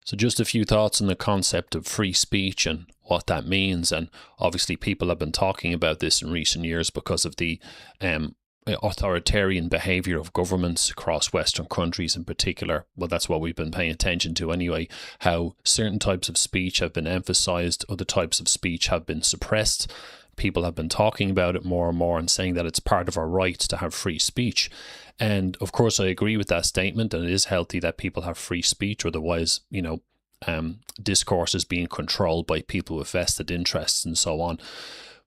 So just a few thoughts on the concept of free speech and what that means. And obviously people have been talking about this in recent years because of the authoritarian behavior of governments across Western countries in particular. Well, that's what we've been paying attention to anyway, how certain types of speech have been emphasized, other types of speech have been suppressed. People have been talking about it more and more and saying that it's part of our rights to have free speech. And of course, I agree with that statement, and it is healthy that people have free speech. Otherwise, discourse is being controlled by people with vested interests and so on.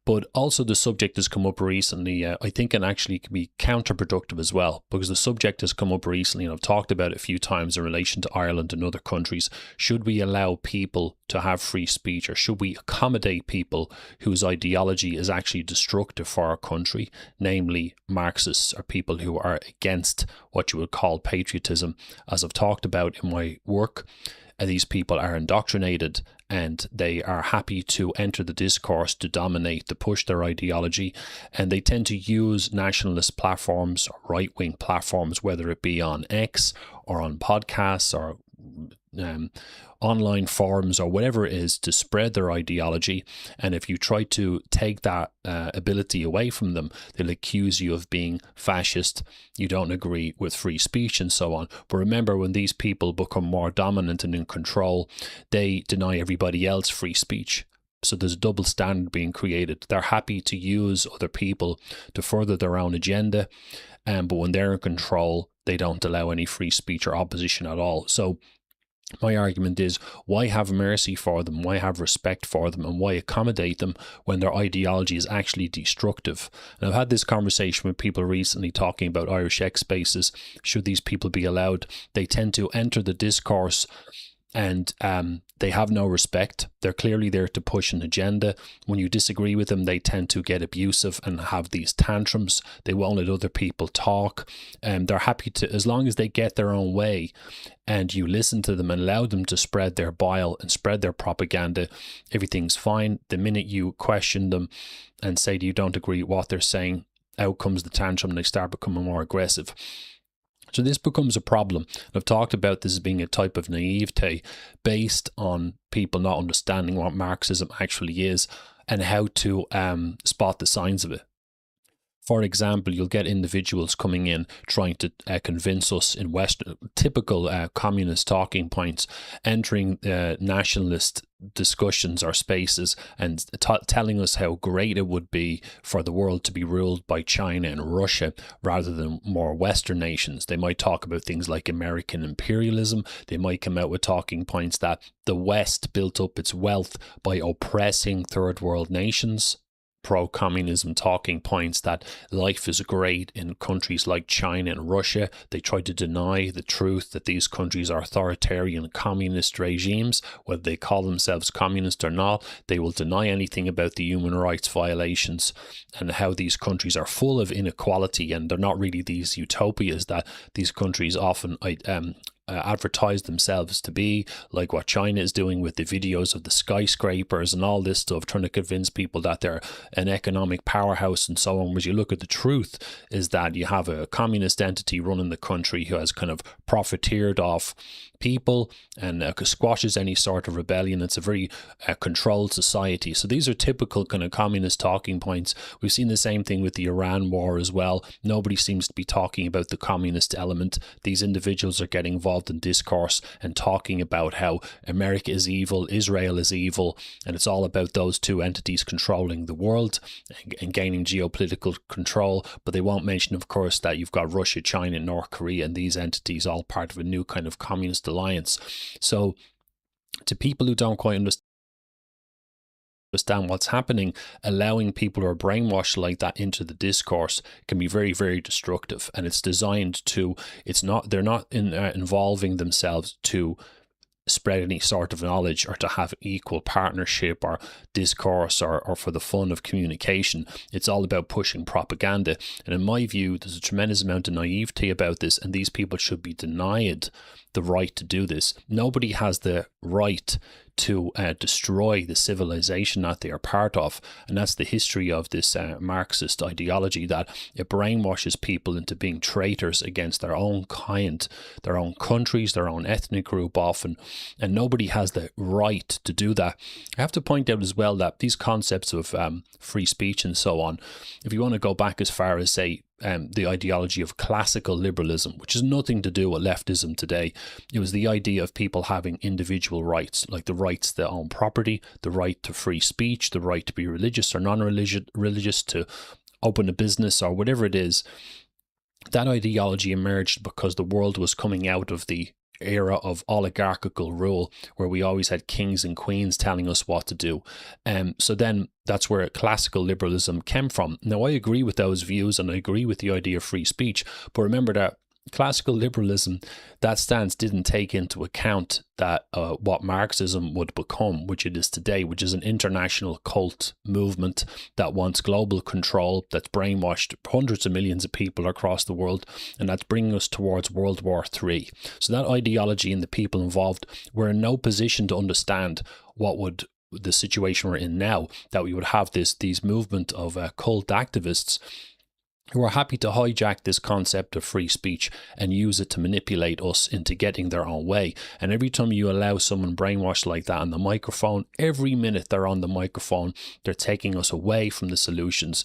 But also the subject has come up recently, I think, and actually can be counterproductive as well, because the subject has come up recently, and I've talked about it a few times in relation to Ireland and other countries. Should we allow people to have free speech, or should we accommodate people whose ideology is actually destructive for our country, namely Marxists, or people who are against what you would call patriotism? As I've talked about in my work, these people are indoctrinated and they are happy to enter the discourse to dominate, to push their ideology. And they tend to use nationalist platforms or right-wing platforms, whether it be on X or on podcasts or online forums or whatever it is, to spread their ideology. And if you try to take that ability away from them, they'll accuse you of being fascist, you don't agree with free speech and so on. But remember, when these people become more dominant and in control, they deny everybody else free speech. So there's a double standard being created. They're happy to use other people to further their own agenda, but when they're in control, they don't allow any free speech or opposition at all. So my argument is, why have mercy for them? Why have respect for them? And why accommodate them when their ideology is actually destructive? And I've had this conversation with people recently talking about Irish X spaces. Should these people be allowed? They tend to enter the discourse and they have no respect. They're clearly there to push an agenda. When you disagree with them, they tend to get abusive and have these tantrums. They won't let other people talk. They're happy to, as long as they get their own way and you listen to them and allow them to spread their bile and spread their propaganda, everything's fine. The minute you question them and say you don't agree with what they're saying, out comes the tantrum and they start becoming more aggressive. So this becomes a problem. I've talked about this as being a type of naivete based on people not understanding what Marxism actually is and how to spot the signs of it. For example, you'll get individuals coming in trying to convince us in Western, typical communist talking points, entering nationalist discussions or spaces and telling us how great it would be for the world to be ruled by China and Russia rather than more Western nations. They might talk about things like American imperialism. They might come out with talking points that the West built up its wealth by oppressing third world nations. Pro-communism talking points that life is great in countries like China and Russia. They try to deny the truth that these countries are authoritarian communist regimes. Whether they call themselves communist or not, they will deny anything about the human rights violations and how these countries are full of inequality, and they're not really these utopias that these countries often advertise themselves to be, like what China is doing with the videos of the skyscrapers and all this stuff, trying to convince people that they're an economic powerhouse and so on. Whereas you look at the truth is that you have a communist entity running the country who has kind of profiteered off people and squashes any sort of rebellion. It's a very controlled society. So these are typical kind of communist talking points. We've seen the same thing with the Iran war as well. Nobody seems to be talking about the communist element. These individuals are getting involved in discourse and talking about how America is evil, Israel is evil, and it's all about those two entities controlling the world and gaining geopolitical control. But they won't mention, of course, that you've got Russia, China, North Korea, and these entities all part of a new kind of communist alliance. So to people who don't quite understand what's happening, allowing people who are brainwashed like that into the discourse can be very, very destructive. And it's designed to, they're not involving themselves to spread any sort of knowledge or to have equal partnership or discourse or for the fun of communication. It's all about pushing propaganda. And in my view, there's a tremendous amount of naivety about this, and these people should be denied the right to do this. Nobody has the right to destroy the civilization that they are part of. And that's the history of this Marxist ideology, that it brainwashes people into being traitors against their own kind, their own countries, their own ethnic group often. And nobody has the right to do that. I have to point out as well that these concepts of free speech and so on, if you want to go back as far as, say, the ideology of classical liberalism, which has nothing to do with leftism today. It was the idea of people having individual rights, like the rights to own property, the right to free speech, the right to be religious or non-religious, to open a business or whatever it is. That ideology emerged because the world was coming out of the era of oligarchical rule, where we always had kings and queens telling us what to do. So then that's where classical liberalism came from. Now, I agree with those views and I agree with the idea of free speech, but remember that classical liberalism, that stance didn't take into account that what Marxism would become, which it is today, which is an international cult movement that wants global control, that's brainwashed hundreds of millions of people across the world, and that's bringing us towards World War III. So that ideology and the people involved were in no position to understand the situation we're in now, that we would have these movement of cult activists who are happy to hijack this concept of free speech and use it to manipulate us into getting their own way. And every time you allow someone brainwashed like that on the microphone, every minute they're on the microphone, they're taking us away from the solutions.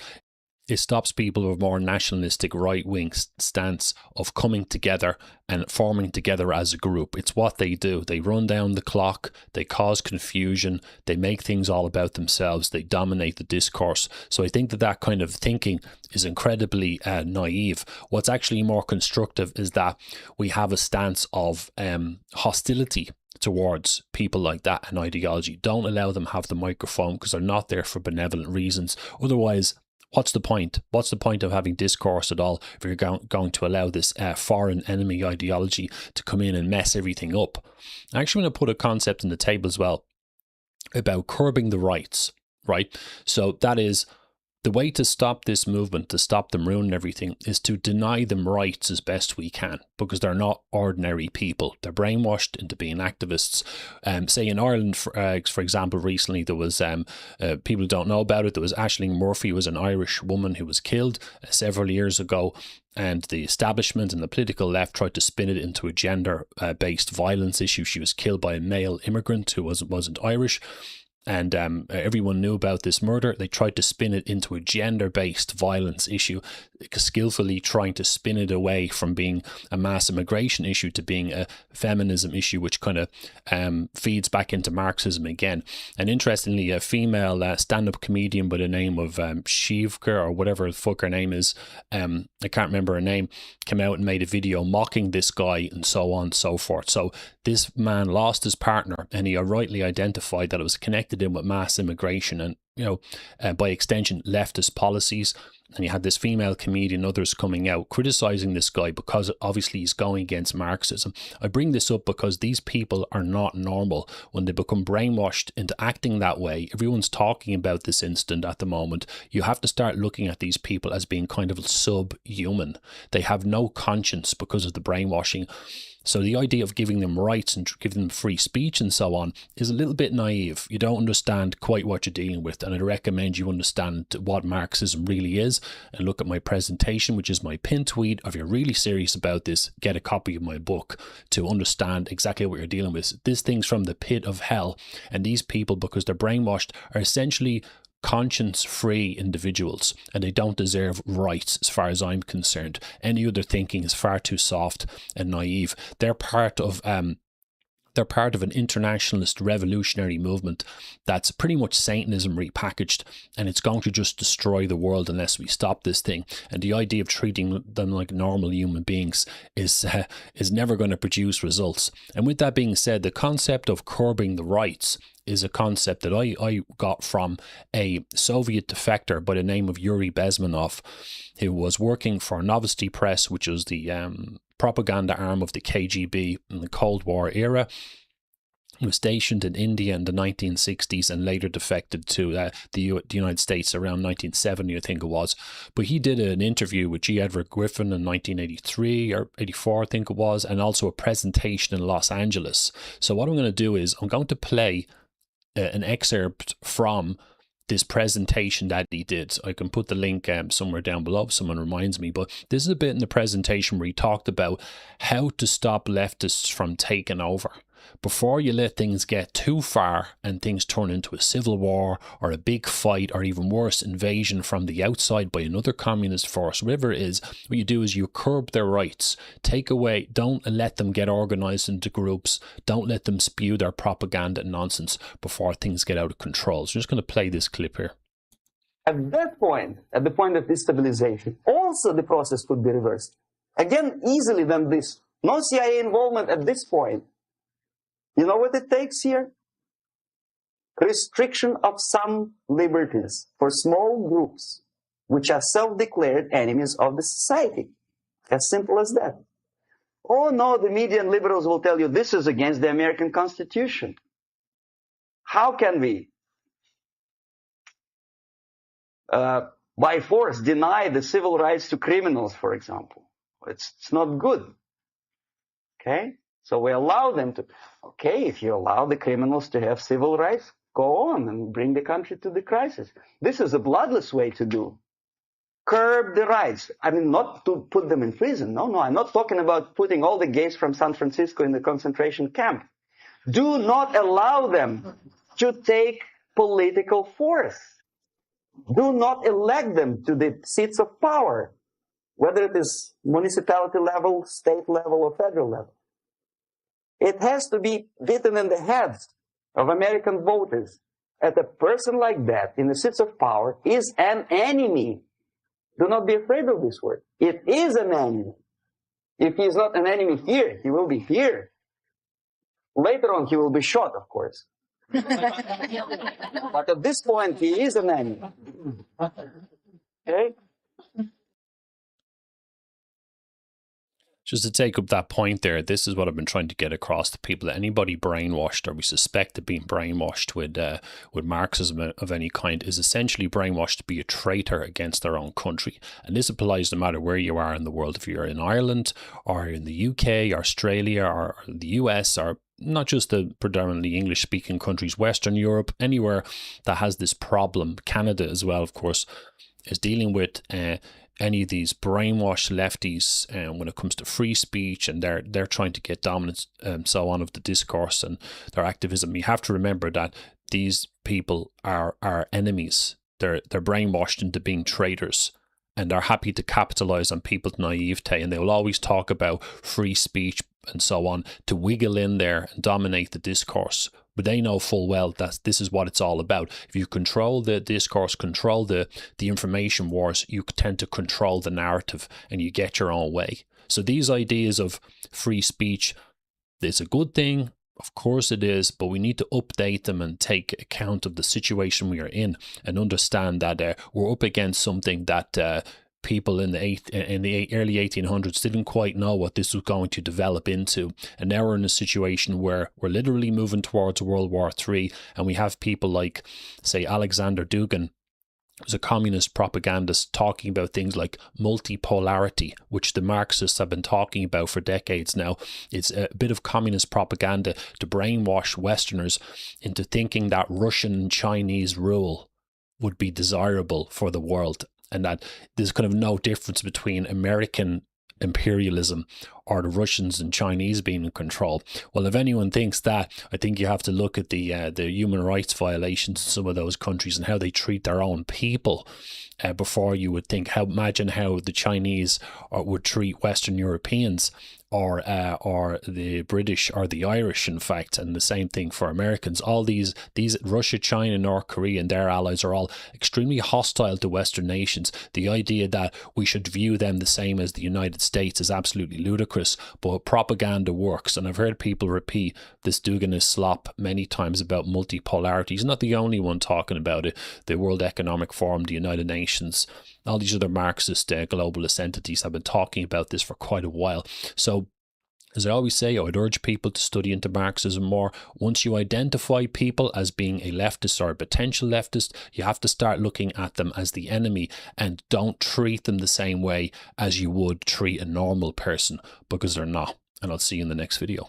It stops people with a more nationalistic right-wing stance of coming together and forming together as a group. It's what they do. They run down the clock, they cause confusion, they make things all about themselves, they dominate the discourse. So I think that kind of thinking is incredibly naive. What's actually more constructive is that we have a stance of hostility towards people like that and ideology. Don't allow them have the microphone, because they're not there for benevolent reasons. Otherwise, what's the point? What's the point of having discourse at all if you're going to allow this foreign enemy ideology to come in and mess everything up? I actually want to put a concept on the table as well about curbing the rights, right? So that is, the way to stop this movement, to stop them ruining everything, is to deny them rights as best we can, because they're not ordinary people. They're brainwashed into being activists. Say in Ireland, for example, recently there was, people don't know about it, there was Aisling Murphy, was an Irish woman who was killed several years ago, and the establishment and the political left tried to spin it into a gender-based violence issue. She was killed by a male immigrant who wasn't Irish. And everyone knew about this murder. They tried to spin it into a gender-based violence issue, skillfully trying to spin it away from being a mass immigration issue to being a feminism issue, which kind of feeds back into Marxism again. And interestingly, a female stand-up comedian by the name of Shivka, or whatever the fuck her name is, I can't remember her name, came out and made a video mocking this guy and so on and so forth. So this man lost his partner, and he rightly identified that it was connected in with mass immigration and, by extension, leftist policies. And you had this female comedian, others coming out criticizing this guy because obviously he's going against Marxism. I bring this up because these people are not normal. When they become brainwashed into acting that way, everyone's talking about this incident at the moment. You have to start looking at these people as being kind of subhuman. They have no conscience because of the brainwashing. So the idea of giving them rights and giving them free speech and so on is a little bit naive. You don't understand quite what you're dealing with, and I'd recommend you understand what Marxism really is and look at my presentation, which is my pinned tweet. If you're really serious about this, get a copy of my book to understand exactly what you're dealing with. This thing's from the pit of hell, and these people, because they're brainwashed, are essentially conscience-free individuals, and they don't deserve rights as far as I'm concerned. Any other thinking is far too soft and naive. They're part of an internationalist revolutionary movement that's pretty much Satanism repackaged, and it's going to just destroy the world unless we stop this thing. And the idea of treating them like normal human beings is never going to produce results. And with that being said, the concept of curbing the rights is a concept that I got from a Soviet defector by the name of Yuri Bezmenov, who was working for Novosti Press, which was the propaganda arm of the KGB in the Cold War era. He was stationed in India in the 1960s and later defected to the United States around 1970, I think it was. But he did an interview with G. Edward Griffin in 1983 or 84, I think it was, and also a presentation in Los Angeles. So what I'm going to do is I'm going to play an excerpt from this presentation that he did. I can put the link somewhere down below if someone reminds me, but this is a bit in the presentation where he talked about how to stop leftists from taking over. Before you let things get too far and things turn into a civil war or a big fight or even worse, invasion from the outside by another communist force, whatever it is, what you do is you curb their rights. Take away, don't let them get organized into groups. Don't let them spew their propaganda and nonsense before things get out of control. So I'm just going to play this clip here. At that point, at the point of destabilization, also the process could be reversed. Again, easily than this. No CIA involvement at this point. You know what it takes here? Restriction of some liberties for small groups which are self-declared enemies of the society. As simple as that. Oh no, the media and liberals will tell you this is against the American Constitution. How can we, by force, deny the civil rights to criminals, for example? It's not good. Okay? So we allow them to, okay, if you allow the criminals to have civil rights, go on and bring the country to the crisis. This is a bloodless way to do. Curb the rights. I mean, not to put them in prison. No, I'm not talking about putting all the gays from San Francisco in the concentration camp. Do not allow them to take political force. Do not elect them to the seats of power, whether it is municipality level, state level, or federal level. It has to be beaten in the heads of American voters that a person like that in the seats of power is an enemy. Do not be afraid of this word. It is an enemy. If he is not an enemy here, he will be here. Later on, he will be shot, of course. But at this point, he is an enemy. Okay? Just to take up that point there, this is what I've been trying to get across to people, that anybody brainwashed or we suspect of being brainwashed with Marxism of any kind is essentially brainwashed to be a traitor against their own country. And this applies no matter where you are in the world. If you're in Ireland or in the UK, Australia or the US, or not just the predominantly English-speaking countries, Western Europe, anywhere that has this problem, Canada as well, of course, is dealing with any of these brainwashed lefties when it comes to free speech, and they're trying to get dominance and so on of the discourse and their activism. You have to remember that these people are enemies. They're brainwashed into being traitors, and they're happy to capitalize on people's naivete, and they will always talk about free speech and so on to wiggle in there and dominate the discourse. But they know full well that this is what it's all about. If you control the discourse, control the information wars, you tend to control the narrative and you get your own way. So these ideas of free speech, it's a good thing. Of course it is, but we need to update them and take account of the situation we are in and understand that we're up against something that people in the early 1800s didn't quite know what this was going to develop into, and now we're in a situation where we're literally moving towards World War III, and we have people like, say, Alexander Dugin, who's a communist propagandist, talking about things like multipolarity, which the Marxists have been talking about for decades now. It's a bit of communist propaganda to brainwash Westerners into thinking that Russian and Chinese rule would be desirable for the world, and that there's kind of no difference between American imperialism or the Russians and Chinese being in control. Well, if anyone thinks that, I think you have to look at the human rights violations in some of those countries and how they treat their own people before you would think, imagine how the Chinese would treat Western Europeans or the British or the Irish, in fact, and the same thing for Americans. All these Russia, China, North Korea and their allies are all extremely hostile to Western nations. The idea that we should view them the same as the United States is absolutely ludicrous, but propaganda works. And I've heard people repeat this Duginist slop many times about multipolarity. He's not the only one talking about it. The World Economic Forum, the United Nations, all these other Marxist globalist entities have been talking about this for quite a while. So As I always say, I would urge people to study into Marxism more. Once you identify people as being a leftist or a potential leftist, you have to start looking at them as the enemy and don't treat them the same way as you would treat a normal person, because they're not. And I'll see you in the next video.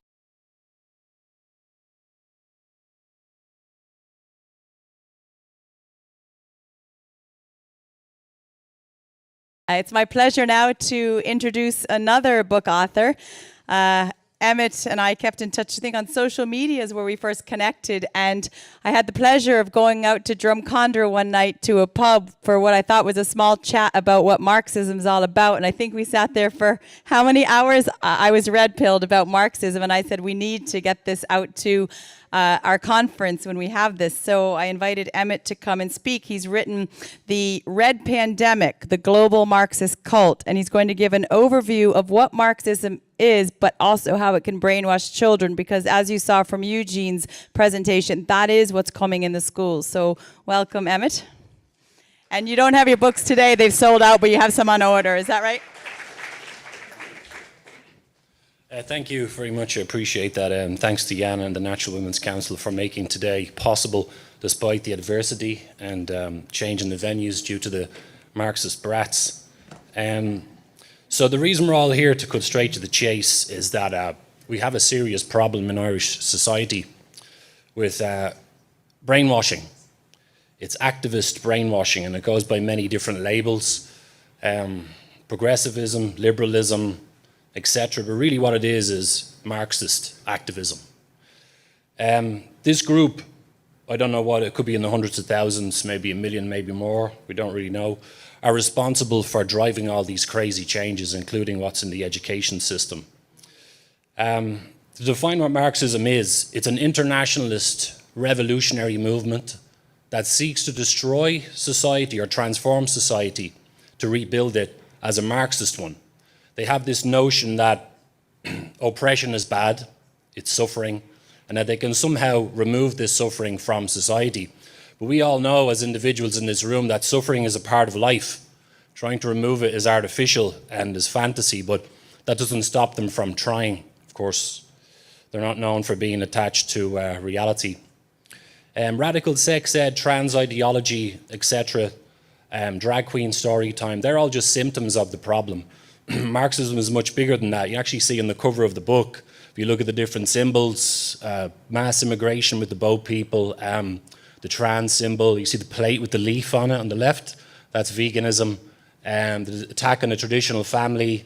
It's my pleasure now to introduce another book author. Emmett and I kept in touch, I think, on social media is where we first connected. And I had the pleasure of going out to Drumcondra one night to a pub for what I thought was a small chat about what Marxism is all about. And I think we sat there for how many hours? I was red-pilled about Marxism, and I said, we need to get this out to our conference when we have this. So I invited Emmett to come and speak. He's written The Red Pandemic, The Global Marxist Cult, and he's going to give an overview of what Marxism is, but also how it can brainwash children, because as you saw from Eugene's presentation, that is what's coming in the schools. So welcome, Emmett. And you don't have your books today, they've sold out, but you have some on order, is that right? Thank you very much. I appreciate that. Thanks to Jan and the Natural Women's Council for making today possible, despite the adversity and change in the venues due to the Marxist brats. So the reason we're all here, to cut straight to the chase, is that we have a serious problem in Irish society with brainwashing. It's activist brainwashing, and it goes by many different labels: progressivism, liberalism, etc. But really what it is Marxist activism. This group, I don't know what, it could be in the hundreds of thousands, maybe a million, maybe more, we don't really know, are responsible for driving all these crazy changes, including what's in the education system. To define what Marxism is, it's an internationalist revolutionary movement that seeks to destroy society or transform society to rebuild it as a Marxist one. They have this notion that oppression is bad, it's suffering, and that they can somehow remove this suffering from society. But we all know as individuals in this room that suffering is a part of life. Trying to remove it is artificial and is fantasy, but that doesn't stop them from trying. Of course, they're not known for being attached to reality. Radical sex ed, trans ideology, etc., drag queen story time, they're all just symptoms of the problem. Marxism is much bigger than that. You actually see on the cover of the book, if you look at the different symbols, mass immigration with the boat people, the trans symbol, you see the plate with the leaf on it on the left, that's veganism, the attack on the traditional family,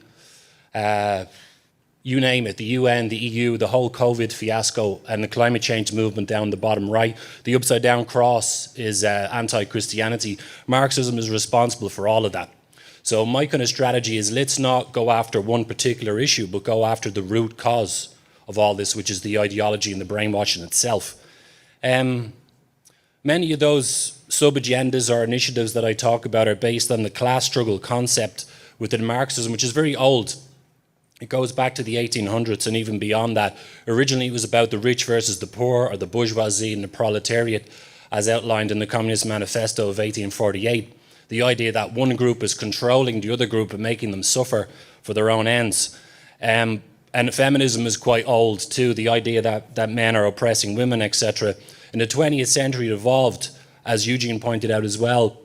you name it, the UN, the EU, the whole COVID fiasco, and the climate change movement down the bottom right. The upside down cross is anti-Christianity. Marxism is responsible for all of that. So my kind of strategy is, let's not go after one particular issue, but go after the root cause of all this, which is the ideology and the brainwashing itself. Many of those sub-agendas or initiatives that I talk about are based on the class struggle concept within Marxism, which is very old. It goes back to the 1800s and even beyond that. Originally it was about the rich versus the poor, or the bourgeoisie and the proletariat, as outlined in the Communist Manifesto of 1848. The idea that one group is controlling the other group and making them suffer for their own ends. And feminism is quite old too, the idea that men are oppressing women, etc. In the 20th century it evolved, as Eugene pointed out as well,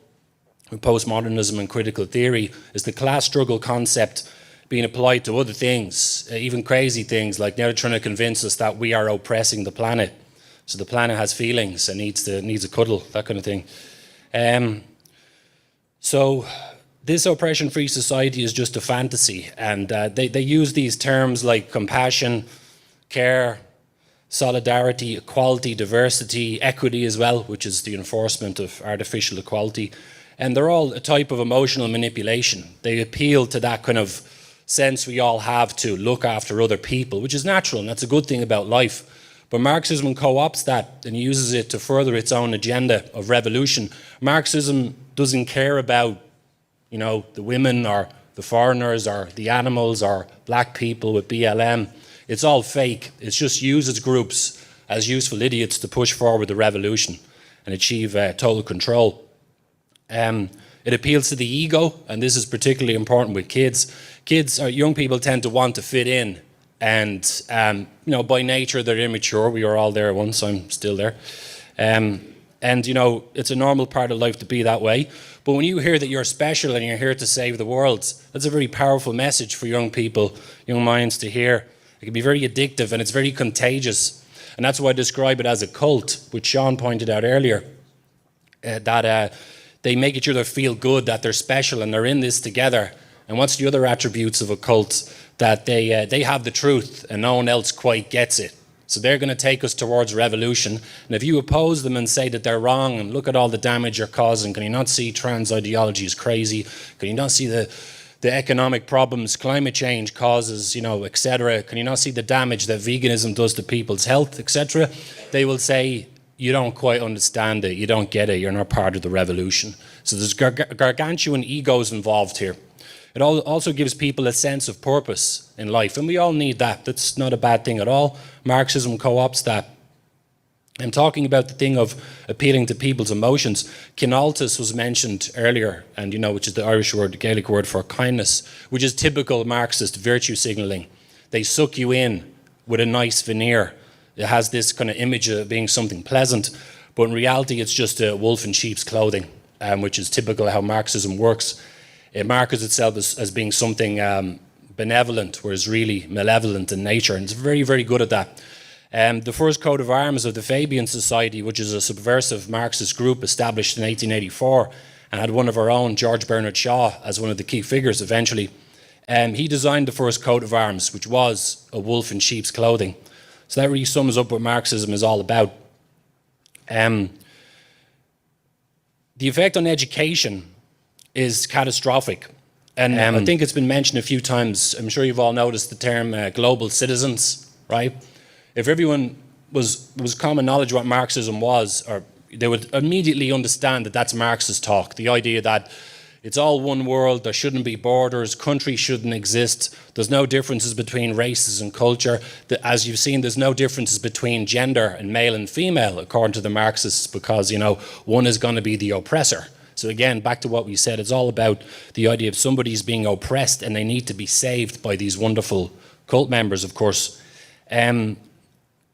with postmodernism and critical theory, is the class struggle concept being applied to other things, even crazy things, like now they're trying to convince us that we are oppressing the planet. So the planet has feelings and needs a cuddle, that kind of thing. So this oppression-free society is just a fantasy, and they use these terms like compassion, care, solidarity, equality, diversity, equity as well, which is the enforcement of artificial equality, and they're all a type of emotional manipulation. They appeal to that kind of sense we all have to look after other people, which is natural, and that's a good thing about life. But Marxism co-opts that and uses it to further its own agenda of revolution. Marxism doesn't care about, you know, the women or the foreigners or the animals or black people with BLM. It's all fake. It just uses groups as useful idiots to push forward the revolution and achieve total control. It appeals to the ego, and this is particularly important with kids. Kids or young people tend to want to fit in And, by nature, they're immature. We were all there once. I'm still there. And, it's a normal part of life to be that way. But when you hear that you're special and you're here to save the world, that's a very powerful message for young people, young minds to hear. It can be very addictive and it's very contagious. And that's why I describe it as a cult, which Sean pointed out earlier, that they make each other feel good, that they're special and they're in this together. And what's the other attributes of a cult? That they have the truth and no one else quite gets it. So they're going to take us towards revolution. And if you oppose them and say that they're wrong and look at all the damage you're causing, can you not see trans ideology is crazy? Can you not see the economic problems climate change causes, etc.? Can you not see the damage that veganism does to people's health, etc.? They will say, you don't quite understand it, you don't get it, you're not part of the revolution. So there's gargantuan egos involved here. It also gives people a sense of purpose in life, and we all need that. That's not a bad thing at all. Marxism co-opts that. I'm talking about the thing of appealing to people's emotions. Kinaltis was mentioned earlier, and which is the Irish word, the Gaelic word for kindness, which is typical Marxist virtue signalling. They suck you in with a nice veneer. It has this kind of image of being something pleasant, but in reality it's just a wolf in sheep's clothing, which is typical of how Marxism works. It markets itself as being something benevolent, whereas really malevolent in nature, and it's very, very good at that. The first coat of arms of the Fabian Society, which is a subversive Marxist group established in 1884, and had one of our own, George Bernard Shaw, as one of the key figures eventually. He designed the first coat of arms, which was a wolf in sheep's clothing. So that really sums up what Marxism is all about. The effect on education is catastrophic. And I think it's been mentioned a few times. I'm sure you've all noticed the term global citizens, right? If everyone was common knowledge what Marxism was, or they would immediately understand that that's Marxist talk. The idea that it's all one world, there shouldn't be borders, countries shouldn't exist, there's no differences between races and culture. As you've seen, there's no differences between gender and male and female, according to the Marxists, because, one is going to be the oppressor. So again, back to what we said, it's all about the idea of somebody's being oppressed and they need to be saved by these wonderful cult members, of course.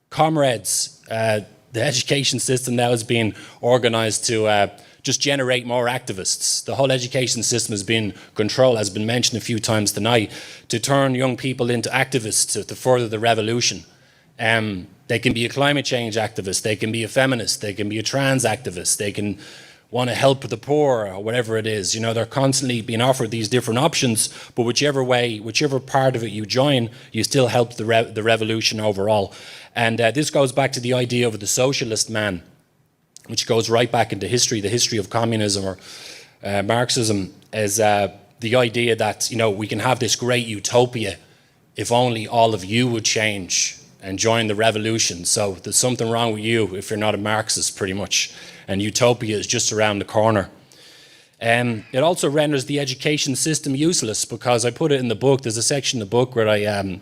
Comrades, the education system now is being organised to just generate more activists. The whole education system has been controlled, has been mentioned a few times tonight, to turn young people into activists to further the revolution. They can be a climate change activist, they can be a feminist, they can be a trans activist, they can want to help the poor or whatever it is. They're constantly being offered these different options, but whichever part of it you join, you still help the revolution overall. And this goes back to the idea of the socialist man, which goes right back into history, the history of communism or Marxism, is the idea that, we can have this great utopia if only all of you would change and join the revolution. So there's something wrong with you if you're not a Marxist, pretty much. And utopia is just around the corner. It also renders the education system useless, because I put it in the book, there's a section in the book where I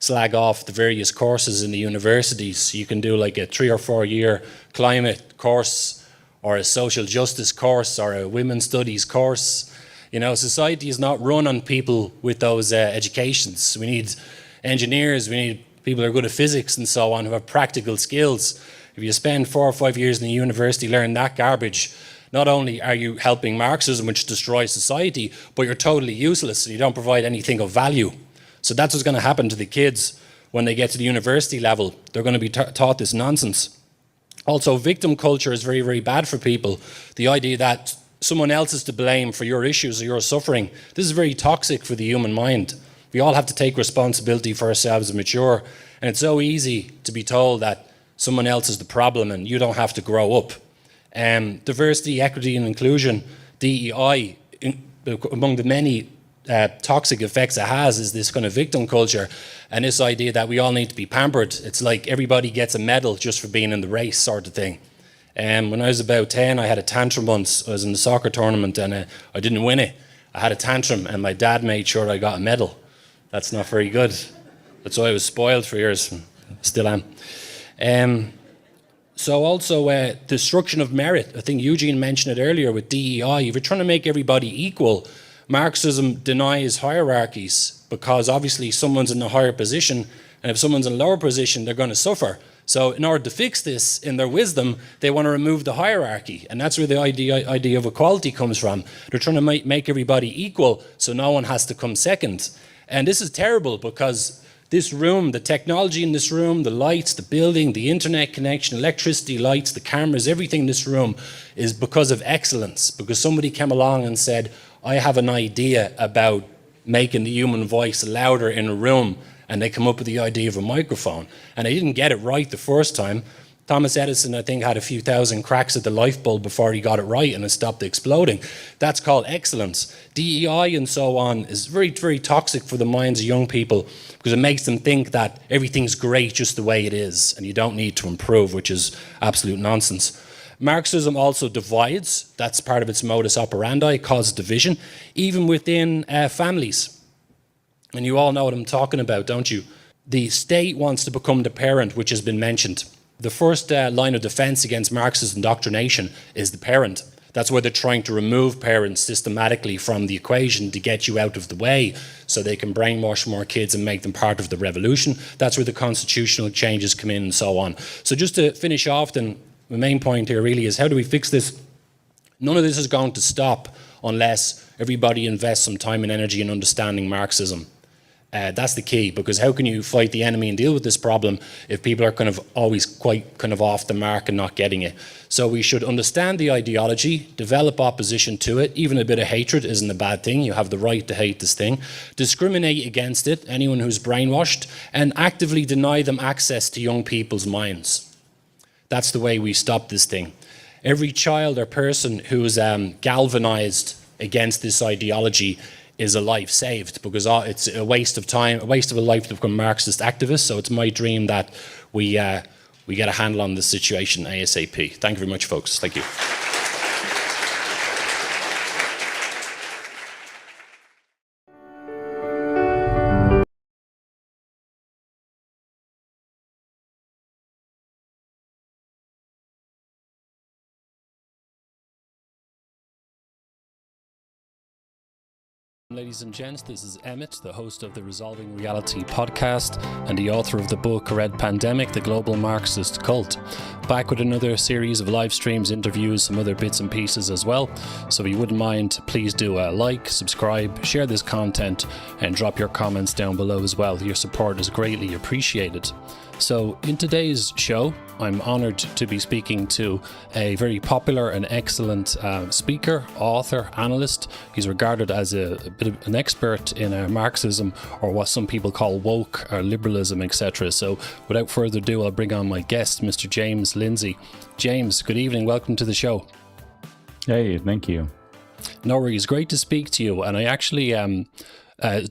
slag off the various courses in the universities. You can do like a 3 or 4 year climate course, or a social justice course, or a women's studies course. Society is not run on people with those educations. We need engineers, we need people who are good at physics and so on, who have practical skills. If you spend 4 or 5 years in the university learning that garbage, not only are you helping Marxism, which destroys society, but you're totally useless and you don't provide anything of value. So that's what's going to happen to the kids when they get to the university level. They're going to be taught this nonsense. Also, victim culture is very, very bad for people. The idea that someone else is to blame for your issues or your suffering, this is very toxic for the human mind. We all have to take responsibility for ourselves and mature. And it's so easy to be told that someone else is the problem and you don't have to grow up. Diversity, equity and inclusion, DEI, among the many toxic effects it has, is this kind of victim culture and this idea that we all need to be pampered. It's like everybody gets a medal just for being in the race, sort of thing. When I was about 10, I had a tantrum once. I was in the soccer tournament and I didn't win it. I had a tantrum and my dad made sure I got a medal. That's not very good. That's why I was spoiled for years. Still am. So also destruction of merit. I think Eugene mentioned it earlier with DEI. If you're trying to make everybody equal, Marxism denies hierarchies because obviously someone's in a higher position, and if someone's in a lower position, they're going to suffer. So in order to fix this, in their wisdom, they want to remove the hierarchy. And that's where the idea of equality comes from. They're trying to make everybody equal so no one has to come second. And this is terrible because this room, the technology in this room, the lights, the building, the internet connection, electricity, lights, the cameras, everything in this room is because of excellence. Because somebody came along and said, I have an idea about making the human voice louder in a room, and they come up with the idea of a microphone. And they didn't get it right the first time. Thomas Edison, I think, had a few thousand cracks at the light bulb before he got it right and it stopped exploding. That's called excellence. DEI and so on is very, very toxic for the minds of young people because it makes them think that everything's great just the way it is and you don't need to improve, which is absolute nonsense. Marxism also divides. That's part of its modus operandi, causes division, even within families. And you all know what I'm talking about, don't you? The state wants to become the parent, which has been mentioned. The first line of defense against Marxist indoctrination is the parent. That's where they're trying to remove parents systematically from the equation to get you out of the way so they can brainwash more kids and make them part of the revolution. That's where the constitutional changes come in and so on. So just to finish off, then, the main point here really is how do we fix this? None of this is going to stop unless everybody invests some time and energy in understanding Marxism. That's the key, because how can you fight the enemy and deal with this problem if people are kind of always quite kind of off the mark and not getting it? So we should understand the ideology, develop opposition to it. Even a bit of hatred isn't a bad thing. You have the right to hate this thing. Discriminate against it, anyone who's brainwashed, and actively deny them access to young people's minds. That's the way we stop this thing. Every child or person who is galvanized against this ideology is a life saved, because it's a waste of time, a waste of a life to become Marxist activists. So it's my dream that we get a handle on this situation ASAP. Thank you very much, folks. Thank you. Ladies and gents, this is Emmett, the host of the Resolving Reality podcast and the author of the book Red Pandemic, The Global Marxist Cult. Back with another series of live streams, interviews, some other bits and pieces as well. So if you wouldn't mind, please do like, subscribe, share this content and drop your comments down below as well. Your support is greatly appreciated. So in today's show, I'm honoured to be speaking to a very popular and excellent speaker, author, analyst. He's regarded as a bit of an expert in Marxism, or what some people call woke or liberalism, etc. So without further ado, I'll bring on my guest, Mr. James Lindsay. James, good evening. Welcome to the show. Hey, thank you. No worries. Great to speak to you. And I actually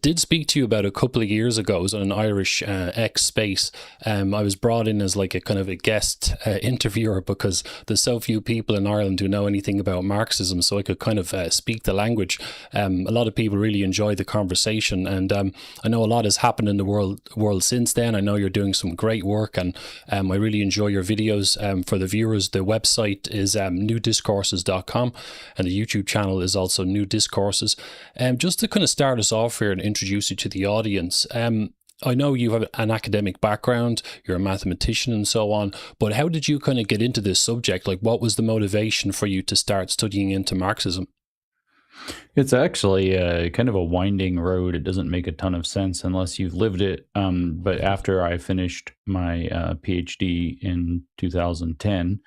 did speak to you about a couple of years ago. It was on an Irish X space. I was brought in as like a kind of a guest interviewer because there's so few people in Ireland who know anything about Marxism, so I could kind of speak the language. A lot of people really enjoy the conversation, and I know a lot has happened in the world since then. I know you're doing some great work, and I really enjoy your videos. For the viewers, the website is newdiscourses.com, and the YouTube channel is also New Discourses. Just to kind of start us off here and introduce you to the audience. I know you have an academic background, you're a mathematician and so on, but how did you kind of get into this subject? Like, what was the motivation for you to start studying into Marxism? It's actually kind of a winding road. It doesn't make a ton of sense unless you've lived it. But after I finished my PhD in 2010,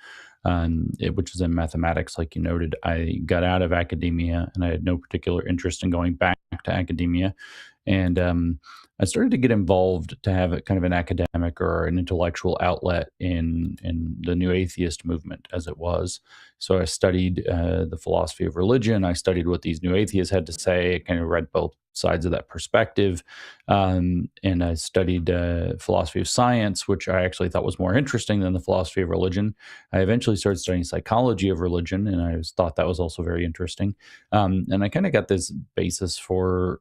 which was in mathematics, like you noted, I got out of academia and I had no particular interest in going back to academia. And I started to get involved to have a kind of an academic or an intellectual outlet in the new atheist movement, as it was. So I studied the philosophy of religion. I studied what these new atheists had to say. I kind of read both sides of that perspective. And I studied philosophy of science, which I actually thought was more interesting than the philosophy of religion. I eventually started studying psychology of religion, and I thought that was also very interesting. And I kind of got this basis for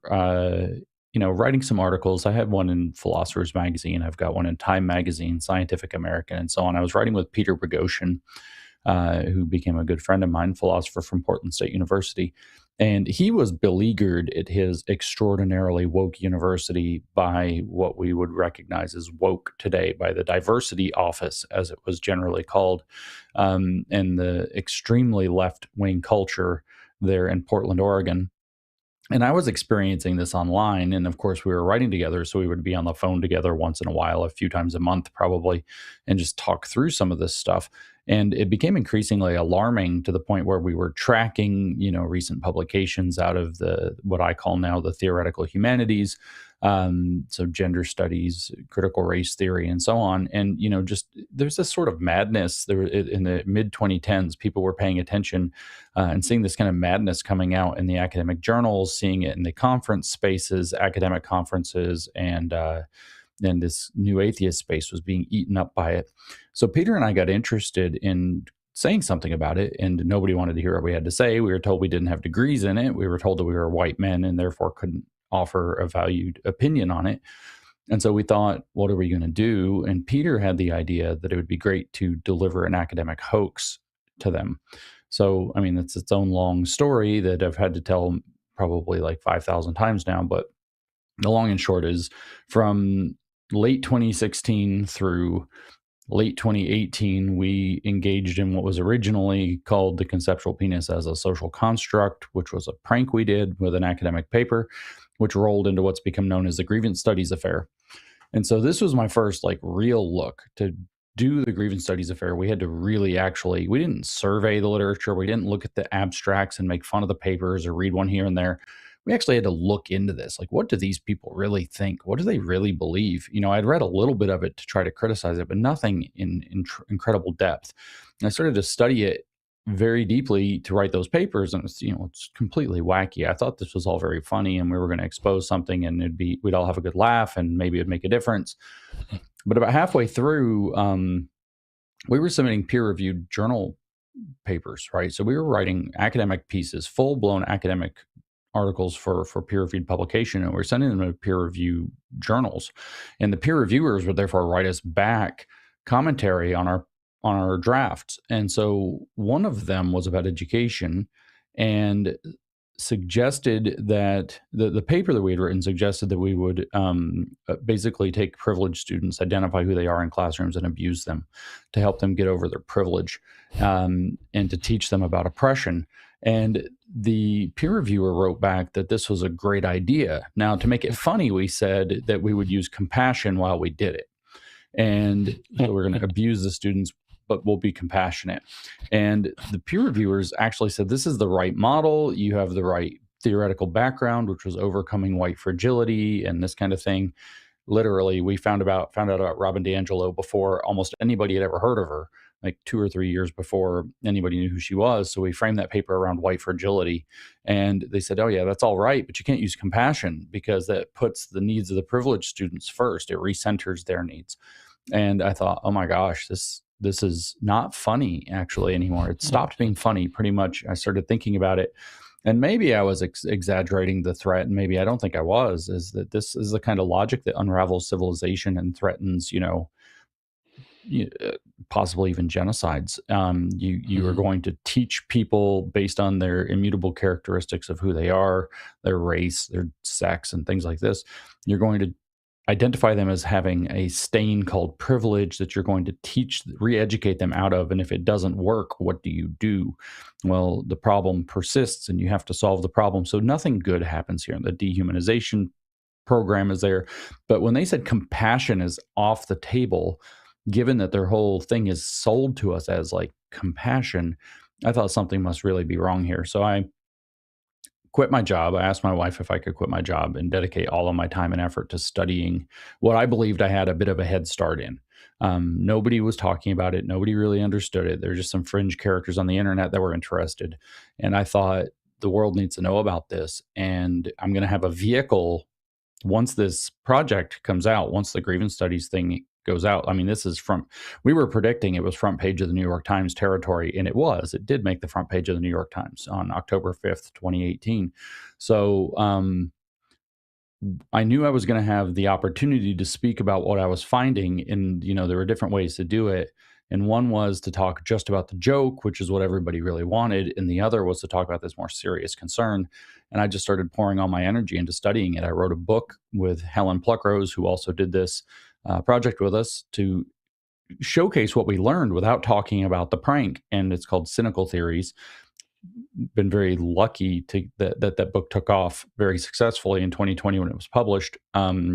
writing some articles. I had one in Philosopher's Magazine. I've got one in Time Magazine, Scientific American, and so on. I was writing with Peter Boghossian, who became a good friend of mine, philosopher from Portland State University. And he was beleaguered at his extraordinarily woke university by what we would recognize as woke today, by the diversity office, as it was generally called, and the extremely left-wing culture there in Portland, Oregon. And I was experiencing this online. And of course, we were writing together. So we would be on the phone together once in a while, a few times a month probably, and just talk through some of this stuff. And it became increasingly alarming to the point where we were tracking, recent publications out of what I call now the theoretical humanities. So gender studies, critical race theory, and so on. And, just there's this sort of madness there in the mid 2010s. People were paying attention and seeing this kind of madness coming out in the academic journals, seeing it in the conference spaces, academic conferences, and then this new atheist space was being eaten up by it. So Peter and I got interested in saying something about it, and nobody wanted to hear what we had to say. We were told we didn't have degrees in it. We were told that we were white men and therefore couldn't offer a valued opinion on it. And so we thought, what are we going to do? And Peter had the idea that it would be great to deliver an academic hoax to them. So, I mean, it's its own long story that I've had to tell probably like 5,000 times now. But the long and short is, from late 2016 through late 2018, we engaged in what was originally called the conceptual penis as a social construct, which was a prank we did with an academic paper, which rolled into what's become known as the grievance studies affair. And so this was my first real look to do the grievance studies affair. We had to really we didn't survey the literature. We didn't look at the abstracts and make fun of the papers or read one here and there. We actually had to look into this. What do these people really think? What do they really believe? I'd read a little bit of it to try to criticize it, but nothing in incredible depth. And I started to study it very deeply to write those papers, and it's completely wacky. I thought this was all very funny, and we were going to expose something, and we'd all have a good laugh, and maybe it'd make a difference. But about halfway through, we were submitting peer-reviewed journal papers, right? So we were writing academic pieces, full-blown academic articles for peer-reviewed publication, and we're sending them to peer-review journals. And the peer reviewers would therefore write us back commentary on our drafts. And so one of them was about education, and suggested that the paper that we had written suggested that we would basically take privileged students, identify who they are in classrooms, and abuse them to help them get over their privilege, and to teach them about oppression. And the peer reviewer wrote back that this was a great idea. Now, to make it funny, we said that we would use compassion while we did it. And so we're going to abuse the students, but we'll be compassionate. And the peer reviewers actually said, this is the right model. You have the right theoretical background, which was overcoming white fragility and this kind of thing. Literally, we found out about Robin DiAngelo before almost anybody had ever heard of her, like 2 or 3 years before anybody knew who she was. So we framed that paper around white fragility. And they said, oh yeah, that's all right, but you can't use compassion because that puts the needs of the privileged students first. It recenters their needs. And I thought, oh my gosh, this is not funny actually anymore. It stopped being funny pretty much. I started thinking about it. And maybe I was exaggerating the threat, and maybe I don't think I was, is that this is the kind of logic that unravels civilization and threatens, possibly even genocides. You are going to teach people based on their immutable characteristics of who they are, their race, their sex, and things like this. You're going to identify them as having a stain called privilege that you're going to re-educate them out of. And if it doesn't work, what do you do? Well, the problem persists and you have to solve the problem. So nothing good happens here. The dehumanization program is there. But when they said compassion is off the table, given that their whole thing is sold to us as compassion, I thought something must really be wrong here. So I quit my job. I asked my wife if I could quit my job and dedicate all of my time and effort to studying what I believed I had a bit of a head start in. Nobody was talking about it. Nobody really understood it. There were just some fringe characters on the internet that were interested. And I thought the world needs to know about this. And I'm going to have a vehicle once this project comes out, once the grievance studies thing goes out. I mean, we were predicting it was front page of the New York Times territory, and it did make the front page of the New York Times on October 5th, 2018. So I knew I was going to have the opportunity to speak about what I was finding, and there were different ways to do it. And one was to talk just about the joke, which is what everybody really wanted. And the other was to talk about this more serious concern. And I just started pouring all my energy into studying it. I wrote a book with Helen Pluckrose, who also did this project with us, to showcase what we learned without talking about the prank. And it's called Cynical Theories. Been very lucky to that book took off very successfully in 2020 when it was published,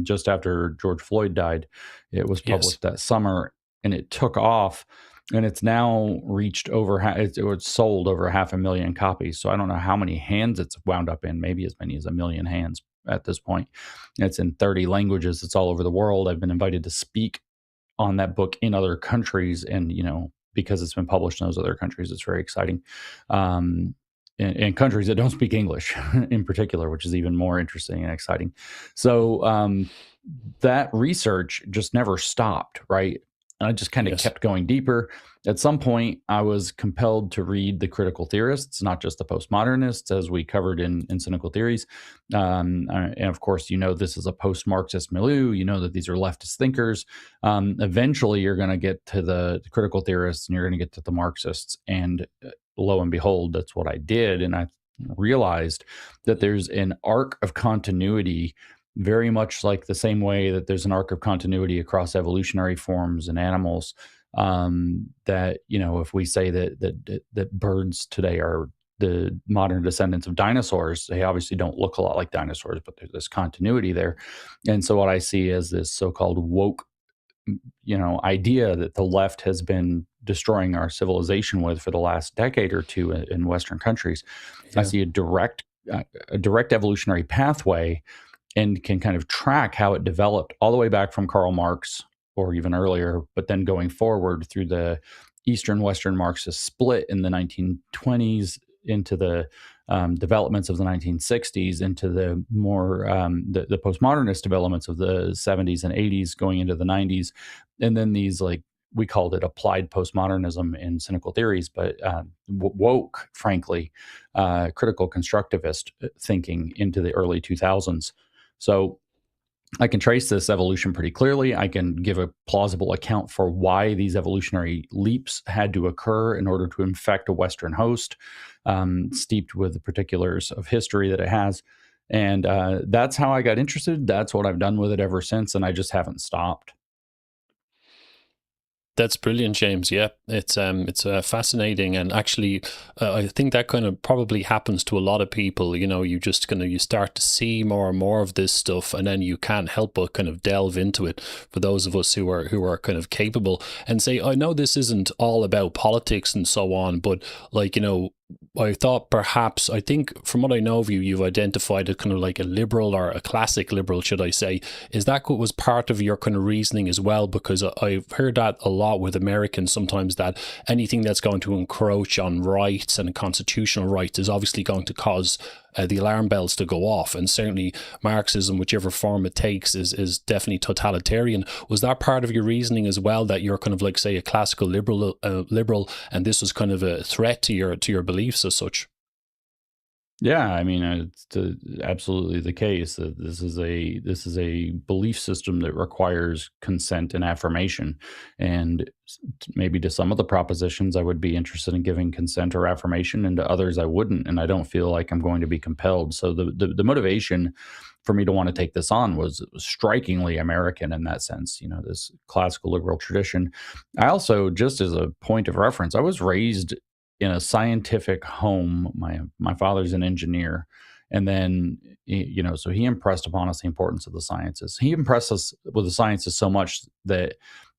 just after George Floyd died. It was published that summer, and it took off, and it's now reached over it's sold over 500,000 copies. So I don't know how many hands it's wound up in, maybe as many as 1 million hands at this point. It's in 30 languages. It's all over the world. I've been invited to speak on that book in other countries, and because it's been published in those other countries, it's very exciting. In countries that don't speak English in particular, which is even more interesting and exciting. So that research just never stopped, right? And I just kind of kept going deeper. At some point, I was compelled to read the critical theorists, not just the postmodernists, as we covered in Cynical Theories. And of course, this is a post-Marxist milieu. You know that these are leftist thinkers. Eventually, you're going to get to the critical theorists, and you're going to get to the Marxists. And lo and behold, that's what I did. And I realized that there's an arc of continuity, very much like the same way that there's an arc of continuity across evolutionary forms and animals. That if we say that birds today are the modern descendants of dinosaurs, they obviously don't look a lot like dinosaurs, but there's this continuity there. And so what I see is this so-called woke idea that the left has been destroying our civilization with for the last decade or two in Western countries. I see a direct evolutionary pathway, and can kind of track how it developed all the way back from Karl Marx or even earlier, but then going forward through the Eastern-Western Marxist split in the 1920s into the developments of the 1960s, into the more the postmodernist developments of the 70s and 80s going into the 90s. And then these, like, we called it applied postmodernism in Cynical Theories, but woke, frankly, critical constructivist thinking into the early 2000s. So I can trace this evolution pretty clearly. I can give a plausible account for why these evolutionary leaps had to occur in order to infect a Western host, steeped with the particulars of history that it has. And that's how I got interested. That's what I've done with it ever since, and I just haven't stopped. That's brilliant, James. Yeah, it's fascinating, and actually, I think that kind of probably happens to a lot of people. You start to see more and more of this stuff, and then you can't help but kind of delve into it. For those of us who are kind of capable, and say, I know this isn't all about politics and so on, but I think from what I know of you, you've identified a kind of like a liberal, or a classic liberal, should I say. Is that what was part of your kind of reasoning as well? Because I've heard that a lot with Americans sometimes, that anything that's going to encroach on rights and constitutional rights is obviously going to cause the alarm bells to go off. And certainly Marxism, whichever form it takes, is definitely totalitarian. Was that part of your reasoning as well, that you're kind of like, say, a classical liberal, and this was kind of a threat to your beliefs as such? Yeah, I mean, it's absolutely the case that this is a belief system that requires consent and affirmation, and maybe to some of the propositions I would be interested in giving consent or affirmation, and to others I wouldn't, and I don't feel like I'm going to be compelled. So the motivation for me to want to take this on was strikingly American in that sense, this classical liberal tradition. I also, just as a point of reference, I was raised in a scientific home. My father's an engineer, and then so he impressed upon us the importance of the sciences. He impressed us with the sciences so much that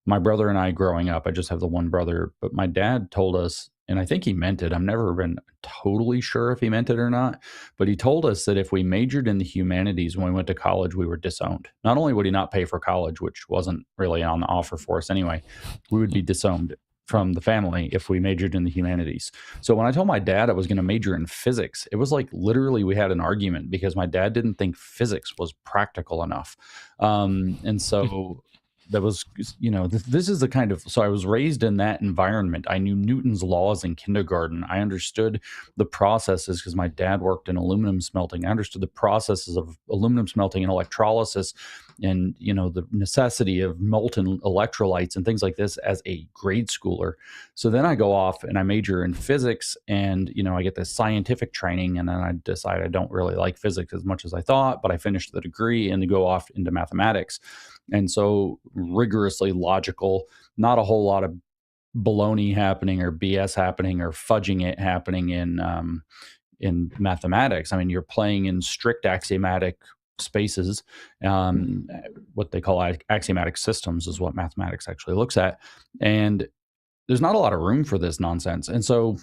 my brother and I, growing up, I just have the one brother, but my dad told us, and I think he meant it. I've never been totally sure if he meant it or not, but he told us that if we majored in the humanities when we went to college, we were disowned. Not only would he not pay for college, which wasn't really on the offer for us anyway, we would be disowned from the family if we majored in the humanities. So when I told my dad I was going to major in physics, it was like literally we had an argument, because my dad didn't think physics was practical enough. And so this is the kind of, so I was raised in that environment. I knew Newton's laws in kindergarten. I understood the processes because my dad worked in aluminum smelting. I understood the processes of aluminum smelting and electrolysis, and the necessity of molten electrolytes and things like this as a grade schooler. So then I go off and I major in physics, and I get this scientific training, and then I decide I don't really like physics as much as I thought, but I finished the degree and go off into mathematics. And so rigorously logical, not a whole lot of baloney happening or BS happening or fudging it happening in mathematics. I mean, you're playing in strict axiomatic spaces. What they call axiomatic systems is what mathematics actually looks at. And there's not a lot of room for this nonsense. And so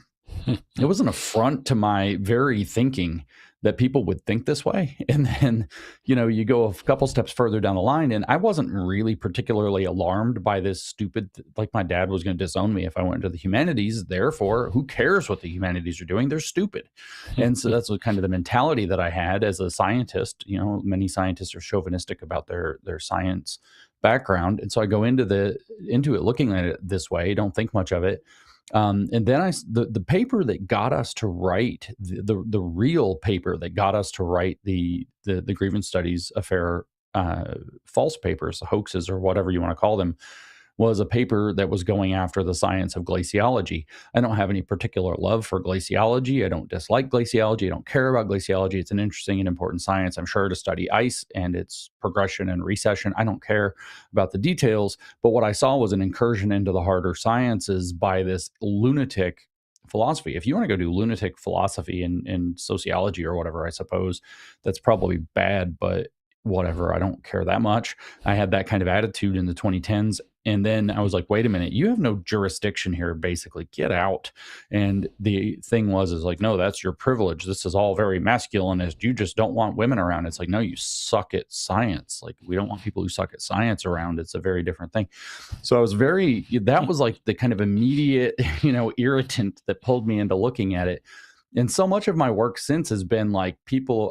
it was an affront to my very thinking that people would think this way. And then, you go a couple steps further down the line, and I wasn't really particularly alarmed by this stupid, like my dad was going to disown me if I went into the humanities. Therefore, who cares what the humanities are doing? They're stupid. And so that's kind of the mentality that I had as a scientist. Many scientists are chauvinistic about their science background. And so I go into it looking at it this way, don't think much of it. And then the paper that got us to write the real paper that got us to write the grievance studies affair false papers, hoaxes, or whatever you want to call them, was a paper that was going after the science of glaciology. I don't have any particular love for glaciology. I don't dislike glaciology. I don't care about glaciology. It's an interesting and important science, I'm sure, to study ice and its progression and recession. I don't care about the details. But what I saw was an incursion into the harder sciences by this lunatic philosophy. If you want to go do lunatic philosophy in sociology or whatever, I suppose that's probably bad, but whatever, I don't care that much. I had that kind of attitude in the 2010s. And then I was like, wait a minute, you have no jurisdiction here, basically, get out. And the thing is like, no, that's your privilege. This is all very masculinist. You just don't want women around. It's like, no, you suck at science. Like, we don't want people who suck at science around. It's a very different thing. So I was that was like the kind of immediate, irritant that pulled me into looking at it. And so much of my work since has been like,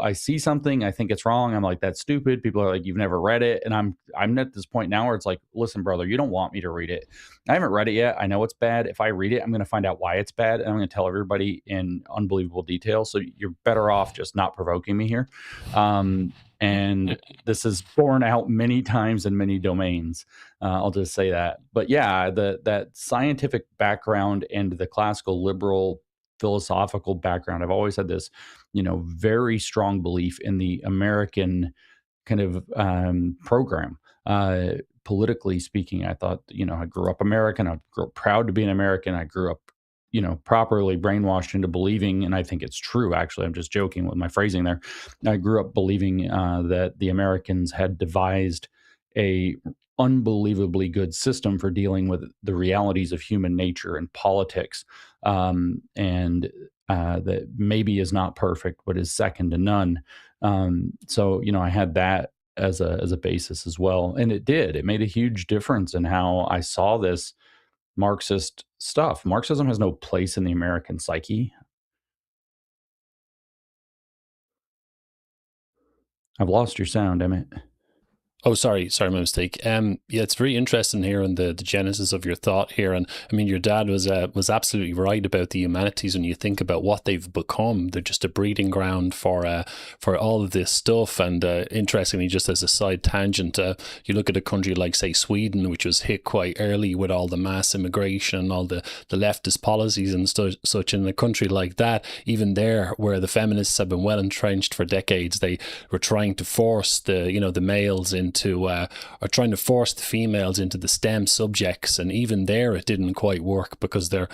I see something, I think it's wrong. I'm like, that's stupid. People are like, you've never read it. And I'm at this point now where it's like, listen, brother, you don't want me to read it. I haven't read it yet. I know it's bad. If I read it, I'm going to find out why it's bad. And I'm going to tell everybody in unbelievable detail. So you're better off just not provoking me here. And this is borne out many times in many domains. I'll just say that. But yeah, that scientific background and the classical liberal philosophical background, I've always had this, very strong belief in the American kind of program. Politically speaking, I thought, I grew up American. I grew up proud to be an American. I grew up, properly brainwashed into believing, and I think it's true, actually. I'm just joking with my phrasing there. I grew up believing that the Americans had devised a unbelievably good system for dealing with the realities of human nature and politics, and that maybe is not perfect, but is second to none. So, I had that as a basis as well. And it made a huge difference in how I saw this Marxist stuff. Marxism has no place in the American psyche. I've lost your sound, Emmett. Oh, sorry, my mistake. Yeah, it's very interesting hearing the genesis of your thought here, and I mean, your dad was absolutely right about the humanities. When you think about what they've become, they're just a breeding ground for all of this stuff. And interestingly, just as a side tangent, you look at a country like, say, Sweden, which was hit quite early with all the mass immigration and all the leftist policies and such. In a country like that, even there, where the feminists have been well entrenched for decades, they were trying to force the males or trying to force the females into the STEM subjects, and even there it didn't quite work because they're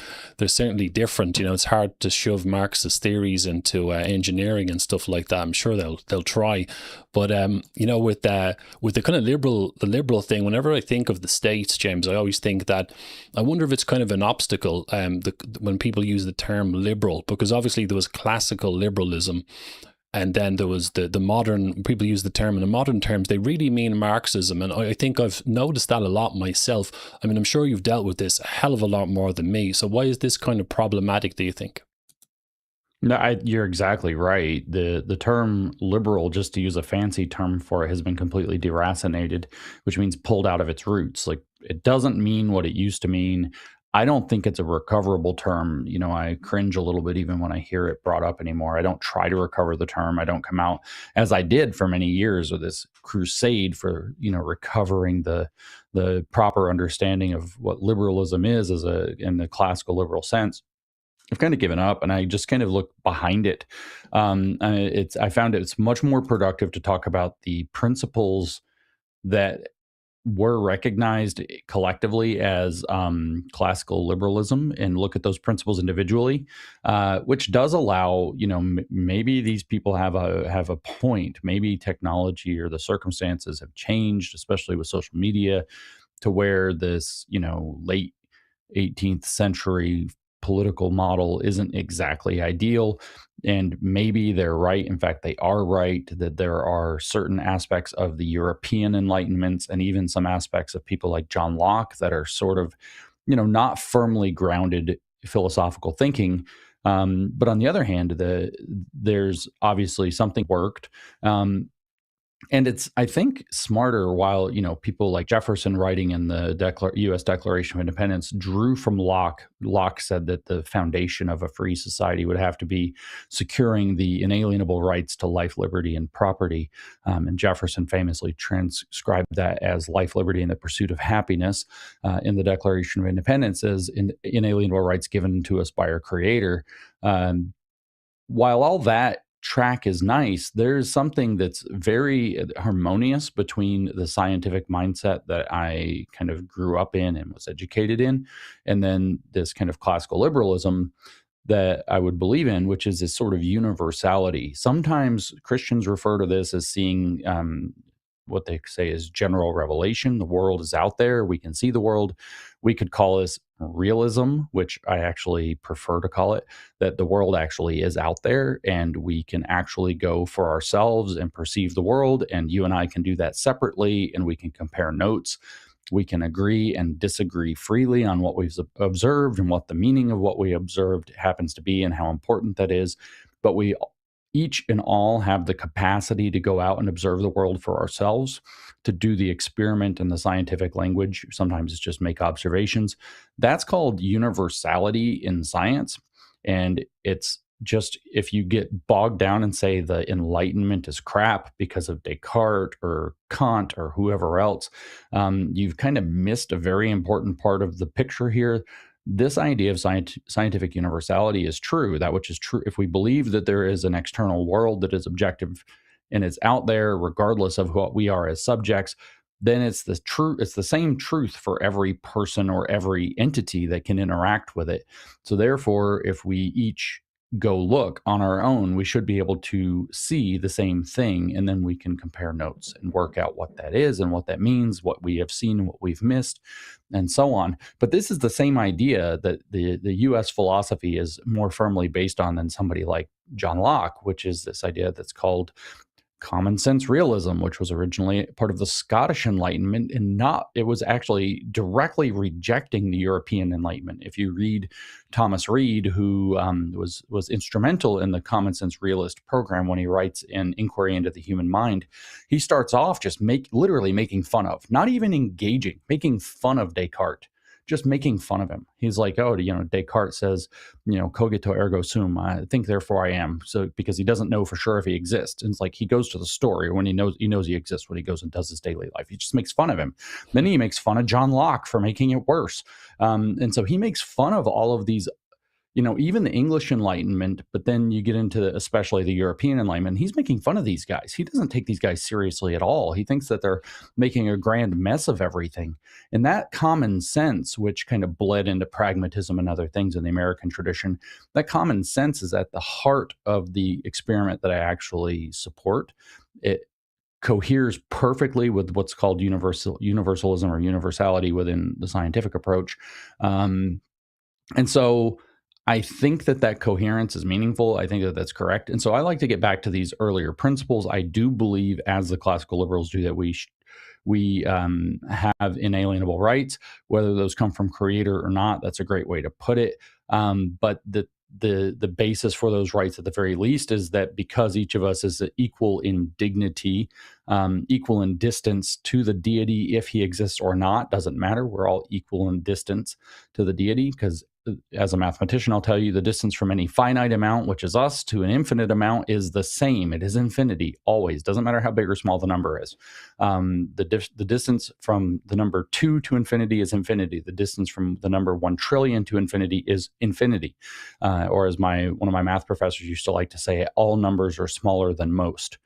certainly different. It's hard to shove Marxist theories into engineering and stuff like that. I'm sure they'll try, but with the kind of liberal thing, whenever I think of the States, James, I always think that I wonder if it's kind of an obstacle when people use the term liberal, because obviously there was classical liberalism. And then there was the modern, people use the term in the modern terms, they really mean Marxism. And I think I've noticed that a lot myself. I mean, I'm sure you've dealt with this a hell of a lot more than me. So why is this kind of problematic, do you think? No, you're exactly right. The term liberal, just to use a fancy term for it, has been completely deracinated, which means pulled out of its roots. Like it doesn't mean what it used to mean. I don't think it's a recoverable term. You know, I cringe a little bit even when I hear it brought up anymore. I don't try to recover the term. I don't come out as I did for many years with this crusade for, recovering the proper understanding of what liberalism is as in the classical liberal sense. I've kind of given up, and I just kind of look behind it. I found it's much more productive to talk about the principles that were recognized collectively as classical liberalism and look at those principles individually, which does allow, maybe these people have a point. Maybe technology or the circumstances have changed, especially with social media, to where this, late 18th century political model isn't exactly ideal. And maybe they're right. In fact, they are right that there are certain aspects of the European Enlightenments and even some aspects of people like John Locke that are sort of, not firmly grounded philosophical thinking. But on the other hand, there's obviously something worked. And it's, I think, smarter while, people like Jefferson writing in the U.S. Declaration of Independence drew from Locke. Locke said that the foundation of a free society would have to be securing the inalienable rights to life, liberty, and property. And Jefferson famously transcribed that as life, liberty, and the pursuit of happiness in the Declaration of Independence as inalienable rights given to us by our Creator. While all that track is nice, there's something that's very harmonious between the scientific mindset that I kind of grew up in and was educated in, and then this kind of classical liberalism that I would believe in, which is this sort of universality. Sometimes Christians refer to this as seeing what they say is general revelation. The world is out there. We can see the world. We could call this realism, which I actually prefer to call it, that the world actually is out there and we can actually go for ourselves and perceive the world. And you and I can do that separately, and we can compare notes. We can agree and disagree freely on what we've observed and what the meaning of what we observed happens to be and how important that is. But we each and all have the capacity to go out and observe the world for ourselves, to do the experiment in the scientific language. Sometimes it's just make observations. That's called universality in science. And it's just, if you get bogged down and say the Enlightenment is crap because of Descartes or Kant or whoever else, you've kind of missed a very important part of the picture here. This idea of scientific universality is true. That which is true, if we believe that there is an external world that is objective and is out there regardless of what we are as subjects, then it's the same truth for every person or every entity that can interact with it. So therefore, if we each go look on our own, we should be able to see the same thing, and then we can compare notes and work out what that is and what that means, what we have seen and what we've missed, and so on. But this is the same idea that the U.S. philosophy is more firmly based on than somebody like John Locke, which is this idea that's called common sense realism, which was originally part of the Scottish Enlightenment, and it was actually directly rejecting the European Enlightenment. If you read Thomas Reid, who was instrumental in the common sense realist program, when he writes in Inquiry into the Human Mind, he starts off just literally making fun of, not even engaging, making fun of Descartes. Just making fun of him. He's like, oh, Descartes says, cogito ergo sum, I think therefore I am. So because he doesn't know for sure if he exists. And it's like he goes to the story when he knows he exists when he goes and does his daily life. He just makes fun of him. Then he makes fun of John Locke for making it worse. And so he makes fun of all of these, even the English Enlightenment, but then you get into especially the European Enlightenment, he's making fun of these guys. He doesn't take these guys seriously at all. He thinks that they're making a grand mess of everything. And that common sense, which kind of bled into pragmatism and other things in the American tradition, that common sense is at the heart of the experiment that I actually support. It coheres perfectly with what's called universalism or universality within the scientific approach. And so I think that coherence is meaningful. I think that that's correct. And so I like to get back to these earlier principles. I do believe, as the classical liberals do, that we have inalienable rights, whether those come from Creator or not. That's a great way to put it. But the basis for those rights at the very least is that because each of us is equal in dignity, equal in distance to the deity, if he exists or not, doesn't matter. We're all equal in distance to the deity, because as a mathematician, I'll tell you the distance from any finite amount, which is us, to an infinite amount is the same. It is infinity, always. Doesn't matter how big or small the number is. The distance from the number 2 to infinity is infinity. The distance from the number 1 trillion to infinity is infinity. Or as one of my math professors used to like to say, all numbers are smaller than most,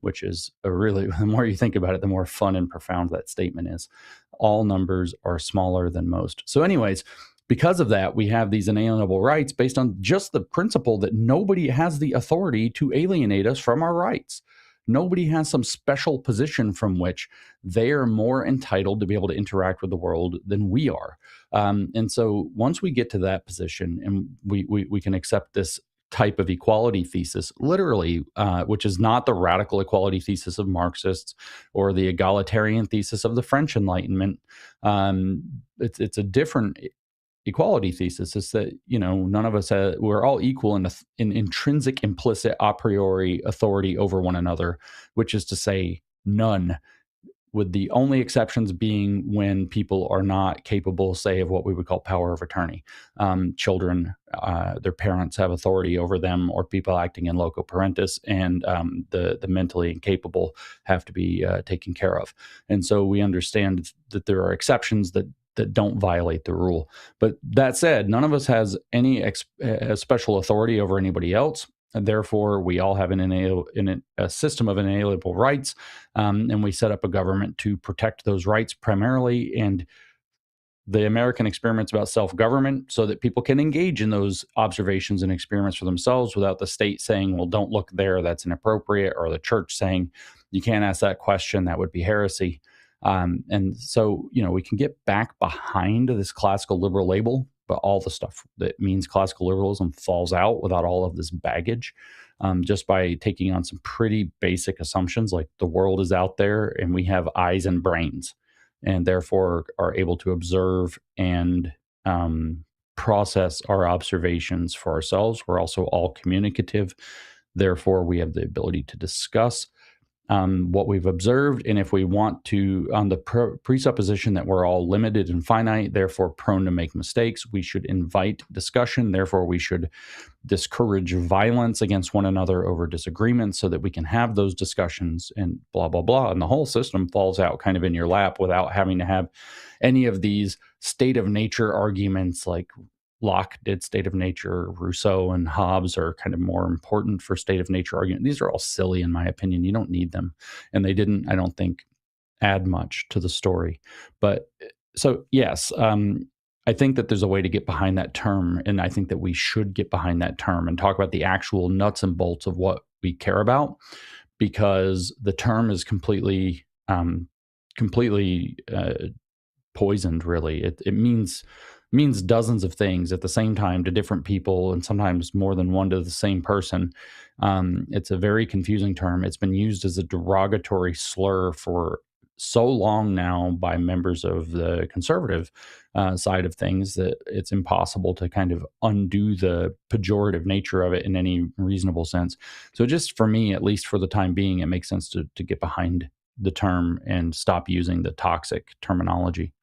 which is the more you think about it, the more fun and profound that statement is. All numbers are smaller than most. So anyways, because of that, we have these inalienable rights based on just the principle that nobody has the authority to alienate us from our rights. Nobody has some special position from which they are more entitled to be able to interact with the world than we are. And so once we get to that position and we can accept this type of equality thesis, literally, which is not the radical equality thesis of Marxists or the egalitarian thesis of the French Enlightenment. It's a different equality thesis. Is that, none of us we're all equal in intrinsic, implicit, a priori authority over one another, which is to say none, with the only exceptions being when people are not capable, say, of what we would call power of attorney. Children, their parents have authority over them, or people acting in loco parentis, and the mentally incapable have to be taken care of. And so we understand that there are exceptions that don't violate the rule. But that said, none of us has any special authority over anybody else. And therefore, we all have a system of inalienable rights, and we set up a government to protect those rights primarily. And the American experiment's about self-government, so that people can engage in those observations and experiments for themselves without the state saying, well, don't look there, that's inappropriate, or the church saying, you can't ask that question, that would be heresy. And so, we can get back behind this classical liberal label, but all the stuff that means classical liberalism falls out without all of this baggage, just by taking on some pretty basic assumptions, like the world is out there and we have eyes and brains, and therefore are able to observe and process our observations for ourselves. We're also all communicative. Therefore, we have the ability to discuss what we've observed. And if we want to, on the presupposition that we're all limited and finite, therefore prone to make mistakes, we should invite discussion. Therefore, we should discourage violence against one another over disagreements so that we can have those discussions and blah, blah, blah. And the whole system falls out kind of in your lap without having to have any of these state of nature arguments like Locke did state of nature. Rousseau and Hobbes are kind of more important for state of nature argument. These are all silly, in my opinion. You don't need them. And they didn't, I don't think, add much to the story. But so, yes, I think that there's a way to get behind that term. And I think that we should get behind that term and talk about the actual nuts and bolts of what we care about, because the term is completely poisoned, really. It means dozens of things at the same time to different people, and sometimes more than one to the same person. It's a very confusing term. It's been used as a derogatory slur for so long now by members of the conservative side of things that it's impossible to kind of undo the pejorative nature of it in any reasonable sense. So just for me, at least for the time being, it makes sense to get behind the term and stop using the toxic terminology.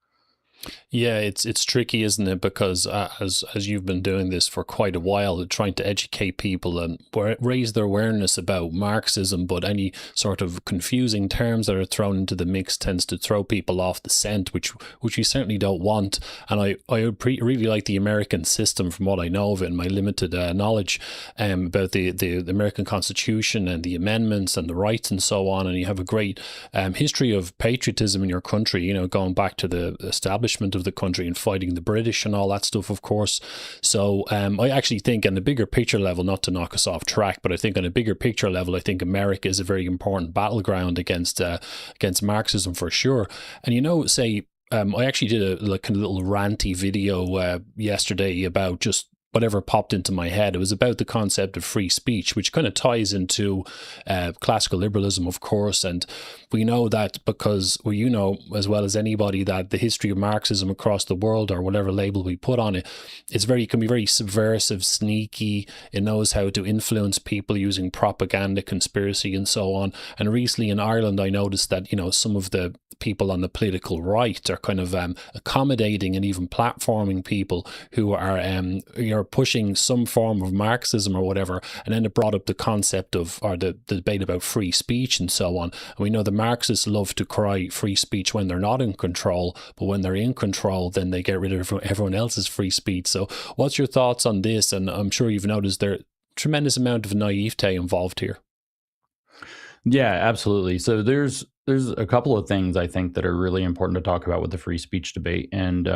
Yeah, it's tricky, isn't it? Because as you've been doing this for quite a while, trying to educate people and raise their awareness about Marxism, but any sort of confusing terms that are thrown into the mix tends to throw people off the scent, which we certainly don't want. And I really like the American system, from what I know of it and my limited knowledge about the American Constitution and the amendments and the rights and so on. And you have a great history of patriotism in your country, going back to the establishment of the country and fighting the British and all that stuff, of course. So I actually think on the bigger picture level, not to knock us off track, but I think on a bigger picture level, I think America is a very important battleground against Marxism for sure. And say I actually did a kind of little ranty video yesterday about just whatever popped into my head. It was about the concept of free speech, which kind of ties into classical liberalism, of course. And we know that because, well, you know as well as anybody that the history of Marxism across the world, or whatever label we put on it, can be very subversive, sneaky. It knows how to influence people using propaganda, conspiracy, and so on. And recently in Ireland, I noticed that, you know, some of the people on the political right are kind of accommodating and even platforming people who are pushing some form of Marxism or whatever. And then it brought up the concept of, or the debate about free speech and so on. And we know the Marxists love to cry free speech when they're not in control, but when they're in control, then they get rid of everyone else's free speech. So what's your thoughts on this? And I'm sure you've noticed there's a tremendous amount of naivete involved here. Yeah, absolutely. So there's a couple of things I think that are really important to talk about with the free speech debate, and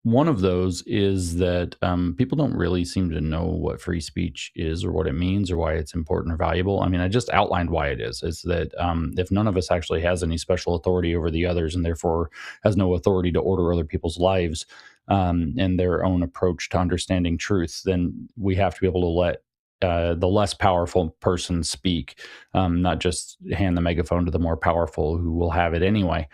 one of those is that people don't really seem to know what free speech is or what it means or why it's important or valuable. I mean, I just outlined why it is. It's that if none of us actually has any special authority over the others and therefore has no authority to order other people's lives and their own approach to understanding truth, then we have to be able to let the less powerful person speak, not just hand the megaphone to the more powerful who will have it anyway,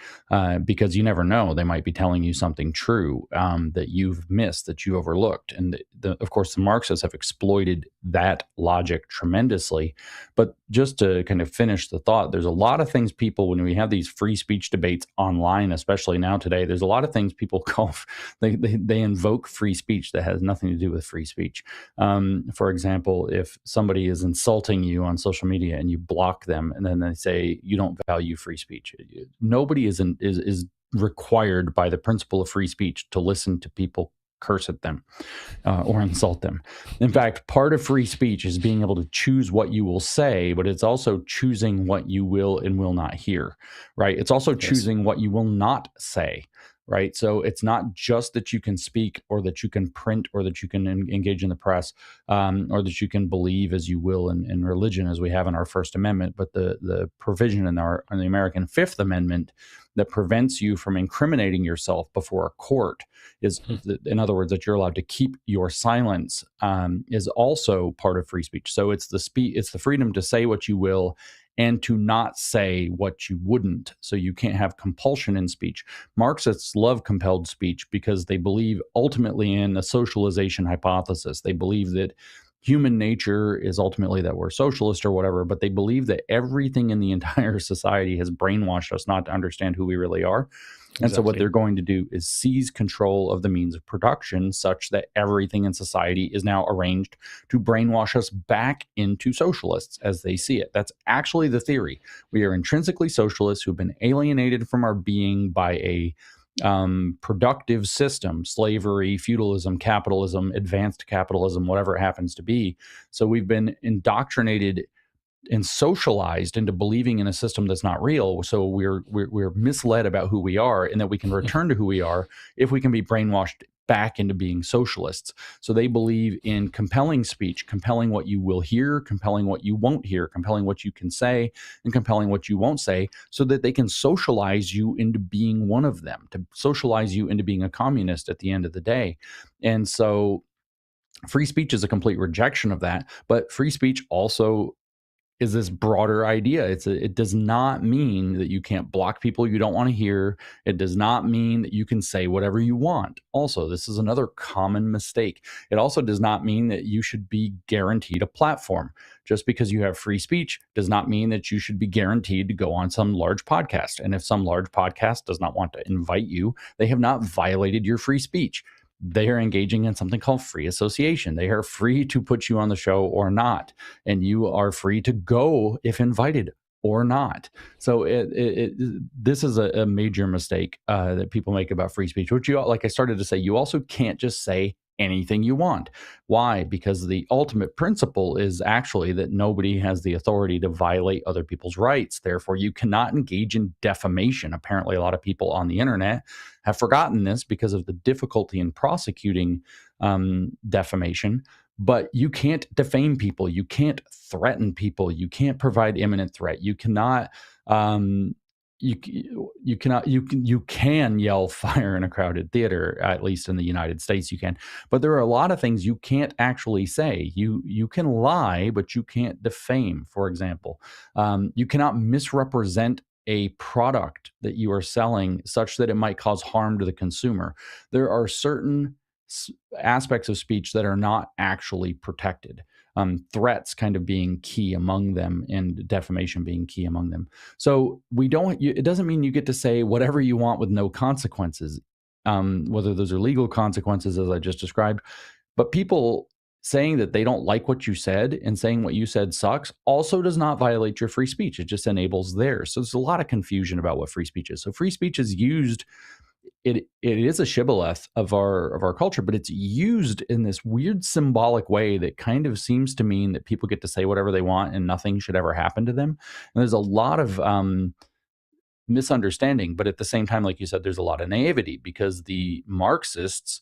because you never know. They might be telling you something true that you've missed, that you overlooked. And of course, the Marxists have exploited that logic tremendously. But just to kind of finish the thought, there's a lot of things when we have these free speech debates online, especially now today, there's a lot of things people call, they invoke free speech that has nothing to do with free speech. For example, if somebody is insulting you on social media and you block them, and then they say you don't value free speech, nobody is required by the principle of free speech to listen to people curse at them or insult them. In fact, part of free speech is being able to choose what you will say, but it's also choosing what you will and will not hear, right? It's also choosing what you will not say, right? So it's not just that you can speak or that you can print or that you can engage in the press or that you can believe as you will in religion, as we have in our First Amendment, but the provision in the American Fifth Amendment that prevents you from incriminating yourself before a court is, in other words, that you're allowed to keep your silence, is also part of free speech. So it's the freedom to say what you will and to not say what you wouldn't. So you can't have compulsion in speech. Marxists love compelled speech because they believe ultimately in a socialization hypothesis. They believe that human nature is ultimately that we're socialist or whatever, but they believe that everything in the entire society has brainwashed us not to understand who we really are. And so what they're going to do is seize control of the means of production such that everything in society is now arranged to brainwash us back into socialists as they see it. That's actually the theory. We are intrinsically socialists who've been alienated from our being by a productive system, slavery, feudalism, capitalism, advanced capitalism, whatever it happens to be. So we've been indoctrinated and socialized into believing in a system that's not real. So we're misled about who we are, and that we can return to who we are if we can be brainwashed back into being socialists. So they believe in compelling speech, compelling what you will hear, compelling what you won't hear, compelling what you can say, and compelling what you won't say, so that they can socialize you into being one of them, to socialize you into being a communist at the end of the day. And so free speech is a complete rejection of that. But free speech also is this broader idea. It does not mean that you can't block people you don't want to hear. It does not mean that you can say whatever you want. Also, this is another common mistake. It also does not mean that you should be guaranteed a platform. Just because you have free speech does not mean that you should be guaranteed to go on some large podcast. And if some large podcast does not want to invite you, they have not violated your free speech. They are engaging in something called free association. They are free to put you on the show or not, and you are free to go if invited or not. So this is a major mistake that people make about free speech, which like I started to say, you also can't just say anything you want. Why? Because the ultimate principle is actually that nobody has the authority to violate other people's rights. Therefore, you cannot engage in defamation. Apparently, a lot of people on the internet have forgotten this because of the difficulty in prosecuting defamation. But you can't defame people. You can't threaten people. You can't provide imminent threat. You cannot you can yell fire in a crowded theater, at least in the United States you can, but there are a lot of things you can't actually say. You can lie, but you can't defame, for example. You cannot misrepresent a product that you are selling such that it might cause harm to the consumer. There are certain aspects of speech that are not actually protected. Threats kind of being key among them, and defamation being key among them. So it doesn't mean you get to say whatever you want with no consequences, whether those are legal consequences, as I just described. But people saying that they don't like what you said and saying what you said sucks also does not violate your free speech. It just enables theirs. So there's a lot of confusion about what free speech is. So free speech is used. It is a shibboleth of our culture, but it's used in this weird symbolic way that kind of seems to mean that people get to say whatever they want and nothing should ever happen to them. And there's a lot of misunderstanding, but at the same time, like you said, there's a lot of naivety, because the Marxists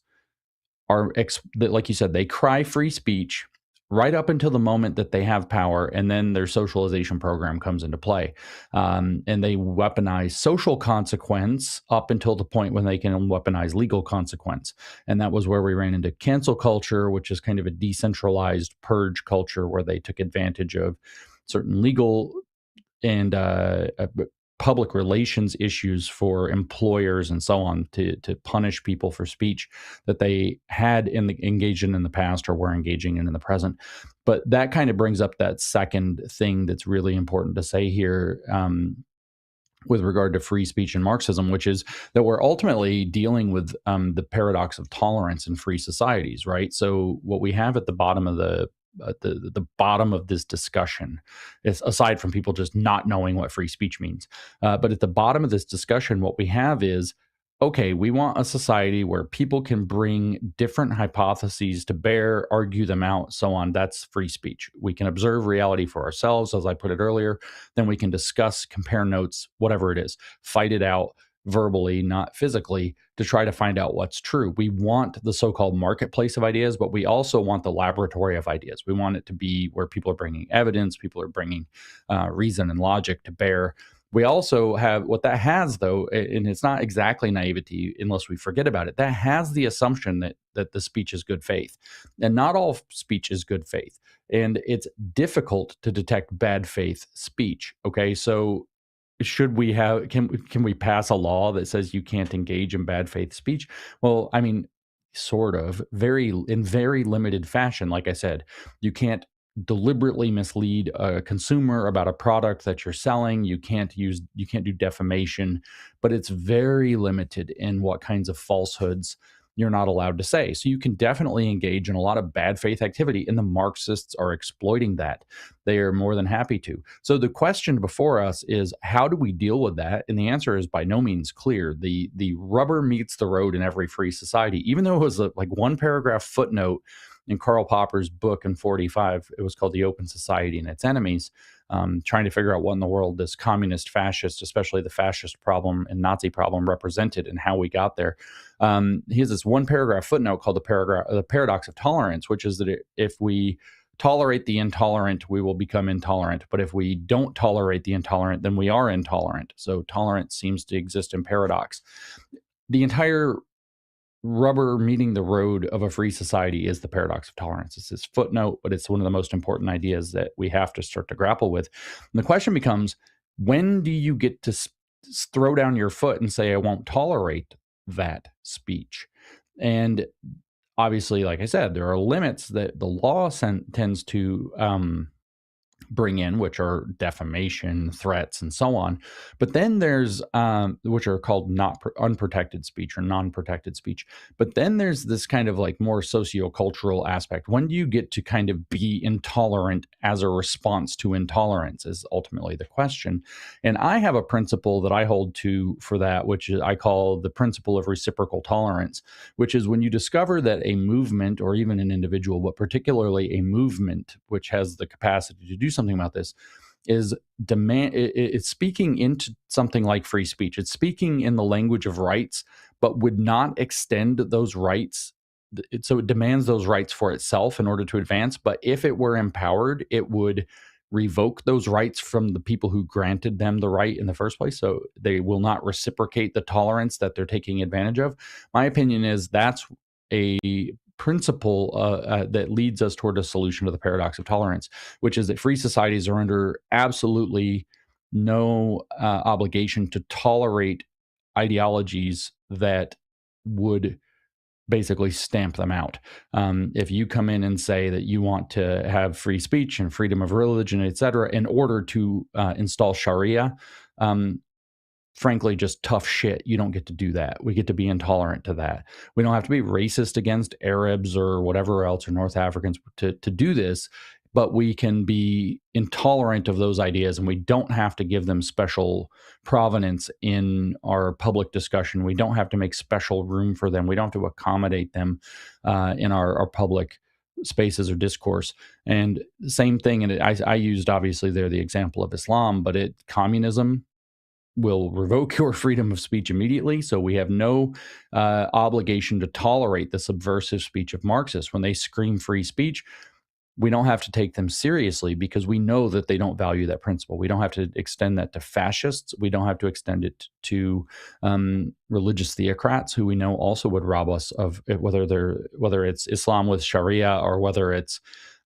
are, like you said, they cry free speech right up until the moment that they have power, and then their socialization program comes into play. And they weaponize social consequence up until the point when they can weaponize legal consequence. And that was where we ran into cancel culture, which is kind of a decentralized purge culture where they took advantage of certain legal and public relations issues for employers and so on to punish people for speech that they had engaged in the past or were engaging in the present. But that kind of brings up that second thing that's really important to say here with regard to free speech and Marxism, which is that we're ultimately dealing with the paradox of tolerance in free societies, right? So what we have at the bottom of the bottom of this discussion is, aside from people just not knowing what free speech means, but at the bottom of this discussion, what we have is, okay, we want a society where people can bring different hypotheses to bear, argue them out, so on. That's free speech. We can observe reality for ourselves, as I put it earlier. Then we can discuss, compare notes, whatever it is, fight it out verbally, not physically, to try to find out what's true. We want the so-called marketplace of ideas, but we also want the laboratory of ideas. We want it to be where people are bringing evidence, people are bringing reason and logic to bear. We also have what that has, though, and it's not exactly naivety unless we forget about it. That has the assumption that the speech is good faith, and not all speech is good faith. And it's difficult to detect bad faith speech. Okay, so should we have, can we pass a law that says you can't engage in bad faith speech? Well, I mean, sort of, in very limited fashion. Like I said, you can't deliberately mislead a consumer about a product that you're selling. You can't do defamation, but it's very limited in what kinds of falsehoods you're not allowed to say. So you can definitely engage in a lot of bad faith activity, and the Marxists are exploiting that. They are more than happy to. So the question before us is, how do we deal with that? And the answer is by no means clear. The rubber meets the road in every free society. Even though it was like one paragraph footnote in Karl Popper's book in 1945, it was called The Open Society and Its Enemies, trying to figure out what in the world this communist, fascist, especially the fascist problem and Nazi problem represented and how we got there. He has this one paragraph footnote called the paradox of tolerance, which is that if we tolerate the intolerant, we will become intolerant. But if we don't tolerate the intolerant, then we are intolerant. So tolerance seems to exist in paradox. The entire rubber meeting the road of a free society is the paradox of tolerance. It's this footnote, but it's one of the most important ideas that we have to start to grapple with. And the question becomes, when do you get to throw down your foot and say, I won't tolerate that speech? And obviously, like I said, there are limits that the law tends to bring in, which are defamation, threats, and so on. But then there's which are called unprotected speech or non-protected speech. But then there's this kind of like more sociocultural aspect. When do you get to kind of be intolerant as a response to intolerance is ultimately the question. And I have a principle that I hold to for that, which I call the principle of reciprocal tolerance, which is when you discover that a movement or even an individual, but particularly a movement, which has the capacity to do something about this, is it's speaking into something like free speech. It's speaking in the language of rights, but would not extend those rights. So it demands those rights for itself in order to advance. But if it were empowered, it would revoke those rights from the people who granted them the right in the first place. So they will not reciprocate the tolerance that they're taking advantage of. My opinion is that's a principle that leads us toward a solution to the paradox of tolerance, which is that free societies are under absolutely no obligation to tolerate ideologies that would basically stamp them out. If you come in and say that you want to have free speech and freedom of religion, et cetera, in order to install Sharia, frankly, just tough shit. You don't get to do that. We get to be intolerant to that. We don't have to be racist against Arabs or whatever else, or North Africans to do this, but we can be intolerant of those ideas, and we don't have to give them special provenance in our public discussion. We don't have to make special room for them. We don't have to accommodate them in our public spaces or discourse. And same thing, and I used obviously there the example of Islam, but communism will revoke your freedom of speech immediately. So we have no obligation to tolerate the subversive speech of Marxists. When they scream free speech, we don't have to take them seriously because we know that they don't value that principle. We don't have to extend that to fascists. We don't have to extend it to religious theocrats who we know also would rob us of whether it's Islam with Sharia or whether it's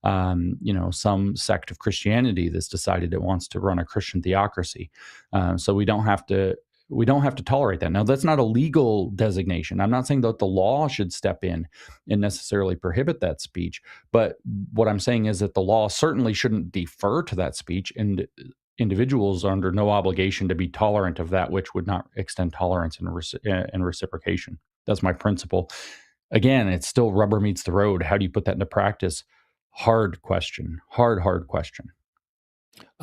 some sect of Christianity that's decided it wants to run a Christian theocracy. So we don't have to tolerate that. Now, that's not a legal designation. I'm not saying that the law should step in and necessarily prohibit that speech. But what I'm saying is that the law certainly shouldn't defer to that speech, and individuals are under no obligation to be tolerant of that which would not extend tolerance and reciprocation. That's my principle. Again, it's still rubber meets the road. How do you put that into practice? Hard question. Hard question.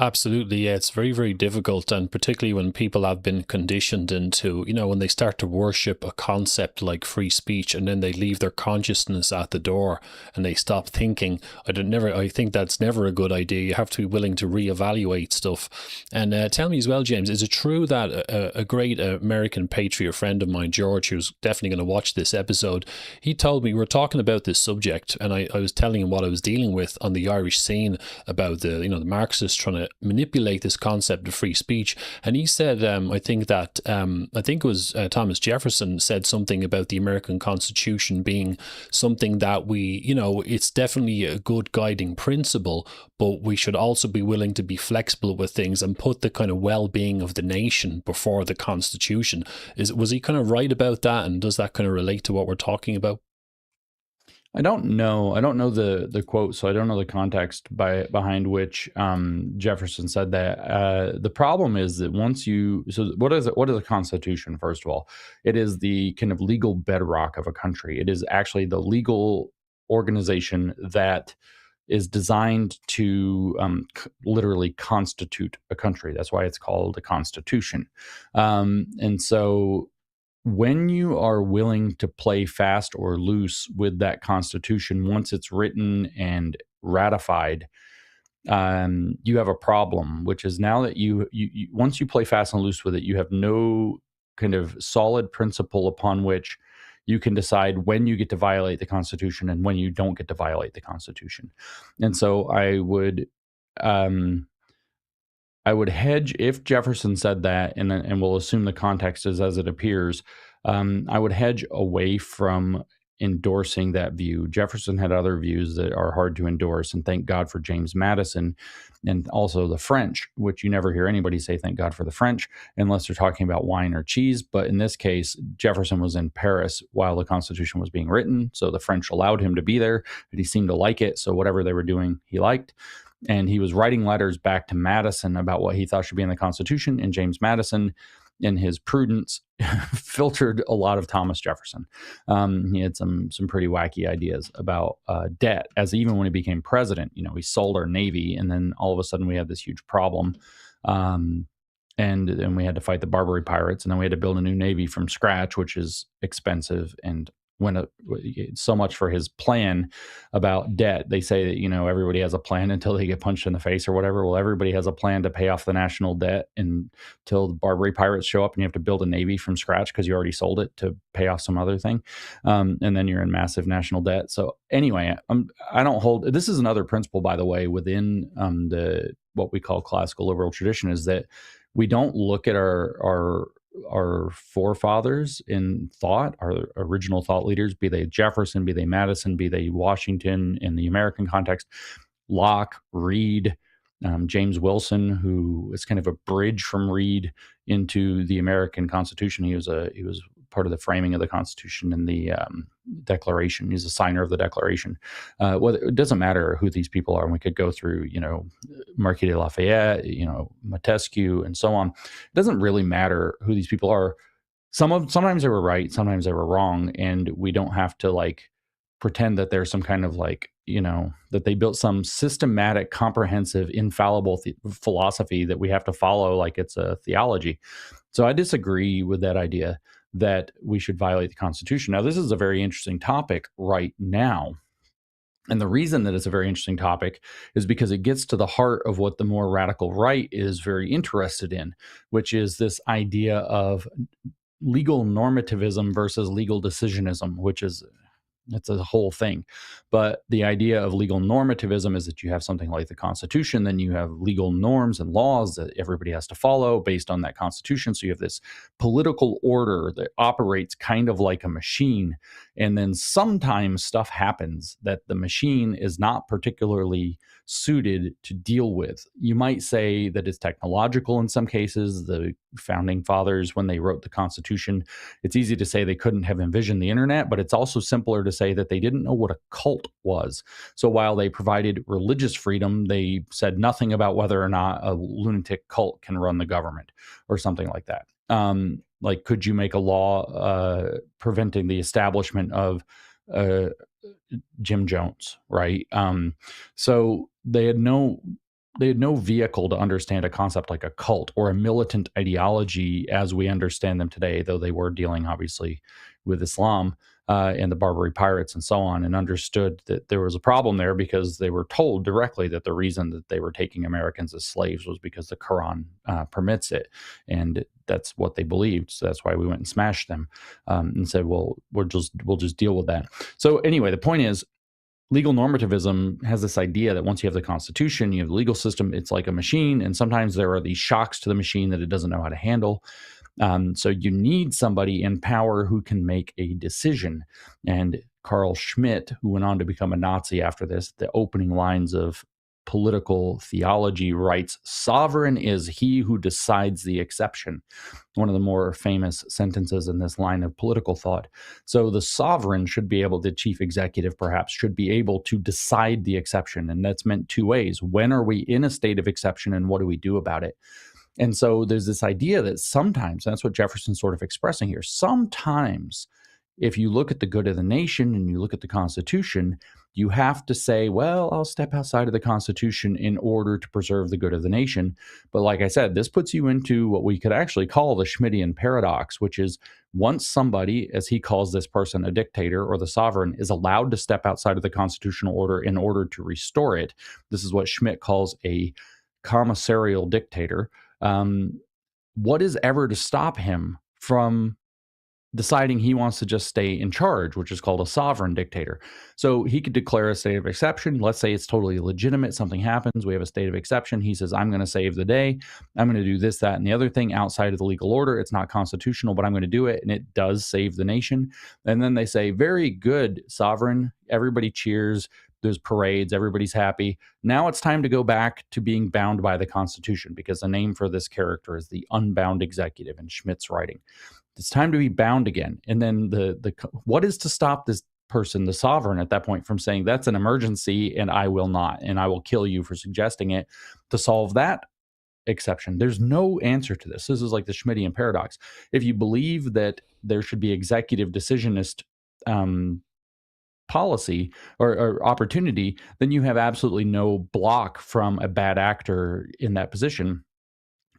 Absolutely, yeah. It's very, very difficult, and particularly when people have been conditioned into, when they start to worship a concept like free speech, and then they leave their consciousness at the door and they stop thinking. I think that's never a good idea. You have to be willing to reevaluate stuff. And tell me as well, James, is it true that a great American patriot friend of mine, George, who's definitely going to watch this episode, he told me, we were talking about this subject, and I was telling him what I was dealing with on the Irish scene about the Marxists trying to manipulate this concept of free speech. And he said, I think it was Thomas Jefferson said something about the American Constitution being something that it's definitely a good guiding principle, but we should also be willing to be flexible with things and put the kind of well-being of the nation before the Constitution. Was he kind of right about that? And does that kind of relate to what we're talking about? I don't know the quote, so I don't know the context behind which Jefferson said that. The problem is that what is a constitution? First of all, it is the kind of legal bedrock of a country. It is actually the legal organization that is designed to literally constitute a country. That's why it's called a constitution. And so when you are willing to play fast or loose with that constitution, once it's written and ratified, you have a problem, which is now that you once you play fast and loose with it, you have no kind of solid principle upon which you can decide when you get to violate the Constitution and when you don't get to violate the Constitution. And so I would hedge, if Jefferson said that, and we'll assume the context is as it appears, I would hedge away from endorsing that view. Jefferson had other views that are hard to endorse, and thank God for James Madison, and also the French, which you never hear anybody say thank God for the French unless they're talking about wine or cheese. But in this case, Jefferson was in Paris while the Constitution was being written, so the French allowed him to be there, but he seemed to like it, so whatever they were doing, he liked. And he was writing letters back to Madison about what he thought should be in the Constitution. And James Madison, in his prudence, filtered a lot of Thomas Jefferson. He had some pretty wacky ideas about debt, as even when he became president. He sold our Navy, and then all of a sudden we had this huge problem. And we had to fight the Barbary pirates, and then we had to build a new Navy from scratch, which is expensive and so much for his plan about debt. They say that, everybody has a plan until they get punched in the face or whatever. Well, everybody has a plan to pay off the national debt until the Barbary pirates show up and you have to build a navy from scratch because you already sold it to pay off some other thing. And then you're in massive national debt. So anyway, I don't hold, this is another principle, by the way, within what we call classical liberal tradition, is that we don't look at our forefathers in thought, our original thought leaders, be they Jefferson, be they Madison, be they Washington in the American context, Locke, Reed, James Wilson, who is kind of a bridge from Reed into the American Constitution. He was part of the framing of the Constitution and the Declaration. He's a signer of the Declaration. Well, it doesn't matter who these people are. And we could go through, Marquis de Lafayette, Montesquieu, and so on. It doesn't really matter who these people are. Sometimes they were right, sometimes they were wrong, and we don't have to pretend that there's some kind of that they built some systematic, comprehensive, infallible philosophy that we have to follow like it's a theology. So I disagree with that idea that we should violate the Constitution. Now, this is a very interesting topic right now. And the reason that it's a very interesting topic is because it gets to the heart of what the more radical right is very interested in, which is this idea of legal normativism versus legal decisionism, which is it's a whole thing. But the idea of legal normativism is that you have something like the Constitution, then you have legal norms and laws that everybody has to follow based on that Constitution. So you have this political order that operates kind of like a machine. And then sometimes stuff happens that the machine is not particularly suited to deal with. You might say that it's technological in some cases. The founding fathers, when they wrote the Constitution, it's easy to say they couldn't have envisioned the internet, but it's also simpler to say that they didn't know what a cult was. So while they provided religious freedom, they said nothing about whether or not a lunatic cult can run the government or something like that. Could you make a law preventing the establishment of Jim Jones, right? So they had no vehicle to understand a concept like a cult or a militant ideology as we understand them today, though they were dealing obviously with Islam and the Barbary pirates and so on, and understood that there was a problem there because they were told directly that the reason that they were taking Americans as slaves was because the Quran permits it. And that's what they believed. So that's why we went and smashed them and said, well, we'll just deal with that. So anyway, the point is, legal normativism has this idea that once you have the Constitution, you have the legal system, it's like a machine. And sometimes there are these shocks to the machine that it doesn't know how to handle. So you need somebody in power who can make a decision. And Carl Schmitt, who went on to become a Nazi after this, the opening lines of Political Theology writes, "Sovereign is he who decides the exception." One of the more famous sentences in this line of political thought. So the sovereign should be able, the chief executive perhaps, should be able to decide the exception. And that's meant two ways. When are we in a state of exception and what do we do about it? And so there's this idea that sometimes, that's what Jefferson's sort of expressing here, sometimes if you look at the good of the nation and you look at the Constitution, you have to say, well, I'll step outside of the Constitution in order to preserve the good of the nation. But like I said, this puts you into what we could actually call the Schmittian paradox, which is once somebody, as he calls this person, a dictator or the sovereign, is allowed to step outside of the constitutional order in order to restore it. This is what Schmitt calls a commissarial dictator. What is ever to stop him from deciding he wants to just stay in charge, which is called a sovereign dictator? So he could declare a state of exception. Let's say it's totally legitimate. Something happens. We have a state of exception. He says, I'm going to save the day. I'm going to do this, that, and the other thing outside of the legal order. It's not constitutional, but I'm going to do it. And it does save the nation. And then they say, very good, sovereign. Everybody cheers. There's parades. Everybody's happy. Now it's time to go back to being bound by the Constitution, because the name for this character is the unbound executive in Schmitt's writing. It's time to be bound again. And then what is to stop this person, the sovereign, at that point from saying that's an emergency and I will not, and I will kill you for suggesting it, to solve that exception? There's no answer to this. This is like the Schmittian paradox. If you believe that there should be executive decisionist policy or opportunity, then you have absolutely no block from a bad actor in that position.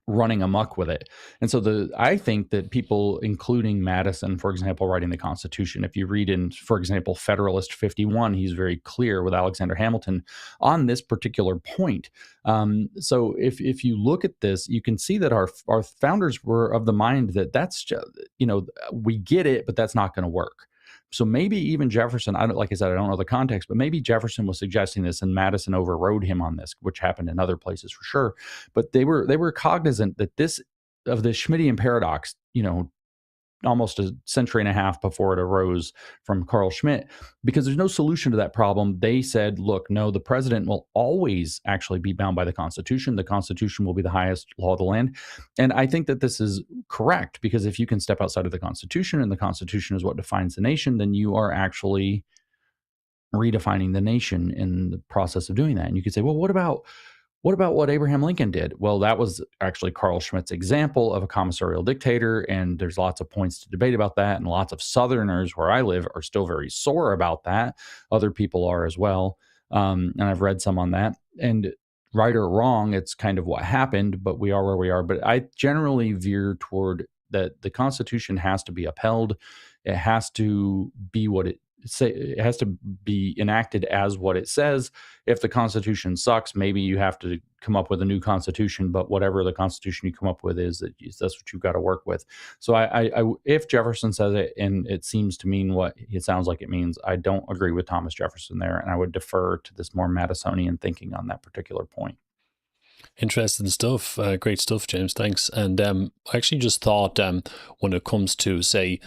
running amok with it. And so I think that people, including Madison, for example, writing the Constitution, if you read in, for example, Federalist 51, he's very clear with Alexander Hamilton on this particular point. So if you look at this, you can see that our founders were of the mind that that's just, we get it, but that's not going to work. So maybe even Jefferson, like I said, I don't know the context, but maybe Jefferson was suggesting this and Madison overrode him on this, which happened in other places for sure. But they were cognizant that the Schmittian paradox, almost a century and a half before it arose from Carl Schmitt, because there's no solution to that problem. They said, look, no, the president will always actually be bound by the Constitution. The Constitution will be the highest law of the land. And I think that this is correct, because if you can step outside of the Constitution and the Constitution is what defines the nation, then you are actually redefining the nation in the process of doing that. And you could say, well, what about what Abraham Lincoln did? Well, that was actually Carl Schmitt's example of a commissarial dictator, and there's lots of points to debate about that, and lots of Southerners where I live are still very sore about that. Other people are as well, and I've read some on that. And right or wrong, it's kind of what happened, but we are where we are. But I generally veer toward that the Constitution has to be upheld. It has to be what it has to be enacted as what it says. If the Constitution sucks, maybe you have to come up with a new Constitution, but whatever the Constitution you come up with is, that's what you've got to work with. So if Jefferson says it and it seems to mean what it sounds like it means, I don't agree with Thomas Jefferson there, and I would defer to this more Madisonian thinking on that particular point. Interesting stuff. Great stuff, James. Thanks. And I actually just thought when it comes to, say,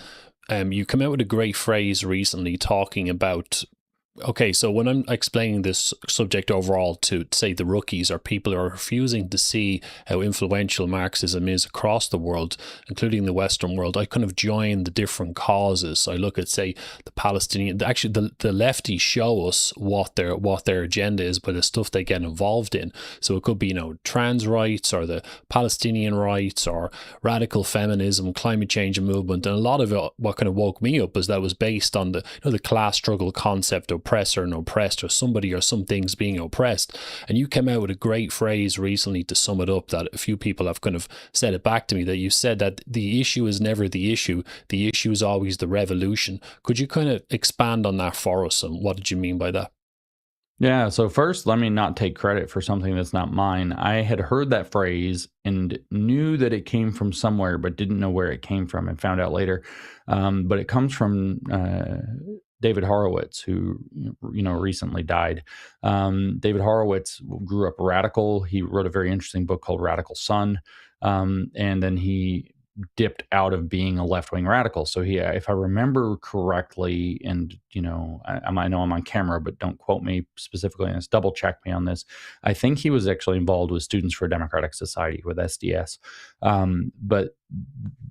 you come out with a great phrase recently talking about, okay, so when I'm explaining this subject overall to, say, the rookies or people who are refusing to see how influential Marxism is across the world, including the Western world, I kind of join the different causes. I look at, say, the Palestinian, actually the lefties show us what their agenda is by the stuff they get involved in. So it could be, trans rights or the Palestinian rights or radical feminism, climate change movement. And a lot of it, what kind of woke me up is that was based on the class struggle concept of oppressor and oppressed, or somebody or some things being oppressed. And you came out with a great phrase recently to sum it up that a few people have kind of said it back to me, that you said that the issue is never the issue is always the revolution. Could you kind of expand on that for us, and what did you mean by that? Yeah, so first, let me not take credit for something that's not mine. I had heard that phrase and knew that it came from somewhere, but didn't know where it came from, and found out later. But it comes from David Horowitz, who recently died. David Horowitz grew up radical. He wrote a very interesting book called Radical Son, and then he dipped out of being a left-wing radical. So he, if I remember correctly, and I know I'm on camera, but don't quote me specifically on this, double check me on this. I think he was actually involved with Students for a Democratic Society, with SDS. But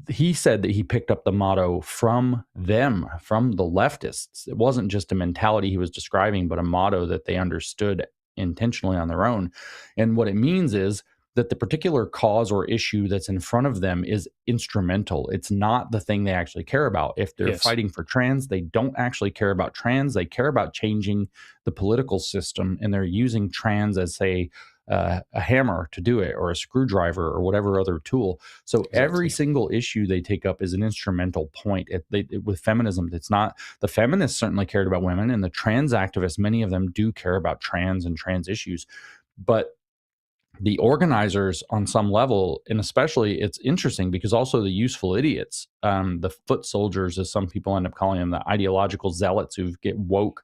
he said that he picked up the motto from them, from the leftists. It wasn't just a mentality he was describing, but a motto that they understood intentionally on their own. And what it means is that the particular cause or issue that's in front of them is instrumental. It's not the thing they actually care about. If they're fighting for trans, they don't actually care about trans. They care about changing the political system, and they're using trans as a hammer to do it, or a screwdriver, or whatever other tool. So every single issue they take up is an instrumental point. With feminism, it's not. The feminists certainly cared about women, and the trans activists, many of them do care about trans and trans issues. But the organizers on some level, and especially it's interesting because also the useful idiots, the foot soldiers, as some people end up calling them, the ideological zealots who get woke,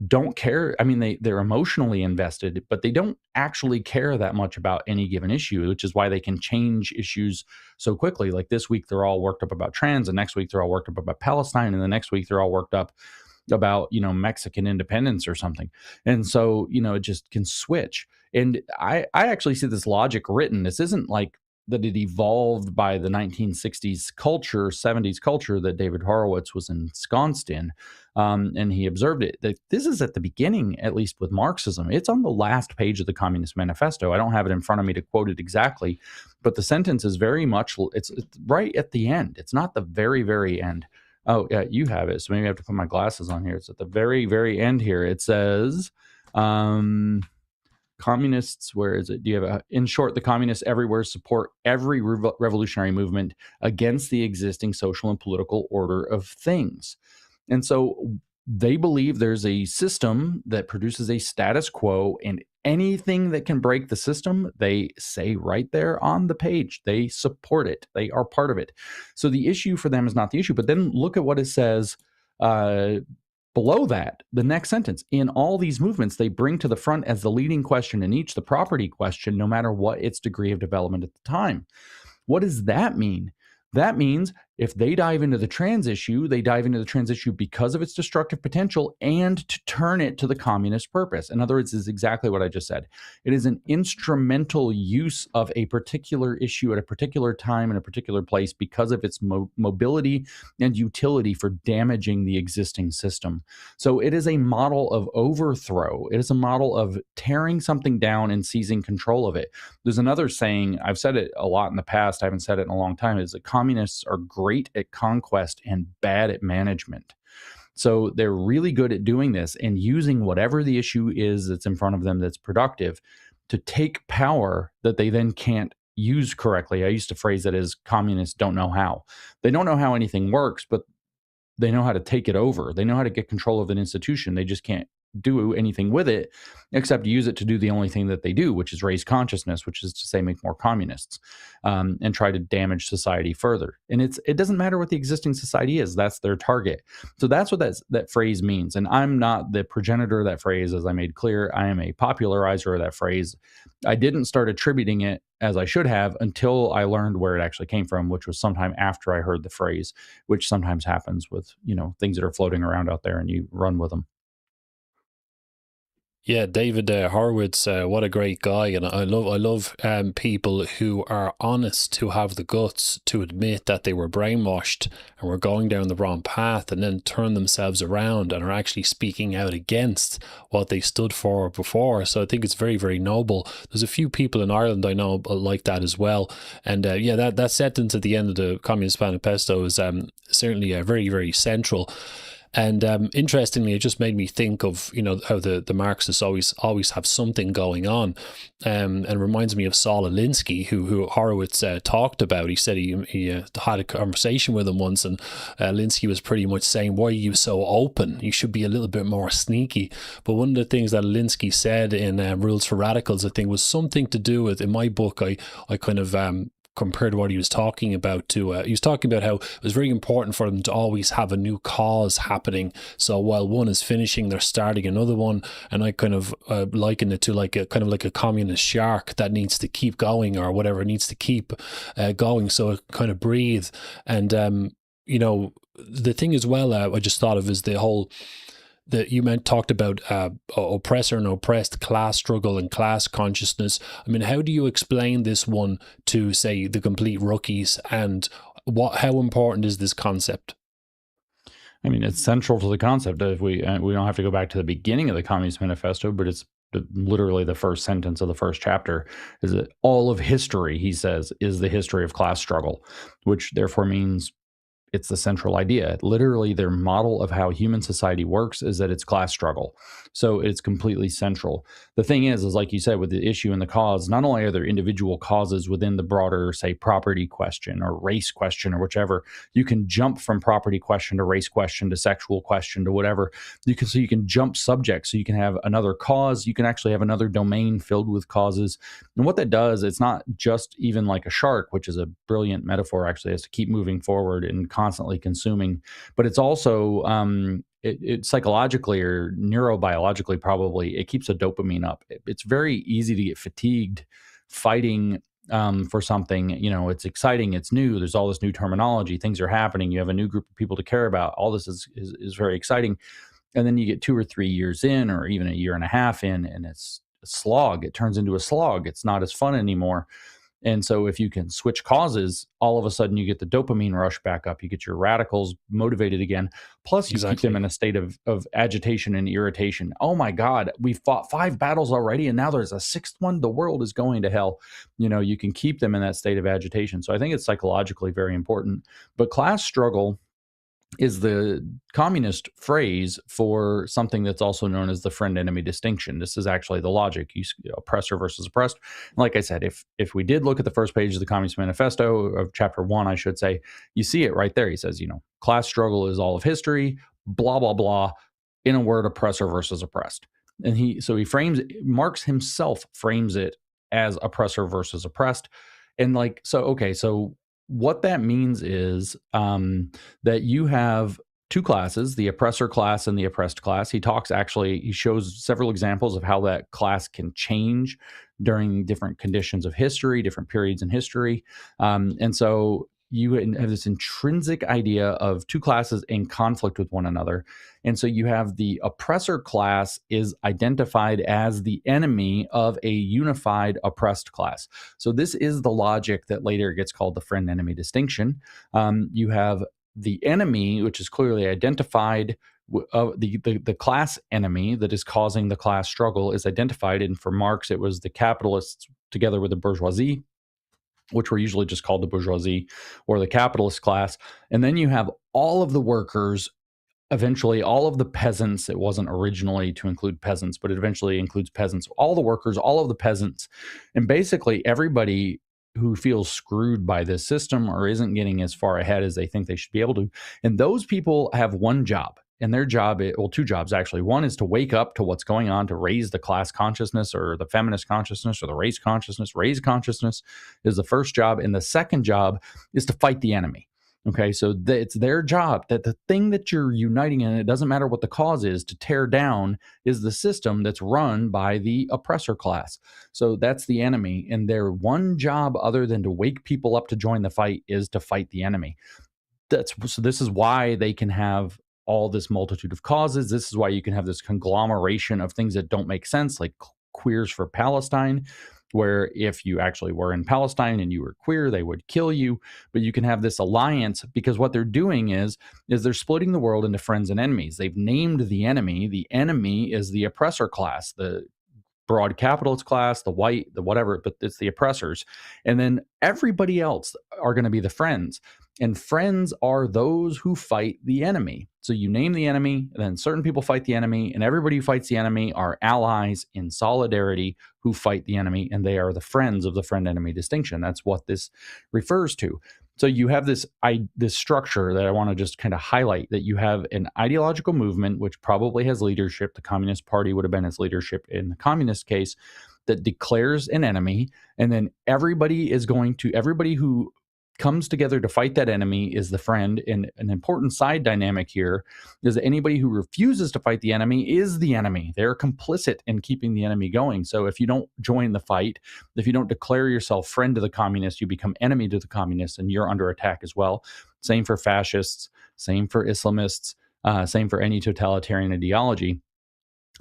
don't care. I mean, they're emotionally invested, but they don't actually care that much about any given issue, which is why they can change issues so quickly. Like this week, they're all worked up about trans, and next week they're all worked up about Palestine, and the next week they're all worked up about, Mexican independence or something. And so, it just can switch. And I actually see this logic written. This isn't like that it evolved by the 1960s culture, 70s culture that David Horowitz was ensconced in. And he observed it. That this is at the beginning, at least with Marxism. It's on the last page of the Communist Manifesto. I don't have it in front of me to quote it exactly, but the sentence is very much, it's right at the end. It's not the very, very end. Oh, yeah, you have it. So maybe I have to put my glasses on here. It's at the very, very end here. It says, communists, where is it? Do you have in short, the communists everywhere support every revolutionary movement against the existing social and political order of things. And so they believe there's a system that produces a status quo, and anything that can break the system, they say right there on the page, they support it. They are part of it. So the issue for them is not the issue. But then look at what it says below that, the next sentence. In all these movements, they bring to the front as the leading question in each the property question, no matter what its degree of development at the time. What does that mean? That means if they dive into the trans issue, they dive into the trans issue because of its destructive potential and to turn it to the communist purpose. In other words, is exactly what I just said. It is an instrumental use of a particular issue at a particular time in a particular place because of its mobility and utility for damaging the existing system. So it is a model of overthrow. It is a model of tearing something down and seizing control of it. There's another saying, I've said it a lot in the past, I haven't said it in a long time, is that communists are great at conquest and bad at management. So they're really good at doing this and using whatever the issue is that's in front of them that's productive to take power that they then can't use correctly. I used to phrase it as communists don't know how. They don't know how anything works, but they know how to take it over. They know how to get control of an institution. They just can't do anything with it except use it to do the only thing that they do, which is raise consciousness, which is to say make more communists, and try to damage society further. And it doesn't matter what the existing society is. That's their target. So that's what that phrase means. And I'm not the progenitor of that phrase, as I made clear. I am a popularizer of that phrase. I didn't start attributing it as I should have until I learned where it actually came from, which was sometime after I heard the phrase, which sometimes happens with, things that are floating around out there and you run with them. Yeah, David Horowitz, what a great guy, and I love people who are honest, who have the guts to admit that they were brainwashed and were going down the wrong path, and then turn themselves around and are actually speaking out against what they stood for before. So I think it's very, very noble. There's a few people in Ireland I know like that as well, and that sentence at the end of the Communist Manifesto is certainly very, very central. And interestingly, it just made me think of how the Marxists always have something going on, and it reminds me of Saul Alinsky, who Horowitz talked about. He said he had a conversation with him once, and Alinsky was pretty much saying, "Why are you so open? You should be a little bit more sneaky." But one of the things that Alinsky said in Rules for Radicals, I think, was something to do with, in my book, I kind of compared what he was talking about to, he was talking about how it was very important for them to always have a new cause happening. So while one is finishing, they're starting another one. And I kind of liken it to like a communist shark that needs to keep going, or whatever, needs to keep going so it kind of breathe. And, the thing as well, I just thought of is the whole, that you talked about oppressor and oppressed, class struggle and class consciousness. I mean, how do you explain this one to, say, the complete rookies, and how important is this concept? I mean, it's central to the concept. If we don't have to go back to the beginning of the Communist Manifesto, but it's literally the first sentence of the first chapter is that all of history, he says, is the history of class struggle, which therefore means it's the central idea. Literally, their model of how human society works is that it's class struggle. So it's completely central. The thing is like you said, with the issue and the cause, not only are there individual causes within the broader, say, property question or race question or whichever, you can jump from property question to race question to sexual question to whatever. You can jump subjects. So you can have another cause. You can actually have another domain filled with causes. And what that does, it's not just even like a shark, which is a brilliant metaphor, actually, has to keep moving forward and constantly consuming, but it's also it psychologically or neurobiologically, probably, it keeps the dopamine up. It's very easy to get fatigued fighting for something. It's exciting, it's new, there's all this new terminology, things are happening, you have a new group of people to care about, all this is very exciting, and then you get 2 or 3 years in, or even a year and a half in, and it's a slog. It turns into a slog. It's not as fun anymore. And so if you can switch causes, all of a sudden you get the dopamine rush back up. You get your radicals motivated again. Plus you keep them in a state of agitation and irritation. Oh my God, we've fought 5 battles already, and now there's a 6th one. The world is going to hell. You can keep them in that state of agitation. So I think it's psychologically very important. But class struggle is the communist phrase for something that's also known as the friend-enemy distinction. This is actually the logic, oppressor versus oppressed. Like I said, if we did look at the first page of the Communist Manifesto of chapter 1, I should say, you see it right there. He says, class struggle is all of history, blah, blah, blah. In a word, oppressor versus oppressed. And Marx himself frames it as oppressor versus oppressed. And so what that means is that you have two classes, the oppressor class and the oppressed class. He shows several examples of how that class can change during different conditions of history, different periods in history. And so you have this intrinsic idea of two classes in conflict with one another. And so you have the oppressor class is identified as the enemy of a unified oppressed class. So this is the logic that later gets called the friend-enemy distinction. You have the enemy, which is clearly identified. The class enemy that is causing the class struggle is identified. And for Marx, it was the capitalists together with the bourgeoisie, which were usually just called the bourgeoisie or the capitalist class. And then you have all of the workers, eventually all of the peasants. It wasn't originally to include peasants, but it eventually includes peasants, all the workers, all of the peasants, and basically everybody who feels screwed by this system or isn't getting as far ahead as they think they should be able to. And those people have one job. And their job, two jobs actually. One is to wake up to what's going on, to raise the class consciousness or the feminist consciousness or the race consciousness. Raise consciousness is the first job. And the second job is to fight the enemy. Okay, so it's their job, that the thing that you're uniting in, it doesn't matter what the cause is, to tear down is the system that's run by the oppressor class. So that's the enemy. And their one job other than to wake people up to join the fight is to fight the enemy. So this is why they can have all this multitude of causes. This is why you can have this conglomeration of things that don't make sense, like Queers for Palestine, where if you actually were in Palestine and you were queer, they would kill you. But you can have this alliance because what they're doing is they're splitting the world into friends and enemies. They've named the enemy. The enemy is the oppressor class, the broad capitalist class, the white, the whatever, but it's the oppressors. And then everybody else are going to be the friends. And friends are those who fight the enemy. So you name the enemy, and then certain people fight the enemy, and everybody who fights the enemy are allies in solidarity who fight the enemy, and they are the friends of the friend-enemy distinction. That's what this refers to. So you have this structure that I want to just kind of highlight, that you have an ideological movement, which probably has leadership. The Communist Party would have been its leadership in the communist case, that declares an enemy, and then everybody who comes together to fight that enemy is the friend. And an important side dynamic here is that anybody who refuses to fight the enemy is the enemy. They're complicit in keeping the enemy going. So if you don't join the fight, if you don't declare yourself friend to the communists, you become enemy to the communists, and you're under attack as well. Same for fascists, same for Islamists, same for any totalitarian ideology.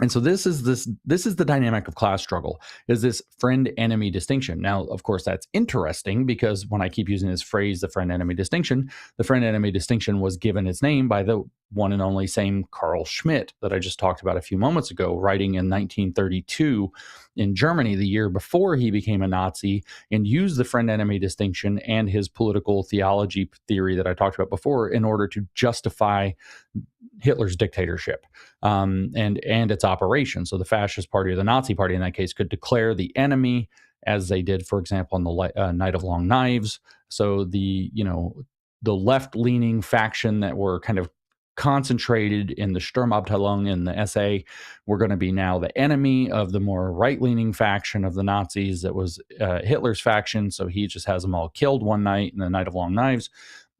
And so this is the dynamic of class struggle, is this friend-enemy distinction. Now, of course, that's interesting because when I keep using this phrase, the friend-enemy distinction, the friend-enemy distinction was given its name by the one and only same Carl Schmitt that I just talked about a few moments ago, writing in 1932 in Germany, the year before he became a Nazi, and used the friend-enemy distinction and his political theology theory that I talked about before in order to justify Hitler's dictatorship and its operation. So the fascist party or the Nazi party in that case could declare the enemy, as they did, for example, on the Night of Long Knives. So the left-leaning faction that were kind of concentrated in the Sturmabteilung and the SA were going to be now the enemy of the more right-leaning faction of the Nazis that was Hitler's faction. So he just has them all killed one night in the Night of Long Knives.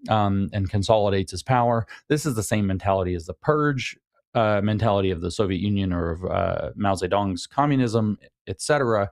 And consolidates his power. This is the same mentality as the purge mentality of the Soviet Union or of Mao Zedong's communism, etc.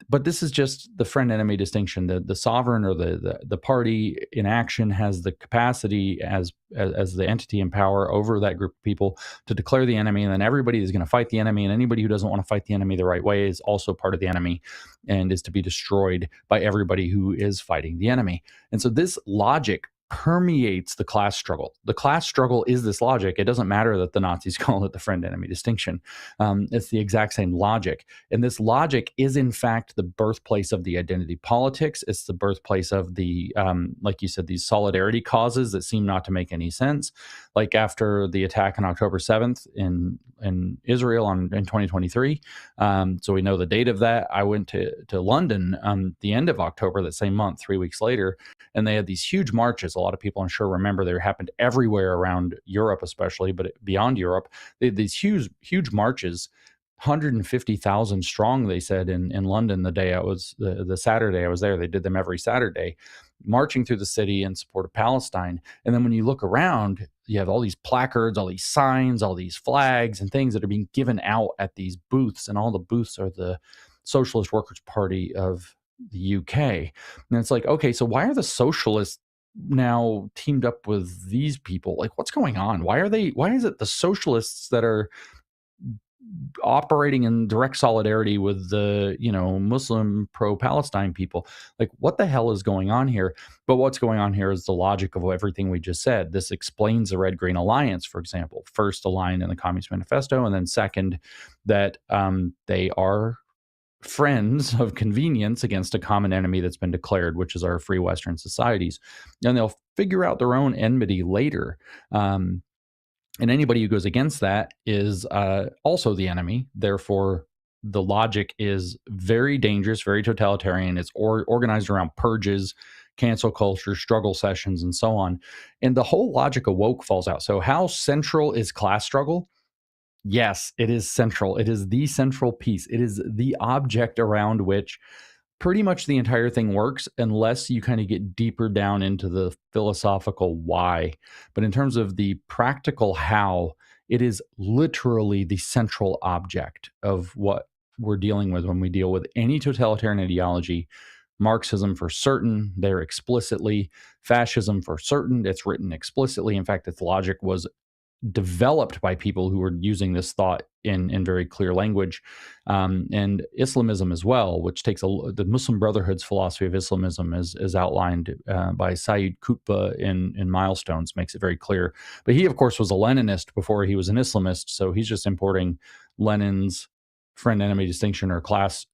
But this is just the friend-enemy distinction. The sovereign or the party in action has the capacity as the entity in power over that group of people to declare the enemy, and then everybody is going to fight the enemy, and anybody who doesn't want to fight the enemy the right way is also part of the enemy and is to be destroyed by everybody who is fighting the enemy. And so this logic permeates the class struggle. The class struggle is this logic. It doesn't matter that the Nazis call it the friend-enemy distinction. It's the exact same logic. And this logic is, in fact, the birthplace of the identity politics. It's the birthplace of the, like you said, these solidarity causes that seem not to make any sense. Like after the attack on October 7th in Israel in 2023. So we know the date of that. I went to London the end of October, that same month, 3 weeks later, and they had these huge marches. A lot of people, I'm sure, remember they happened everywhere around Europe, especially, but beyond Europe. They had these huge marches, 150,000 strong, they said, in London the day I was, the Saturday I was there. They did them every Saturday, marching through the city in support of Palestine. And then when you look around, you have all these placards, all these signs, all these flags and things that are being given out at these booths. And all the booths are the Socialist Workers' Party of the UK. And it's like, okay, so why are the socialists now teamed up with these people? Like, what's going on? Why is it the socialists that are operating in direct solidarity with the, Muslim pro-Palestine people? Like, what the hell is going on here? But what's going on here is the logic of everything we just said. This explains the Red-Green Alliance, for example, first aligned in the Communist Manifesto, and then second, that they are friends of convenience against a common enemy that's been declared, which is our free Western societies. And they'll figure out their own enmity later. And anybody who goes against that is also the enemy. Therefore, the logic is very dangerous, very totalitarian. It's organized around purges, cancel culture, struggle sessions, and so on. And the whole logic of woke falls out. So how central is class struggle? Yes, it is central. It is the central piece. It is the object around which pretty much the entire thing works, unless you kind of get deeper down into the philosophical why. But in terms of the practical how, it is literally the central object of what we're dealing with when we deal with any totalitarian ideology. Marxism for certain, there explicitly. Fascism for certain, it's written explicitly. In fact, its logic was developed by people who were using this thought in very clear language, and Islamism as well, which takes the Muslim Brotherhood's philosophy of Islamism as outlined by Sayyid Qutb in Milestones, makes it very clear. But he, of course, was a Leninist before he was an Islamist, so he's just importing Lenin's friend-enemy distinction or class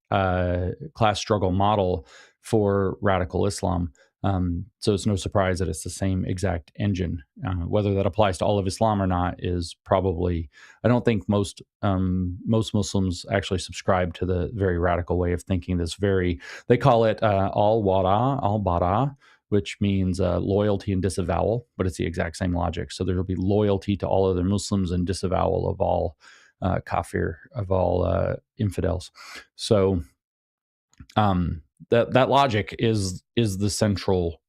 struggle model for radical Islam. So it's no surprise that it's the same exact engine. Whether that applies to all of Islam or not is probably, I don't think most Muslims actually subscribe to the very radical way of thinking. They call it al-wara, al-bara, which means loyalty and disavowal, but it's the exact same logic. So there will be loyalty to all other Muslims and disavowal of all kafir, of all infidels. So that logic is the central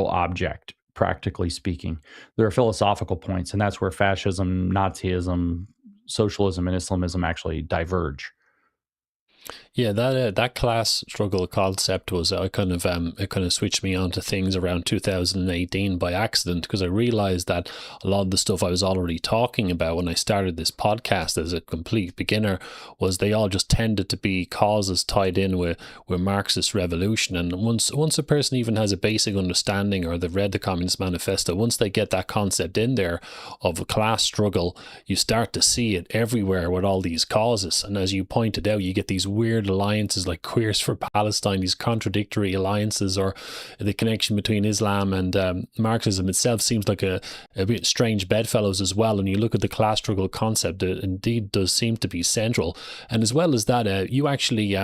object, practically speaking. There are philosophical points, and that's where fascism, Nazism, socialism, and Islamism actually diverge. Yeah, that class struggle concept was it kind of switched me onto things around 2018 by accident, because I realized that a lot of the stuff I was already talking about when I started this podcast as a complete beginner was they all just tended to be causes tied in with Marxist revolution. And once a person even has a basic understanding, or they've read the Communist Manifesto, once they get that concept in there of a class struggle, you start to see it everywhere with all these causes. And as you pointed out, you get these weird alliances like Queers for Palestine, these contradictory alliances, or the connection between Islam and Marxism itself seems like a bit strange bedfellows as well. And you look at the class struggle concept, it indeed does seem to be central. And as well as that, you actually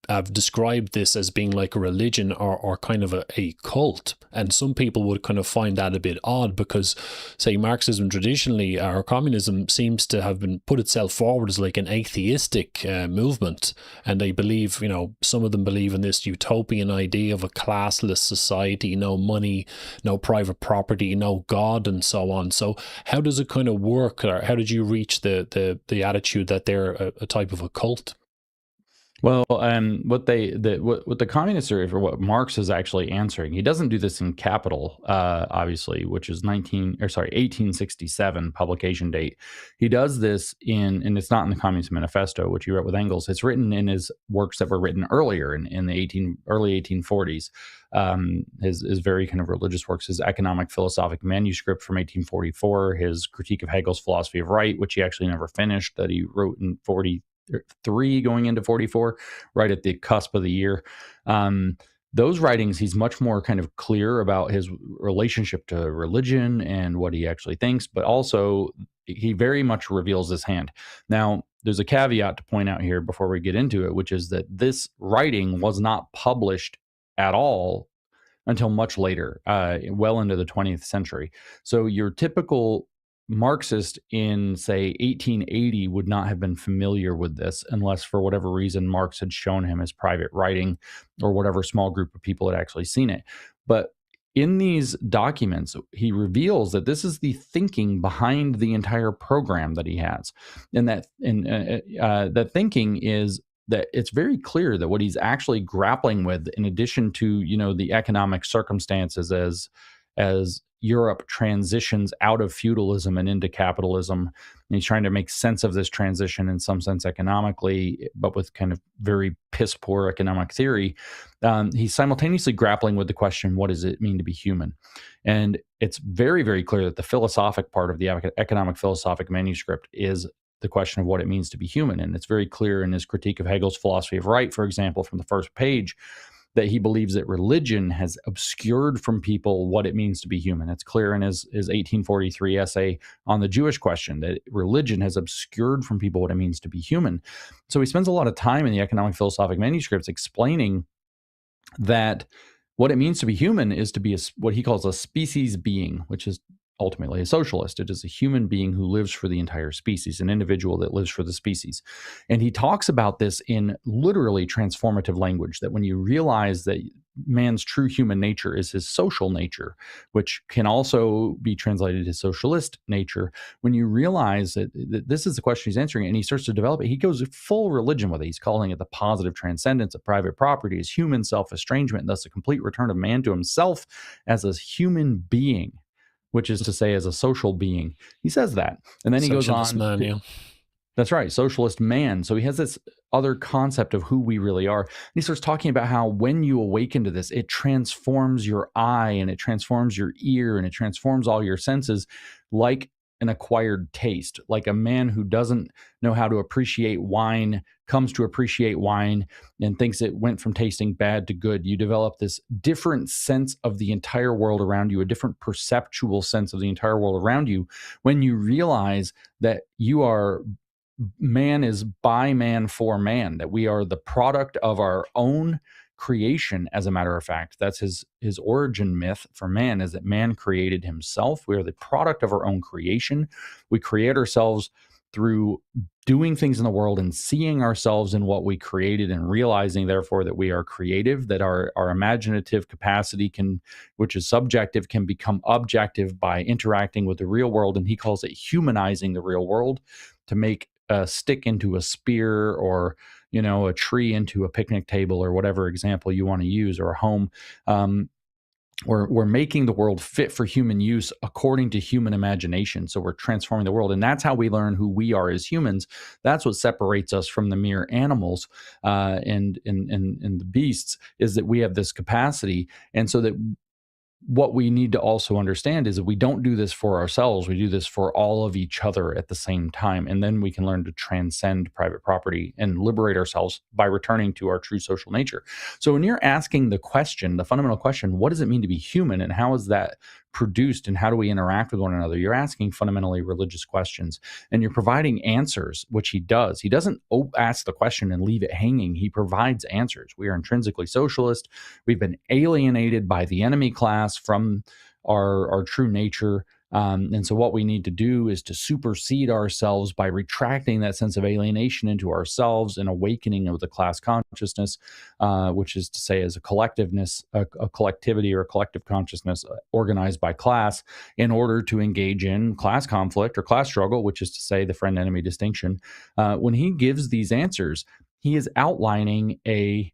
I've described this as being like a religion or kind of a cult. And some people would kind of find that a bit odd because, say, Marxism traditionally, or communism, seems to have been put itself forward as like an atheistic movement. And they believe, some of them believe in this utopian idea of a classless society, no money, no private property, no God, and so on. So how does it kind of work? Or how did you reach the attitude that they're a type of a cult? Well, what the communists are, or what Marx is actually answering, he doesn't do this in Capital, obviously, which is 1867 publication date. He does this and it's not in the Communist Manifesto, which he wrote with Engels. It's written in his works that were written earlier in the early 1840s. His very kind of religious works, his Economic Philosophic Manuscript from 1844, his Critique of Hegel's Philosophy of Right, which he actually never finished, that he wrote in 43 going into 44, right at the cusp of the year. Those writings, he's much more kind of clear about his relationship to religion and what he actually thinks, but also he very much reveals his hand. Now, there's a caveat to point out here before we get into it, which is that this writing was not published at all until much later, well into the 20th century. So your typical Marxist in, say, 1880 would not have been familiar with this unless, for whatever reason, Marx had shown him his private writing or whatever small group of people had actually seen it. But in these documents, he reveals that this is the thinking behind the entire program that he has, and that thinking is that it's very clear that what he's actually grappling with, in addition to the economic circumstances as Europe transitions out of feudalism and into capitalism, and he's trying to make sense of this transition in some sense economically, but with kind of very piss poor economic theory. He's simultaneously grappling with the question, what does it mean to be human? And it's very, very clear that the philosophic part of the Economic Philosophic Manuscript is the question of what it means to be human. And it's very clear in his Critique of Hegel's Philosophy of Right, for example, from the first page, that he believes that religion has obscured from people what it means to be human. It's clear in his 1843 essay on the Jewish question that religion has obscured from people what it means to be human. So he spends a lot of time in the Economic Philosophic Manuscripts explaining that what it means to be human is to be what he calls a species being, which is ultimately a socialist. It is a human being who lives for the entire species, an individual that lives for the species. And he talks about this in literally transformative language, that when you realize that man's true human nature is his social nature, which can also be translated as socialist nature, when you realize that this is the question he's answering, and he starts to develop it, he goes full religion with it. He's calling it the positive transcendence of private property, as human self-estrangement, and thus a complete return of man to himself as a human being, which is to say, as a social being. He says that. And then he goes on. Man, yeah. That's right, socialist man. So he has this other concept of who we really are. And he starts talking about how when you awaken to this, it transforms your eye and it transforms your ear and it transforms all your senses like an acquired taste. Like a man who doesn't know how to appreciate wine comes to appreciate wine and thinks it went from tasting bad to good. You develop this different sense of the entire world around you, a different perceptual sense of the entire world around you, when you realize that man is by man for man, that we are the product of our own creation. As a matter of fact, that's his origin myth for man, is that man created himself. We are the product of our own creation. We create ourselves through doing things in the world and seeing ourselves in what we created, and realizing therefore that we are creative, that our imaginative capacity which is subjective, can become objective by interacting with the real world. And he calls it humanizing the real world, to make a stick into a spear, or a tree into a picnic table, or whatever example you want to use, or a home. We're making the world fit for human use according to human imagination. So we're transforming the world, and that's how we learn who we are as humans. That's what separates us from the mere animals and the beasts, is that we have this capacity. And so that what we need to also understand is that we don't do this for ourselves. We do this for all of each other at the same time. And then we can learn to transcend private property and liberate ourselves by returning to our true social nature. So when you're asking the question, the fundamental question, what does it mean to be human, and how is that produced, and how do we interact with one another? You're asking fundamentally religious questions, and you're providing answers, which he does. He doesn't ask the question and leave it hanging. He provides answers. We are intrinsically socialist. We've been alienated by the enemy class from our true nature. And so what we need to do is to supersede ourselves by retracting that sense of alienation into ourselves, and awakening of the class consciousness, which is to say, as a collectiveness, a collectivity or a collective consciousness organized by class, in order to engage in class conflict or class struggle, which is to say the friend-enemy distinction. When he gives these answers, he is outlining a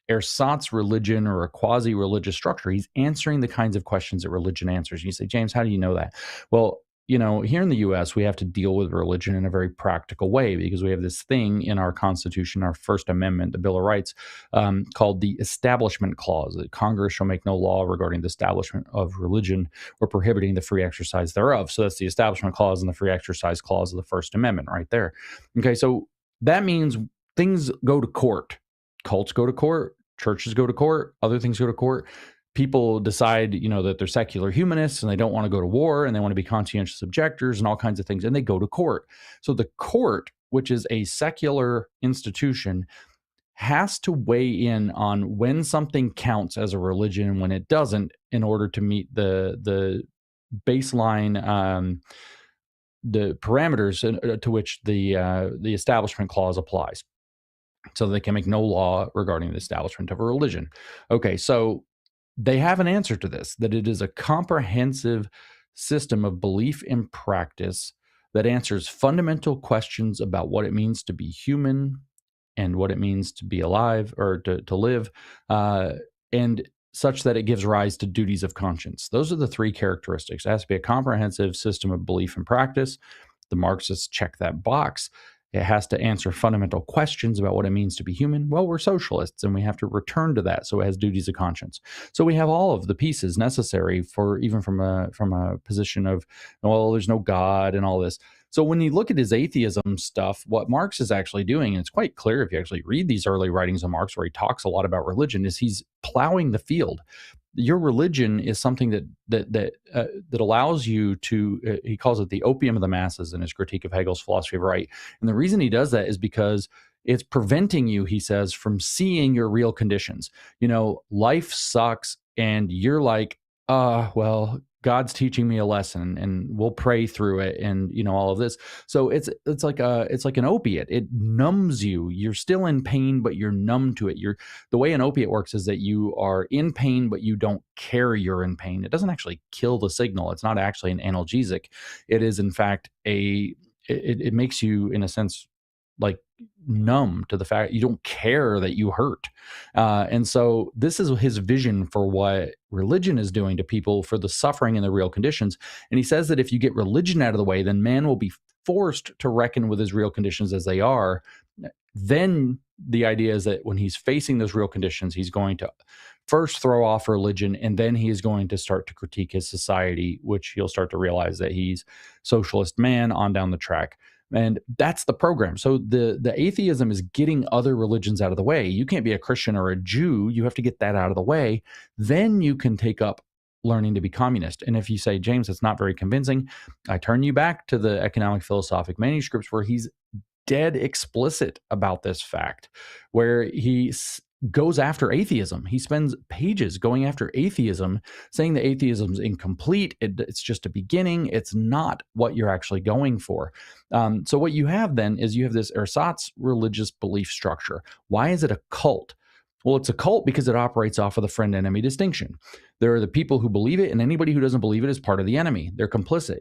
ersatz religion or a quasi-religious structure. He's answering the kinds of questions that religion answers. You say, James, how do you know that? Well, here in the U.S., we have to deal with religion in a very practical way because we have this thing in our Constitution, our First Amendment, the Bill of Rights, called the Establishment Clause, that Congress shall make no law regarding the establishment of religion or prohibiting the free exercise thereof. So that's the Establishment Clause and the Free Exercise Clause of the First Amendment right there. Okay, so that means things go to court. Cults go to court. Churches go to court. Other things go to court. People decide, that they're secular humanists and they don't want to go to war and they want to be conscientious objectors and all kinds of things, and they go to court. So the court, which is a secular institution, has to weigh in on when something counts as a religion and when it doesn't, in order to meet the baseline, the parameters to which the Establishment Clause applies. So they can make no law regarding the establishment of a religion. Okay, so they have an answer to this, that it is a comprehensive system of belief and practice that answers fundamental questions about what it means to be human and what it means to be alive or to live, and such that it gives rise to duties of conscience. Those are the three characteristics. It has to be a comprehensive system of belief and practice. The Marxists check that box. It has to answer fundamental questions about what it means to be human. Well, we're socialists, and we have to return to that. So it has duties of conscience. So we have all of the pieces necessary for, even from a position of, well, there's no God and all this. So when you look at his atheism stuff, what Marx is actually doing, and it's quite clear if you actually read these early writings of Marx where he talks a lot about religion, is he's plowing the field. Your religion is something that allows you to, he calls it the opium of the masses in his critique of Hegel's philosophy of right. And the reason he does that is because it's preventing you, he says, from seeing your real conditions. Life sucks and you're like, well, God's teaching me a lesson and we'll pray through it and all of this. So it's like an opiate. It numbs you. You're still in pain, but you're numb to it. The way an opiate works is that you are in pain, but you don't care you're in pain. It doesn't actually kill the signal. It's not actually an analgesic. It is in fact it makes you, in a sense, like numb to the fact you don't care that you hurt. And so this is his vision for what religion is doing to people for the suffering and the real conditions. And he says that if you get religion out of the way, then man will be forced to reckon with his real conditions as they are. Then the idea is that when he's facing those real conditions, he's going to first throw off religion, and then he is going to start to critique his society, which he'll start to realize that he's socialist man on down the track. And that's the program. So the atheism is getting other religions out of the way. You can't be a Christian or a Jew. You have to get that out of the way. Then you can take up learning to be communist. And if you say, James, it's not very convincing, I turn you back to the economic philosophic manuscripts where he's dead explicit about this fact, where he goes after atheism. He spends pages going after atheism, saying that atheism is incomplete. It's just a beginning. It's not what you're actually going for. So what you have then is you have this ersatz religious belief structure. Why is it a cult? Well, it's a cult because it operates off of the friend-enemy distinction. There are the people who believe it, and anybody who doesn't believe it is part of the enemy. They're complicit.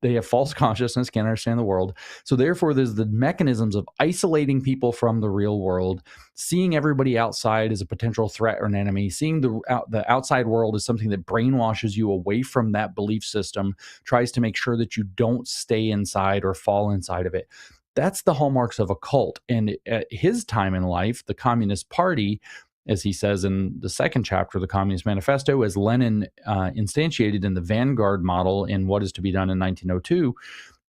They have false consciousness, can't understand the world. So therefore, there's the mechanisms of isolating people from the real world, seeing everybody outside as a potential threat or an enemy, seeing the outside world as something that brainwashes you away from that belief system, tries to make sure that you don't stay inside or fall inside of it. That's the hallmarks of a cult. And at his time in life, the Communist Party, as he says in the second chapter of the Communist Manifesto, as Lenin instantiated in the Vanguard model in What is to be Done in 1902,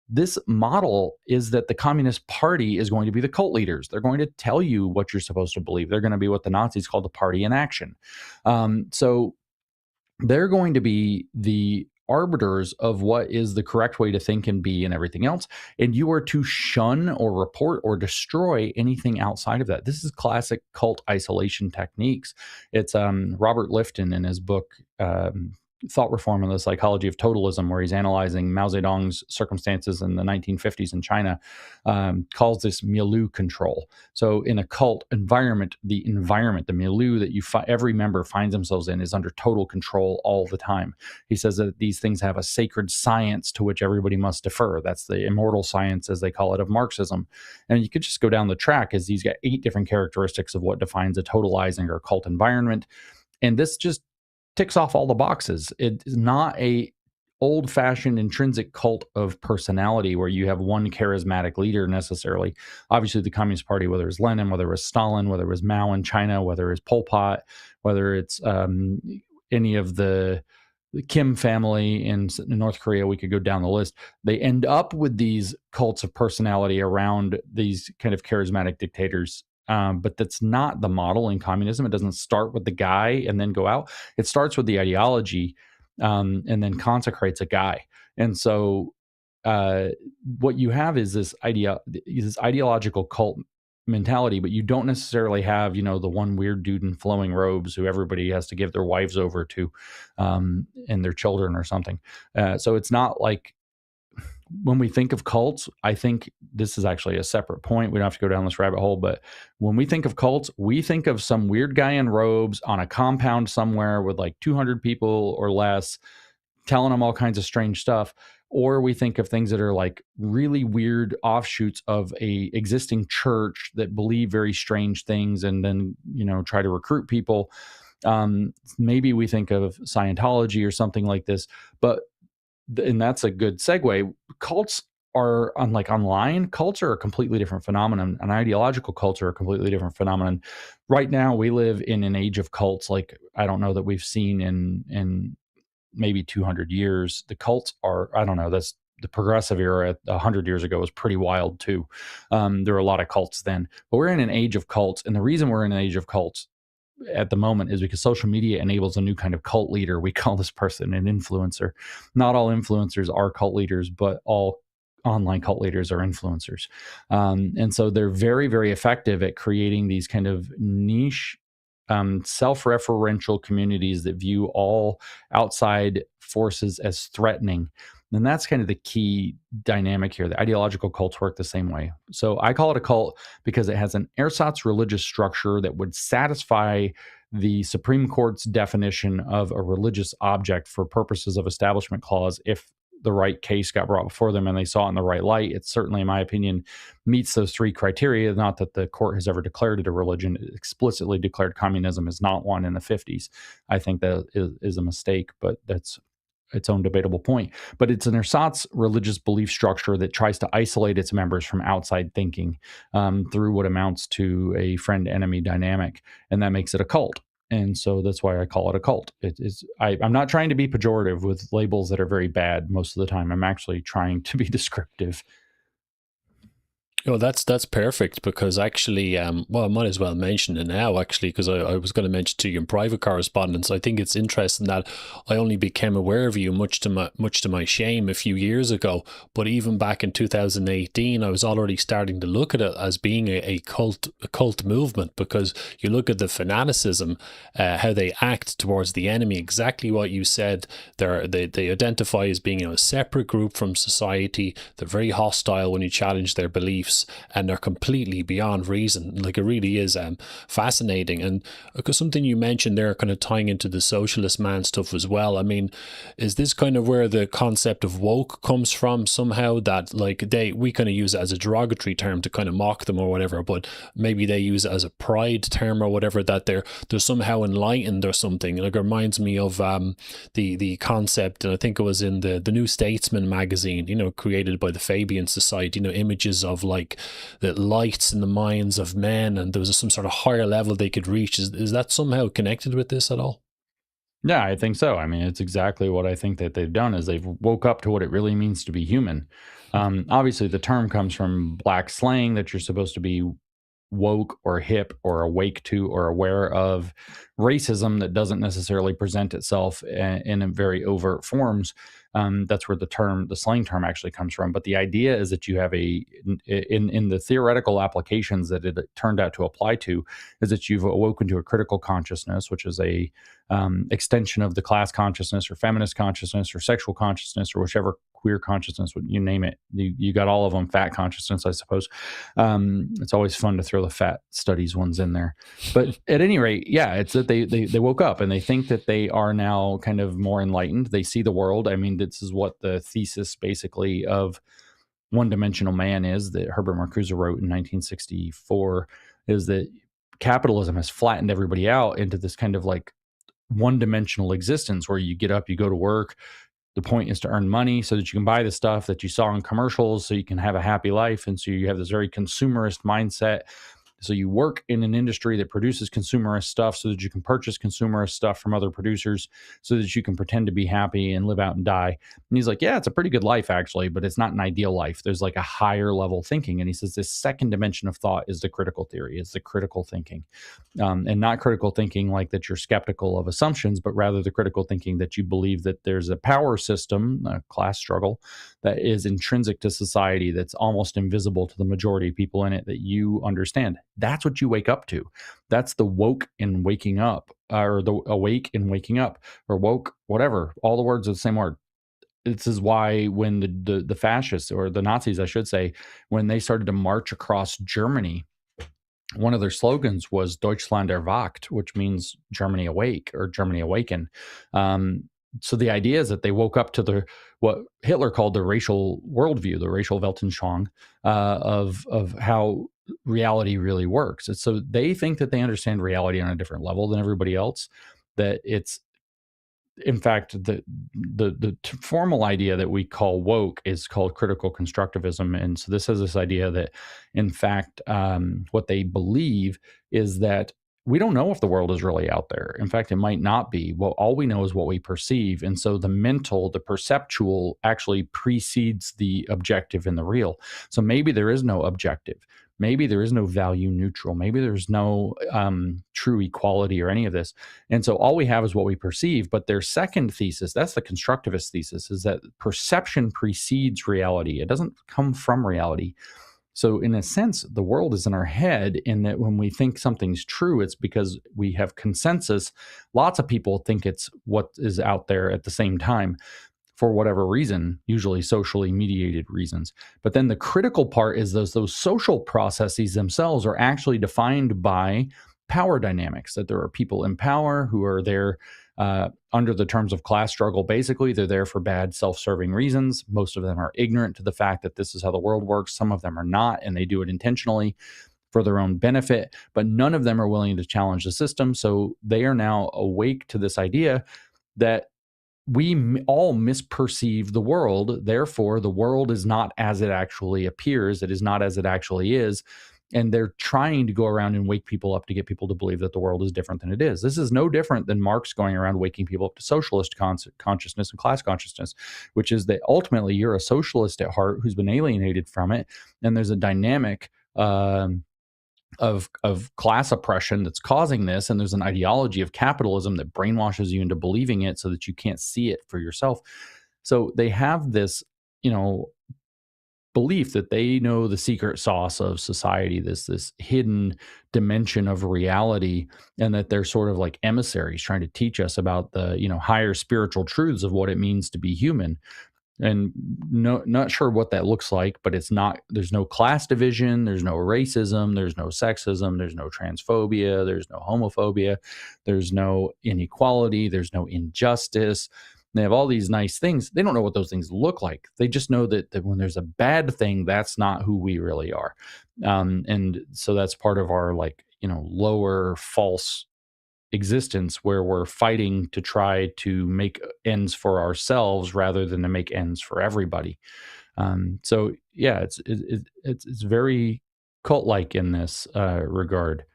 this model is that the Communist Party is going to be the cult leaders. They're going to tell you what you're supposed to believe. They're going to be what the Nazis called the party in action. So they're going to be the arbiters of what is the correct way to think and be and everything else. And you are to shun or report or destroy anything outside of that. This is classic cult isolation techniques. It's Robert Lifton in his book, thought reform and the psychology of totalism, where he's analyzing Mao Zedong's circumstances in the 1950s in China, calls this milieu control. So in a cult environment, the milieu that every member finds themselves in is under total control all the time. He says that these things have a sacred science to which everybody must defer. That's the immortal science, as they call it, of Marxism. And you could just go down the track, as he's got 8 different characteristics of what defines a totalizing or cult environment. And this just ticks off all the boxes. It is not a old-fashioned intrinsic cult of personality where you have one charismatic leader necessarily. Obviously, the Communist Party, whether it's Lenin, whether it was Stalin, whether it was Mao in China, whether it's Pol Pot, whether it's any of the Kim family in North Korea, we could go down the list. They end up with these cults of personality around these kind of charismatic dictators. But that's not the model in communism. It doesn't start with the guy and then go out. It starts with the ideology and then consecrates a guy. And so what you have is this ideological cult mentality, but you don't necessarily have, the one weird dude in flowing robes who everybody has to give their wives over to and their children or something. So it's not like, when we think of cults, I think this is actually a separate point. We don't have to go down this rabbit hole, but when we think of cults, we think of some weird guy in robes on a compound somewhere with like 200 people or less, telling them all kinds of strange stuff. Or we think of things that are like really weird offshoots of a existing church that believe very strange things and then, try to recruit people. Maybe we think of Scientology or something like this, and that's a good segue. Cults are, unlike online, cults are a completely different phenomenon. An ideological cults are a completely different phenomenon. Right now, we live in an age of cults like I don't know that we've seen in maybe 200 years. The cults are, I don't know, that's the progressive era 100 years ago was pretty wild too. There were a lot of cults then. But we're in an age of cults. And the reason we're in an age of cults at the moment is because social media enables a new kind of cult leader. We call this person an influencer. Not all influencers are cult leaders, but all online cult leaders are influencers. And so they're very, very effective at creating these kind of niche, self-referential communities that view all outside forces as threatening. And that's kind of the key dynamic here. The ideological cults work the same way. So I call it a cult because it has an ersatz religious structure that would satisfy the Supreme Court's definition of a religious object for purposes of Establishment Clause if the right case got brought before them and they saw it in the right light. It certainly, in my opinion, meets those 3 criteria. Not that the court has ever declared it a religion. It explicitly declared communism as not one in the 50s. I think that is a mistake, but that's its own debatable point. But it's an ersatz religious belief structure that tries to isolate its members from outside thinking through what amounts to a friend-enemy dynamic, and that makes it a cult. And so that's why I call it a cult. I'm not trying to be pejorative with labels that are very bad most of the time. I'm actually trying to be descriptive. Oh, that's perfect, because actually, well, I might as well mention it now, actually, because I was going to mention to you in private correspondence. I think it's interesting that I only became aware of you, much to my shame, a few years ago. But even back in 2018, I was already starting to look at it as being a cult movement, because you look at the fanaticism, how they act towards the enemy, exactly what you said. They identify as being a separate group from society. They're very hostile when you challenge their beliefs. And they're completely beyond reason. Like, it really is fascinating. And because something you mentioned there, kind of tying into the socialist man stuff as well. I mean, is this kind of where the concept of woke comes from somehow? That like we kind of use it as a derogatory term to kind of mock them or whatever, but maybe they use it as a pride term or whatever, that they're somehow enlightened or something. Like, it reminds me of the concept, and I think it was in the New Statesman magazine, created by the Fabian Society, images of like the lights in the minds of men, and there was some sort of higher level they could reach. Is that somehow connected with this at all? Yeah, I think so. I mean, it's exactly what I think that they've done, is they've woke up to what it really means to be human. Obviously, the term comes from black slang that you're supposed to be woke or hip or awake to or aware of racism that doesn't necessarily present itself in very overt forms. That's where the slang term actually comes from. But the idea is that you have in the theoretical applications that it turned out to apply to, is that you've awoken to a critical consciousness, which is a extension of the class consciousness or feminist consciousness or sexual consciousness or whichever queer consciousness, you name it. You got all of them. Fat consciousness, I suppose. It's always fun to throw the fat studies ones in there. But at any rate, yeah, it's that they woke up and they think that they are now kind of more enlightened. They see the world. I mean, this is what the thesis basically of One-Dimensional Man is, that Herbert Marcuse wrote in 1964, is that capitalism has flattened everybody out into this kind of like one-dimensional existence where you get up, you go to work. The point is to earn money so that you can buy the stuff that you saw in commercials so you can have a happy life. And so you have this very consumerist mindset. So you work in an industry that produces consumerist stuff so that you can purchase consumerist stuff from other producers so that you can pretend to be happy and live out and die. And he's like, yeah, it's a pretty good life actually, but it's not an ideal life. There's like a higher level thinking. And he says this second dimension of thought is the critical theory, is the critical thinking. And not critical thinking like that you're skeptical of assumptions, but rather the critical thinking that you believe that there's a power system, a class struggle, that is intrinsic to society, that's almost invisible to the majority of people in it, that you understand. That's what you wake up to. That's the woke in waking up, or the awake in waking up, or woke, whatever. All the words are the same word. This is why when the fascists, or the Nazis, I should say, when they started to march across Germany, one of their slogans was Deutschland erwacht, which means Germany awake or Germany awaken. So the idea is that they woke up to what Hitler called the racial worldview, the racial Weltanschauung, of how reality really works. And so they think that they understand reality on a different level than everybody else, that it's, in fact, the formal idea that we call woke is called critical constructivism. And so this has this idea that, in fact, what they believe is that we don't know if the world is really out there. In fact, it might not be. Well, all we know is what we perceive. And so the perceptual actually precedes the objective and the real. So maybe there is no objective. Maybe there is no value neutral. Maybe there's no true equality or any of this. And so all we have is what we perceive. But their second thesis, that's the constructivist thesis, is that perception precedes reality. It doesn't come from reality. So in a sense, the world is in our head, in that when we think something's true, it's because we have consensus. Lots of people think it's what is out there at the same time, for whatever reason, usually socially mediated reasons. But then the critical part is those social processes themselves are actually defined by power dynamics, that there are people in power who are there under the terms of class struggle. Basically, they're there for bad, self-serving reasons. Most of them are ignorant to the fact that this is how the world works. Some of them are not, and they do it intentionally for their own benefit, but none of them are willing to challenge the system. So they are now awake to this idea that we all misperceive the world. Therefore, the world is not as it actually appears. It is not as it actually is. And they're trying to go around and wake people up to get people to believe that the world is different than it is. This is no different than Marx going around waking people up to socialist consciousness and class consciousness, which is that ultimately you're a socialist at heart who's been alienated from it. And there's a dynamic of class oppression that's causing this, and there's an ideology of capitalism that brainwashes you into believing it so that you can't see it for yourself. So they have this, belief that they know the secret sauce of society, this hidden dimension of reality, and that they're sort of like emissaries trying to teach us about the higher spiritual truths of what it means to be human. And not sure what that looks like, but it's not, there's no class division, there's no racism, there's no sexism, there's no transphobia, there's no homophobia, there's no inequality, there's no injustice. They have all these nice things. They don't know what those things look like. They just know that when there's a bad thing, that's not who we really are. And so that's part of our lower false existence, where we're fighting to try to make ends for ourselves rather than to make ends for everybody. So yeah, it's very cult-like in this regard.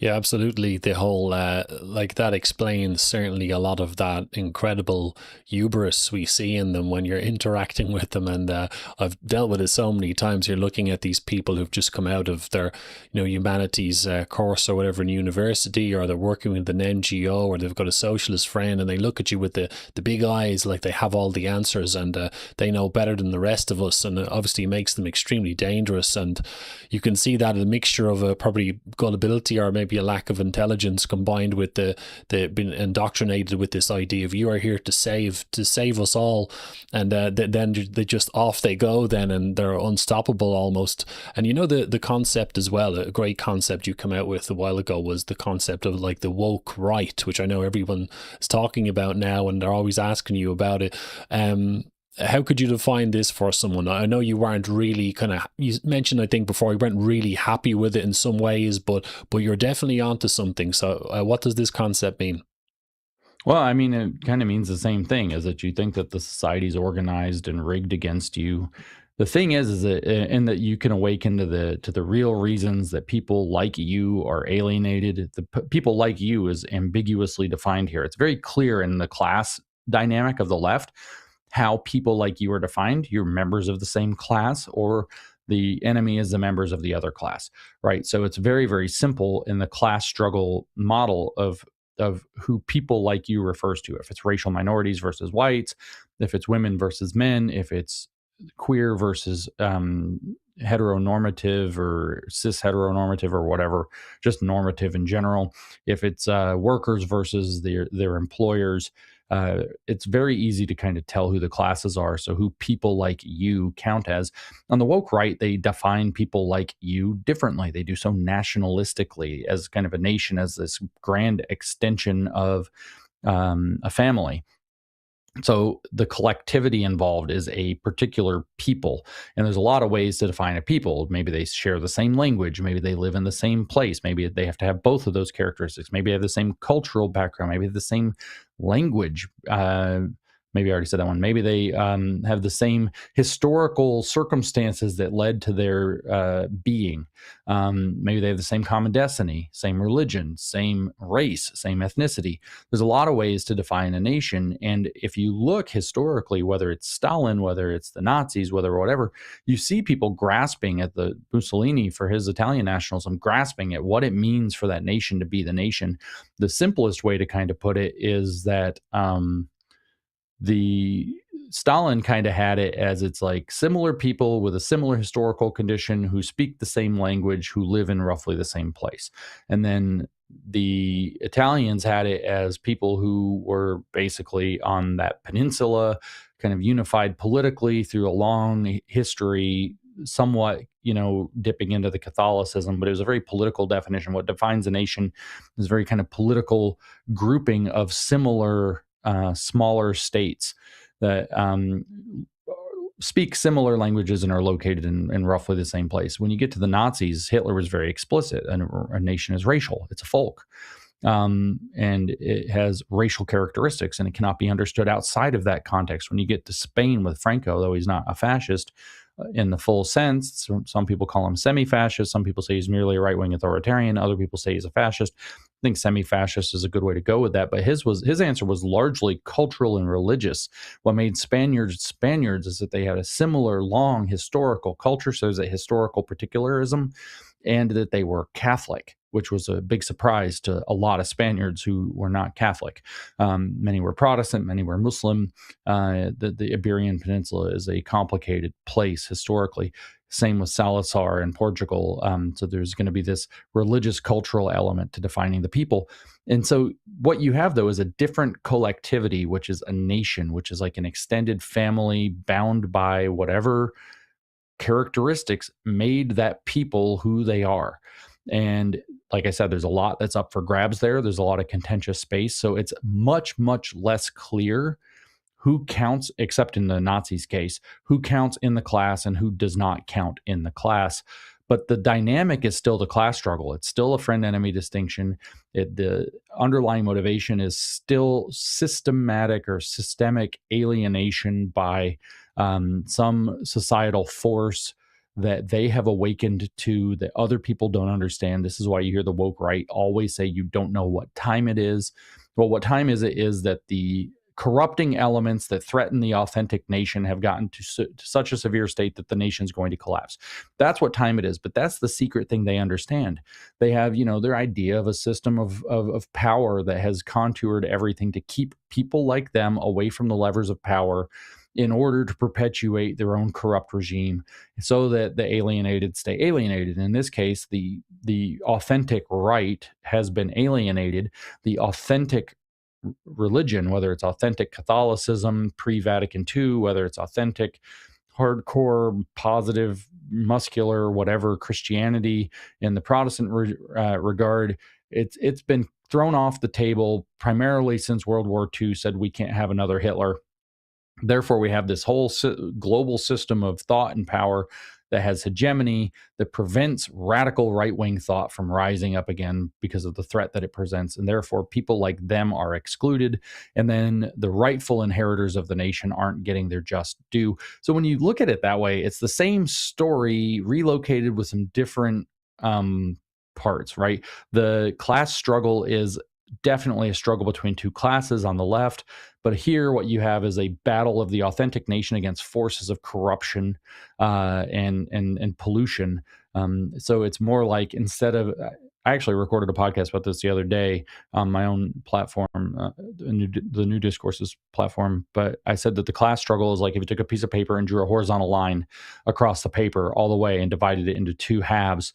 Yeah, absolutely. The whole, like that explains certainly a lot of that incredible hubris we see in them when you're interacting with them. And I've dealt with it so many times. You're looking at these people who've just come out of their, humanities course or whatever in university, or they're working with an NGO, or they've got a socialist friend, and they look at you with the big eyes like they have all the answers, and they know better than the rest of us. And it obviously makes them extremely dangerous. And you can see that a mixture of probably gullibility or maybe a lack of intelligence, combined with the being indoctrinated with this idea of you are here to save us all, and then they just off they go then, and they're unstoppable almost. And the concept as well, a great concept you come out with a while ago, was the concept of like the woke right, which I know everyone is talking about now, and they're always asking you about it. How could you define this for someone? I know you weren't really you mentioned, I think before, you weren't really happy with it in some ways, but you're definitely onto something. So what does this concept mean? Well, I mean, it kind of means the same thing, is that you think that the society's organized and rigged against you. The thing is that in that you can awaken to the real reasons that people like you are alienated. People like you is ambiguously defined here. It's very clear in the class dynamic of the left how people like you are defined. You're members of the same class, or the enemy is the members of the other class, right? So it's very, very simple in the class struggle model of who people like you refers to. If it's racial minorities versus whites, if it's women versus men, if it's queer versus heteronormative or cis heteronormative or whatever, just normative in general, if it's workers versus their employers, it's very easy to kind of tell who the classes are. So who people like you count as. On the woke right, they define people like you differently. They do so nationalistically, as kind of a nation, as this grand extension of a family. So the collectivity involved is a particular people, and there's a lot of ways to define a people. Maybe they share the same language, maybe they live in the same place, maybe they have to have both of those characteristics, maybe they have the same cultural background, maybe the same language. Maybe I already said that one. Maybe they have the same historical circumstances that led to their being. Maybe they have the same common destiny, same religion, same race, same ethnicity. There's a lot of ways to define a nation. And if you look historically, whether it's Stalin, whether it's the Nazis, whatever, you see people grasping at the Mussolini for his Italian nationalism, grasping at what it means for that nation to be the nation. The simplest way to kind of put it is that the Stalin kind of had it as it's like similar people with a similar historical condition who speak the same language, who live in roughly the same place. And then the Italians had it as people who were basically on that peninsula, kind of unified politically through a long history, somewhat, dipping into the Catholicism, but it was a very political definition. What defines a nation is a very kind of political grouping of similar smaller states that speak similar languages and are located in roughly the same place. When you get to the Nazis, Hitler was very explicit. A nation is racial. It's a folk. And it has racial characteristics, and it cannot be understood outside of that context. When you get to Spain with Franco, though he's not a fascist in the full sense, some people call him semi-fascist. Some people say he's merely a right-wing authoritarian. Other people say he's a fascist. I think semi-fascist is a good way to go with that. But his answer was largely cultural and religious. What made Spaniards is that they had a similar long historical culture. So there's a historical particularism, and that they were Catholic, which was a big surprise to a lot of Spaniards who were not Catholic. Many were Protestant, many were Muslim. The Iberian Peninsula is a complicated place historically. Same with Salazar in Portugal. So there's going to be this religious cultural element to defining the people. And so what you have, though, is a different collectivity, which is a nation, which is like an extended family bound by whatever characteristics made that people who they are. And like I said, there's a lot that's up for grabs there. There's a lot of contentious space. So it's much, much less clear who counts, except in the Nazis' case, who counts in the class and who does not count in the class. But the dynamic is still the class struggle. It's still a friend-enemy distinction. The underlying motivation is still systematic or systemic alienation by some societal force that they have awakened to, that other people don't understand. This is why you hear the woke right always say you don't know what time it is. Well, what time is it is that the corrupting elements that threaten the authentic nation have gotten to such a severe state that the nation's going to collapse. That's what time it is. But that's the secret thing they understand. They have, their idea of a system of power that has contoured everything to keep people like them away from the levers of power in order to perpetuate their own corrupt regime so that the alienated stay alienated. In this case, the authentic right has been alienated. The authentic religion, whether it's authentic Catholicism pre-Vatican II, whether it's authentic hardcore positive muscular whatever Christianity in the Protestant regard, it's been thrown off the table primarily since World War II said we can't have another Hitler. Therefore, we have this whole global system of thought and power that has hegemony that prevents radical right-wing thought from rising up again because of the threat that it presents. And therefore, people like them are excluded. And then the rightful inheritors of the nation aren't getting their just due. So when you look at it that way, it's the same story relocated with some different parts, right? The class struggle is definitely a struggle between two classes on the left. But here, what you have is a battle of the authentic nation against forces of corruption and pollution. So it's more like, instead of, I actually recorded a podcast about this the other day on my own platform, the New Discourses platform. But I said that the class struggle is like if you took a piece of paper and drew a horizontal line across the paper all the way and divided it into two halves.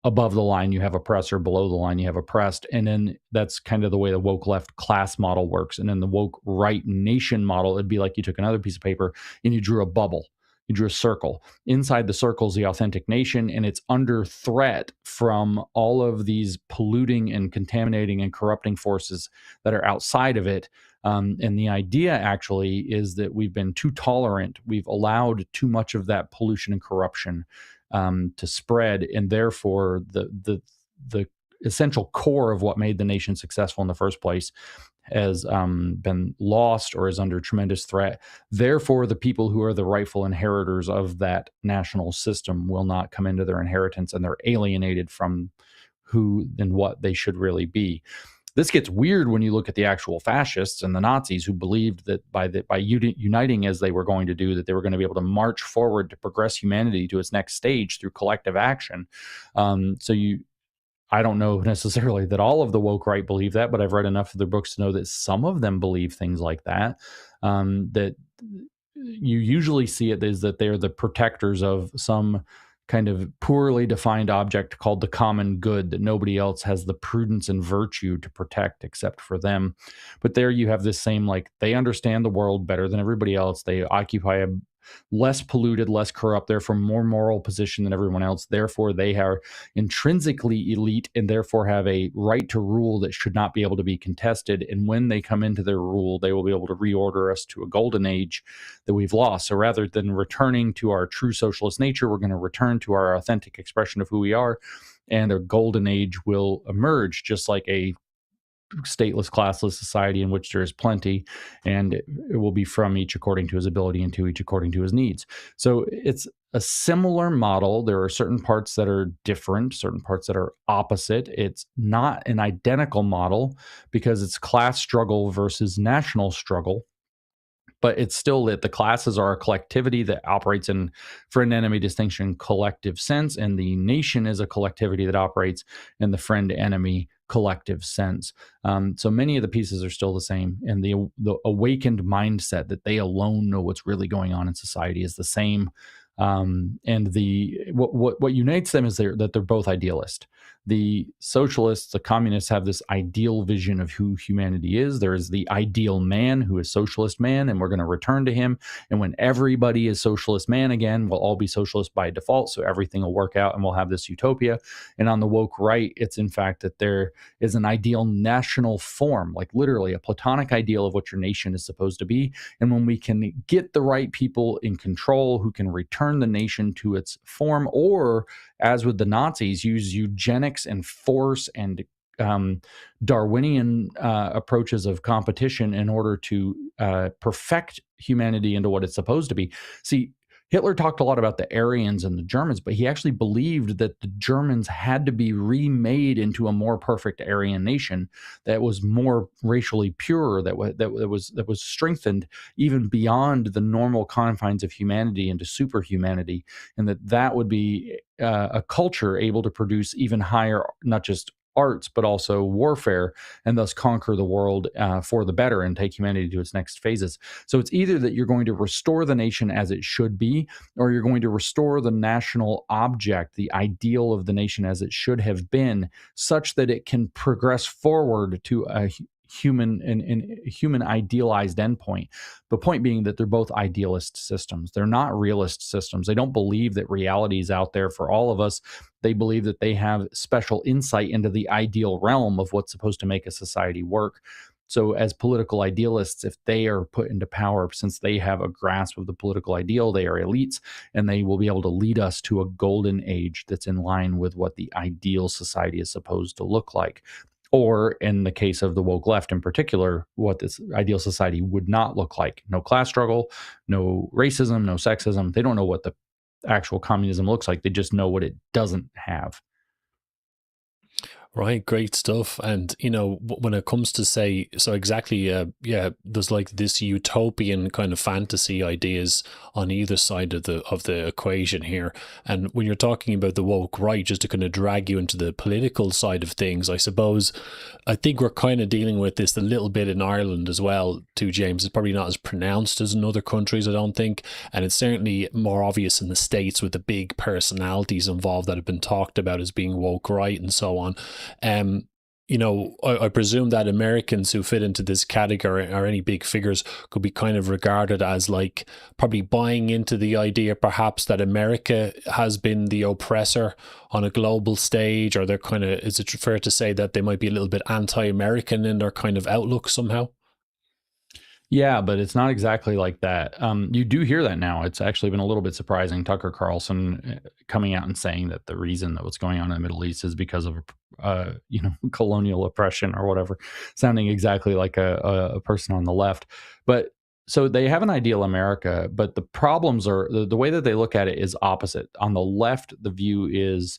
Above the line, you have oppressor. Below the line, you have oppressed. And then that's kind of the way the woke left class model works. And then the woke right nation model, it'd be like you took another piece of paper and you drew a bubble. You drew a circle. Inside the circle is the authentic nation, and it's under threat from all of these polluting and contaminating and corrupting forces that are outside of it. And the idea actually is that we've been too tolerant. We've allowed too much of that pollution and corruption to spread, and therefore the essential core of what made the nation successful in the first place has been lost or is under tremendous threat. Therefore, the people who are the rightful inheritors of that national system will not come into their inheritance, and they're alienated from who and what they should really be. This gets weird when you look at the actual fascists and the Nazis, who believed that by uniting as they were going to do, that they were going to be able to march forward to progress humanity to its next stage through collective action. I don't know necessarily that all of the woke right believe that, but I've read enough of their books to know that some of them believe things like that. That you usually see it is that they're the protectors of some kind of poorly defined object called the common good that nobody else has the prudence and virtue to protect except for them. But there you have this same, like, they understand the world better than everybody else. They occupy a less polluted, less corrupt, therefore more moral position than everyone else. Therefore, they are intrinsically elite and therefore have a right to rule that should not be able to be contested. And when they come into their rule, they will be able to reorder us to a golden age that we've lost. So rather than returning to our true socialist nature, we're going to return to our authentic expression of who we are, and a golden age will emerge, just like a stateless, classless society in which there is plenty, and it will be from each according to his ability and to each according to his needs. So it's a similar model. There are certain parts that are different, certain parts that are opposite. It's not an identical model because it's class struggle versus national struggle. But it's still that the classes are a collectivity that operates in friend-enemy distinction collective sense, and the nation is a collectivity that operates in the friend-enemy collective sense. So many of the pieces are still the same, and the awakened mindset that they alone know what's really going on in society is the same. And what unites them is that they're both idealist. The socialists, the communists have this ideal vision of who humanity is. There is the ideal man who is socialist man, and we're going to return to him. And when everybody is socialist man again, we'll all be socialist by default. So everything will work out and we'll have this utopia. And on the woke right, it's in fact that there is an ideal national form, like literally a platonic ideal of what your nation is supposed to be. And when we can get the right people in control who can return the nation to its form, or as with the Nazis, use eugenics and force and Darwinian approaches of competition in order to perfect humanity into what it's supposed to be. See, Hitler talked a lot about the Aryans and the Germans, but he actually believed that the Germans had to be remade into a more perfect Aryan nation that was more racially pure, that was strengthened even beyond the normal confines of humanity into superhumanity, and that would be a culture able to produce even higher, not just arts, but also warfare, and thus conquer the world for the better and take humanity to its next phases. So it's either that you're going to restore the nation as it should be, or you're going to restore the national object, the ideal of the nation as it should have been, such that it can progress forward to a human idealized endpoint. The point being that they're both idealist systems. They're not realist systems. They don't believe that reality is out there for all of us. They believe that they have special insight into the ideal realm of what's supposed to make a society work. So as political idealists, if they are put into power, since they have a grasp of the political ideal, they are elites, and they will be able to lead us to a golden age that's in line with what the ideal society is supposed to look like. Or in the case of the woke left in particular, what this ideal society would not look like. No class struggle, no racism, no sexism. They don't know what the actual communism looks like. They just know what it doesn't have. Right, great stuff. And when it comes to say, so exactly, there's like this utopian kind of fantasy ideas on either side of the equation here. And when you're talking about the woke right, just to kind of drag you into the political side of things, I suppose, I think we're kind of dealing with this a little bit in Ireland as well, too, James. It's probably not as pronounced as in other countries, I don't think. And it's certainly more obvious in the States with the big personalities involved that have been talked about as being woke right and so on. I presume that Americans who fit into this category or any big figures could be kind of regarded as like probably buying into the idea perhaps that America has been the oppressor on a global stage, or they're kind of, is it fair to say that they might be a little bit anti-American in their kind of outlook somehow? Yeah, but it's not exactly like that. You do hear that now. It's actually been a little bit surprising. Tucker Carlson coming out and saying that the reason that what's going on in the Middle East is because of, colonial oppression or whatever, sounding exactly like a person on the left. But so they have an ideal America, but the problems are the way that they look at it is opposite. On the left, the view is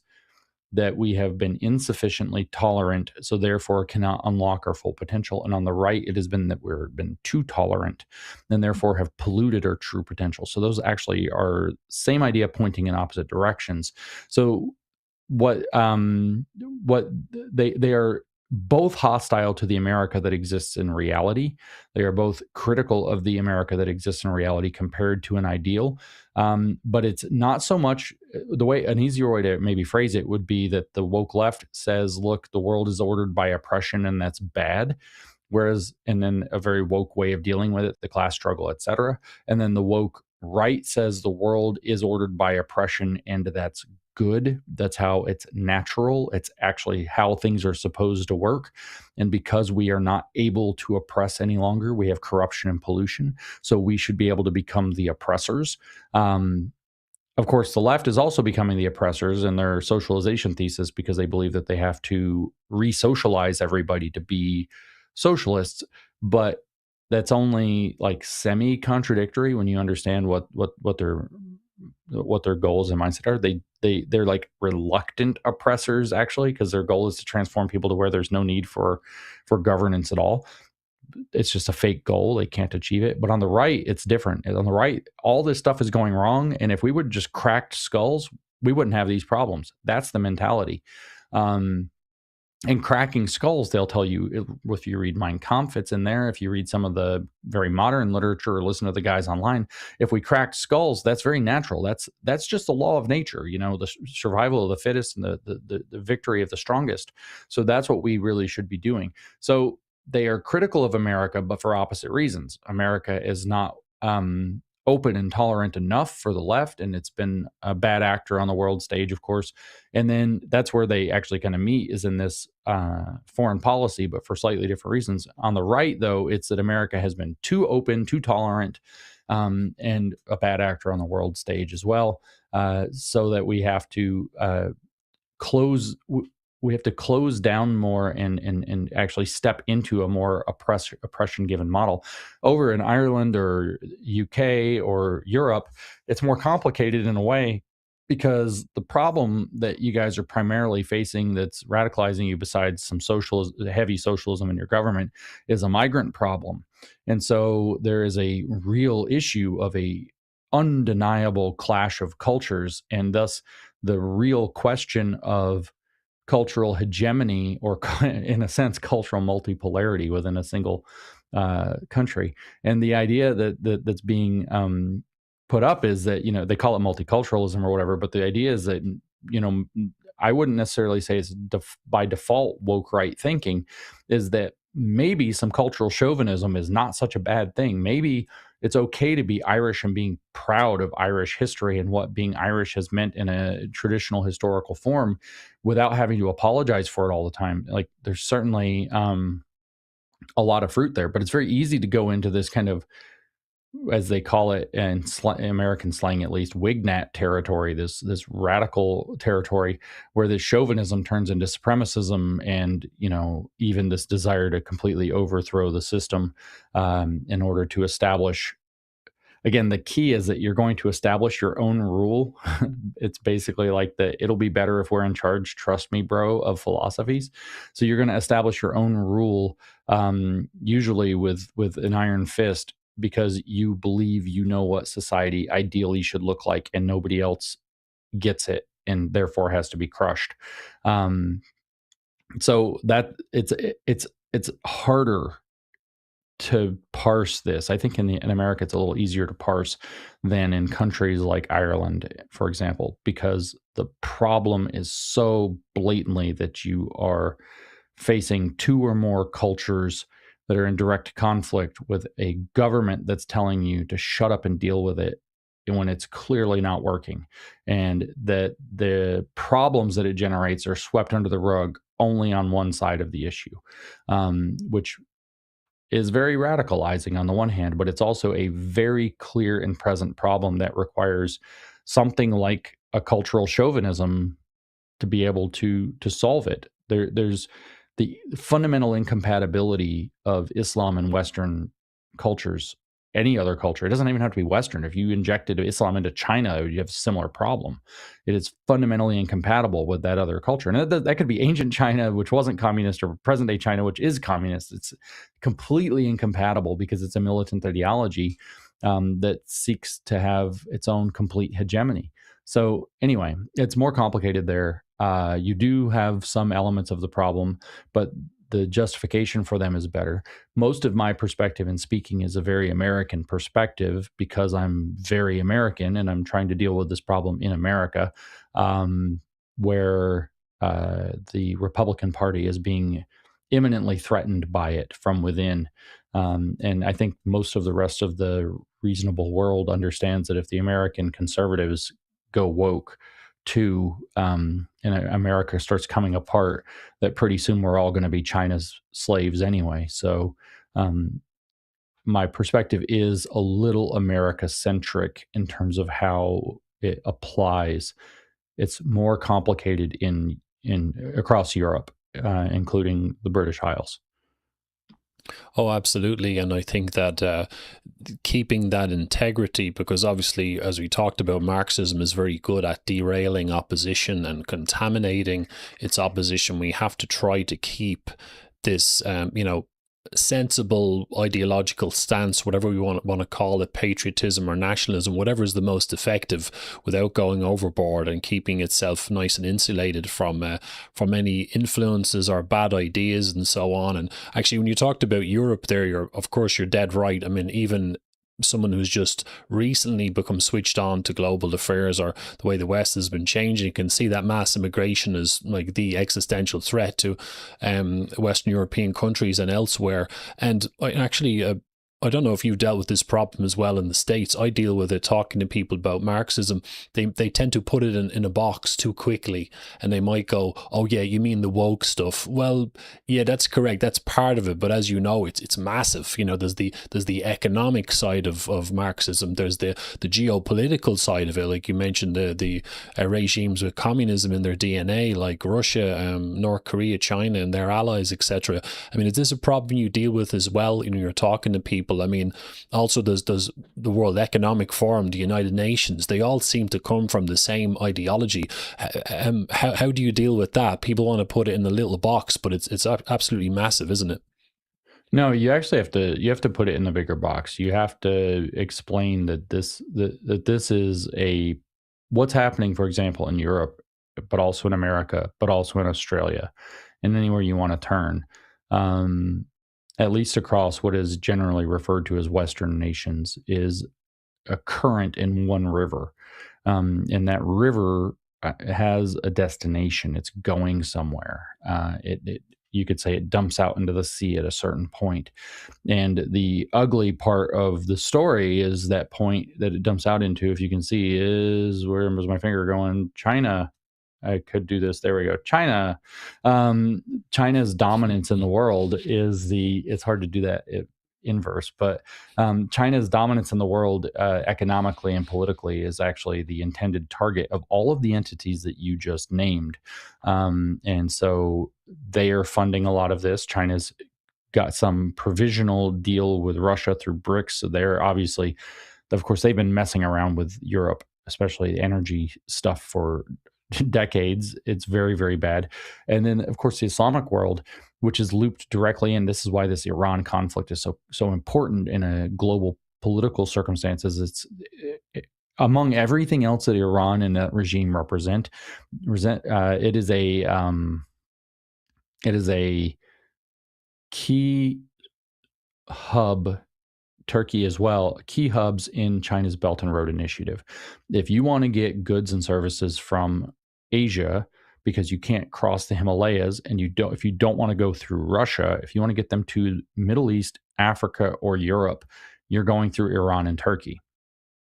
that we have been insufficiently tolerant, so therefore cannot unlock our full potential. And on the right, it has been that we've been too tolerant and therefore have polluted our true potential. So those actually are same idea pointing in opposite directions. So what they are both hostile to the America that exists in reality. They are both critical of the America that exists in reality compared to an ideal. But it's not so much the way, an easier way to maybe phrase it would be that the woke left says, look, the world is ordered by oppression and that's bad. Whereas, and then a very woke way of dealing with it, the class struggle, etc. And then the woke right says the world is ordered by oppression and that's good. That's how it's natural. It's actually how things are supposed to work. And because we are not able to oppress any longer, we have corruption and pollution. So we should be able to become the oppressors. Of course, the left is also becoming the oppressors in their socialization thesis because they believe that they have to re-socialize everybody to be socialists. But that's only like semi-contradictory when you understand what their goals and mindset are. They're like reluctant oppressors actually, because their goal is to transform people to where there's no need for governance at all. It's just a fake goal. They can't achieve it. But on the right, it's different. On the right, all this stuff is going wrong. And if we would just cracked skulls, we wouldn't have these problems. That's the mentality. And cracking skulls, they'll tell you, if you read Mein Kampf, it's in there. If you read some of the very modern literature or listen to the guys online, if we crack skulls, that's very natural. That's just the law of nature, the survival of the fittest and the victory of the strongest. So that's what we really should be doing. So they are critical of America, but for opposite reasons. America is not open and tolerant enough for the left, and it's been a bad actor on the world stage, of course. And then that's where they actually kind of meet, is in this foreign policy, but for slightly different reasons. On the right, though, it's that America has been too open, too tolerant, and a bad actor on the world stage as well, so that we have to close. we have to close down more and actually step into a more oppression given model. Over in Ireland or UK or Europe, it's more complicated in a way, because the problem that you guys are primarily facing that's radicalizing you, besides some heavy socialism in your government, is a migrant problem. And so there is a real issue of a undeniable clash of cultures, and thus the real question of cultural hegemony, or in a sense cultural multipolarity within a single country. And the idea that's being put up is that, they call it multiculturalism or whatever, but the idea is that, I wouldn't necessarily say it's by default woke right thinking, is that maybe some cultural chauvinism is not such a bad thing. Maybe it's okay to be Irish and being proud of Irish history and what being Irish has meant in a traditional historical form, without having to apologize for it all the time. Like, there's certainly a lot of fruit there, but it's very easy to go into this kind of, as they call it in American slang, at least, Wignat territory, this radical territory, where this chauvinism turns into supremacism, and even this desire to completely overthrow the system in order to establish. Again, the key is that you're going to establish your own rule. It's basically like it'll be better if we're in charge, trust me, bro, of philosophies. So you're going to establish your own rule, usually with an iron fist, because you believe you know what society ideally should look like, and nobody else gets it, and therefore has to be crushed. So that it's harder to parse this. I think in America it's a little easier to parse than in countries like Ireland, for example, because the problem is so blatantly that you are facing two or more cultures that are in direct conflict with a government that's telling you to shut up and deal with it when it's clearly not working, and that the problems that it generates are swept under the rug only on one side of the issue, which is very radicalizing on the one hand, but it's also a very clear and present problem that requires something like a cultural chauvinism to be able to solve it. There's the fundamental incompatibility of Islam and Western cultures, any other culture. It doesn't even have to be Western. If you injected Islam into China, you have a similar problem. It is fundamentally incompatible with that other culture. And that could be ancient China, which wasn't communist, or present day China, which is communist. It's completely incompatible because it's a militant ideology that seeks to have its own complete hegemony. So anyway, it's more complicated there. You do have some elements of the problem, but the justification for them is better. Most of my perspective in speaking is a very American perspective, because I'm very American and I'm trying to deal with this problem in America, where the Republican Party is being imminently threatened by it from within. And I think most of the rest of the reasonable world understands that if the American conservatives go woke too, and America starts coming apart, that pretty soon we're all going to be China's slaves anyway. So my perspective is a little America-centric in terms of how it applies. It's more complicated in across Europe, including the British Isles. Oh, absolutely. And I think that keeping that integrity, because obviously, as we talked about, Marxism is very good at derailing opposition and contaminating its opposition. We have to try to keep this, sensible ideological stance, whatever we want to call it, patriotism or nationalism, whatever is the most effective, without going overboard, and keeping itself nice and insulated from any influences or bad ideas and so on. And actually, when you talked about Europe there, you're dead right. I mean, even someone who's just recently become switched on to global affairs or the way the West has been changing can see that mass immigration is like the existential threat to Western European countries and elsewhere. And actually, I don't know if you've dealt with this problem as well in the States. I deal with it talking to people about Marxism. They tend to put it in a box too quickly, and they might go, "Oh yeah, you mean the woke stuff?" Well, yeah, that's correct. That's part of it, but as you know, it's massive. You know, there's the economic side of Marxism. There's the geopolitical side of it, like you mentioned, the regimes with communism in their DNA, like Russia, North Korea, China, and their allies, etc. I mean, is this a problem you deal with as well? You know, you're talking to people. I mean, also there's the World Economic Forum, the United Nations. They all seem to come from the same ideology. How do you deal with that? People want to put it in a little box, but it's absolutely massive, isn't it? No, you actually have to put it in the bigger box. You have to explain that this is what's happening, for example, in Europe, but also in America, but also in Australia, and anywhere you want to turn. At least across what is generally referred to as Western nations, is a current in one river. And that river has a destination. It's going somewhere. You could say it dumps out into the sea at a certain point. And the ugly part of the story is that point that it dumps out into, if you can see, is, where was my finger going? China. I could do this. There we go. China. China's dominance in the world is it's hard to do that inverse, but China's dominance in the world economically and politically is actually the intended target of all of the entities that you just named. And so they are funding a lot of this. China's got some provisional deal with Russia through BRICS. So they're obviously, of course, they've been messing around with Europe, especially energy stuff, for decades. It's very, very bad. And then, of course, the Islamic world, which is looped directly in. This is why this Iran conflict is so important in a global political circumstances. Among everything else that Iran and that regime represent, it is a key hub. Turkey as well, key hubs in China's Belt and Road Initiative. If you want to get goods and services from Asia, because you can't cross the Himalayas, and if you don't want to go through Russia, if you want to get them to Middle East, Africa, or Europe, you're going through Iran and Turkey.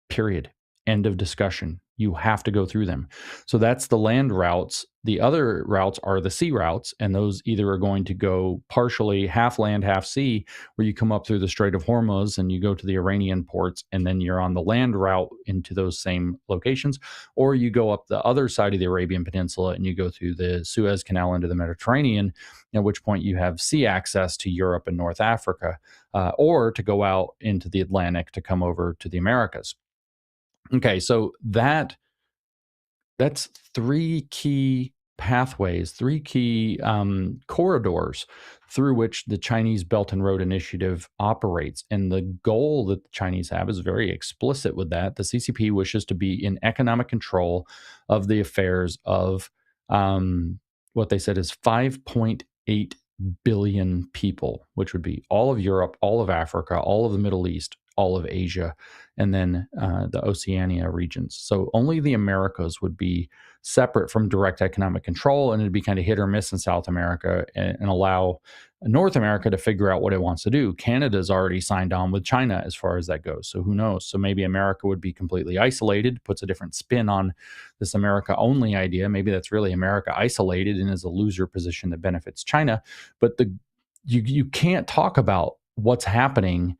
Period. End of discussion. You have to go through them. So that's the land routes. The other routes are the sea routes, and those either are going to go partially half land, half sea, where you come up through the Strait of Hormuz and you go to the Iranian ports, and then you're on the land route into those same locations, or you go up the other side of the Arabian Peninsula and you go through the Suez Canal into the Mediterranean, at which point you have sea access to Europe and North Africa, or to go out into the Atlantic to come over to the Americas. Okay, so that's three key pathways, three key corridors through which the Chinese Belt and Road Initiative operates. And the goal that the Chinese have is very explicit with that. The CCP wishes to be in economic control of the affairs of what they said is 5.8 billion people, which would be all of Europe, all of Africa, all of the Middle East, all of Asia, and then the Oceania regions. So only the Americas would be separate from direct economic control, and it'd be kind of hit or miss in South America, and allow North America to figure out what it wants to do. Canada's already signed on with China as far as that goes. So who knows? So maybe America would be completely isolated, puts a different spin on this America only idea. Maybe that's really America isolated and is a loser position that benefits China. But you can't talk about what's happening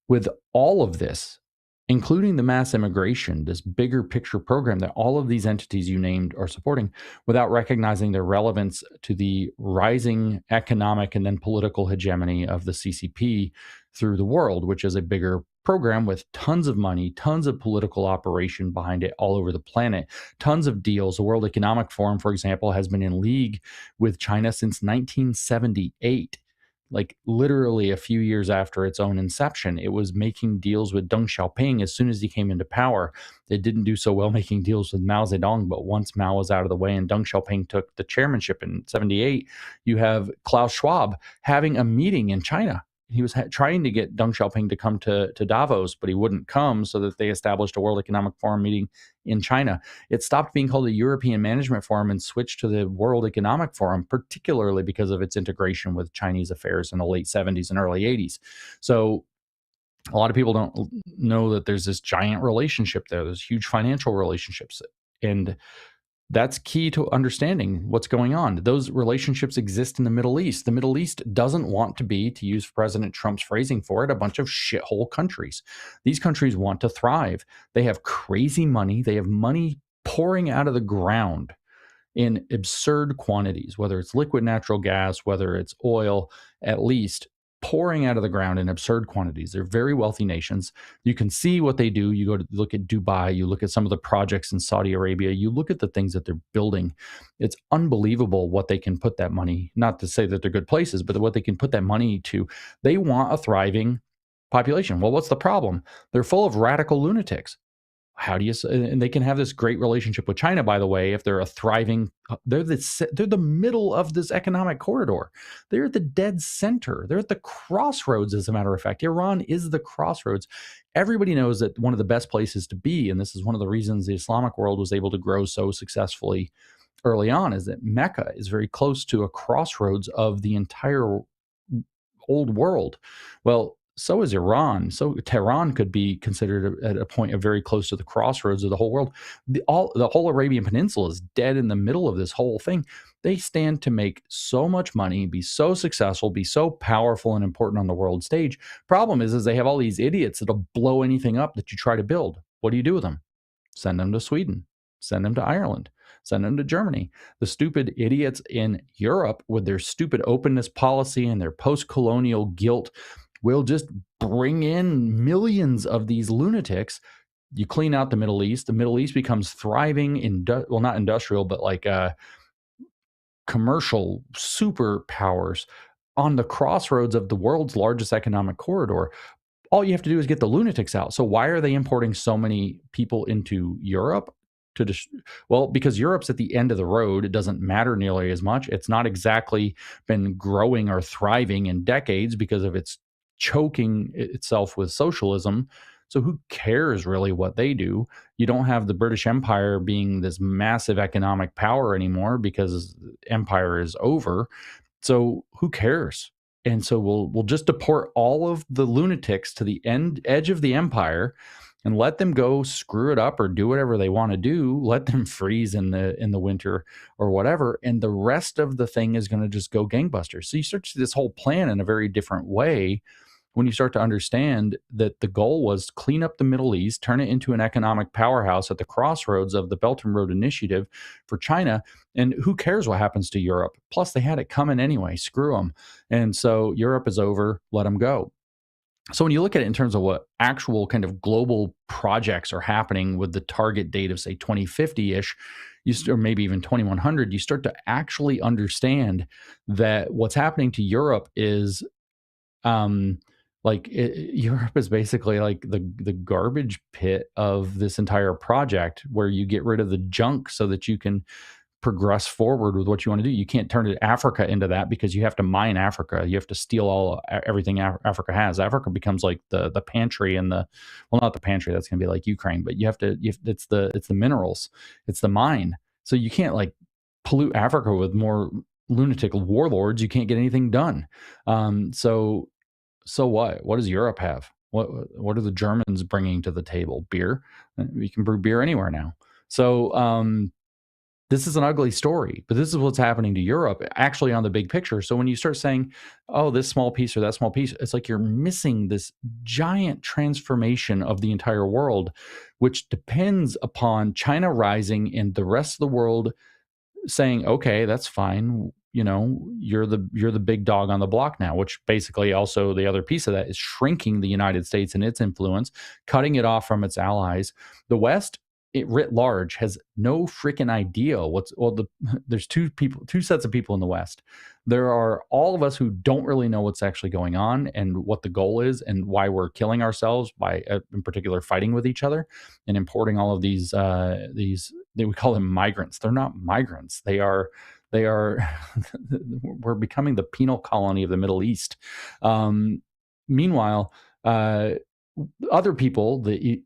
with all of this, including the mass immigration, this bigger picture program that all of these entities you named are supporting, without recognizing their relevance to the rising economic and then political hegemony of the CCP through the world, which is a bigger program with tons of money, tons of political operation behind it all over the planet, tons of deals. The World Economic Forum, for example, has been in league with China since 1978. Like literally a few years after its own inception. It was making deals with Deng Xiaoping as soon as he came into power. It didn't do so well making deals with Mao Zedong, but once Mao was out of the way and Deng Xiaoping took the chairmanship in 78, you have Klaus Schwab having a meeting in China. He was trying to get Deng Xiaoping to come to Davos, but he wouldn't come, so that they established a World Economic Forum meeting in China. It stopped being called the European Management Forum and switched to the World Economic Forum, particularly because of its integration with Chinese affairs in the late 70s and early 80s. So A lot of people don't know that there's this giant relationship there. There's huge financial relationships. And that's key to understanding what's going on. Those relationships exist in the Middle East. The Middle East doesn't want to be, to use President Trump's phrasing for it, a bunch of shithole countries. These countries want to thrive. They have crazy money. They have money pouring out of the ground in absurd quantities, whether it's liquid natural gas, whether it's oil, at least pouring out of the ground in absurd quantities. They're very wealthy nations. You can see what they do. You go to look at Dubai, you look at some of the projects in Saudi Arabia, you look at the things that they're building. It's unbelievable what they can put that money, not to say that they're good places, but what they can put that money to. They want a thriving population. Well, what's the problem? They're full of radical lunatics. How do you, and they can have this great relationship with China, by the way, if they're a thriving, they're the middle of this economic corridor. They're at the dead center. They're at the crossroads, as a matter of fact. Iran is the crossroads. Everybody knows that one of the best places to be, and this is one of the reasons the Islamic world was able to grow so successfully early on, is that Mecca is very close to a crossroads of the entire old world. Well, so is Iran. So Tehran could be considered at a point of very close to the crossroads of the whole world. The whole Arabian Peninsula is dead in the middle of this whole thing. They stand to make so much money, be so successful, be so powerful and important on the world stage. Problem is they have all these idiots that'll blow anything up that you try to build. What do you do with them? Send them to Sweden. Send them to Ireland. Send them to Germany. The stupid idiots in Europe with their stupid openness policy and their post-colonial guilt will just bring in millions of these lunatics. You clean out the Middle East. The Middle East becomes thriving, well, not industrial, but like commercial superpowers on the crossroads of the world's largest economic corridor. All you have to do is get the lunatics out. So why are they importing so many people into Europe? Well, because Europe's at the end of the road. It doesn't matter nearly as much. It's not exactly been growing or thriving in decades because of its choking itself with socialism. So who cares really what they do? You don't have the British Empire being this massive economic power anymore because empire is over. So who cares? And so we'll just deport all of the lunatics to the edge of the empire and let them go screw it up or do whatever they want to do. Let them freeze in the winter or whatever. And the rest of the thing is going to just go gangbusters. So you start to see this whole plan in a very different way when you start to understand that the goal was clean up the Middle East, turn it into an economic powerhouse at the crossroads of the Belt and Road Initiative for China. And who cares what happens to Europe? Plus, they had it coming anyway. Screw them. And so Europe is over. Let them go. So when you look at it in terms of what actual kind of global projects are happening with the target date of, say, 2050-ish, or maybe even 2100, you start to actually understand that what's happening to Europe is Europe is basically like the garbage pit of this entire project, where you get rid of the junk so that you can progress forward with what you want to do. You can't turn Africa into that because you have to mine Africa. You have to steal everything Africa has. Africa becomes like the pantry and not the pantry. That's going to be like Ukraine, but it's the minerals. It's the mine. So you can't like pollute Africa with more lunatic warlords. You can't get anything done. So what? What does Europe have? What are the Germans bringing to the table? Beer. We can brew beer anywhere now. So this is an ugly story, but this is what's happening to Europe actually on the big picture. So when you start saying, oh, this small piece or that small piece, it's like you're missing this giant transformation of the entire world, which depends upon China rising and the rest of the world saying, okay, that's fine. You know, you're the big dog on the block now, which basically also the other piece of that is shrinking the United States and its influence, cutting it off from its allies. The West, it writ large, has no freaking idea there's two sets of people in the West. There are all of us who don't really know what's actually going on and what the goal is and why we're killing ourselves by, in particular, fighting with each other and importing all of these we call them migrants. They're not migrants. They are we're becoming the penal colony of the Middle East. Meanwhile, other people, the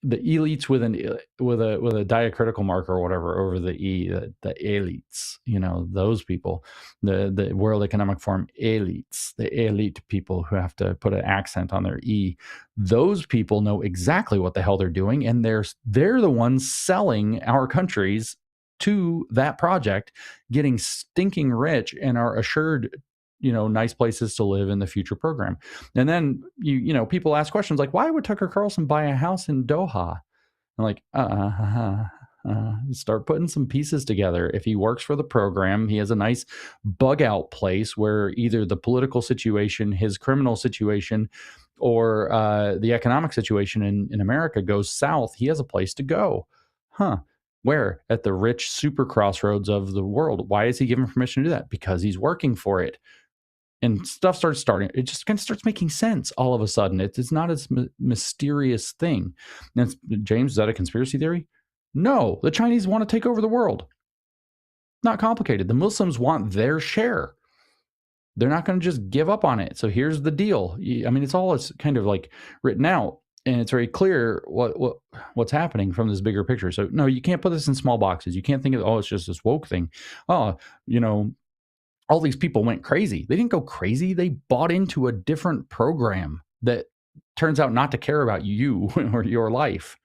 elites with a diacritical mark or whatever over the e, the elites, those people, the World Economic Forum elites, the elite people who have to put an accent on their e, those people know exactly what the hell they're doing, and they're the ones selling our countries to that project, getting stinking rich, and are assured nice places to live in the future program. And then people ask questions like, why would Tucker Carlson buy a house in Doha? I'm like, start putting some pieces together. If he works for the program, he has a nice bug out place where either the political situation, his criminal situation, or the economic situation in America goes south, he has a place to go. Where? At the rich super crossroads of the world. Why is he given permission to do that? Because he's working for it. And stuff starts starting. It just kind of starts making sense all of a sudden. It's not as mysterious thing. And James, is that a conspiracy theory? No, the Chinese want to take over the world. Not complicated. The Muslims want their share. They're not going to just give up on it. So here's the deal. I mean, it's all kind of like written out, and it's very clear what's happening from this bigger picture. So no, you can't put this in small boxes. You can't think of, it's just this woke thing. All these people went crazy. They didn't go crazy. They bought into a different program that turns out not to care about you or your life.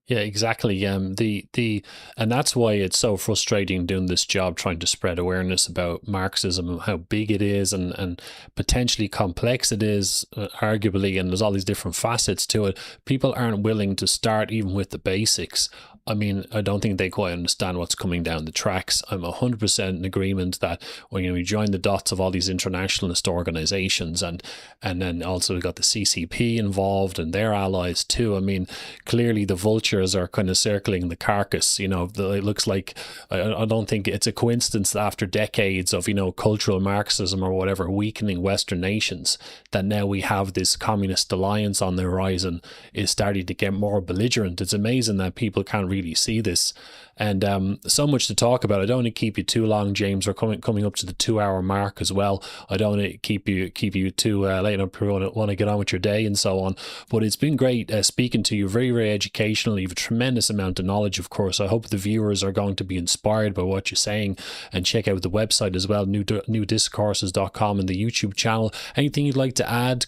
Yeah, exactly. And that's why it's so frustrating doing this job, trying to spread awareness about Marxism and how big it is and potentially complex it is, arguably, and there's all these different facets to it. People aren't willing to start even with the basics. I mean, I don't think they quite understand what's coming down the tracks. I'm 100% in agreement that when you join the dots of all these internationalist organizations, and then also we've got the CCP involved and their allies too. I mean, clearly the vultures are kind of circling the carcass. It looks like, I don't think it's a coincidence that after decades of cultural Marxism or whatever weakening Western nations, that now we have this communist alliance on the horizon is starting to get more belligerent. It's amazing that people can't really see this, and so much to talk about. I don't want to keep you too long, James. We're coming up to the 2-hour mark as well. I don't want to keep you too late. I want to get on with your day and so on. But it's been great speaking to you. Very, very educational. You have a tremendous amount of knowledge, of course. I hope the viewers are going to be inspired by what you're saying, and check out the website as well, newdiscourses.com, and the YouTube channel. Anything you'd like to add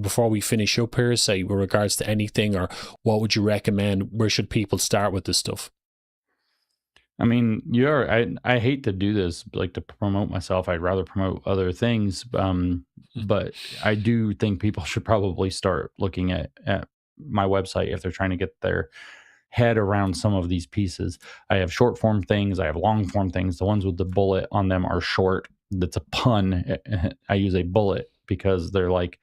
before we finish up here, say with regards to anything, or what would you recommend? Where should people start with this stuff? I mean, I hate to do this, like to promote myself. I'd rather promote other things. But I do think people should probably start looking at my website if they're trying to get their head around some of these pieces. I have short form things. I have long form things. The ones with the bullet on them are short. That's a pun. I use a bullet because they're like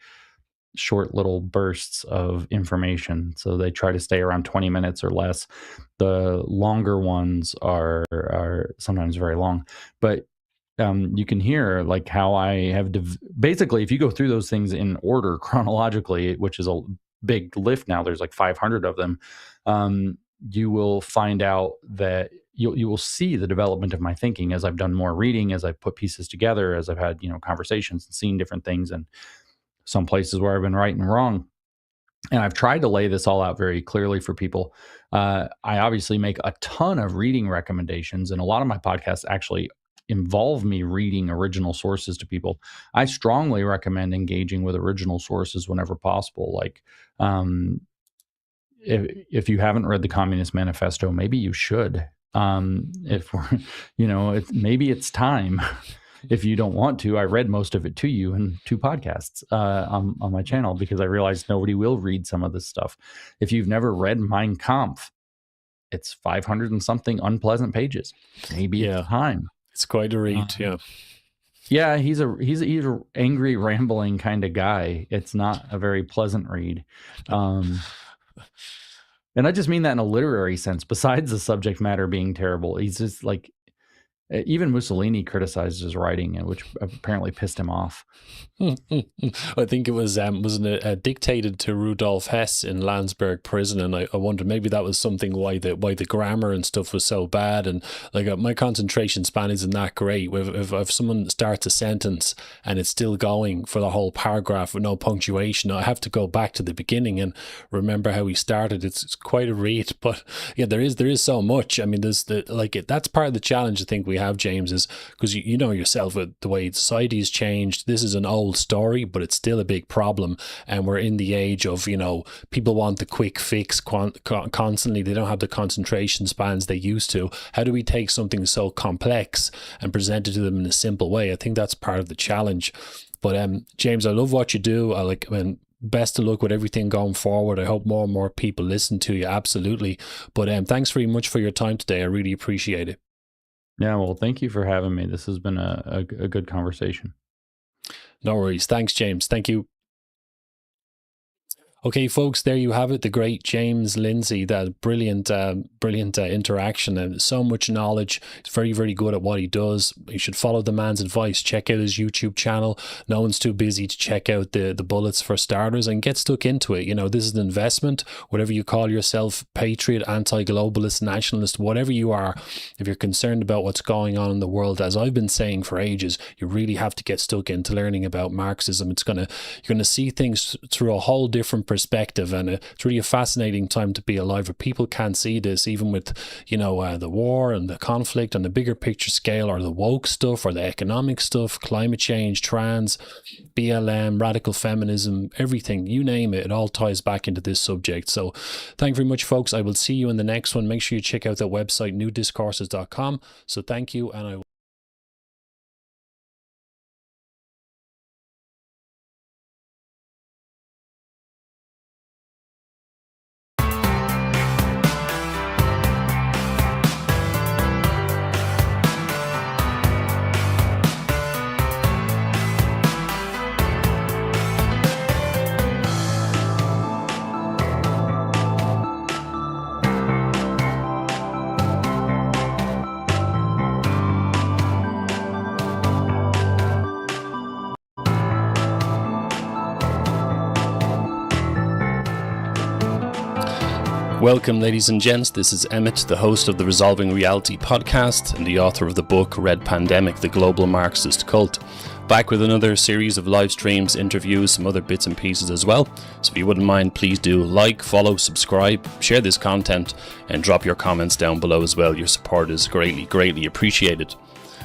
short little bursts of information. So they try to stay around 20 minutes or less. The longer ones are sometimes very long, but you can hear like how I have basically, if you go through those things in order chronologically, which is a big lift now, there's like 500 of them. You will find out that you will see the development of my thinking as I've done more reading, as I've put pieces together, as I've had conversations and seen different things, and some places where I've been right and wrong. And I've tried to lay this all out very clearly for people. I obviously make a ton of reading recommendations, and a lot of my podcasts actually involve me reading original sources to people. I strongly recommend engaging with original sources whenever possible. Like, if you haven't read the Communist Manifesto, maybe you should. If we're, maybe it's time. If you don't want to, I read most of it to you in 2 podcasts on my channel, because I realized nobody will read some of this stuff. If you've never read Mein Kampf, it's 500 and something unpleasant pages. Maybe it's time. It's quite a read, yeah. Yeah, he's a angry, rambling kind of guy. It's not a very pleasant read. And I just mean that in a literary sense, besides the subject matter being terrible. He's just like, Even Mussolini criticized his writing, which apparently pissed him off. I think it was wasn't it dictated to Rudolf Hess in Landsberg prison, and I wonder maybe that was something why the grammar and stuff was so bad, and like my concentration span isn't that great. If someone starts a sentence and it's still going for the whole paragraph with no punctuation, I have to go back to the beginning and remember how he started. It's quite a read, but yeah, there is so much. I mean, that's part of the challenge I think we have, James, is because you know yourself with the way society's changed. This is an old story, but it's still a big problem, and we're in the age of, you know, people want the quick fix constantly. They don't have the concentration spans they used to. How do we take something so complex and present it to them in a simple way? I think that's part of the challenge. But James, I love what you do. Best of luck with everything going forward. I hope more and more people listen to you. Absolutely. But thanks very much for your time today. I really appreciate it. Yeah, well, thank you for having me. This has been a good conversation. No worries. Thanks, James. Thank you. Okay, folks, there you have it. The great James Lindsay, that brilliant interaction, and so much knowledge. He's very, very good at what he does. You should follow the man's advice. Check out his YouTube channel. No one's too busy to check out the bullets for starters, and get stuck into it. You know, this is an investment. Whatever you call yourself, patriot, anti-globalist, nationalist, whatever you are, if you're concerned about what's going on in the world, as I've been saying for ages, you really have to get stuck into learning about Marxism. You're gonna see things through a whole different perspective, and it's really a fascinating time to be alive. If people can't see this, even with, you know, the war and the conflict on the bigger picture scale, or the woke stuff, or the economic stuff, climate change, trans, BLM, radical feminism, everything, you name it, it all ties back into this subject. So thank you very much, folks. I will see you in the next one. Make sure you check out that website, newdiscourses.com. So thank you, and I will Welcome, ladies and gents. This is Emmett, the host of the Resolving Reality podcast and the author of the book Red Pandemic, The Global Marxist Cult. Back with another series of live streams, interviews, some other bits and pieces as well. So if you wouldn't mind, please do like, follow, subscribe, share this content, and drop your comments down below as well. Your support is greatly, greatly appreciated.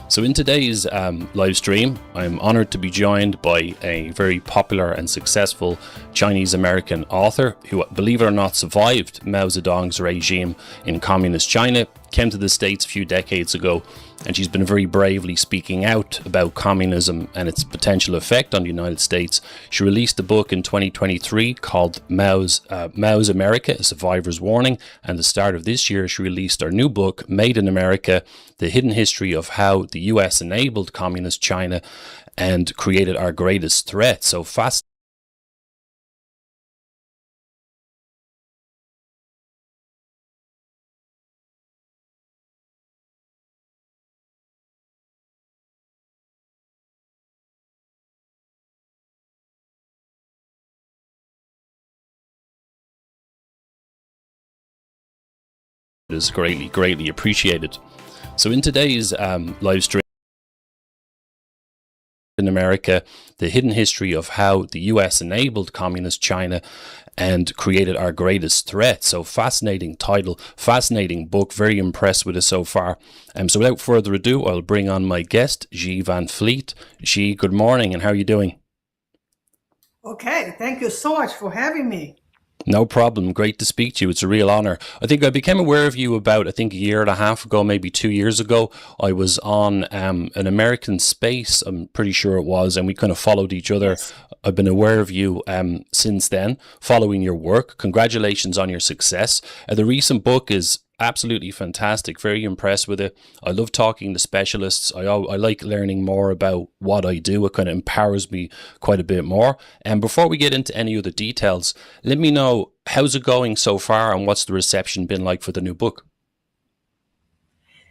So in today's live stream, I'm honored to be joined by a very popular and successful Chinese-American author who, believe it or not, survived Mao Zedong's regime in communist China, came to the States a few decades ago, and she's been very bravely speaking out about communism and its potential effect on the United States. She released a book in 2023 called Mao's America, A Survivor's Warning, and at the start of this year she released her new book, Made in America, The Hidden History of How the US Enabled Communist China and Created Our Greatest Threat. So fast. Is greatly, greatly appreciated. So in today's live stream in America, the hidden history of how the US enabled communist China and created our greatest threat. So fascinating title, fascinating book, very impressed with it so far. So without further ado, I'll bring on my guest, Guy Van Fleet. Guy, good morning, and how are you doing? Okay, thank you so much for having me. No problem. Great to speak to you. It's a real honor. I think I became aware of you about, a year and a half ago, maybe 2 years ago. I was on an American Space, I'm pretty sure it was, and we kind of followed each other. Yes. I've been aware of you since then, following your work. Congratulations on your success. The recent book is absolutely fantastic. Very impressed with it. I love talking to specialists. I like learning more about what I do. It kind of empowers me quite a bit more. And before we get into any other details, let me know, how's it going so far and what's the reception been like for the new book?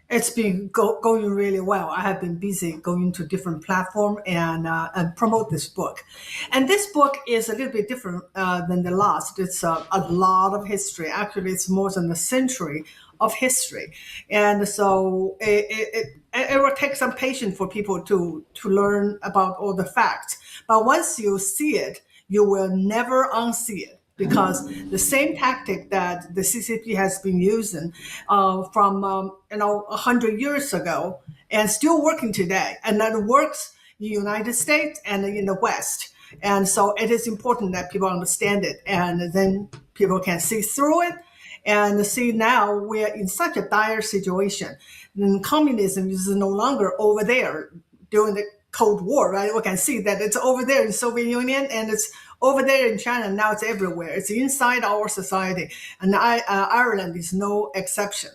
It's been going really well. I have been busy going to different platform and promote this book. And this book is a little bit different than the last. It's a lot of history. Actually, it's more than a century of history. And so it will take some patience for people to learn about all the facts. But once you see it, you will never unsee it, because the same tactic that the CCP has been using from 100 years ago and still working today, and that works in the United States and in the West. And so it is important that people understand it, and then people can see through it and see now we're in such a dire situation. And communism is no longer over there during the Cold War, right? We can see that it's over there in Soviet Union and it's over there in China. Now it's everywhere. It's inside our society, and Ireland is no exception.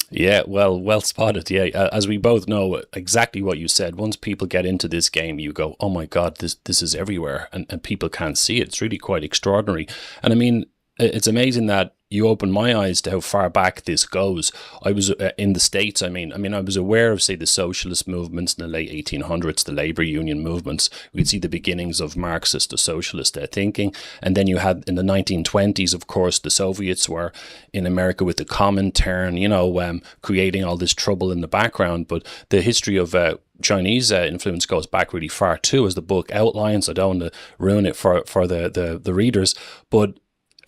Yeah, well spotted. Yeah, as we both know, exactly what you said. Once people get into this game, you go, "Oh my God, this is everywhere," and people can't see it. It's really quite extraordinary. And I mean, it's amazing that you opened my eyes to how far back this goes. I was in the States. I mean, I was aware of, say, the socialist movements in the late 1800s, the labor union movements. We could see the beginnings of Marxist or socialist thinking. And then you had in the 1920s, of course, the Soviets were in America with the Comintern, creating all this trouble in the background. But the history of Chinese influence goes back really far too, as the book outlines. I don't want to ruin it for the readers, but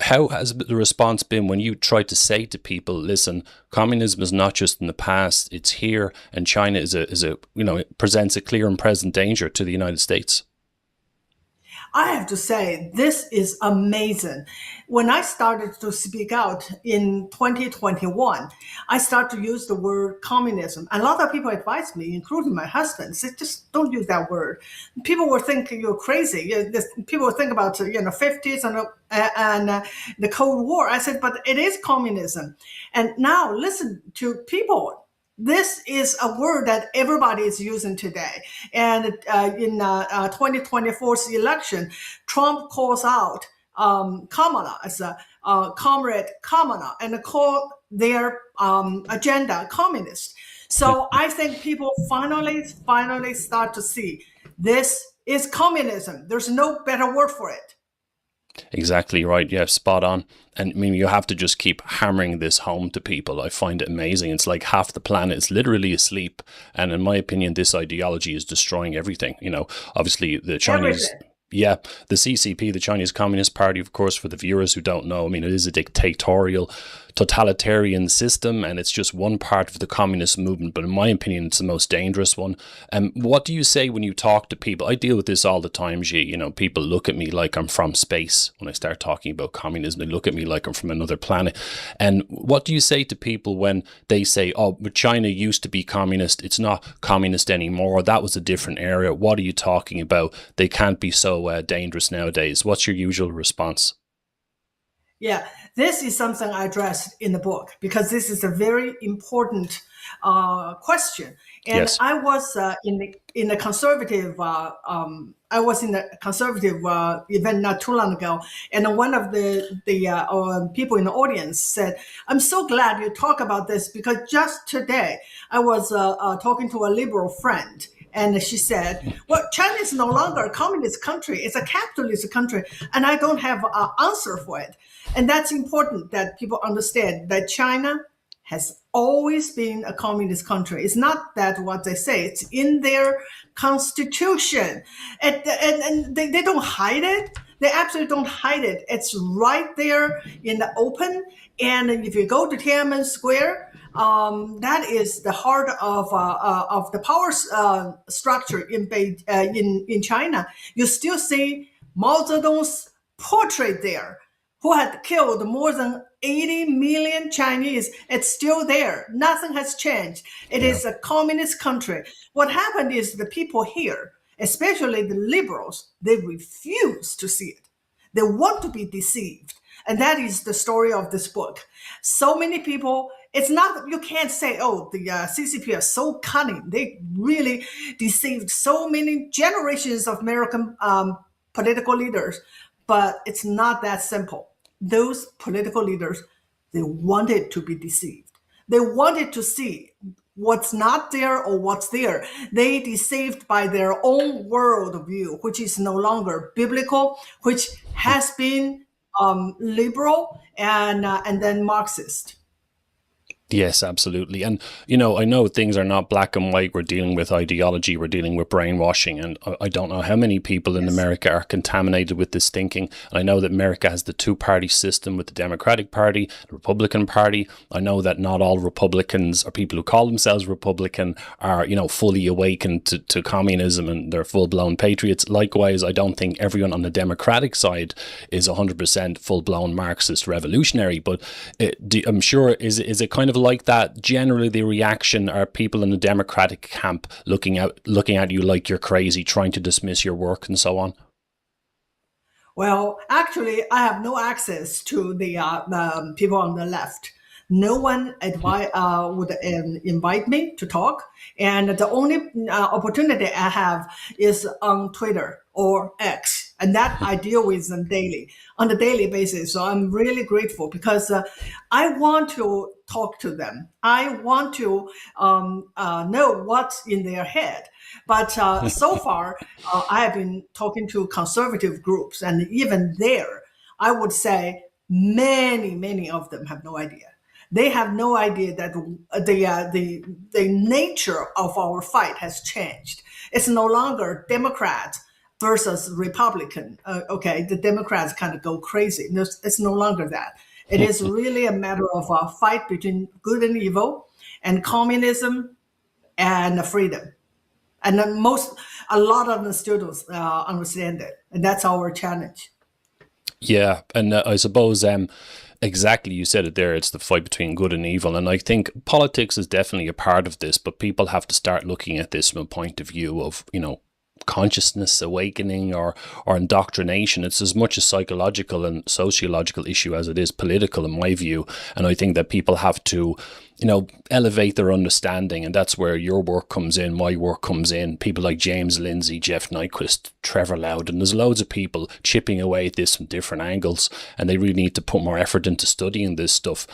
how has the response been when you try to say to people, listen, communism is not just in the past, it's here, and China it presents a clear and present danger to the United States? I have to say, this is amazing. When I started to speak out in 2021, I started to use the word communism. A lot of people advised me, including my husband, said, just don't use that word. People were thinking you're crazy. People were thinking about 50s and the Cold War. I said, but it is communism. And now listen to people. This is a word that everybody is using today. And in 2024's election, Trump calls out Kamala as a comrade Kamala and call their agenda communist. So I think people finally start to see this is communism. There's no better word for it. Exactly right. Yeah, spot on. And I mean, you have to just keep hammering this home to people. I find it amazing. It's like half the planet is literally asleep. And in my opinion, this ideology is destroying everything. Obviously the Chinese... Everything. Yeah, the CCP, the Chinese Communist Party, of course, for the viewers who don't know, I mean, it is a dictatorial, totalitarian system, and it's just one part of the communist movement. But in my opinion, it's the most dangerous one. What do you say when you talk to people? I deal with this all the time, Xi. People look at me like I'm from space when I start talking about communism. They look at me like I'm from another planet. And what do you say to people when they say, oh, but China used to be communist. It's not communist anymore. That was a different era. What are you talking about? They can't be so dangerous nowadays. What's your usual response? Yeah, this is something I addressed in the book because this is a very important question. And Yes. I was in the conservative. I was in the conservative event not too long ago, and one of the people in the audience said, "I'm so glad you talk about this because just today I was talking to a liberal friend." And she said, well, China is no longer a communist country. It's a capitalist country. And I don't have an answer for it. And that's important that people understand that China has always been a communist country. It's not that what they say. It's in their constitution. And they don't hide it. They absolutely don't hide it. It's right there in the open. And if you go to Tiananmen Square, that is the heart of the power structure in China. You still see Mao Zedong's portrait there, who had killed more than 80 million Chinese. It's still there. Nothing has changed. It is a communist country. What happened is the people here, especially the liberals, they refuse to see it. They want to be deceived. And that is the story of this book. So many people, it's not, you can't say, oh, the CCP are so cunning. They really deceived so many generations of American political leaders. But it's not that simple. Those political leaders, they wanted to be deceived. They wanted to see what's not there or what's there. They deceived by their own worldview, which is no longer biblical, which has been liberal and then Marxist. Yes, absolutely. And, you know, I know things are not black and white. We're dealing with ideology. We're dealing with brainwashing. And I don't know how many people in America are contaminated with this thinking. And I know that America has the two-party system with the Democratic Party, the Republican Party. I know that not all Republicans or people who call themselves Republican are, you know, fully awakened to communism and they're full-blown patriots. Likewise, I don't think everyone on the Democratic side is 100% full-blown Marxist revolutionary. But I'm sure, is it kind of like that? Generally, the reaction are people in the Democratic camp looking at you like you're crazy, trying to dismiss your work and so on? Well, actually, I have no access to the people on the left. No one would invite me to talk. And the only opportunity I have is on Twitter or X. And that I deal with them on a daily basis. So I'm really grateful because I want to talk to them. I want to know what's in their head. But so far, I have been talking to conservative groups. And even there, I would say many of them have no idea. They have no idea that the nature of our fight has changed. It's no longer Democrat versus Republican. Okay, the Democrats kind of go crazy. It's no longer that. It is really a matter of a fight between good and evil, and communism and freedom. And then a lot of the students understand it, and that's our challenge. Yeah, and I suppose exactly, you said it there, it's the fight between good and evil. And I think politics is definitely a part of this, but people have to start looking at this from a point of view of, you know, consciousness awakening or indoctrination. It's as much a psychological and sociological issue as it is political, in my view. And I think that people have to, you know, elevate their understanding, and that's where your work comes in, my work comes in. People like James Lindsay, Jeff Nyquist, Trevor Loudon, there's loads of people chipping away at this from different angles, and they really need to put more effort into studying this stuff.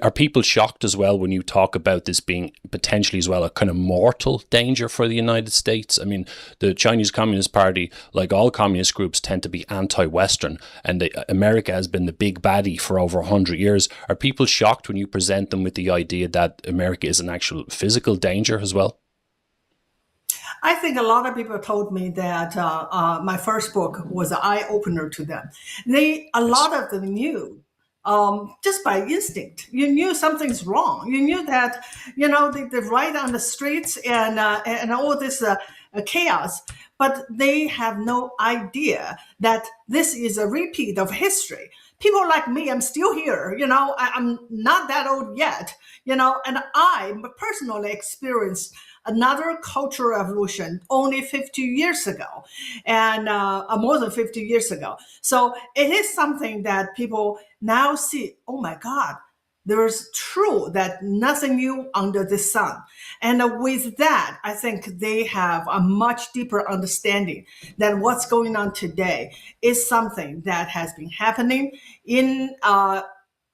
Are people shocked as well when you talk about this being potentially as well a kind of mortal danger for the United States? I mean, the Chinese Communist Party, like all communist groups, tend to be anti-Western, and America has been the big baddie for over 100 years. Are people shocked when you present them with the idea that America is an actual physical danger as well? I think a lot of people told me that my first book was an eye-opener to them. A lot of them knew just by instinct. You knew something's wrong. You knew that, you know, they ride on the streets and all this chaos, but they have no idea that this is a repeat of history. People like me, I'm still here, you know, I'm not that old yet, you know, and I personally experienced another cultural revolution only 50 years ago, and more than 50 years ago. So it is something that people now see, oh my God, there's true that nothing new under the sun. And with that, I think they have a much deeper understanding that what's going on today is something that has been happening in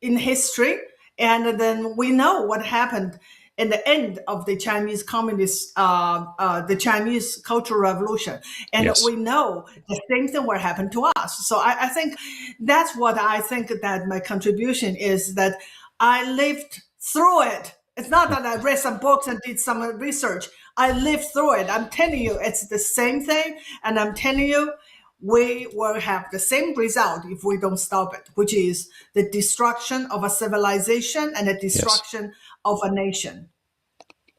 history. And then we know what happened in the end of the Chinese Communist, the Chinese Cultural Revolution. And Yes. we know the same thing will happen to us. So I think that's what I think that my contribution is, that I lived through it. It's not that I read some books and did some research. I lived through it. I'm telling you, it's the same thing. And I'm telling you, we will have the same result if we don't stop it, which is the destruction of a civilization and the destruction of a nation.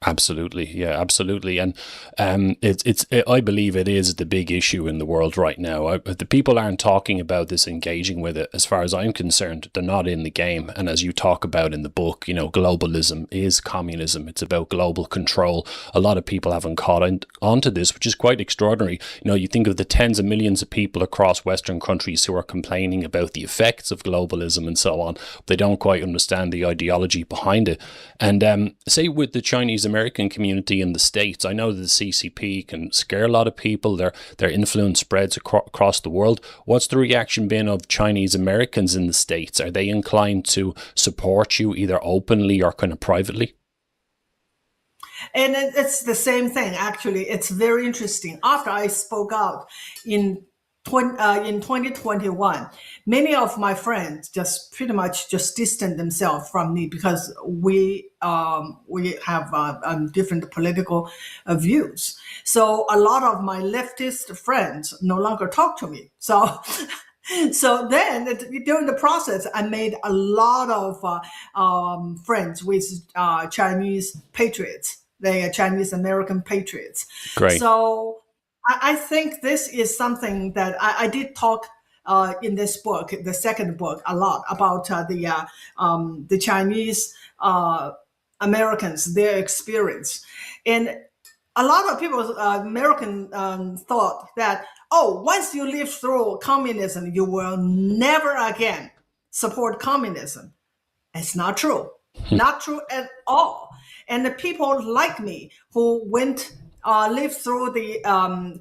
Absolutely, yeah, absolutely, and I believe it is the big issue in the world right now. The people aren't talking about this, engaging with it. As far as I'm concerned, they're not in the game. And as you talk about in the book, you know, globalism is communism. It's about global control. A lot of people haven't caught onto this, which is quite extraordinary. You know, you think of the tens of millions of people across Western countries who are complaining about the effects of globalism and so on. They don't quite understand the ideology behind it. And say with the Chinese American community in the States, I know that the CCP can scare a lot of people. Their influence spreads across the world. What's the reaction been of Chinese Americans in the States? Are they inclined to support you either openly or kind of privately? And it's the same thing. Actually, it's very interesting. After I spoke out in 2021, many of my friends just pretty much just distanced themselves from me because we have different political views. So a lot of my leftist friends no longer talk to me. So so then during the process, I made a lot of friends with Chinese patriots. They are Chinese American patriots. Great. So I think this is something that I did talk in this book, the second book, a lot about the Chinese Americans, their experience. And a lot of people, American, thought that, oh, once you live through communism, you will never again support communism. It's not true. Not true at all. And the people like me who lived through the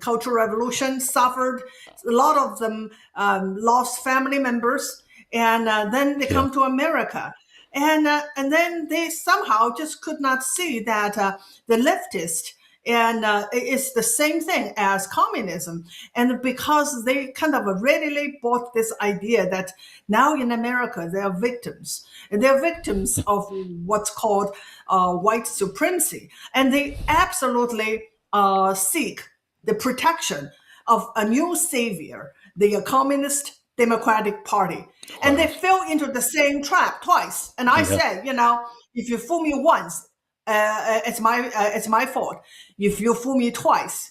Cultural Revolution, suffered. A lot of them lost family members, and then they come to America. And then they somehow just could not see that the leftist and it's the same thing as communism. And because they kind of readily bought this idea that now in America, they are victims. And they're victims of what's called white supremacy. And they absolutely seek the protection of a new savior, the Communist Democratic Party. And they fell into the same trap twice. And I said, if you fool me once, it's my fault. If you fool me twice,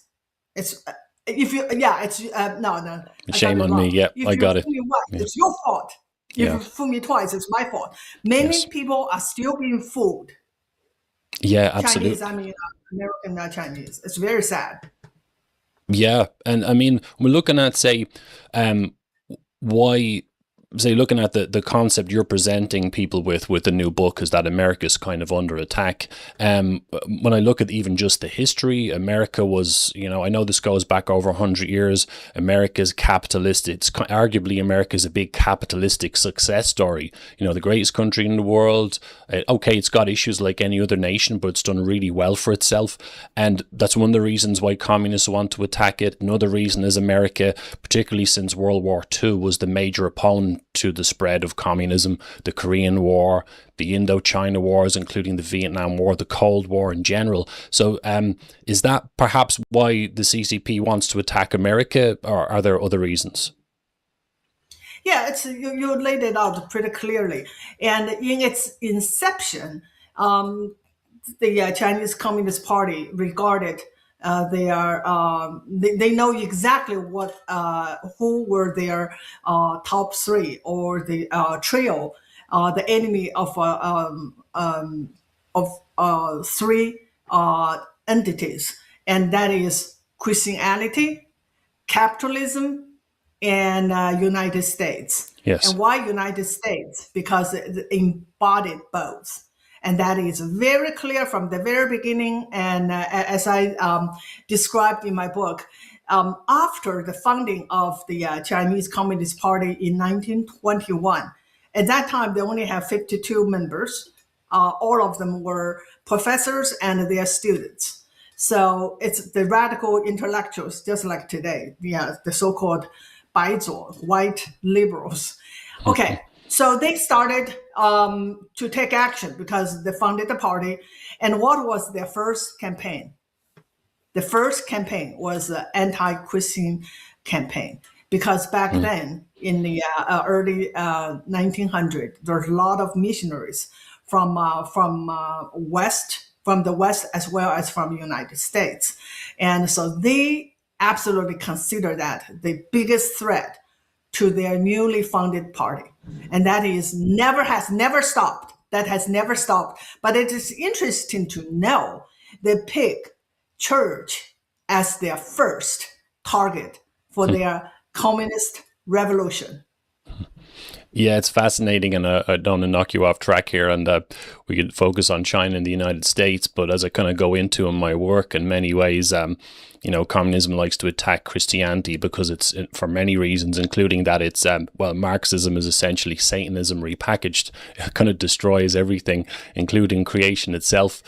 it's no. Shame on me. Yeah, I got it. If you fool me once, it's your fault. If you fool me twice, it's my fault. Many people are still being fooled. Yeah, absolutely. Chinese, American Chinese. It's very sad. Yeah, and I mean, we're looking at, say, looking at the concept you're presenting people with the new book is that America's kind of under attack. When I look at even just the history, America was, I know this goes back over 100 years. America's capitalist. It's arguably America's a big capitalistic success story. The greatest country in the world. Okay, it's got issues like any other nation, but it's done really well for itself. And that's one of the reasons why communists want to attack it. Another reason is America, particularly since World War II, was the major opponent to the spread of communism, the Korean War, the Indochina Wars, including the Vietnam War, the Cold War in general. So is that perhaps why the CCP wants to attack America, or are there other reasons? Yeah, you laid it out pretty clearly. And in its inception, the Chinese Communist Party regarded they know exactly who were their top three or the trio, the enemy of three entities, and that is Christianity, capitalism, and United States. Yes. And why United States? Because it embodied both. And that is very clear from the very beginning. And as I described in my book, after the founding of the Chinese Communist Party in 1921, at that time, they only have 52 members. All of them were professors and their students. So it's the radical intellectuals, just like today, the so-called 白左, white liberals. Okay. So they started to take action because they founded the party. And what was their first campaign? The first campaign was an anti-Christian campaign, because back then in the early 1900s, there were a lot of missionaries from the West as well as from the United States. And so they absolutely consider that the biggest threat to their newly founded party. And that has never stopped. That has never stopped. But it is interesting to know they pick church as their first target for their communist revolution. Yeah, it's fascinating, and I don't want to knock you off track here, and we could focus on China and the United States. But as I kind of go into in my work, in many ways, communism likes to attack Christianity because it's for many reasons, including that it's Marxism is essentially Satanism repackaged. It kind of destroys everything, including creation itself.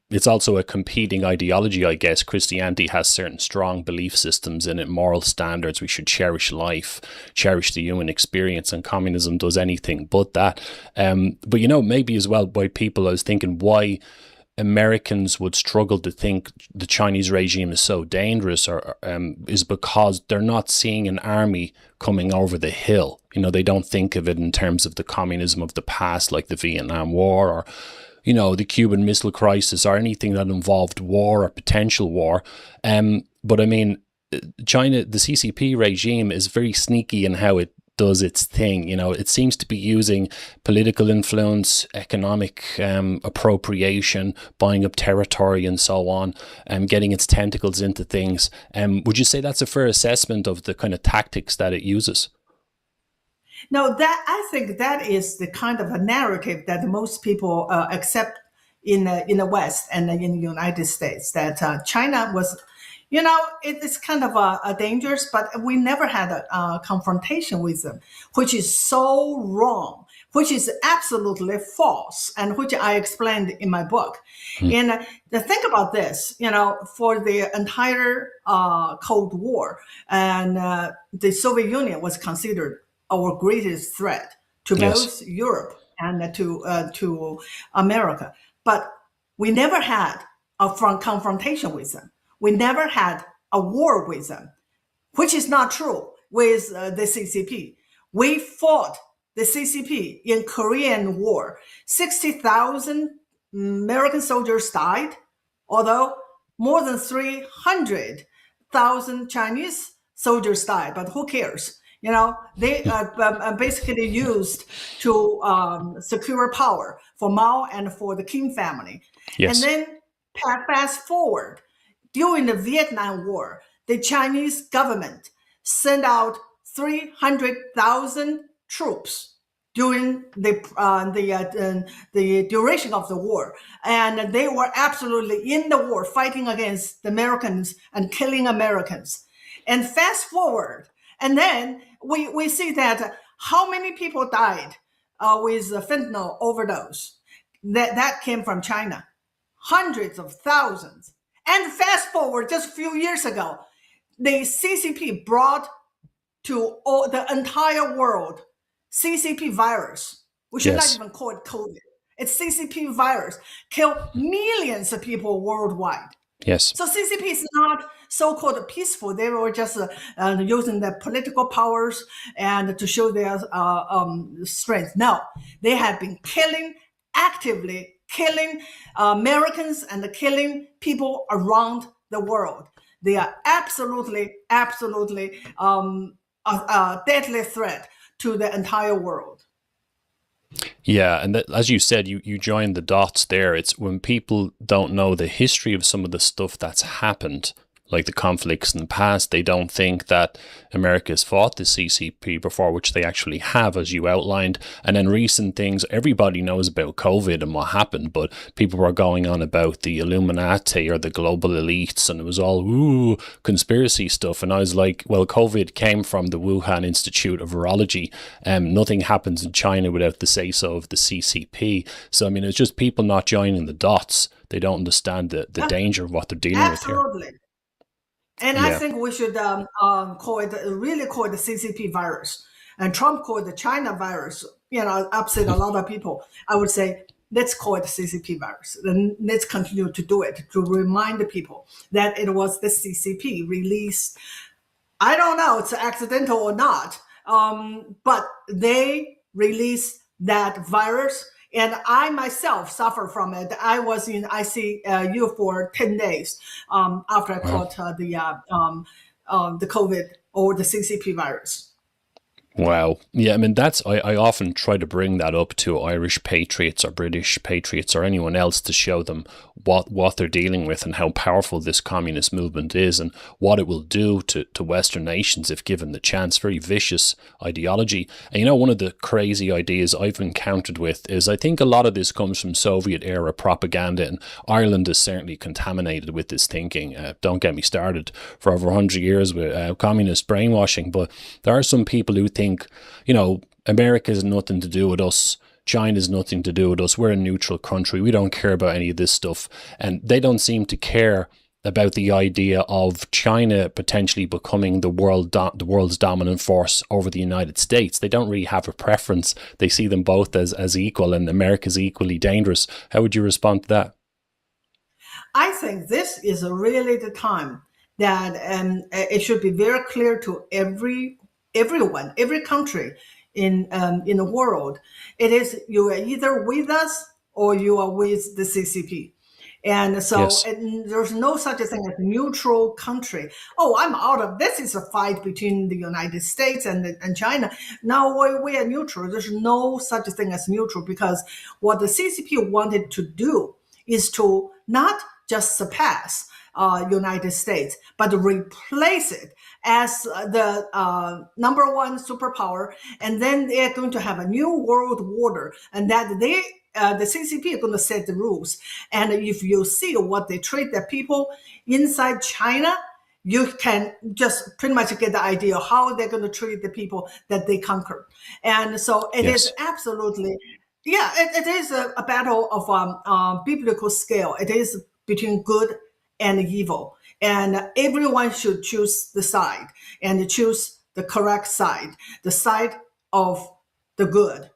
It's also a competing ideology, I guess. Christianity has certain strong belief systems in it, moral standards. We should cherish life, cherish the human experience, and communism does anything but that. But maybe as well by people, I was thinking why Americans would struggle to think the Chinese regime is so dangerous is because they're not seeing an army coming over the hill. They don't think of it in terms of the communism of the past, like the Vietnam War or the Cuban Missile Crisis or anything that involved war or potential war. But I mean, China, the CCP regime is very sneaky in how it does its thing. It seems to be using political influence, economic appropriation, buying up territory and so on, getting its tentacles into things. Would you say that's a fair assessment of the kind of tactics that it uses? No, that I think that is the kind of a narrative that most people accept in the West and in the United States, that China was, it's kind of a dangerous, but we never had a confrontation with them, which is so wrong, which is absolutely false, and which I explained in my book. And think about this, for the entire Cold War, and the Soviet Union was considered our greatest threat to both Europe and to America. But we never had a confrontation with them. We never had a war with them, which is not true with the CCP. We fought the CCP in Korean War. 60,000 American soldiers died, although more than 300,000 Chinese soldiers died, but who cares? They basically used to secure power for Mao and for the Kim family. Yes. And then fast forward, during the Vietnam War, the Chinese government sent out 300,000 troops during the duration of the war, and they were absolutely in the war, fighting against the Americans and killing Americans. And fast forward, and then we see that how many people died with fentanyl overdose. That came from China, hundreds of thousands. And fast forward just a few years ago, the CCP brought to the entire world CCP virus. We should not even call it COVID. It's CCP virus. Killed millions of people worldwide. Yes. So CCP is not so-called peaceful. They were just using their political powers and to show their strength. No, they have been actively killing Americans and killing people around the world. They are absolutely a deadly threat to the entire world. Yeah, and that, as you said, you joined the dots there. It's when people don't know the history of some of the stuff that's happened, like the conflicts in the past, they don't think that America has fought the CCP before, which they actually have, as you outlined. And then recent things, everybody knows about COVID and what happened, but people were going on about the Illuminati or the global elites, and it was all, conspiracy stuff. And I was like, well, COVID came from the Wuhan Institute of Virology. Nothing happens in China without the say-so of the CCP. So, I mean, it's just people not joining the dots. They don't understand the danger of what they're dealing with here. And I think we should call it the CCP virus. And Trump called it the China virus, upset a lot of people. I would say, let's call it the CCP virus. And let's continue to do it, to remind the people that it was the CCP released. I don't know, it's accidental or not, but they released that virus. And I myself suffer from it. I was in ICU for 10 days after I caught the COVID or the CCP virus. Wow. Yeah, I mean, I often try to bring that up to Irish patriots or British patriots or anyone else to show them what they're dealing with and how powerful this communist movement is and what it will do to Western nations if given the chance. Very vicious ideology. And one of the crazy ideas I've encountered with is I think a lot of this comes from Soviet era propaganda, and Ireland is certainly contaminated with this thinking. Don't get me started for over 100 years with communist brainwashing, but there are some people who think, America has nothing to do with us. China's nothing to do with us. We're a neutral country. We don't care about any of this stuff. And they don't seem to care about the idea of China potentially becoming the world's dominant force over the United States. They don't really have a preference. They see them both as equal, and America's equally dangerous. How would you respond to that? I think this is really the time that it should be very clear to everyone, every country in the world. It is, you are either with us or you are with the CCP. And so Yes. there's no such a thing as a neutral country. Oh, I'm out of this. Is a fight between the United States and China. Now we are neutral. There's no such a thing as neutral, because what the CCP wanted to do is to not just surpass United States, but replace it as the number one superpower. And then they're going to have a new world order, and that the CCP are going to set the rules. And if you see what they treat the people inside China, you can just pretty much get the idea of how they're going to treat the people that they conquered. And so it is absolutely, it is a battle of biblical scale. It is between good and evil. And everyone should choose the side, and choose the correct side, the side of the good.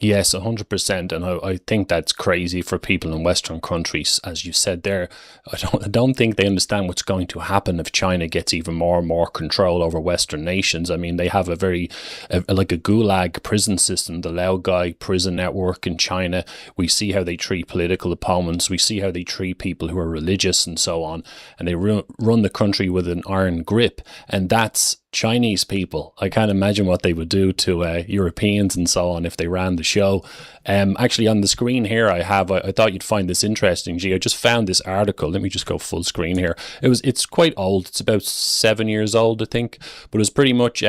Yes, 100%. And I think that's crazy for people in Western countries. As you said there, I don't think they understand what's going to happen if China gets even more and more control over Western nations. I mean, they have a very, like a gulag prison system, the Laogai prison network in China. We see how they treat political opponents. We see how they treat people who are religious and so on. And they run the country with an iron grip. And that's Chinese people. I can't imagine what they would do to Europeans and so on if they ran the show. Actually, on the screen here, I thought you'd find this interesting. Gee, I just found this article. Let me just go full screen here. It's quite old. It's about 7 years old, I think. But it's pretty much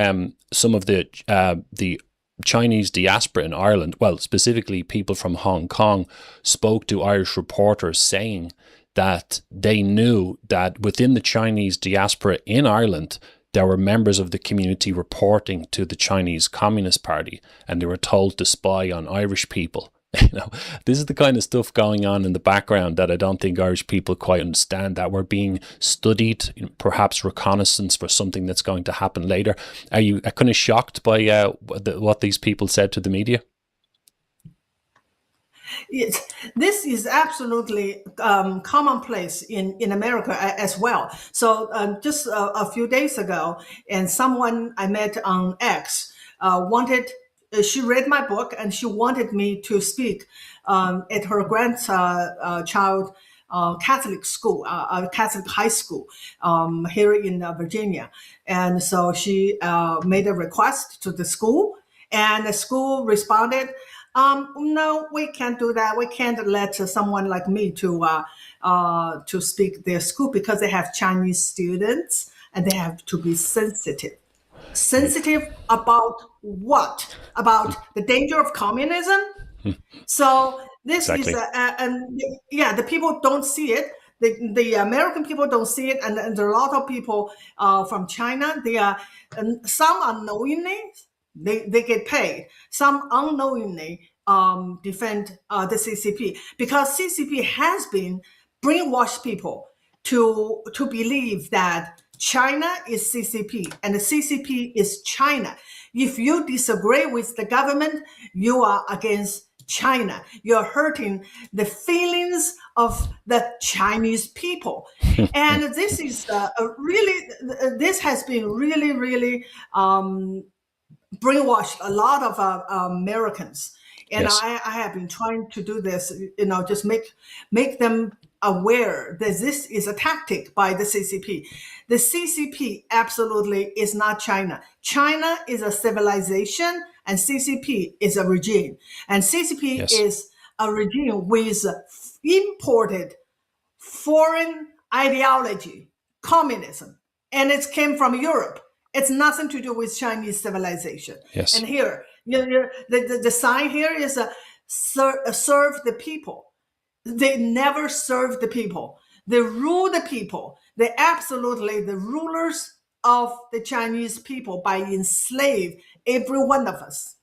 some of the Chinese diaspora in Ireland, well, specifically people from Hong Kong, spoke to Irish reporters saying that they knew that within the Chinese diaspora in Ireland, there were members of the community reporting to the Chinese Communist Party, and they were told to spy on Irish people. This is the kind of stuff going on in the background that I don't think Irish people quite understand, that we're being studied, perhaps reconnaissance for something that's going to happen later. Are you kind of shocked by what these people said to the media? Yes, this is absolutely commonplace in America as well. So just a few days ago, and someone I met on X she read my book, and she wanted me to speak at her grandchild Catholic school, Catholic high school here in Virginia. And so she made a request to the school, and the school responded, no, we can't do that. We can't let someone like me to speak their school, because they have Chinese students and they have to be sensitive. Sensitive about what? About the danger of communism? So this Exactly. is, the people don't see it. The American people don't see it, and there are a lot of people from China. They are, some unknowingly, they get paid. Some unknowingly defend the CCP, because CCP has been brainwashed people to believe that China is CCP and the CCP is China. If you disagree with the government, you are against China. You're hurting the feelings of the Chinese people. And this is this has been really brainwashed a lot of Americans. And Yes. I have been trying to do this, just make them aware that this is a tactic by the CCP. The CCP absolutely is not China. China is a civilization and CCP is a regime. And CCP Yes. is a regime with imported foreign ideology, communism, and it came from Europe. It's nothing to do with Chinese civilization. Yes. And here, the sign here is serve the people. They never serve the people. They rule the people. They absolutely the rulers of the Chinese people by enslave every one of us.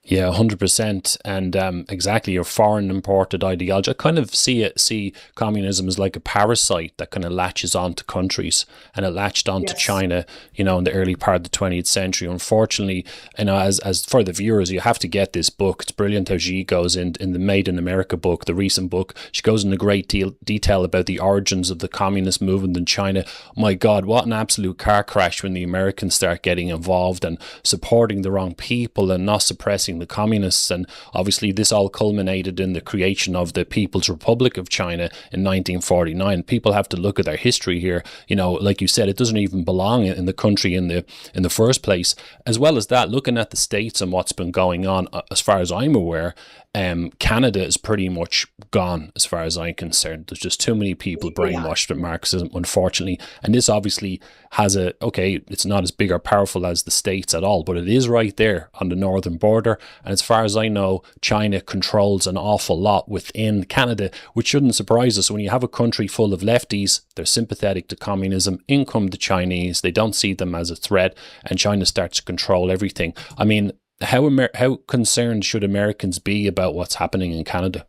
Yeah, 100%. And exactly, your foreign imported ideology. I kind of see communism as like a parasite that kind of latches onto countries, and it latched onto Yes. China, in the early part of the 20th century. Unfortunately, as for the viewers, you have to get this book. It's brilliant how she goes in the Made in America book, the recent book. She goes into great detail about the origins of the communist movement in China. My God, what an absolute car crash when the Americans start getting involved and supporting the wrong people and not suppressing the communists. And obviously this all culminated in the creation of the People's Republic of China in 1949. People have to look at their history here. Like you said, it doesn't even belong in the country in the first place. As well as that, looking at the States and what's been going on, as far as I'm aware, Canada is pretty much gone as far as I'm concerned. There's just too many people brainwashed with Marxism, unfortunately. And this obviously has it's not as big or powerful as the States at all, but it is right there on the northern border. And as far as I know, China controls an awful lot within Canada, which shouldn't surprise us. When you have a country full of lefties, they're sympathetic to communism, in come the Chinese, they don't see them as a threat, and China starts to control everything. I mean, how concerned should Americans be about what's happening in Canada?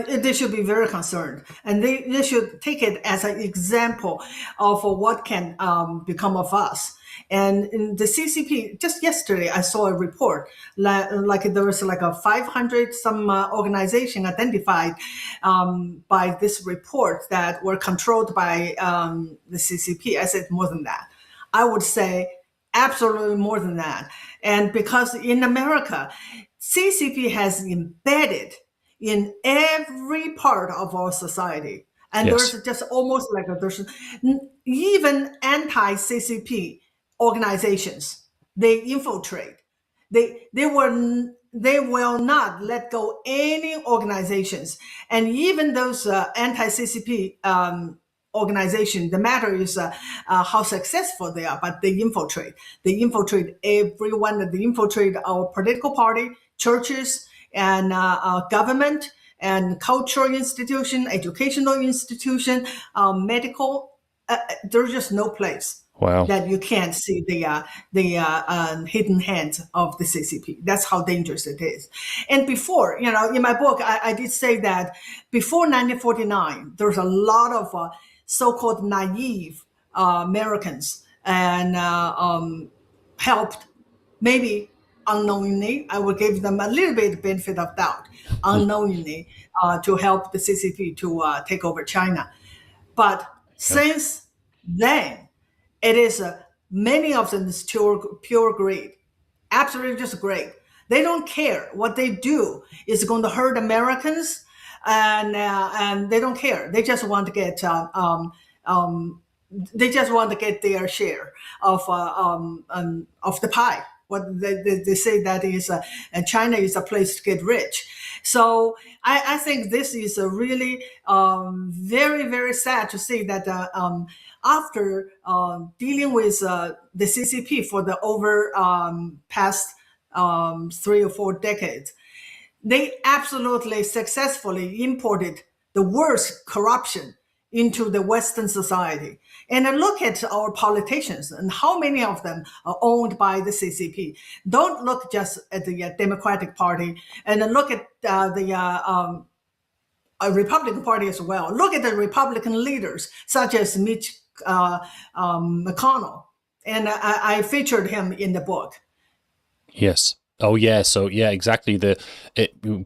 They should be very concerned, and they should take it as an example of what can become of us. And in the CCP, just yesterday, I saw a report like there was like a 500 some organization identified by this report that were controlled by the CCP. I said more than that. I would say absolutely more than that. And because in America, CCP has embedded in every part of our society. And Yes. there's just almost like there's even anti-CCP organizations, they infiltrate. They will not let go any organizations. And even those anti-CCP organization, the matter is how successful they are, but they infiltrate. They infiltrate everyone. They infiltrate our political party, churches, and government, and cultural institution, educational institution, medical. There's just no place Wow. that you can't see the hidden hand of the CCP. That's how dangerous it is. And before, in my book, I did say that before 1949, there's a lot of so-called naive Americans, and helped, maybe unknowingly, I will give them a little bit benefit of doubt, unknowingly, to help the CCP to take over China. But since then, it is many of them is pure greed, absolutely just greed. They don't care. What they do is going to hurt Americans, and they don't care. They just want to get their share of the pie. What they say that is China is a place to get rich. So I think this is a really very, very sad to see that after dealing with the CCP for the over past 3 or 4 decades, they absolutely successfully imported the worst corruption into the Western society. And then look at our politicians and how many of them are owned by the CCP. Don't look just at the Democratic Party, and then look at the Republican Party as well. Look at the Republican leaders, such as Mitch McConnell. And I featured him in the book. Yes. Oh, yeah. So, yeah, exactly.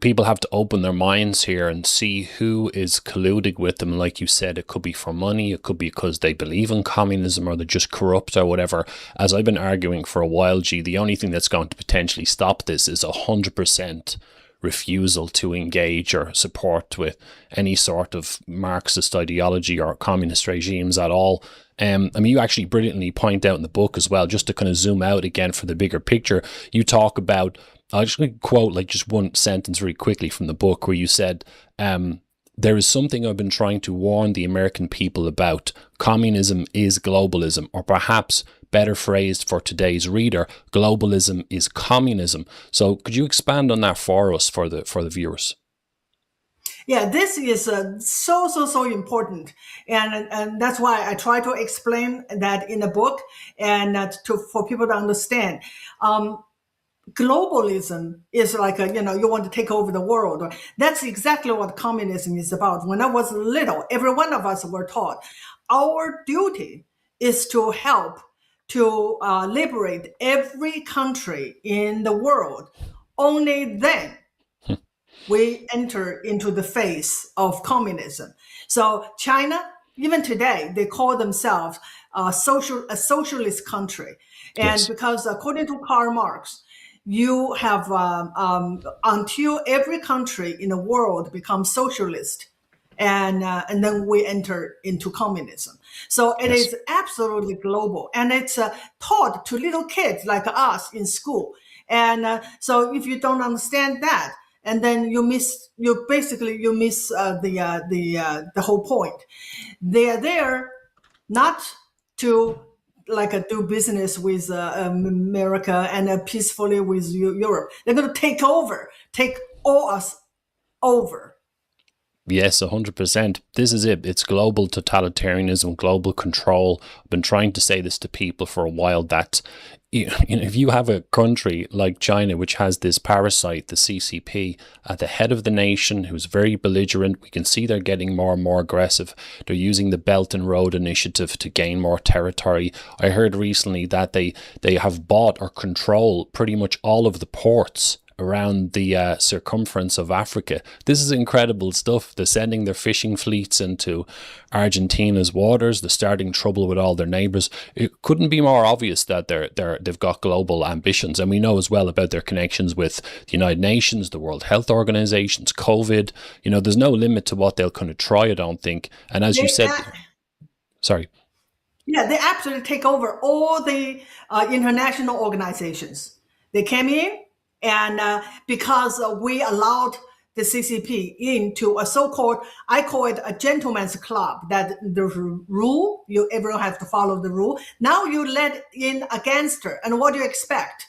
People have to open their minds here and see who is colluding with them. Like you said, it could be for money. It could be because they believe in communism, or they're just corrupt or whatever. As I've been arguing for a while, the only thing that's going to potentially stop this is 100% refusal to engage or support with any sort of Marxist ideology or communist regimes at all. I mean, you actually brilliantly point out in the book as well, just to kind of zoom out again for the bigger picture. You talk about, I'll just quote like just one sentence very quickly from the book where you said, there is something I've been trying to warn the American people about. Communism is globalism, or perhaps better phrased for today's reader, globalism is communism. So could you expand on that for us, for the viewers? Yeah, this is so important, and that's why I try to explain that in the book, and for people to understand. Globalism is like you want to take over the world. That's exactly what communism is about. When I was little, every one of us were taught our duty is to help to liberate every country in the world. Only then we enter into the phase of communism. So China, even today, they call themselves a socialist country. And Yes. because according to Karl Marx, you have until every country in the world becomes socialist, and then we enter into communism. So it Yes. is absolutely global, and it's taught to little kids like us in school. And so if you don't understand that, and then you miss the whole point. They are there not to do business with America and peacefully with Europe. They're going to take all us over. Yes, 100%. This is it. It's global totalitarianism, global control. I've been trying to say this to people for a while, that if you have a country like China, which has this parasite, the CCP, at the head of the nation, who's very belligerent, we can see they're getting more and more aggressive. They're using the Belt and Road Initiative to gain more territory. I heard recently that they have bought or control pretty much all of the ports around the circumference of Africa. This is incredible stuff. They're sending their fishing fleets into Argentina's waters. They're starting trouble with all their neighbors. It couldn't be more obvious that they've got global ambitions. And we know as well about their connections with the United Nations, the World Health Organizations, COVID. There's no limit to what they'll kind of try, I don't think. And as you said, sorry. Yeah, they absolutely take over all the international organizations. They came in, and because we allowed the CCP into a so-called, I call it a gentleman's club, that the rule, everyone has to follow the rule. Now you let in a gangster, and what do you expect?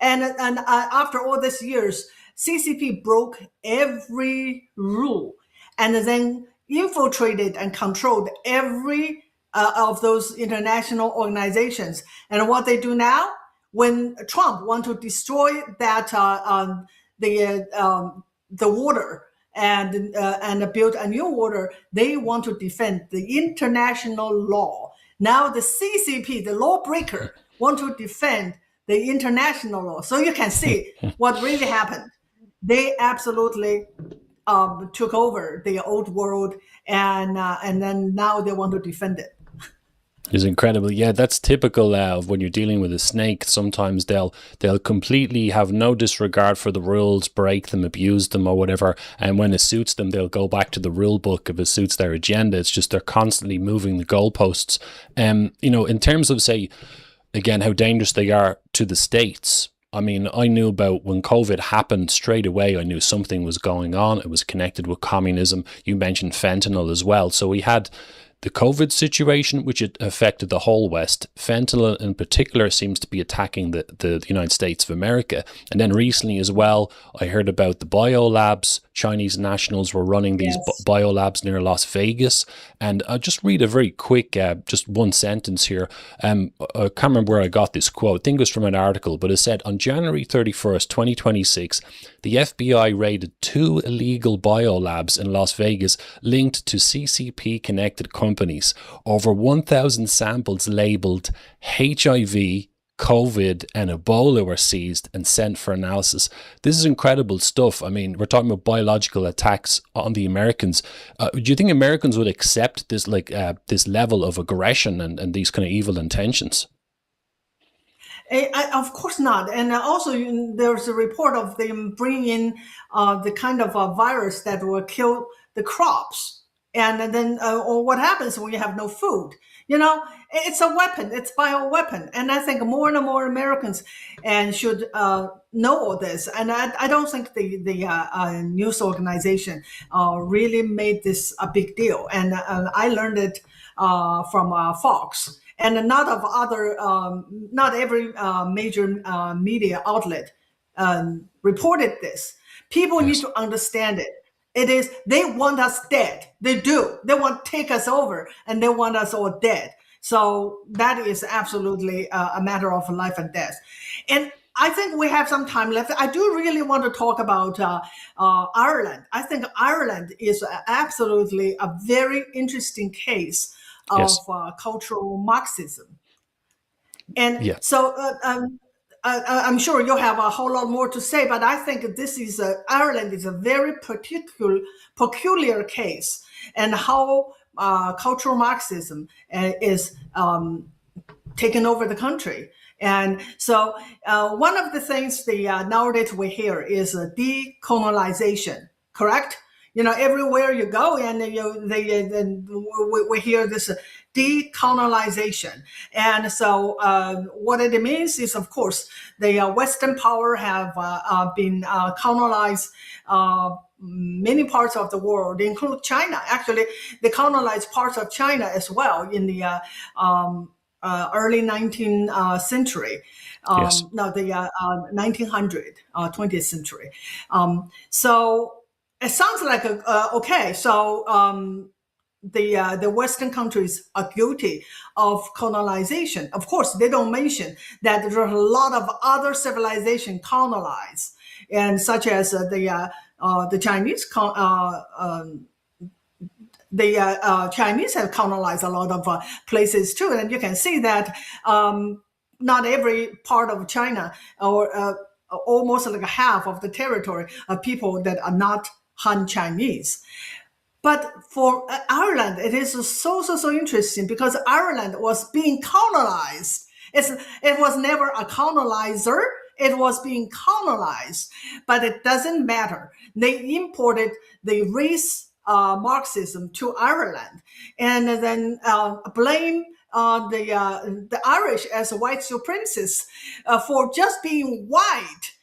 And after all these years, CCP broke every rule and then infiltrated and controlled every of those international organizations. And what they do now, when Trump wants to destroy that the water and build a new water, they want to defend the international law. Now the CCP, the lawbreaker, want to defend the international law. So you can see what really happened. They absolutely took over the old world, and then now they want to defend it. It's incredible. Yeah, that's typical of when you're dealing with a snake. Sometimes they'll completely have no disregard for the rules, break them, abuse them or whatever. And when it suits them, they'll go back to the rule book if it suits their agenda. It's just they're constantly moving the goalposts. In terms of, say, again, how dangerous they are to the states. I mean, I knew about when COVID happened straight away. I knew something was going on. It was connected with communism. You mentioned fentanyl as well. So we had the COVID situation, which it affected the whole West. Fentanyl in particular seems to be attacking the United States of America. And then recently as well, I heard about the biolabs. Chinese nationals were running these biolabs near Las Vegas. And I'll just read a very quick, just one sentence here. I can't remember where I got this quote. I think it was from an article, but it said, on January 31st, 2026, the FBI raided 2 illegal biolabs in Las Vegas linked to CCP-connected companies. Over 1,000 samples labeled HIV, COVID and Ebola were seized and sent for analysis. This is incredible stuff. I mean, we're talking about biological attacks on the Americans. Do you think Americans would accept this, this level of aggression and these kind of evil intentions? Of course not. And also, there's a report of them bringing in the kind of virus that will kill the crops. And then, or what happens when you have no food? You know, it's a weapon. It's bioweapon. And I think more and more Americans and should know all this. And I don't think the news organization really made this a big deal. And I learned it from Fox. And not of other, not every major media outlet reported this. People need to understand it. It is, they want us dead. They do. They want to take us over, and they want us all dead. So that is absolutely a matter of life and death. And I think we have some time left. I do really want to talk about Ireland. I think Ireland is absolutely a very interesting case of cultural Marxism. And so I'm sure you'll have a whole lot more to say, but I think this is Ireland is a very peculiar case, and how cultural Marxism is taking over the country. And so one of the things nowadays we hear is decolonization, correct? You know, everywhere you go, and we hear this decolonization. And so what it means is, of course, the Western power have been colonized many parts of the world, include China. Actually, they colonized parts of China as well in the early 19th century. No, the 1900, 20th century. So it sounds like okay. So the Western countries are guilty of colonization. Of course, they don't mention that there are a lot of other civilizations colonized, and such as the Chinese. The Chinese have colonized a lot of places too, and you can see that not every part of China, or almost like half of the territory, are people that are not Han Chinese. But for Ireland, it is so interesting, because Ireland was being colonized. It was never a colonizer. It was being colonized, but it doesn't matter. They imported the race Marxism to Ireland, and then blame the Irish as white supremacists for just being white.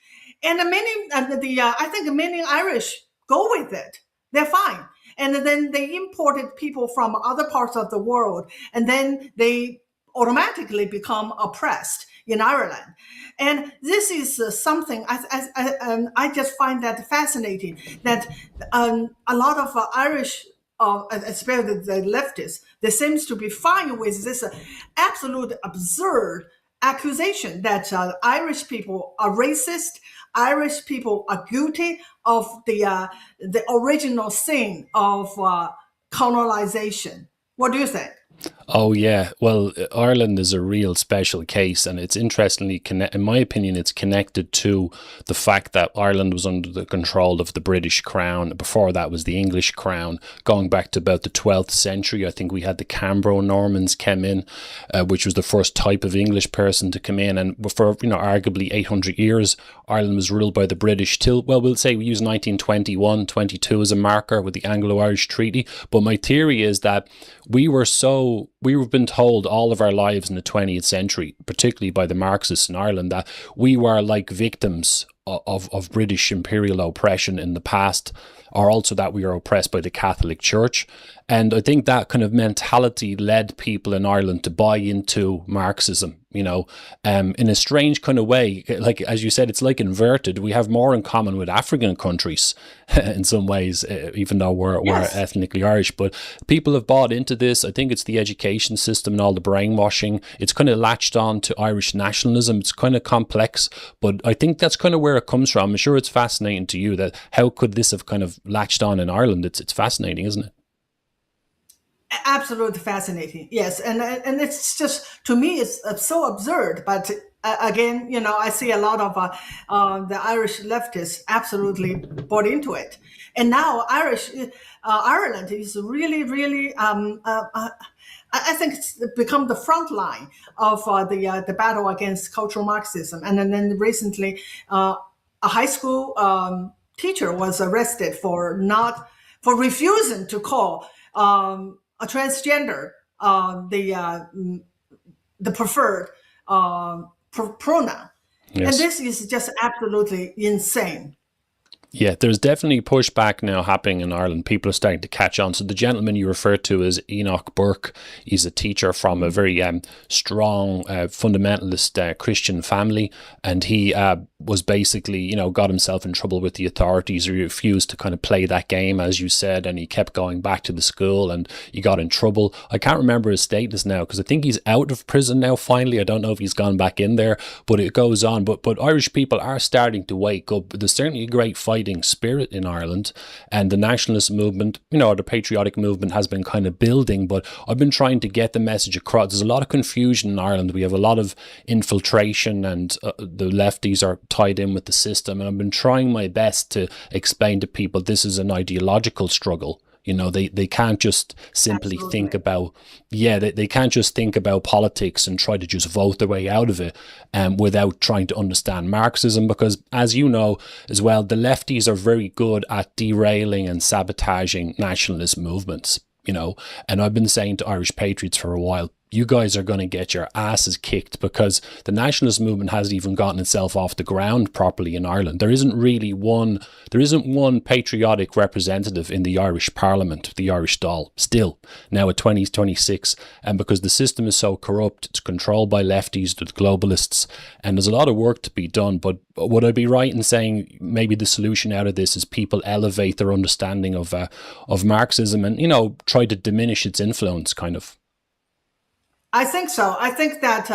And I think many Irish go with it. They're fine. And then they imported people from other parts of the world, and then they automatically become oppressed in Ireland. And this is something I just find that fascinating, that a lot of Irish, especially the leftists, they seems to be fine with this absolute absurd accusation that Irish people are racist, Irish people are guilty of the original sin of colonization. What do you think? Oh yeah, well, Ireland is a real special case, and it's interestingly in my opinion, it's connected to the fact that Ireland was under the control of the British Crown. Before that was the English Crown. Going back to about the 12th century, I think we had the Cambro-Normans came in, which was the first type of English person to come in, and for arguably 800 years, Ireland was ruled by the British till, well, we'll say we use 1921, 22 as a marker with the Anglo-Irish Treaty. But my theory is that we've been told all of our lives in the 20th century, particularly by the Marxists in Ireland, that we were like victims of British imperial oppression in the past, or also that we are oppressed by the Catholic Church. And I think that kind of mentality led people in Ireland to buy into Marxism, in a strange kind of way. Like, as you said, it's like inverted. We have more in common with African countries in some ways, even though we're ethnically Irish. But people have bought into this. I think it's the education system and all the brainwashing. It's kind of latched on to Irish nationalism. It's kind of complex, but I think that's kind of where it comes from. I'm sure it's fascinating to you that how could this have kind of latched on in Ireland? It's fascinating, isn't it? Absolutely fascinating, yes, and it's just, to me, it's so absurd, but again, I see a lot of the Irish leftists absolutely bought into it, and now Ireland is really, really. I think it's become the front line of the battle against cultural Marxism, and then recently, a high school teacher was arrested for refusing to call a transgender the preferred pronoun. Yes. And this is just absolutely insane. Yeah, there's definitely pushback now happening in Ireland. People are starting to catch on. So the gentleman you referred to is Enoch Burke. He's a teacher from a very strong fundamentalist Christian family, and he was basically, got himself in trouble with the authorities. He refused to kind of play that game, as you said, and he kept going back to the school, and he got in trouble. I can't remember his status now because I think he's out of prison now. Finally, I don't know if he's gone back in there, but it goes on. But Irish people are starting to wake up. There's certainly a great fighting spirit in Ireland, and the nationalist movement, the patriotic movement has been kind of building, but I've been trying to get the message across. There's a lot of confusion in Ireland. We have a lot of infiltration, and the lefties are tied in with the system, and I've been trying my best to explain to people this is an ideological struggle. They can't just simply Absolutely. think about, they can't just think about politics and try to just vote their way out of it without trying to understand Marxism, because as you know as well, the lefties are very good at derailing and sabotaging nationalist movements, and I've been saying to Irish patriots for a while, you guys are going to get your asses kicked because the nationalist movement hasn't even gotten itself off the ground properly in Ireland. There isn't one patriotic representative in the Irish Parliament, the Irish Dáil, still, now at 2026. And because the system is so corrupt, it's controlled by lefties, the globalists, and there's a lot of work to be done. But would I be right in saying maybe the solution out of this is people elevate their understanding of Marxism and, try to diminish its influence, kind of? I think so. I think that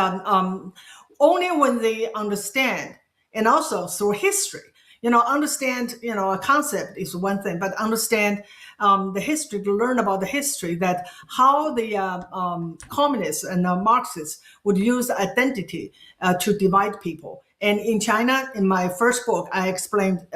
only when they understand, and also through history, understand, a concept is one thing, but understand the history, to learn about the history, that how the communists and Marxists would use identity to divide people. And in China, in my first book, I explained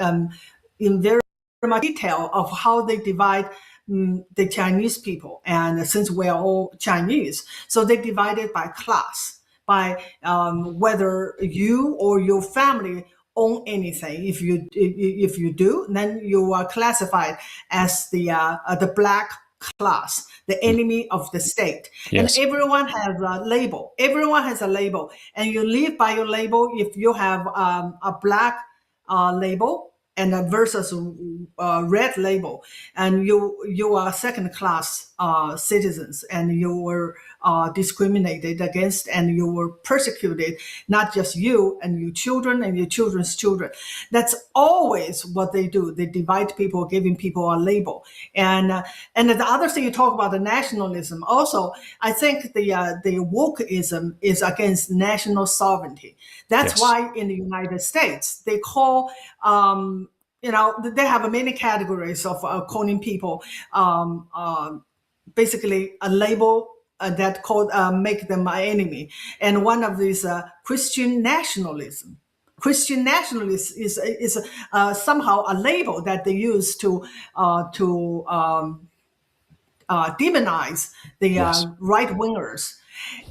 in very much detail of how they divide the Chinese people. And since we are all Chinese, so they divided by class, by whether you or your family own anything. If you do, then you are classified as the black class, the enemy of the state. Yes. And everyone has a label. Everyone has a label, and you live by your label. If you have a black label and versus red label, and you are second class citizens, and you were discriminated against, and you were persecuted, not just you and your children and your children's children. That's always what they do. They divide people, giving people a label. And the other thing you talk about, the nationalism, also I think the wokeism is against national sovereignty. That's Yes. why in the United States they call they have many categories of calling people basically a label that called make them my enemy. And one of these Christian nationalism. Christian nationalism is somehow a label that they use to demonize the Yes. right wingers.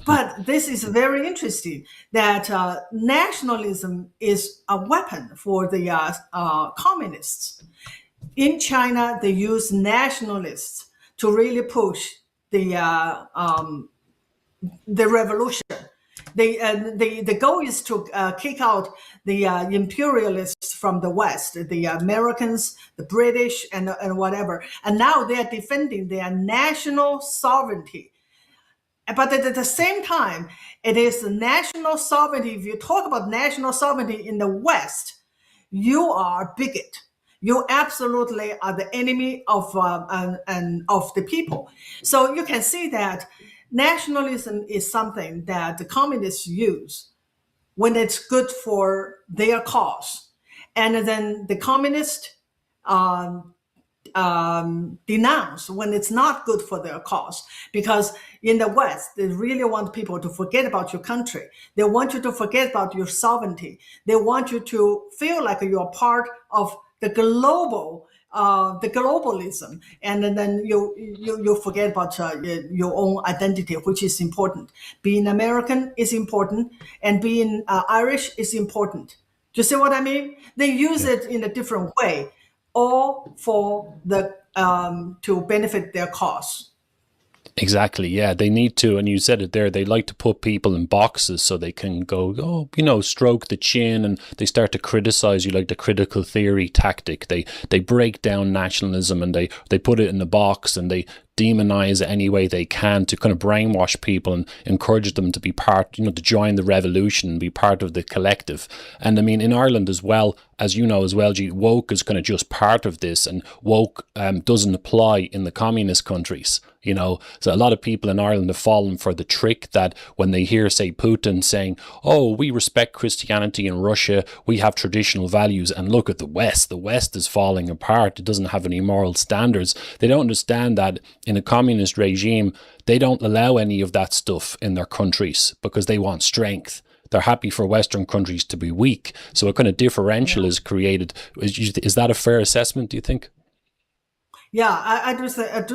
But this is very interesting that nationalism is a weapon for the communists. In China, they use nationalists to really push the revolution. The goal is to kick out the imperialists from the West, the Americans, the British, and whatever. And now they are defending their national sovereignty. But at the same time, it is national sovereignty. If you talk about national sovereignty in the West, you are a bigot. You absolutely are the enemy of the people. So you can see that nationalism is something that the communists use when it's good for their cause, and then the communists denounce when it's not good for their cause. Because in the West, they really want people to forget about your country. They want you to forget about your sovereignty. They want you to feel like you're part of the globalism, and then you forget about your own identity, which is important. Being American is important, and being Irish is important. Do you see what I mean? They use it in a different way, all for the to benefit their cause. Exactly. Yeah, they need to, and you said it there. They like to put people in boxes so they can go, oh, stroke the chin, and they start to criticize you, like the critical theory tactic. They break down nationalism and they put it in the box, and they demonize it any way they can to kind of brainwash people and encourage them to be part, to join the revolution and be part of the collective. And I mean, in Ireland as well, as you know as well, woke is kind of just part of this, and woke doesn't apply in the communist countries. So a lot of people in Ireland have fallen for the trick that when they hear, say, Putin saying, oh, we respect Christianity in Russia, we have traditional values, and look at the West is falling apart, it doesn't have any moral standards. They don't understand that in a communist regime, they don't allow any of that stuff in their countries because they want strength. They're happy for Western countries to be weak. So a kind of differential is created. Is that a fair assessment, do you think? Yeah, I do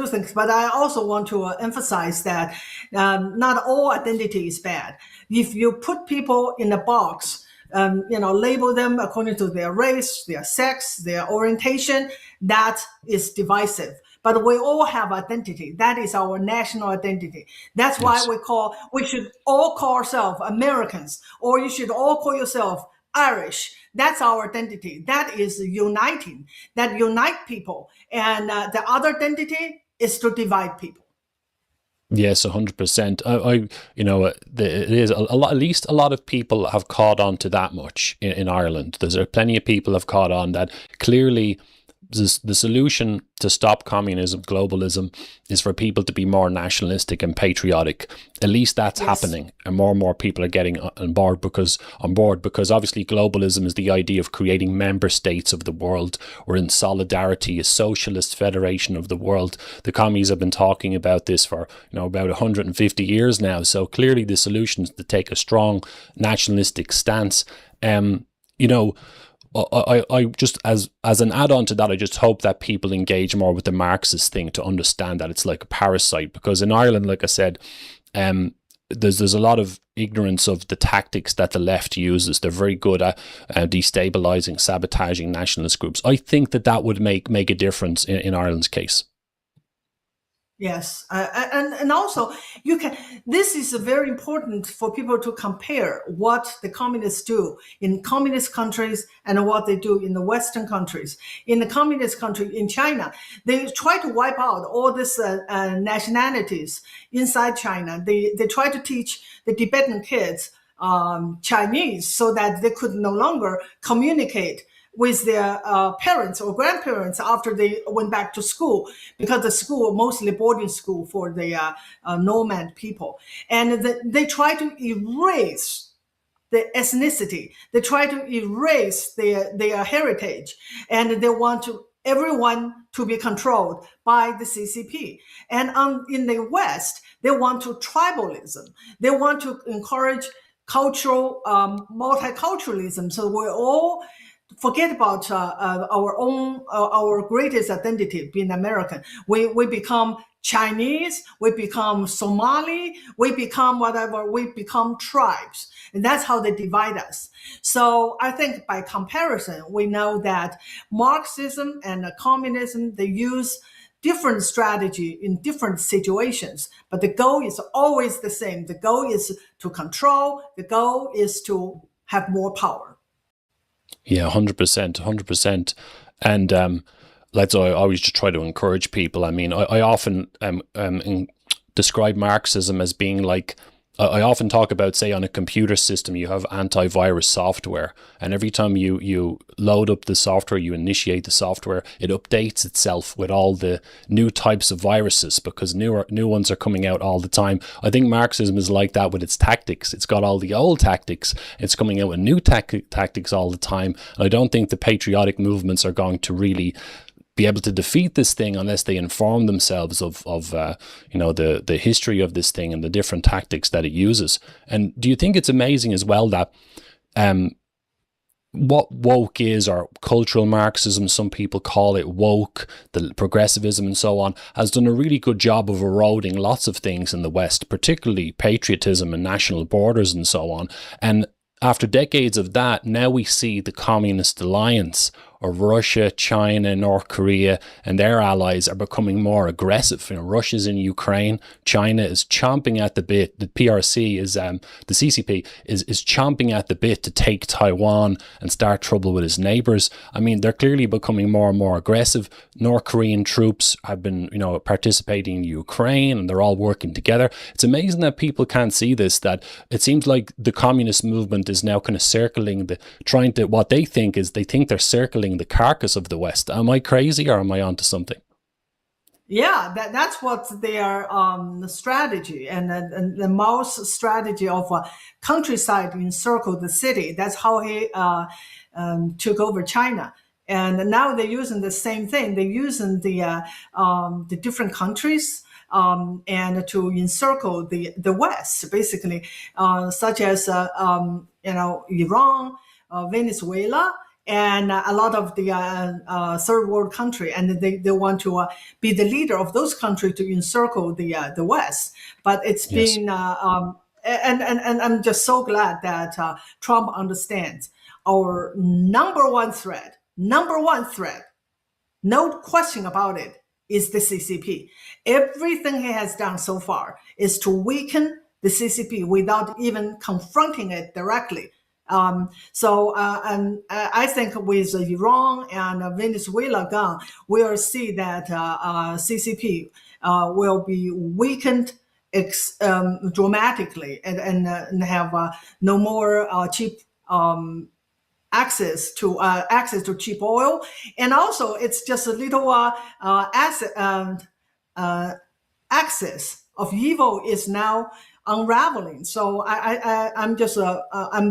think, but I also want to emphasize that not all identity is bad. If you put people in a box, label them according to their race, their sex, their orientation, that is divisive. But we all have identity. That is our national identity. That's why we should all call ourselves Americans, or you should all call yourself Irish. That's our identity. That is uniting. That unite people. And the other identity is to divide people. Yes, 100%. It is a lot. At least a lot of people have caught on to that much in Ireland. There's plenty of people have caught on that clearly. The solution to stop communism, globalism, is for people to be more nationalistic and patriotic. At least that's happening, and more people are getting on board because obviously globalism is the idea of creating member states of the world. We're in solidarity, a socialist federation of the world. The commies have been talking about this for about 150 years now. So clearly the solution is to take a strong nationalistic stance. I just, as an add-on to that, I just hope that people engage more with the Marxist thing to understand that it's like a parasite. Because in Ireland, like I said, there's a lot of ignorance of the tactics that the left uses. They're very good at destabilizing, sabotaging nationalist groups. I think that would make a difference in Ireland's case. Yes, and also this is very important for people to compare what the communists do in communist countries and what they do in the Western countries. In the communist country, in China, they try to wipe out all these nationalities inside China. They try to teach the Tibetan kids Chinese so that they could no longer communicate with their parents or grandparents after they went back to school, because the school, mostly boarding school for the nomad people. And they try to erase the ethnicity. They try to erase their heritage. And they want everyone to be controlled by the CCP. And in the West, they want to tribalism. They want to encourage cultural multiculturalism. So we all forget about our greatest identity, being American. We become Chinese, we become Somali, we become whatever, we become tribes. And that's how they divide us. So I think by comparison, we know that Marxism and communism, they use different strategy in different situations, but the goal is always the same. The goal is to control, the goal is to have more power. Yeah, 100%. And I always just try to encourage people. I mean, I often describe Marxism as being like, I often talk about, say, on a computer system, you have antivirus software, and every time you load up the software, you initiate the software, it updates itself with all the new types of viruses because new ones are coming out all the time. I think Marxism is like that with its tactics. It's got all the old tactics. It's coming out with new tactics all the time. And I don't think the patriotic movements are going to really be able to defeat this thing unless they inform themselves of the history of this thing and the different tactics that it uses. And do you think it's amazing as well that what woke is, or cultural Marxism, some people call it woke, the progressivism and so on, has done a really good job of eroding lots of things in the West, particularly patriotism and national borders and so on. And after decades of that, now we see the communist alliance of Russia, China, North Korea, and their allies are becoming more aggressive. Russia's in Ukraine, China is chomping at the bit. The PRC is, the CCP is chomping at the bit to take Taiwan and start trouble with its neighbors. I mean, they're clearly becoming more and more aggressive. North Korean troops have been, participating in Ukraine, and they're all working together. It's amazing that people can't see this, that it seems like the communist movement is now kind of circling what they think they're circling the carcass of the West. Am I crazy, or am I onto something? Yeah, that's what their strategy and the Mao's strategy of countryside encircle the city. That's how he took over China. And now they're using the same thing. They're using the different countries and to encircle the West, basically, such as Iran, Venezuela, and a lot of the third world country, and they want to be the leader of those countries to encircle the West. But it's been and I'm just so glad that Trump understands our number one threat, no question about it, is the CCP. Everything he has done so far is to weaken the CCP without even confronting it directly. And I think with Iran and Venezuela gone, we'll see that CCP will be weakened dramatically and have no more cheap access to cheap oil. And also, it's just a little axis of evil is now unraveling. So I'm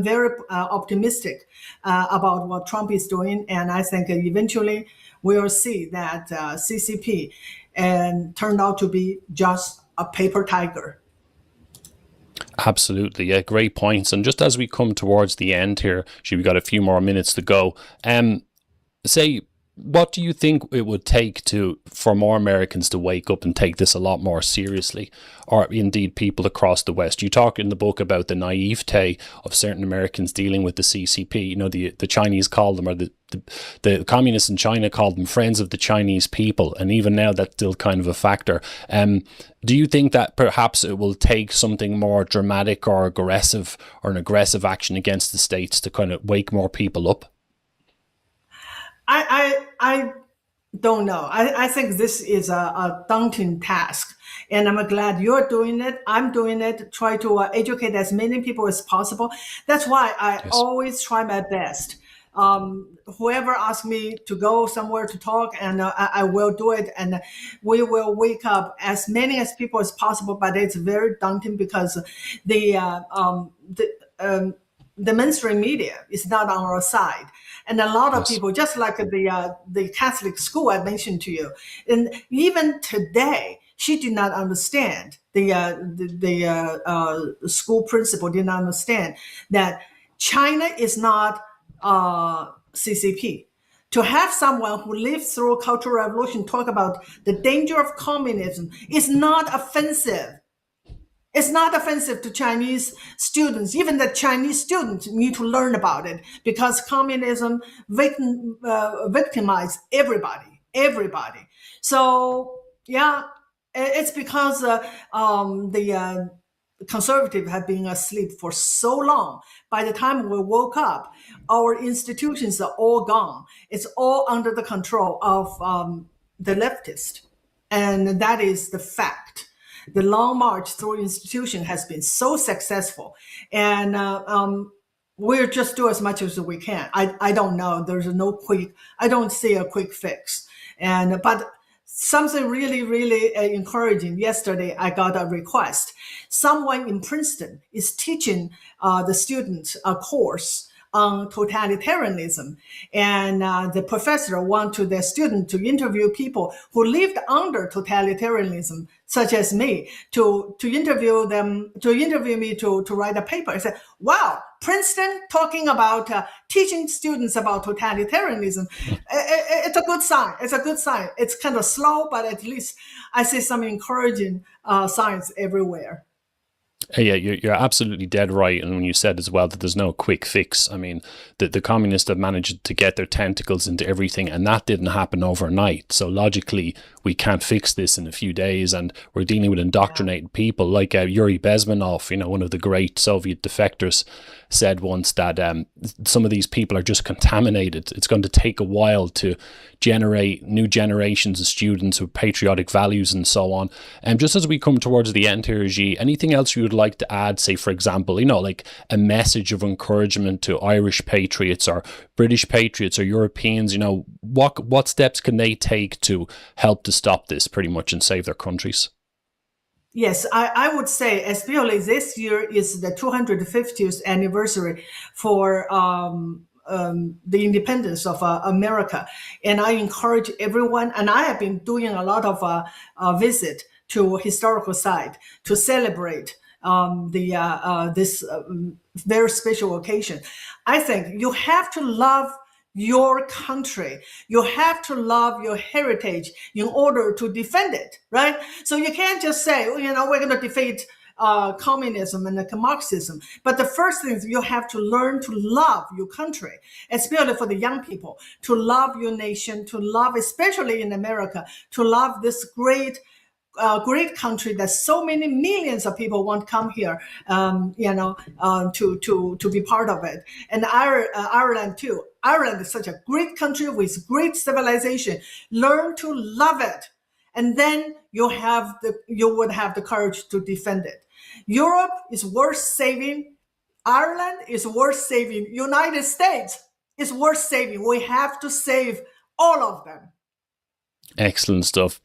very optimistic about what Trump is doing, and I think eventually we'll see that CCP turned out to be just a paper tiger. Absolutely, yeah, great points. And just as we come towards the end here, we've got a few more minutes to go. What do you think it would take for more Americans to wake up and take this a lot more seriously, or indeed people across the West? You talk in the book about the naivete of certain Americans dealing with the CCP. The Chinese call them, or the communists in China called them friends of the Chinese people, and even now that's still kind of a factor. Do you think that perhaps it will take something more dramatic or aggressive, or an aggressive action against the states to kind of wake more people up? I don't know. I think this is a daunting task, and I'm glad you're doing it. I'm doing it. Try to educate as many people as possible. That's why I always try my best. Whoever asks me to go somewhere to talk, and I will do it, and we will wake up as many as people as possible. But it's very daunting because the mainstream media is not on our side. And a lot of people, just like the Catholic school I mentioned to you, and even today, she did not understand, the school principal did not understand that China is not CCP. To have someone who lived through Cultural Revolution talk about the danger of communism is not offensive. It's not offensive to Chinese students. Even the Chinese students need to learn about it, because communism victimized everybody. So yeah, it's because the conservatives have been asleep for so long. By the time we woke up, our institutions are all gone. It's all under the control of the leftist, and that is the fact. The long march through institution has been so successful, and we'll just do as much as we can. I don't know. There's I don't see a quick fix. But something really, really encouraging. Yesterday, I got a request. Someone in Princeton is teaching the students a course on totalitarianism. And the professor wanted the student to interview people who lived under totalitarianism, such as me, to interview me to write a paper. I said, wow, Princeton talking about teaching students about totalitarianism. It's a good sign. It's a good sign. It's kind of slow, but at least I see some encouraging signs everywhere. Yeah, you're absolutely dead right. And when you said as well that there's no quick fix, I mean, the communists have managed to get their tentacles into everything, and that didn't happen overnight. So logically, we can't fix this in a few days, and we're dealing with indoctrinated people like Yuri Bezmenov, you know, one of the great Soviet defectors, said once that some of these people are just contaminated. It's going to take a while to generate new generations of students with patriotic values and so on. And just as we come towards the end here, Xi, anything else you would like to add, say, for example, you know, like a message of encouragement to Irish patriots or British patriots or Europeans, you know, what steps can they take to help to stop this pretty much and save their countries? Yes, I would say, especially this year is the 250th anniversary for the independence of America. And I encourage everyone, and I have been doing a lot of visit to historical site to celebrate this very special occasion. I think you have to love your country. You have to love your heritage in order to defend it, right? So you can't just say, you know, we're going to defeat communism and Marxism. But the first thing is you have to learn to love your country, especially for the young people, to love your nation, to love, especially in America, to love this great country that so many millions of people want to come here, to be part of it. And Ireland too. Ireland is such a great country with great civilization. Learn to love it, and then you would have the courage to defend it. Europe is worth saving. Ireland is worth saving. United States is worth saving. We have to save all of them. Excellent stuff.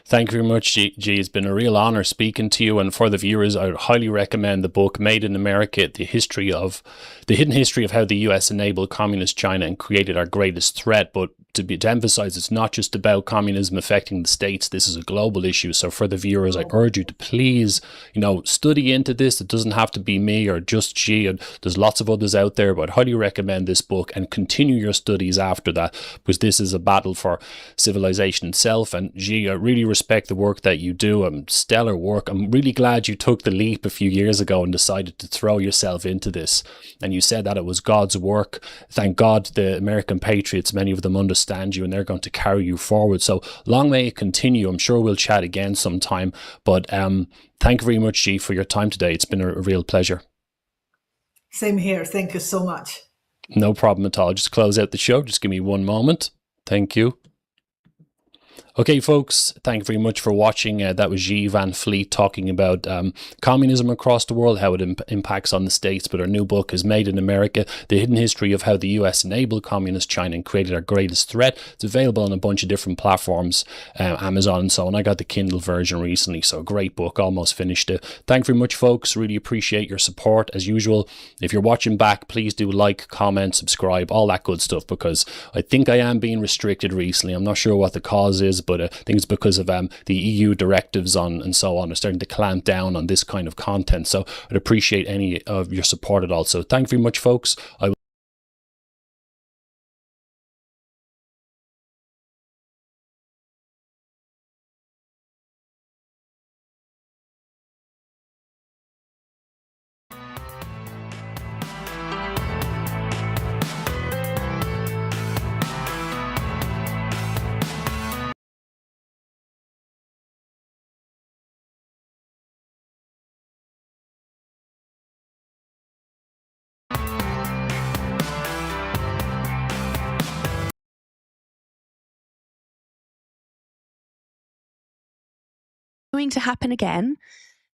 Thank you very much, G. It's been a real honor speaking to you. And for the viewers, I would highly recommend the book Made in America, the hidden history of how the US enabled communist China and created our greatest threat. But to emphasize, it's not just about communism affecting the states. This is a global issue. So for the viewers, I urge you to please, you know, study into this. It doesn't have to be me or just G. And there's lots of others out there, but I'd highly recommend this book and continue your studies after that, because this is a battle for civilization itself. And Xi, I really respect the work that you do. Stellar work. I'm really glad you took the leap a few years ago and decided to throw yourself into this. And you said that it was God's work. Thank God the American patriots, many of them understand you and they're going to carry you forward. So long may it continue. I'm sure we'll chat again sometime. But thank you very much, Xi, for your time today. It's been a real pleasure. Same here. Thank you so much. No problem at all. Just close out the show. Just give me one moment. Thank you. Okay, folks, thank you very much for watching. That was Xi Van Fleet talking about communism across the world, how it impacts on the States. But our new book is Made in America, the hidden history of how the US enabled communist China and created our greatest threat. It's available on a bunch of different platforms, Amazon and so on. I got the Kindle version recently, so great book, almost finished it. Thank you very much, folks. Really appreciate your support as usual. If you're watching back, please do like, comment, subscribe, all that good stuff, because I think I am being restricted recently. I'm not sure what the cause is, but I think it's because of the EU directives on and so on are starting to clamp down on this kind of content. So I'd appreciate any of your support at all. So thank you very much, folks. I will going to happen again,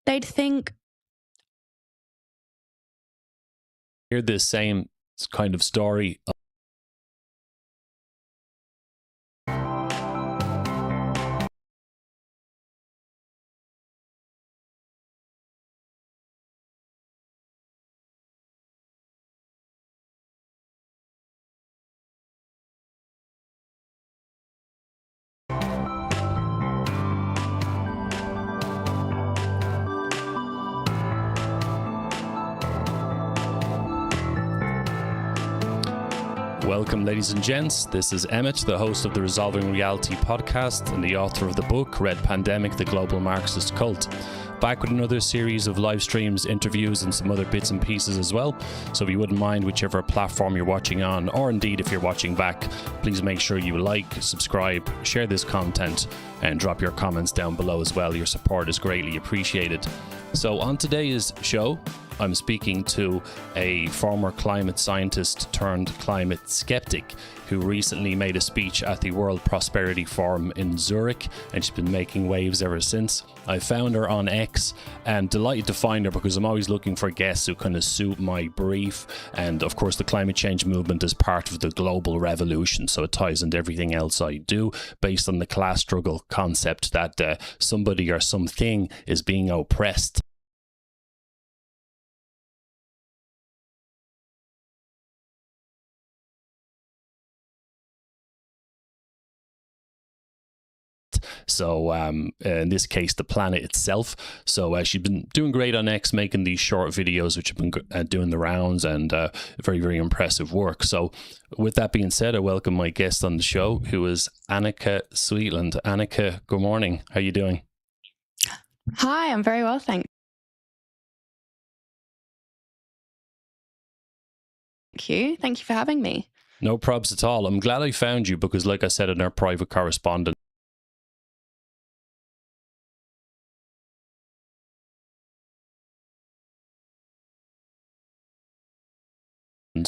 they'd think hear this same kind of story Welcome, ladies and gents. This is Emmett, the host of the Resolving Reality podcast and the author of the book Red Pandemic, The Global Marxist Cult. Back with another series of live streams, interviews, and some other bits and pieces as well. So if you wouldn't mind, whichever platform you're watching on, or indeed if you're watching back, please make sure you like, subscribe, share this content, and drop your comments down below as well. Your support is greatly appreciated. So on today's show, I'm speaking to a former climate scientist turned climate skeptic who recently made a speech at the World Prosperity Forum in Zurich, and she's been making waves ever since. I found her on X and delighted to find her because I'm always looking for guests who kind of suit my brief. And of course, the climate change movement is part of the global revolution, so it ties into everything else I do, based on the class struggle concept that somebody or something is being oppressed. So in this case, the planet itself. So she's been doing great on X, making these short videos, which have been doing the rounds, and very, very impressive work. So with that being said, I welcome my guest on the show, who is Annika Sweetland. Annika, good morning. How are you doing? Hi, I'm very well, thank you. Thank you for having me. No probs at all. I'm glad I found you because, like I said in our private correspondence,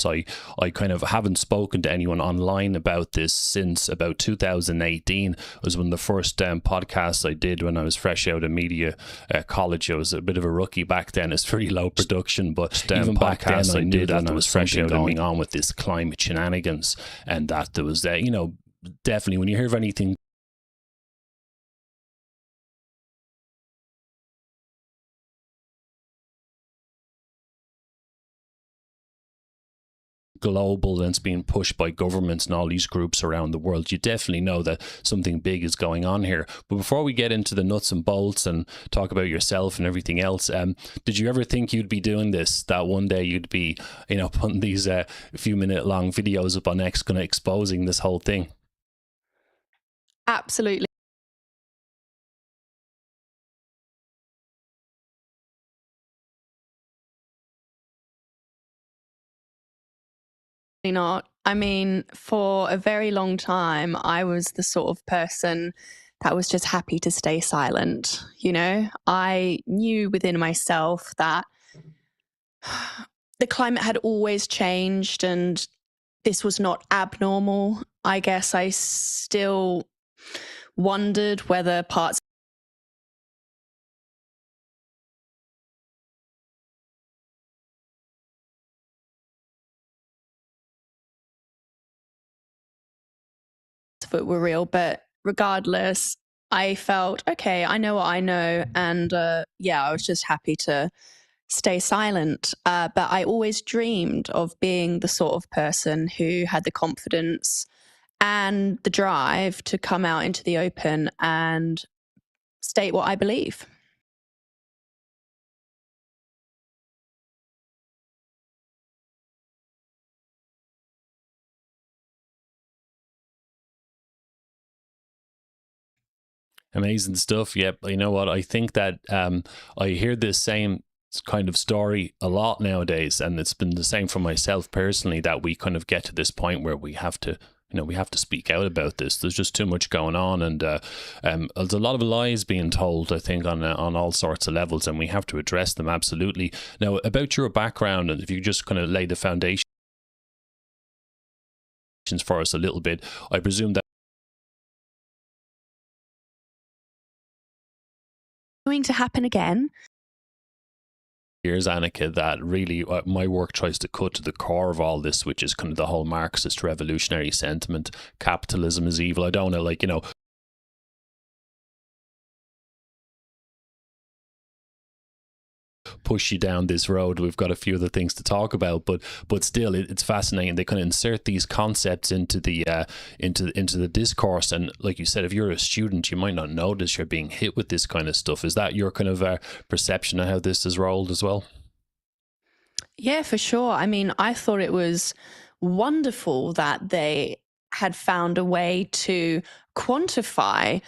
I kind of haven't spoken to anyone online about this since about 2018. It was one of the first podcasts I did when I was fresh out of media college. I was a bit of a rookie back then. It's pretty low production, but even back then I did when I was fresh out going on with this climate shenanigans, and that there was, definitely when you hear of anything global and it's being pushed by governments and all these groups around the world, you definitely know that something big is going on here. But before we get into the nuts and bolts and talk about yourself and everything else, did you ever think you'd be doing this, that one day you'd be, putting these few minute long videos up on X, kind of exposing this whole thing? Absolutely not. I mean, for a very long time, I was the sort of person that was just happy to stay silent. I knew within myself that the climate had always changed and this was not abnormal. I guess I still wondered whether parts of it were real, but regardless, I felt, okay, I know what I know, and I was just happy to stay silent. But I always dreamed of being the sort of person who had the confidence and the drive to come out into the open and state what I believe. Amazing stuff. Yep. You know what? I think that I hear this same kind of story a lot nowadays, and it's been the same for myself personally, that we kind of get to this point where we have to speak out about this. There's just too much going on, and there's a lot of lies being told, I think, on all sorts of levels, and we have to address them, absolutely. Now, about your background, and if you just kind of lay the foundations for us a little bit, I presume that Going to happen again. Here's Annika, that really my work tries to cut to the core of all this, which is kind of the whole Marxist revolutionary sentiment. Capitalism is evil. I don't know, push you down this road. We've got a few other things to talk about, but still, it's fascinating. They kind of insert these concepts into the discourse, and like you said, if you're a student, you might not notice you're being hit with this kind of stuff. Is that your kind of perception of how this is rolled as well? Yeah, for sure. I mean, I thought it was wonderful that they had found a way to quantify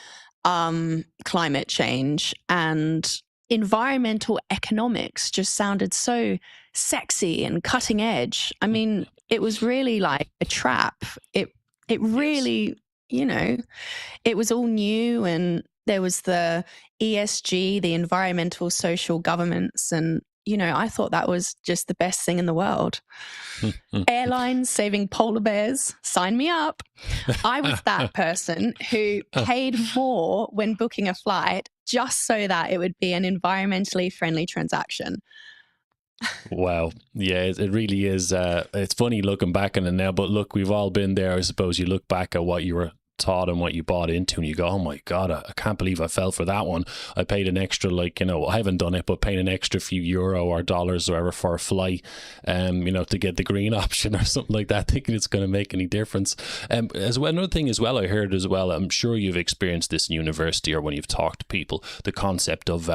climate change, and environmental economics just sounded so sexy and cutting edge. I mean, it was really like a trap. It really, you know, it was all new, and there was the ESG, the environmental social governance, and you know, I thought that was just the best thing in the world. Airlines saving polar bears, sign me up. I was that person who paid more when booking a flight just so that it would be an environmentally friendly transaction. Wow. Yeah, it really is. It's funny looking back on it now, but look, we've all been there. I suppose you look back at what you were taught and what you bought into, and you go, oh my God, I can't believe I fell for that one. I paid an extra, like, you know, I haven't done it, but paying an extra few euro or dollars or whatever for a flight, you know, to get the green option or something like that, thinking it's going to make any difference. As well, another thing as well, I heard as well, I'm sure you've experienced this in university or when you've talked to people, the concept of,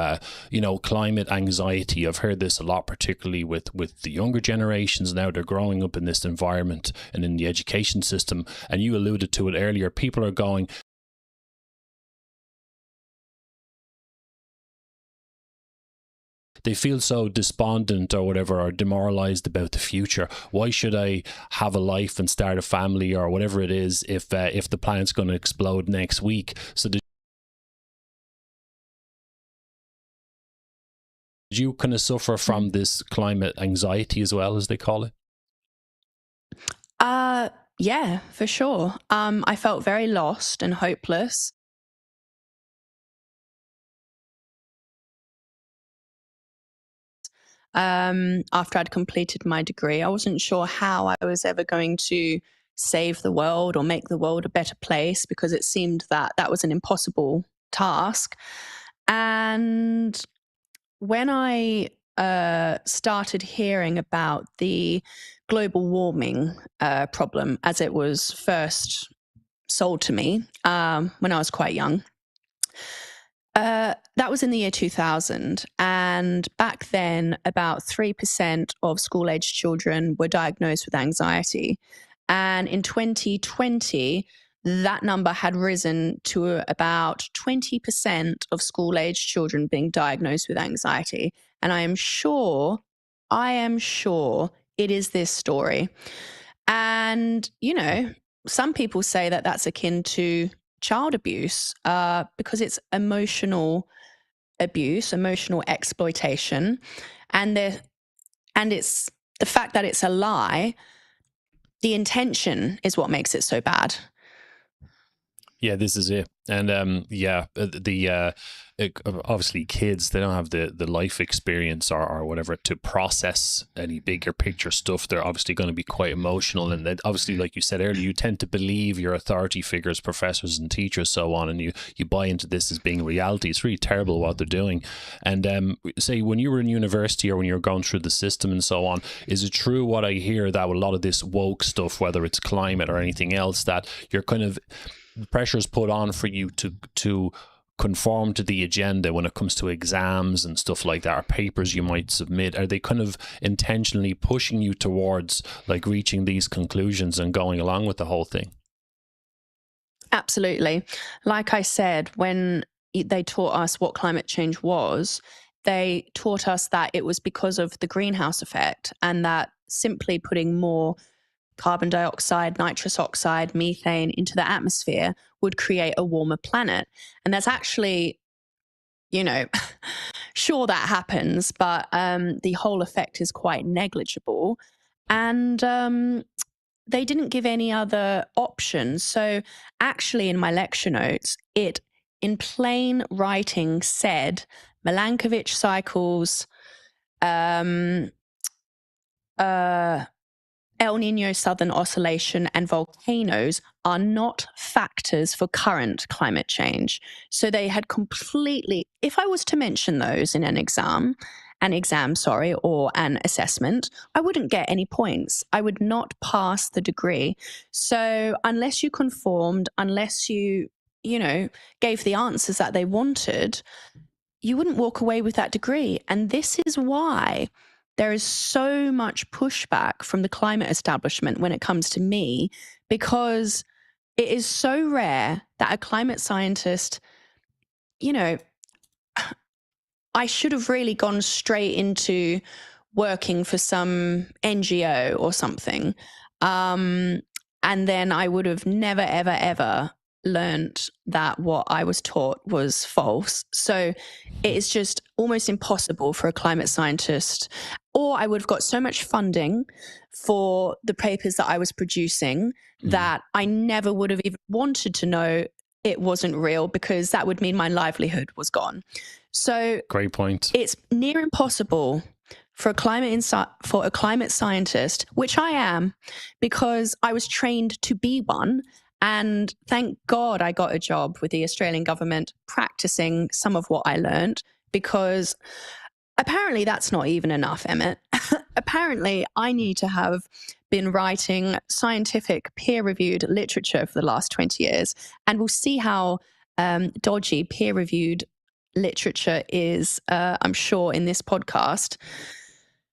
you know, climate anxiety. I've heard this a lot, particularly with the younger generations now. They're growing up in this environment and in the education system. And you alluded to it earlier. People are going, they feel so despondent or whatever, or demoralized about the future. Why should I have a life and start a family or whatever it is if the planet's going to explode next week? So did you kind of suffer from this climate anxiety as well, as they call it? Yeah, for sure. I felt very lost and hopeless. After I'd completed my degree, I wasn't sure how I was ever going to save the world or make the world a better place, because it seemed that that was an impossible task. And when I started hearing about the global warming problem as it was first sold to me when I was quite young, that was in the year 2000. And back then, about 3% of school-aged children were diagnosed with anxiety. And in 2020, that number had risen to about 20% of school-aged children being diagnosed with anxiety. And I am sure it is this story. And, you know, some people say that that's akin to child abuse because it's emotional abuse, emotional exploitation. And it's the fact that it's a lie, the intention is what makes it so bad. Yeah, this is it. And obviously kids, they don't have the life experience or whatever to process any bigger picture stuff. They're obviously going to be quite emotional, and obviously, like you said earlier, you tend to believe your authority figures, professors and teachers, so on, and you buy into this as being reality. It's really terrible what they're doing. And say when you were in university or when you were going through the system and so on, is it true what I hear that with a lot of this woke stuff, whether it's climate or anything else, that you're kind of pressure is put on for you to conform to the agenda when it comes to exams and stuff like that, or papers you might submit? Are they kind of intentionally pushing you towards like reaching these conclusions and going along with the whole thing? Absolutely. Like I said, when they taught us what climate change was, they taught us that it was because of the greenhouse effect, and that simply putting more carbon dioxide, nitrous oxide, methane into the atmosphere would create a warmer planet. And that's actually, you know, sure that happens, but the whole effect is quite negligible. And they didn't give any other options. So actually in my lecture notes, it in plain writing said Milankovitch cycles, El Nino Southern Oscillation, and volcanoes are not factors for current climate change. So they had completely, if I was to mention those in an exam, or an assessment, I wouldn't get any points. I would not pass the degree. So unless you conformed, unless you gave the answers that they wanted, you wouldn't walk away with that degree. And this is why there is so much pushback from the climate establishment when it comes to me, because it is so rare that a climate scientist, you know, I should have really gone straight into working for some NGO or something. And then I would have never, ever, ever learned that what I was taught was false. So it is just almost impossible for a climate scientist, or I would have got so much funding for the papers that I was producing that I never would have even wanted to know it wasn't real, because that would mean my livelihood was gone. So Great point. it's near impossible for a climate scientist, which I am, because I was trained to be one. And thank God I got a job with the Australian government practicing some of what I learned, because apparently that's not even enough, Emmett. Apparently I need to have been writing scientific peer-reviewed literature for the last 20 years. And we'll see how dodgy peer-reviewed literature is, I'm sure, in this podcast.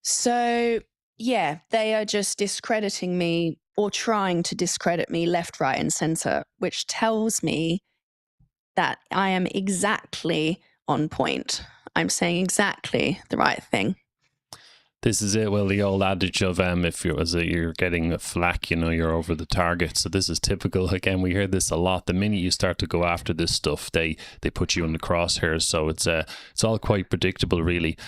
So, yeah, they are just discrediting me, or trying to discredit me left, right, and center, which tells me that I am exactly on point. I'm saying exactly the right thing. This is it. Well, the old adage of if you're getting a flack, you're over the target. So this is typical. Again, we hear this a lot. The minute you start to go after this stuff, they put you in the crosshairs. So it's all quite predictable, really.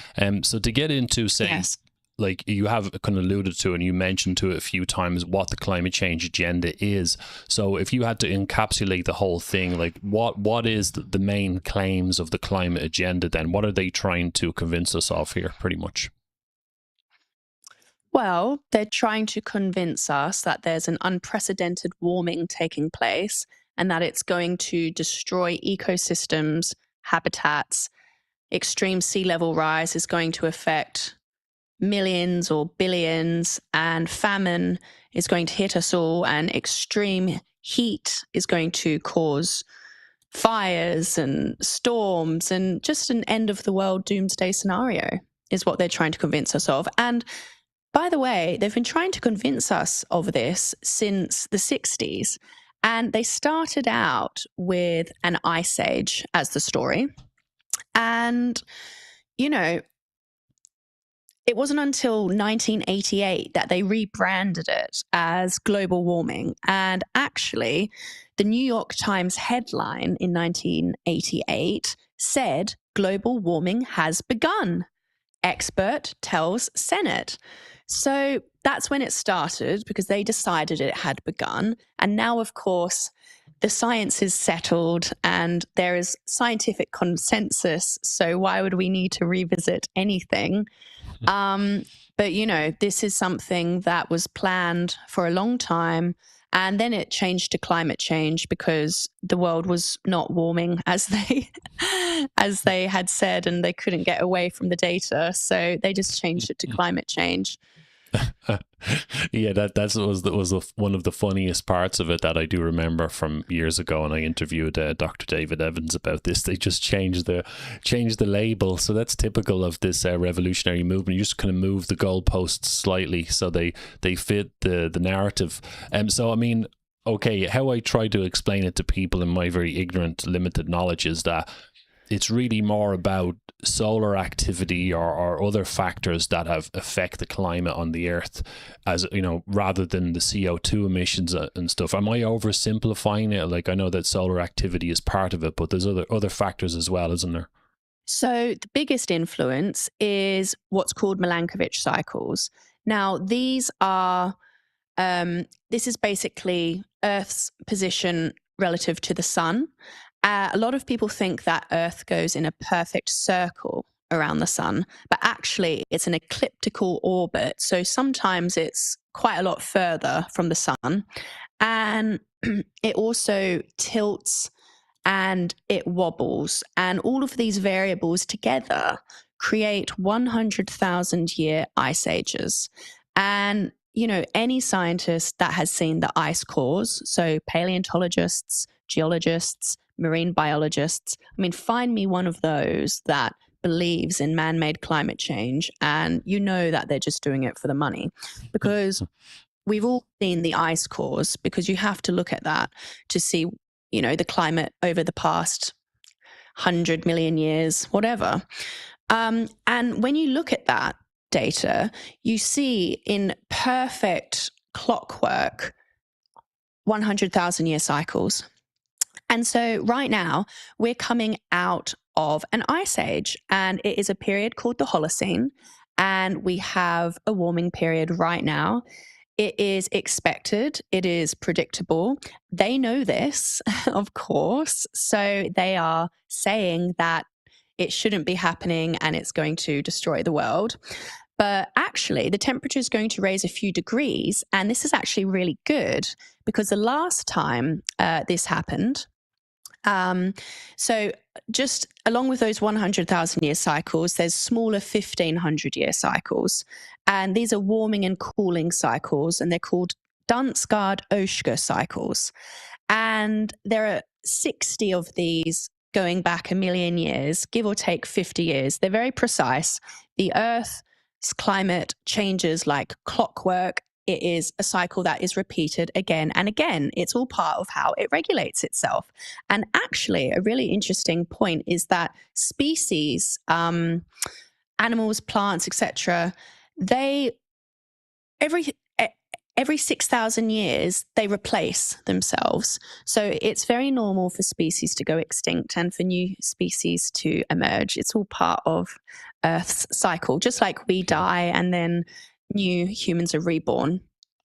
So to get into, say, Yes. like you have kind of alluded to, and you mentioned to it a few times, what the climate change agenda is. So if you had to encapsulate the whole thing, like what is the main claims of the climate agenda then? What are they trying to convince us of here, pretty much? Well, they're trying to convince us that there's an unprecedented warming taking place, and that it's going to destroy ecosystems, habitats. Extreme sea level rise is going to affect millions or billions, and famine is going to hit us all, and extreme heat is going to cause fires and storms, and just an end of the world doomsday scenario is what they're trying to convince us of. And by the way, they've been trying to convince us of this since the 60s. And they started out with an ice age as the story. And, it wasn't until 1988 that they rebranded it as global warming. And actually, the New York Times headline in 1988 said, "Global warming has begun. Expert tells Senate." So that's when it started, because they decided it had begun. And now, of course, the science is settled and there is scientific consensus. So why would we need to revisit anything? But, this is something that was planned for a long time. And then it changed to climate change, because the world was not warming as they had said, and they couldn't get away from the data. So they just changed it to climate change. Yeah, that was one of the funniest parts of it that I do remember from years ago, and I interviewed Dr. David Evans about this. They just changed the label, so that's typical of this revolutionary movement. You just kind of move the goalposts slightly so they fit the narrative. So I mean, okay, how I try to explain it to people in my very ignorant, limited knowledge is that it's really more about solar activity or other factors that have affect the climate on the earth, as rather than the CO2 emissions and stuff. Am I oversimplifying it? Like, I know that solar activity is part of it, but there's other factors as well, isn't there? So the biggest influence is what's called Milankovitch cycles. Now, these are this is basically Earth's position relative to the sun. A lot of people think that Earth goes in a perfect circle around the sun, but actually it's an elliptical orbit. So sometimes it's quite a lot further from the sun. And it also tilts and it wobbles. And all of these variables together create 100,000 year ice ages. And any scientist that has seen the ice cores, so paleontologists, geologists, marine biologists, find me one of those that believes in man-made climate change, and you know that they're just doing it for the money, because we've all seen the ice cores, because you have to look at that to see, you know, the climate over the past 100 million years, whatever. And when you look at that data, you see in perfect clockwork 100,000 year cycles. And so right now we're coming out of an ice age, and it is a period called the Holocene, and we have a warming period right now. It is expected. It is predictable. They know this, of course. So they are saying that it shouldn't be happening and it's going to destroy the world. But actually, the temperature is going to raise a few degrees. And this is actually really good, because the last time this happened, so just along with those 100,000 year cycles, there's smaller 1,500 year cycles. And these are warming and cooling cycles, and they're called Dansgaard-Oeschger cycles. And there are 60 of these going back 1 million years, give or take 50 years. They're very precise. The Earth's climate changes like clockwork. It is a cycle that is repeated again and again. It's all part of how it regulates itself. And actually, a really interesting point is that species, animals, plants, etc., they every 6,000 years they replace themselves. So it's very normal for species to go extinct and for new species to emerge. It's all part of Earth's cycle, just like we die and then new humans are reborn.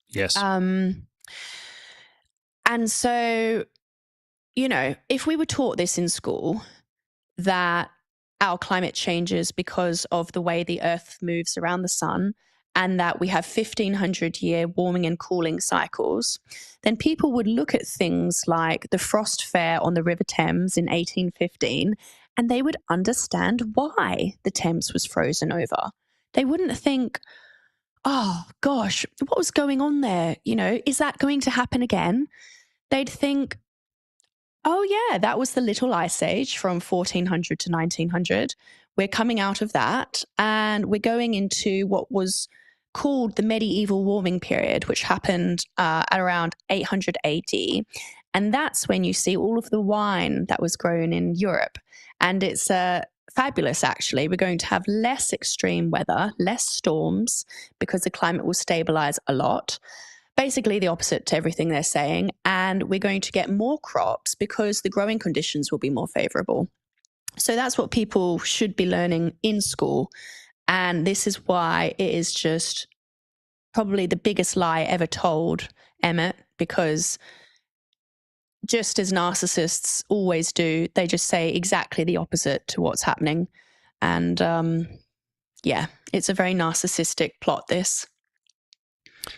Yes. And so, you know, if we were taught this in school, that our climate changes because of the way the Earth moves around the sun, and that we have 1,500-year warming and cooling cycles, then people would look at things like the frost fair on the River Thames in 1815, and they would understand why the Thames was frozen over. They wouldn't think, oh, gosh, what was going on there? You know, is that going to happen again? They'd think, oh, yeah, that was the Little Ice Age from 1400 to 1900. We're coming out of that, and we're going into what was called the medieval warming period, which happened at around 800 AD. And that's when you see all of the wine that was grown in Europe. And it's fabulous, actually. We're going to have less extreme weather, less storms, because the climate will stabilize a lot. Basically the opposite to everything they're saying. And we're going to get more crops because the growing conditions will be more favorable. So that's what people should be learning in school. And this is why it is just probably the biggest lie ever told, Emmett, because just as narcissists always do, they just say exactly the opposite to what's happening. And yeah, it's a very narcissistic plot, this.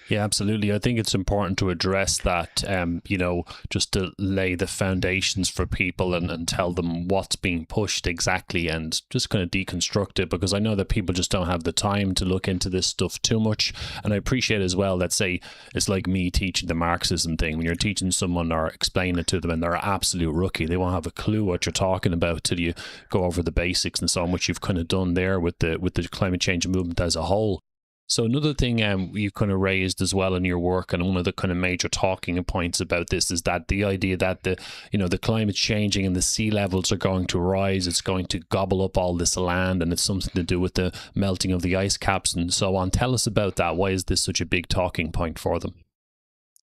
Yeah, absolutely. I think it's important to address that, you know, just to lay the foundations for people and tell them what's being pushed exactly, and just kind of deconstruct it, because I know that people just don't have the time to look into this stuff too much. And I appreciate as well that, say, it's like me teaching the Marxism thing. When you're teaching someone or explaining it to them and they're an absolute rookie, they won't have a clue what you're talking about till you go over the basics and so on, which you've kind of done there with the climate change movement as a whole. So another thing you've kind of raised as well in your work, and one of the kind of major talking points about this, is that the idea that the climate's changing and the sea levels are going to rise. It's going to gobble up all this land, and it's something to do with the melting of the ice caps and so on. Tell us about that. Why is this such a big talking point for them?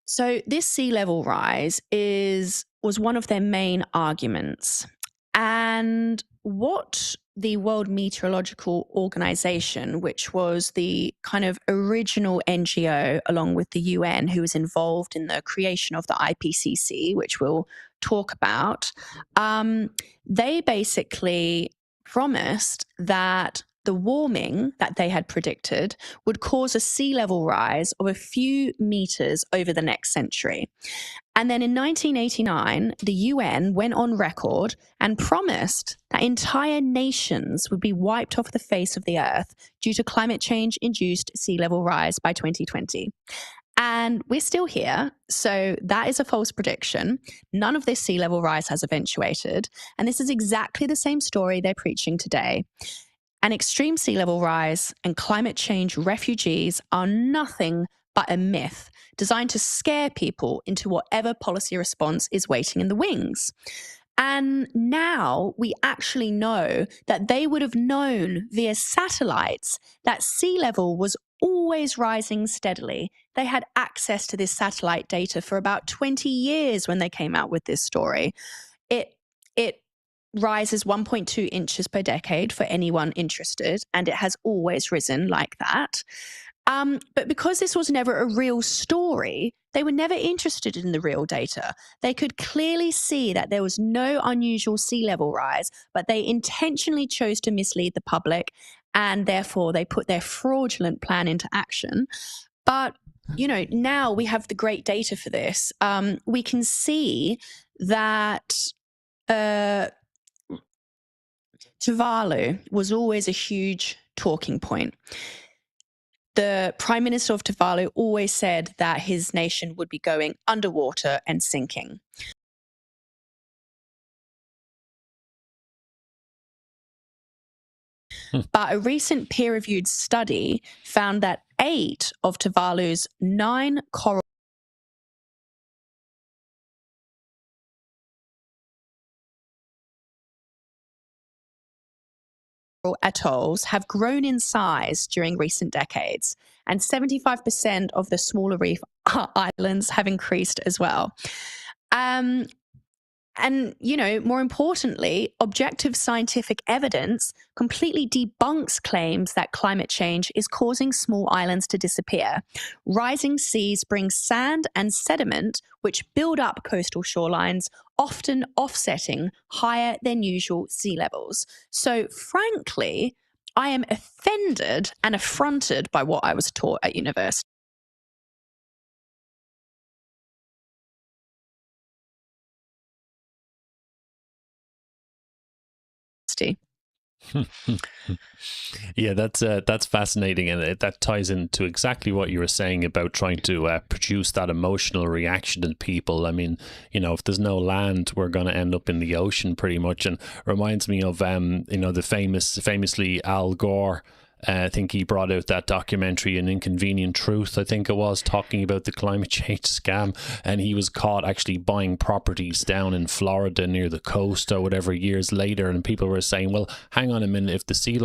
So this sea level rise was one of their main arguments. And what the World Meteorological Organization, which was the kind of original NGO along with the UN who was involved in the creation of the IPCC, which we'll talk about, they basically promised that the warming that they had predicted would cause a sea level rise of a few meters over the next century. And then in 1989, the UN went on record and promised that entire nations would be wiped off the face of the earth due to climate change-induced sea level rise by 2020. And we're still here, so that is a false prediction. None of this sea level rise has eventuated, and this is exactly the same story they're preaching today. And extreme sea level rise and climate change refugees are nothing but a myth designed to scare people into whatever policy response is waiting in the wings. And now we actually know that they would have known via satellites that sea level was always rising steadily. They had access to this satellite data for about 20 years when they came out with this story. It rises 1.2 inches per decade for anyone interested, and it has always risen like that. But because this was never a real story, they were never interested in the real data. They could clearly see that there was no unusual sea level rise, but they intentionally chose to mislead the public, and therefore they put their fraudulent plan into action. But, now we have the great data for this. We can see that Tuvalu was always a huge talking point. The Prime Minister of Tuvalu always said that his nation would be going underwater and sinking. But a recent peer-reviewed study found that 8 of Tuvalu's 9 coral atolls have grown in size during recent decades, and 75% of the smaller reef islands have increased as well. And, more importantly, objective scientific evidence completely debunks claims that climate change is causing small islands to disappear. Rising seas bring sand and sediment, which build up coastal shorelines, often offsetting higher than usual sea levels. So, frankly, I am offended and affronted by what I was taught at university. Yeah, that's fascinating, and that ties into exactly what you were saying about trying to produce that emotional reaction in people. I mean, if there's no land, we're going to end up in the ocean pretty much. And reminds me of the famously Al Gore. I think he brought out that documentary, An Inconvenient Truth, I think it was, talking about the climate change scam. And he was caught actually buying properties down in Florida near the coast or whatever years later. And people were saying, well, hang on a minute, if the sea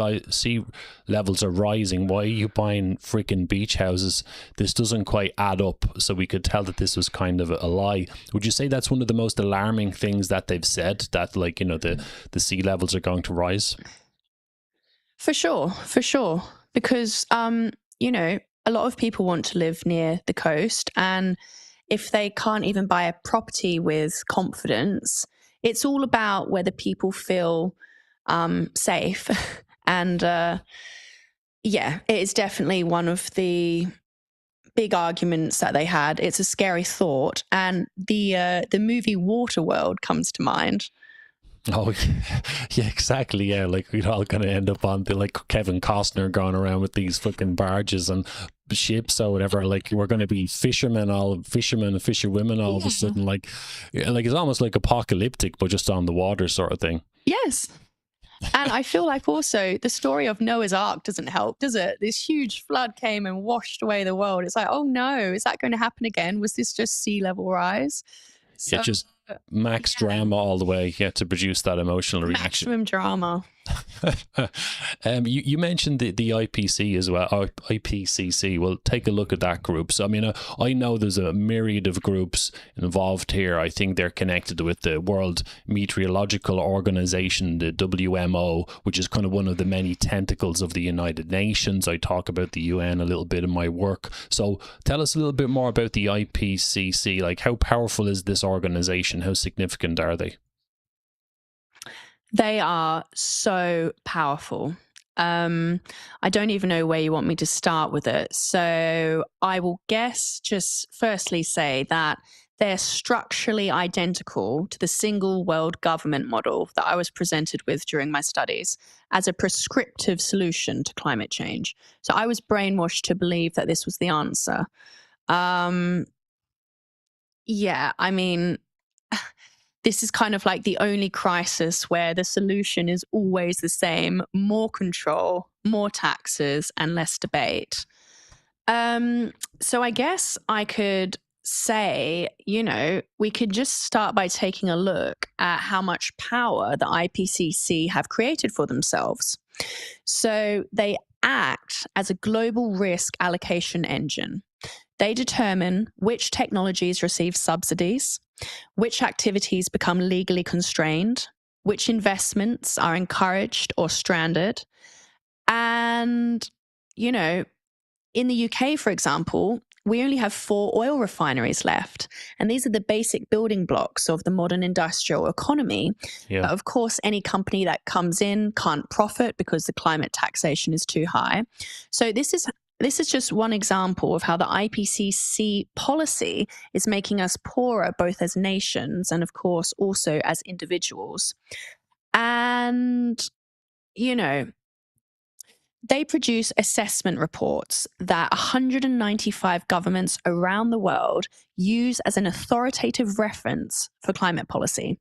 levels are rising, why are you buying freaking beach houses? This doesn't quite add up. So we could tell that this was kind of a lie. Would you say that's one of the most alarming things that they've said, that the sea levels are going to rise? For sure. Because, a lot of people want to live near the coast, and if they can't even buy a property with confidence, it's all about whether people feel safe. And it is definitely one of the big arguments that they had. It's a scary thought, and the movie Waterworld comes to mind. Oh, yeah, exactly. Yeah, like we're all going to end up on like Kevin Costner going around with these fucking barges and ships or whatever. Like we're going to be fishermen and fisherwomen all of a sudden. Like it's almost like apocalyptic, but just on the water sort of thing. Yes. And I feel like also the story of Noah's Ark doesn't help, does it? This huge flood came and washed away the world. It's like, oh no, is that going to happen again? Was this just sea level rise? So, just max drama all the way, to produce that emotional reaction. Maximum drama. You mentioned the IPC as well, or IPCC. Well, take a look at that group. So, I mean, I know there's a myriad of groups involved here. I think they're connected with the World Meteorological Organization, the WMO, which is kind of one of the many tentacles of the United Nations. I talk about the UN a little bit in my work. So tell us a little bit more about the IPCC. Like, how powerful is this organization? How significant are they? They are so powerful. I don't even know where you want me to start with it. So I will just firstly say that they're structurally identical to the single world government model that I was presented with during my studies as a prescriptive solution to climate change. So I was brainwashed to believe that this was the answer. I mean, this is kind of like the only crisis where the solution is always the same: more control, more taxes, and less debate. So I guess I could say, we could just start by taking a look at how much power the IPCC have created for themselves. So they act as a global risk allocation engine. They determine which technologies receive subsidies, which activities become legally constrained, which investments are encouraged or stranded. And, in the UK, for example, we only have 4 oil refineries left. And these are the basic building blocks of the modern industrial economy. Yeah. But of course, any company that comes in can't profit because the climate taxation is too high. So this is just one example of how the IPCC policy is making us poorer, both as nations and, of course, also as individuals. And, they produce assessment reports that 195 governments around the world use as an authoritative reference for climate policy.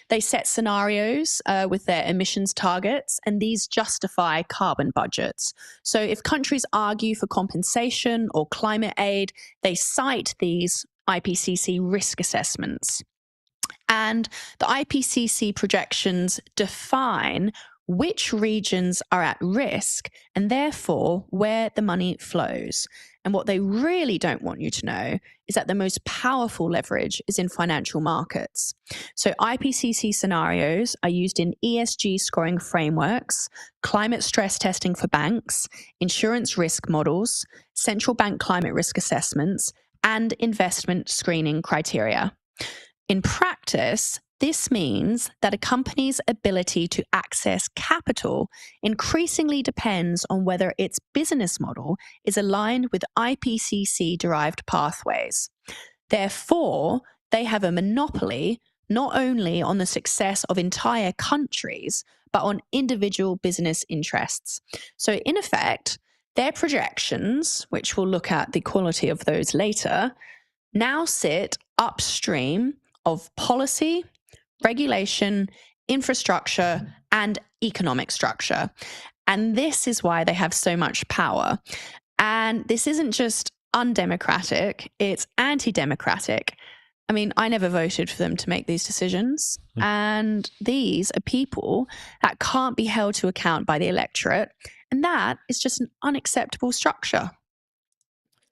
They set scenarios with their emissions targets, and these justify carbon budgets. So if countries argue for compensation or climate aid, they cite these IPCC risk assessments. And the IPCC projections define which regions are at risk and therefore where the money flows. And what they really don't want you to know is that the most powerful leverage is in financial markets. So IPCC scenarios are used in ESG scoring frameworks, climate stress testing for banks, insurance risk models, central bank climate risk assessments, and investment screening criteria. In practice, this means that a company's ability to access capital increasingly depends on whether its business model is aligned with IPCC-derived pathways. Therefore, they have a monopoly not only on the success of entire countries, but on individual business interests. So in effect, their projections, which we'll look at the quality of those later, now sit upstream of policy, regulation, infrastructure, and economic structure. And this is why they have so much power. And this isn't just undemocratic, it's anti-democratic. I mean, I never voted for them to make these decisions. And these are people that can't be held to account by the electorate. And that is just an unacceptable structure.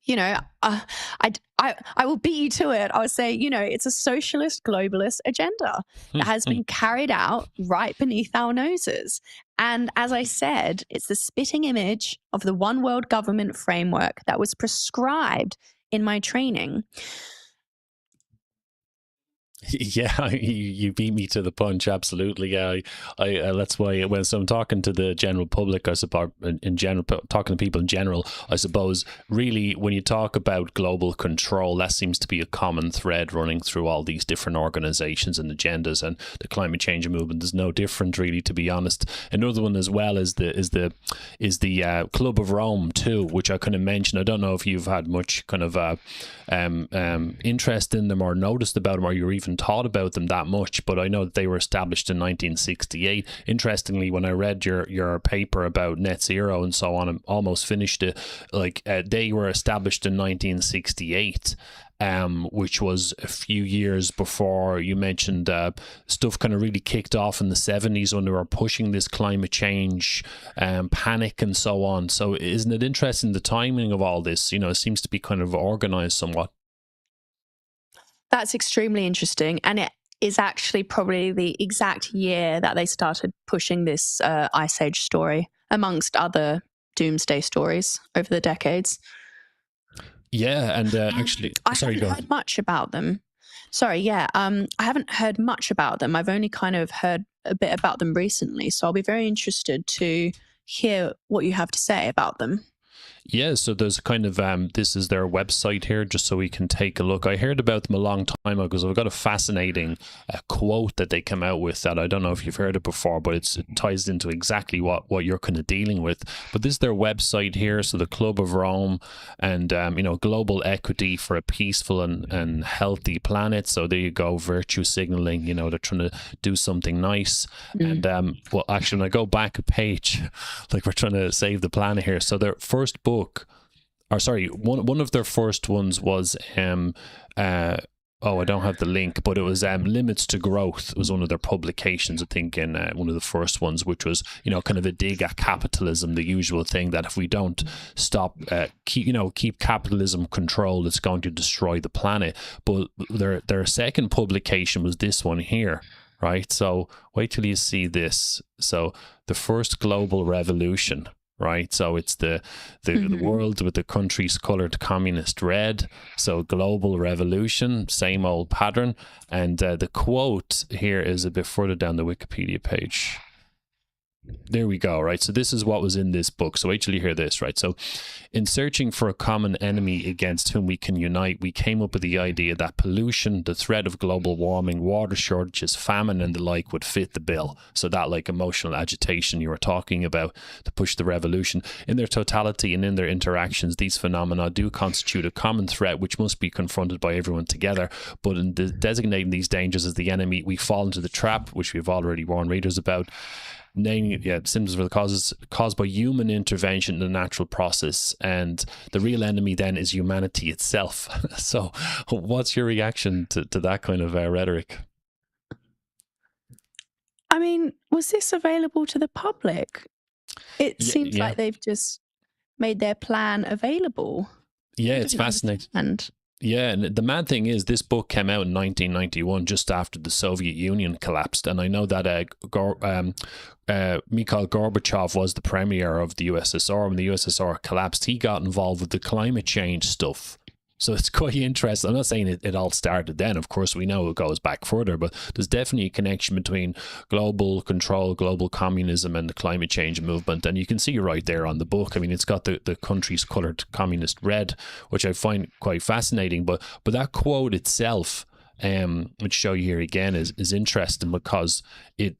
I will beat you to it. I would say, it's a socialist globalist agenda that has been carried out right beneath our noses. And as I said, it's the spitting image of the one world government framework that was prescribed in my training. Yeah, you beat me to the punch. Absolutely. Yeah, I that's why when I'm talking to the general public, I suppose, in general, talking to people in general, I suppose, really, when you talk about global control, that seems to be a common thread running through all these different organizations and agendas, and the climate change movement is no different, really, to be honest. Another one as well is the Club of Rome too, which I kind of mentioned. I don't know if you've had much kind of interest in them or noticed about them, or you're even thought about them that much, but I know that they were established in 1968. Interestingly, when I read your paper about net zero and so on, I almost finished it, they were established in 1968, which was a few years before you mentioned stuff kind of really kicked off in the 70s when they were pushing this climate change panic and so on. So isn't it interesting, the timing of all this? It seems to be kind of organized somewhat. That's extremely interesting. And it is actually probably the exact year that they started pushing this Ice Age story, amongst other doomsday stories over the decades. Yeah, and actually, I haven't heard much about them. Sorry, yeah. I haven't heard much about them. I've only kind of heard a bit about them recently. So I'll be very interested to hear what you have to say about them. Yeah, so there's kind of this is their website here, just so we can take a look. I heard about them a long time ago because I've got a fascinating quote that they come out with that I don't know if you've heard it before, but it ties into exactly what you're kind of dealing with. But this is their website here, so the Club of Rome, and global equity for a peaceful and healthy planet. So there you go, virtue signaling. They're trying to do something nice. And well, actually, when I go back a page, like we're trying to save the planet here. So their first book, or sorry, one of their first ones was I don't have the link, but it was Limits to Growth. It was one of their publications, I think, in one of the first ones, which was kind of a dig at capitalism, the usual thing that if we don't stop keep capitalism controlled, it's going to destroy the planet. But their second publication was this one here. Right, so wait till you see this. So the first global revolution, right? So it's the world with the countries colored communist red. So global revolution, same old pattern. And the quote here is a bit further down the Wikipedia page. There we go, right? So this is what was in this book. So wait till you hear this, right? So in searching for a common enemy against whom we can unite, we came up with the idea that pollution, the threat of global warming, water shortages, famine, and the like would fit the bill. So that like emotional agitation you were talking about to push the revolution. In their totality and in their interactions, these phenomena do constitute a common threat which must be confronted by everyone together. But in designating these dangers as the enemy, we fall into the trap, which we've already warned readers about, naming symptoms for the causes caused by human intervention in the natural process, and the real enemy then is humanity itself. So what's your reaction to that kind of rhetoric? I mean, was this available to the public? It seems like they've just made their plan available. Yeah, it's fascinating. And yeah, and the mad thing is, this book came out in 1991, just after the Soviet Union collapsed. And I know that Mikhail Gorbachev was the premier of the USSR. When the USSR collapsed, he got involved with the climate change stuff. So it's quite interesting. I'm not saying it all started then. Of course, we know it goes back further, but there's definitely a connection between global control, global communism, and the climate change movement. And you can see right there on the book. I mean, it's got the countries colored communist red, which I find quite fascinating. But that quote itself, which show you here again, is interesting because it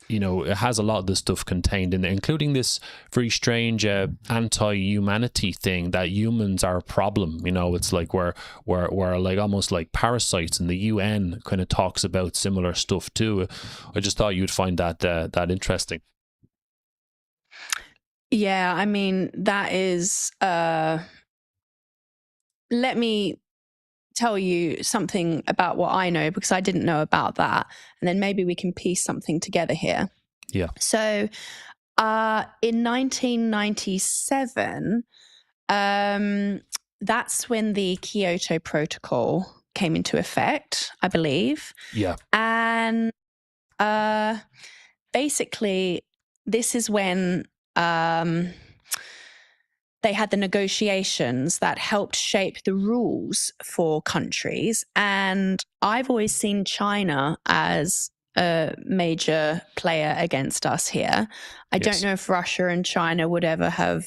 has a lot of the stuff contained in there, including this very strange anti-humanity thing that humans are a problem. It's like we're like almost like parasites, and the UN kind of talks about similar stuff too. I just thought you'd find that interesting. yeah, I mean, that is let me tell you something about what I know, because I didn't know about that, and then maybe we can piece something together here. Yeah. So in 1997, that's when the Kyoto Protocol came into effect, I believe. Yeah. And basically, this is when they had the negotiations that helped shape the rules for countries. And I've always seen China as a major player against us here. I don't know if Russia and China would ever have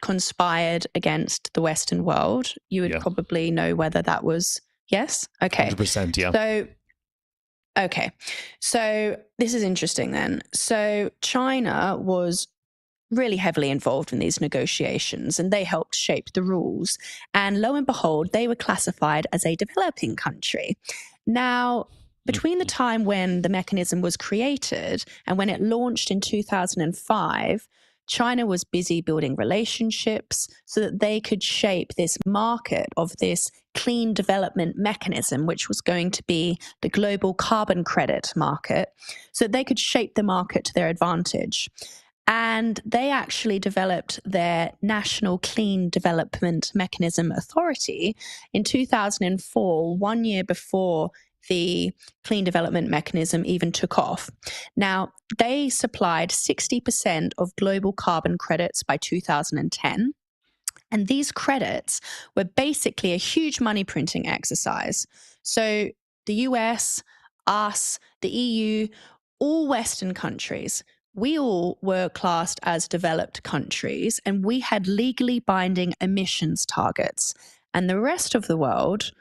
conspired against the Western world. You would probably know whether that was yes? Okay. 100%, yeah. So this is interesting then. So China was really heavily involved in these negotiations, and they helped shape the rules. And lo and behold, they were classified as a developing country. Now, between the time when the mechanism was created and when it launched in 2005, China was busy building relationships so that they could shape this market of this clean development mechanism, which was going to be the global carbon credit market, so that they could shape the market to their advantage. And they actually developed their National Clean Development Mechanism Authority in 2004, 1 year before the Clean Development Mechanism even took off. Now, they supplied 60% of global carbon credits by 2010. And these credits were basically a huge money printing exercise. So the US, us, the EU, all Western countries we all were classed as developed countries and we had legally binding emissions targets. And the rest of the world,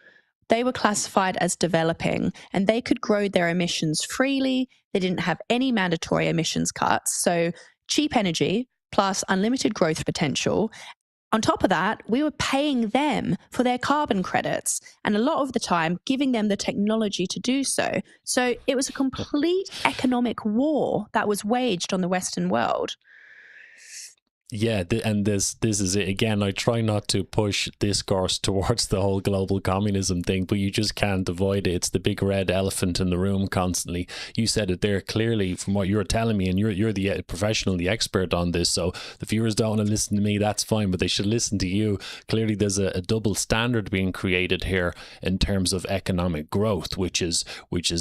they were classified as developing and they could grow their emissions freely. They didn't have any mandatory emissions cuts. So cheap energy plus unlimited growth potential. On top of that, we were paying them for their carbon credits and a lot of the time giving them the technology to do so. So it was a complete economic war that was waged on the Western world. Yeah, and this is it again. I try not to push discourse towards the whole global communism thing, but you just can't avoid it. It's the big red elephant in the room constantly. You said it there clearly from what you're telling me, and you're the professional, the expert on this. So the viewers don't want to listen to me, that's fine, but they should listen to you. Clearly, there's a double standard being created here in terms of economic growth, which is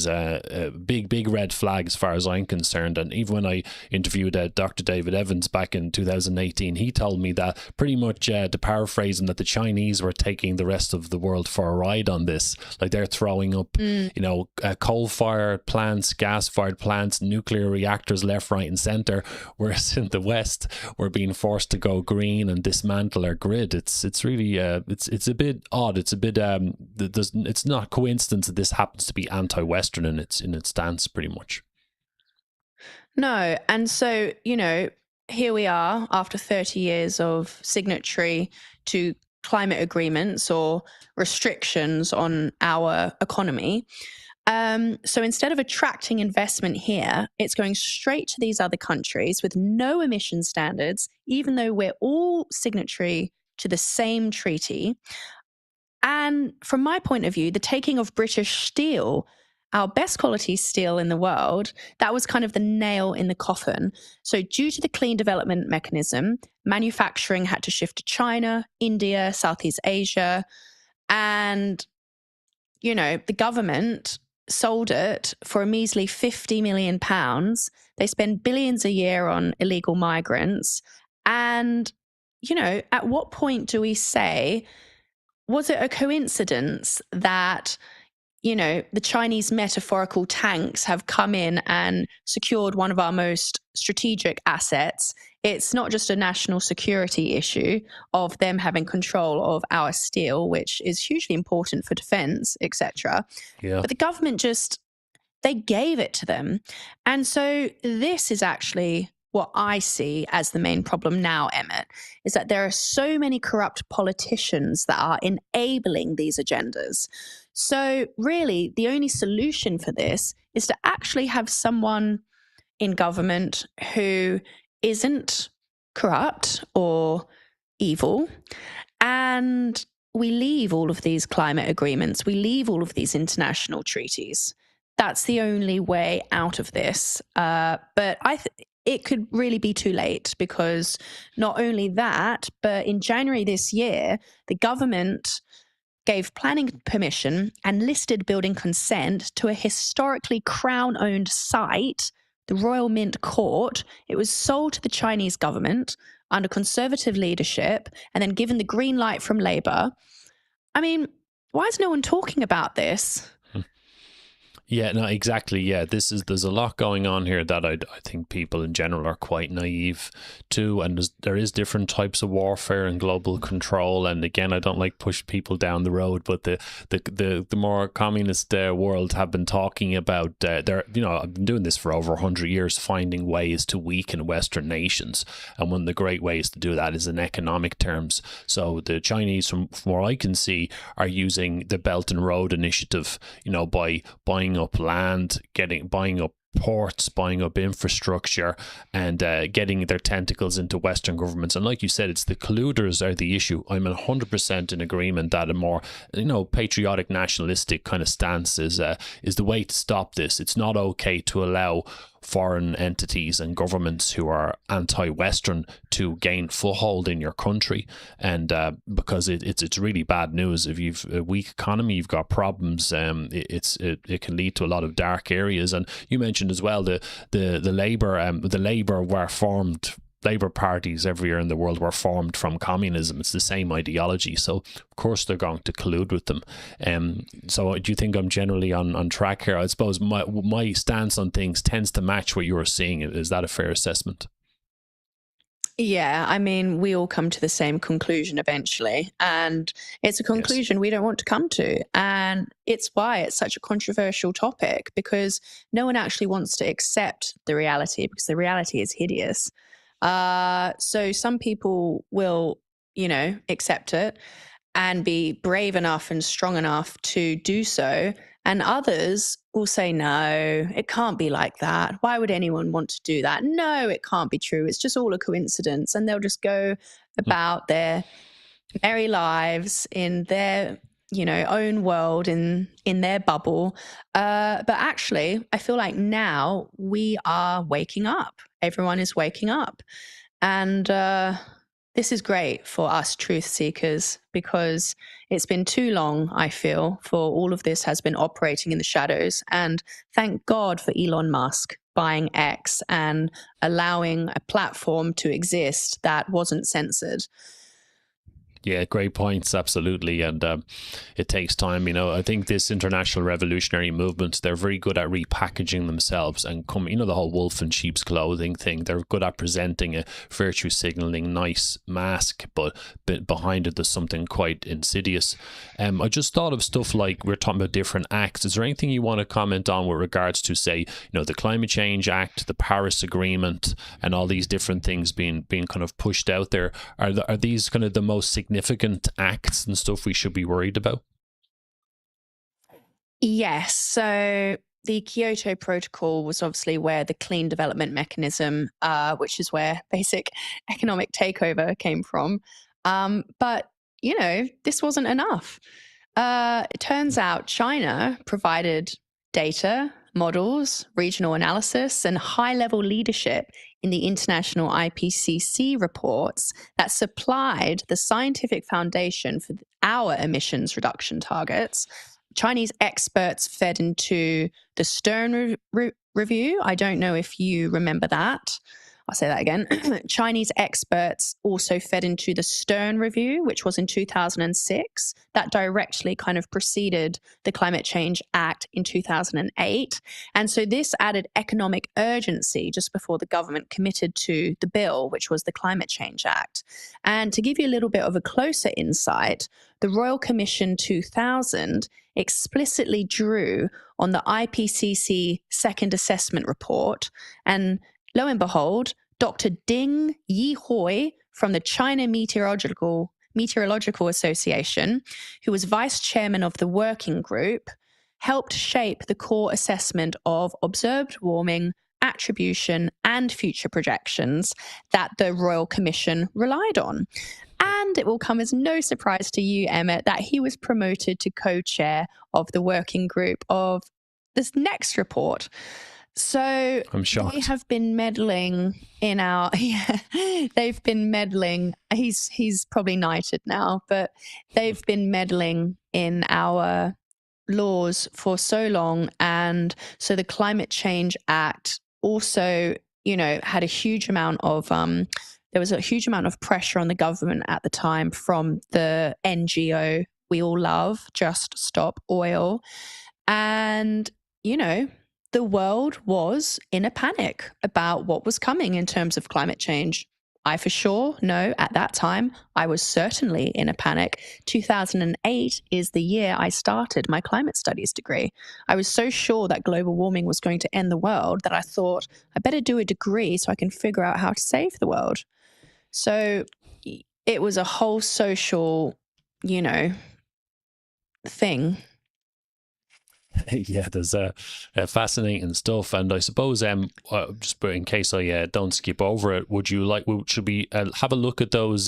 a big red flag as far as I'm concerned. And even when I interviewed Dr. David Evans back in 2018, he told me that pretty much, to paraphrase him, that the Chinese were taking the rest of the world for a ride on this. Like they're throwing up, coal-fired plants, gas-fired plants, nuclear reactors left, right, and centre. Whereas in the West, we're being forced to go green and dismantle our grid. It's really it's a bit odd. It's a bit it's not coincidence that this happens to be anti-Western in its stance, pretty much. No, and so here we are after 30 years of signatory to climate agreements or restrictions on our economy. So instead of attracting investment here, it's going straight to these other countries with no emission standards, even though we're all signatory to the same treaty. And from my point of view, the taking of British steel, our best quality steel in the world, that was kind of the nail in the coffin. So due to the clean development mechanism, manufacturing had to shift to China, India, Southeast Asia. And, the government sold it for a measly £50 million. They spend billions a year on illegal migrants. And, at what point do we say, was it a coincidence that the Chinese metaphorical tanks have come in and secured one of our most strategic assets? It's not just a national security issue of them having control of our steel, which is hugely important for defense, etc. Yeah. But the government they gave it to them. And so this is actually what I see as the main problem now, Emmett, is that there are so many corrupt politicians that are enabling these agendas. So really, the only solution for this is to actually have someone in government who isn't corrupt or evil. And we leave all of these climate agreements. We leave all of these international treaties. That's the only way out of this. But it could really be too late, because not only that, but in January this year, the government gave planning permission and listed building consent to a historically Crown-owned site, the Royal Mint Court. It was sold to the Chinese government under Conservative leadership and then given the green light from Labour. I mean, why is no one talking about this? Yeah, no, exactly. Yeah, there's a lot going on here that I think people in general are quite naive to, and there is different types of warfare and global control. And again, I don't like push people down the road, but the more communist world have been talking about they're I've been doing this for over 100 years, finding ways to weaken Western nations, and one of the great ways to do that is in economic terms. So the Chinese, from what I can see, are using the Belt and Road Initiative, by buying up land, buying up ports, buying up infrastructure, and getting their tentacles into Western governments. And like you said, it's the colluders are the issue. I'm 100% in agreement that a more patriotic, nationalistic kind of stance is the way to stop this. It's not okay to allow foreign entities and governments who are anti-Western to gain foothold in your country, and because it's really bad news. If you've a weak economy, you've got problems. It can lead to a lot of dark areas. And you mentioned as well the Labour were formed Labor parties everywhere in the world were formed from communism. It's the same ideology. So, of course, they're going to collude with them. So do you think I'm generally on track here? I suppose my stance on things tends to match what you're seeing. Is that a fair assessment? Yeah, I mean, we all come to the same conclusion eventually, and it's a conclusion we don't want to come to. And it's why it's such a controversial topic, because no one actually wants to accept the reality, because the reality is hideous. So some people will, accept it and be brave enough and strong enough to do so. And others will say, no, it can't be like that. Why would anyone want to do that? No, it can't be true. It's just all a coincidence. And they'll just go about their merry lives in their, own world, in their bubble. But actually, I feel like now we are waking up. Everyone is waking up. And this is great for us truth seekers, because it's been too long, I feel, for all of this has been operating in the shadows. And thank God for Elon Musk buying X and allowing a platform to exist that wasn't censored. Yeah, great points, absolutely. And it takes time. I think this international revolutionary movement, they're very good at repackaging themselves and the whole wolf in sheep's clothing thing. They're good at presenting a virtue signaling nice mask, but behind it there's something quite insidious. I just thought of stuff like, we're talking about different acts. Is there anything you want to comment on with regards to, say, the Climate Change Act, the Paris Agreement, and all these different things being kind of pushed out there? Are these kind of the most significant acts and stuff we should be worried about? Yes. So the Kyoto Protocol was obviously where the clean development mechanism, which is where basic economic takeover came from. But, this wasn't enough. It turns out China provided data, models, regional analysis, and high-level leadership in the international IPCC reports that supplied the scientific foundation for our emissions reduction targets. Chinese experts fed into the Stern Review. I don't know if you remember that. I'll say that again. Chinese experts also fed into the Stern Review, which was in 2006. That directly kind of preceded the Climate Change Act in 2008. And so this added economic urgency just before the government committed to the bill, which was the Climate Change Act. And to give you a little bit of a closer insight, the Royal Commission 2000 explicitly drew on the IPCC Second Assessment Report, and lo and behold, Dr. Ding Yihoi from the China Meteorological Association, who was vice chairman of the working group, helped shape the core assessment of observed warming, attribution, and future projections that the Royal Commission relied on. And it will come as no surprise to you, Emmett, that he was promoted to co-chair of the working group of this next report. So I'm shocked. They have been meddling in our, they've been meddling. He's probably knighted now, but they've been meddling in our laws for so long. And so the Climate Change Act also, had a huge amount of, there was a huge amount of pressure on the government at the time from the NGO we all love, Just Stop Oil. And, the world was in a panic about what was coming in terms of climate change. I for sure know at that time, I was certainly in a panic. 2008 is the year I started my climate studies degree. I was so sure that global warming was going to end the world that I thought I better do a degree so I can figure out how to save the world. So it was a whole social, thing. Yeah, there's fascinating stuff, and I suppose just in case I don't skip over it, should we have a look at those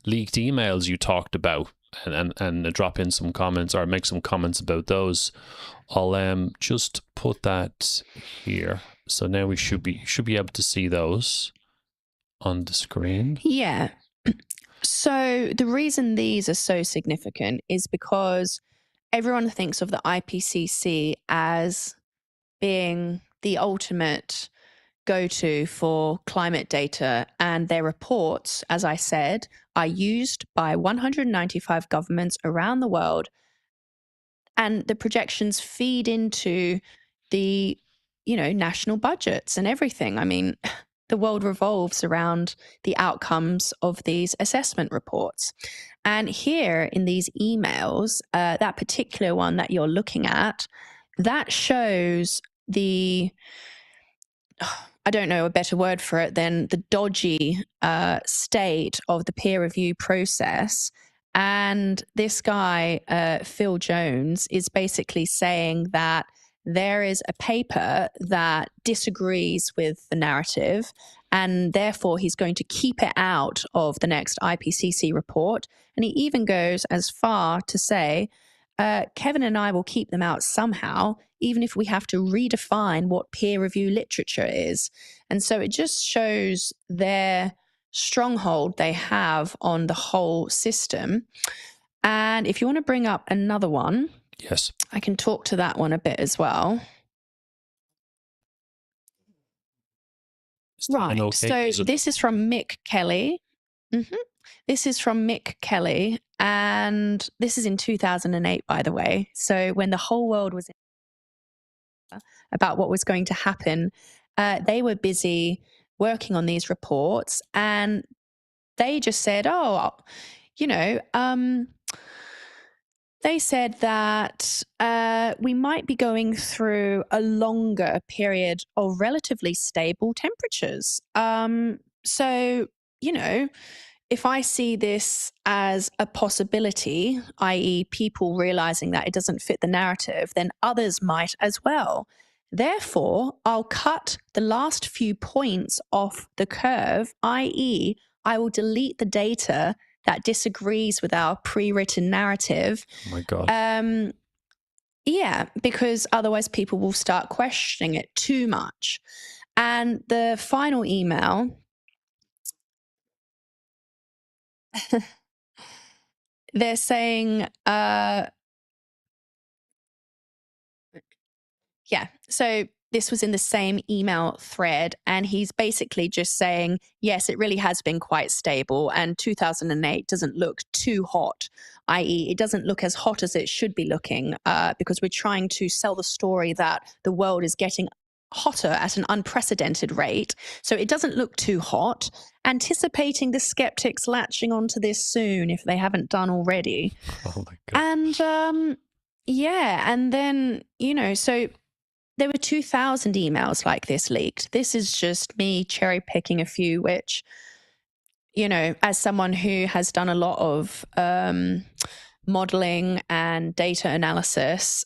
leaked emails you talked about, and drop in some comments or make some comments about those? I'll just put that here, so now we should be able to see those on the screen. Yeah. So the reason these are so significant is because everyone thinks of the IPCC as being the ultimate, go-to for climate data, and their reports, as I said, are used by 195 governments around the world, and the projections feed into the, national budgets and everything. I mean, the world revolves around the outcomes of these assessment reports. And here in these emails, that particular one that you're looking at, that shows I don't know a better word for it than the dodgy state of the peer review process. And this guy, Phil Jones, is basically saying that there is a paper that disagrees with the narrative, and therefore he's going to keep it out of the next IPCC report. And he even goes as far to say, Kevin and I will keep them out somehow, even if we have to redefine what peer review literature is. And so it just shows their stronghold they have on the whole system. And if you want to bring up another one, Yes. I can talk to that one a bit as well. Right. Okay? So this is from Mick Kelly. This is from Mick Kelly, and this is in 2008, by the way. So when the whole world was about what was going to happen, they were busy working on these reports, and they just said, they said that we might be going through a longer period of relatively stable temperatures. So, if I see this as a possibility, i.e., people realizing that it doesn't fit the narrative, then others might as well. Therefore, I'll cut the last few points off the curve, i.e., I will delete the data that disagrees with our pre-written narrative. Oh my God. Yeah, because otherwise people will start questioning it too much. And the final email, they're saying, so this was in the same email thread, and he's basically just saying, yes, it really has been quite stable, and 2008 doesn't look too hot, i.e., it doesn't look as hot as it should be looking, because we're trying to sell the story that the world is getting hotter at an unprecedented rate. So it doesn't look too hot, anticipating the skeptics latching onto this soon if they haven't done already. Oh my God. And and then, so there were 2,000 emails like this leaked. This is just me cherry picking a few, which, as someone who has done a lot of modeling and data analysis,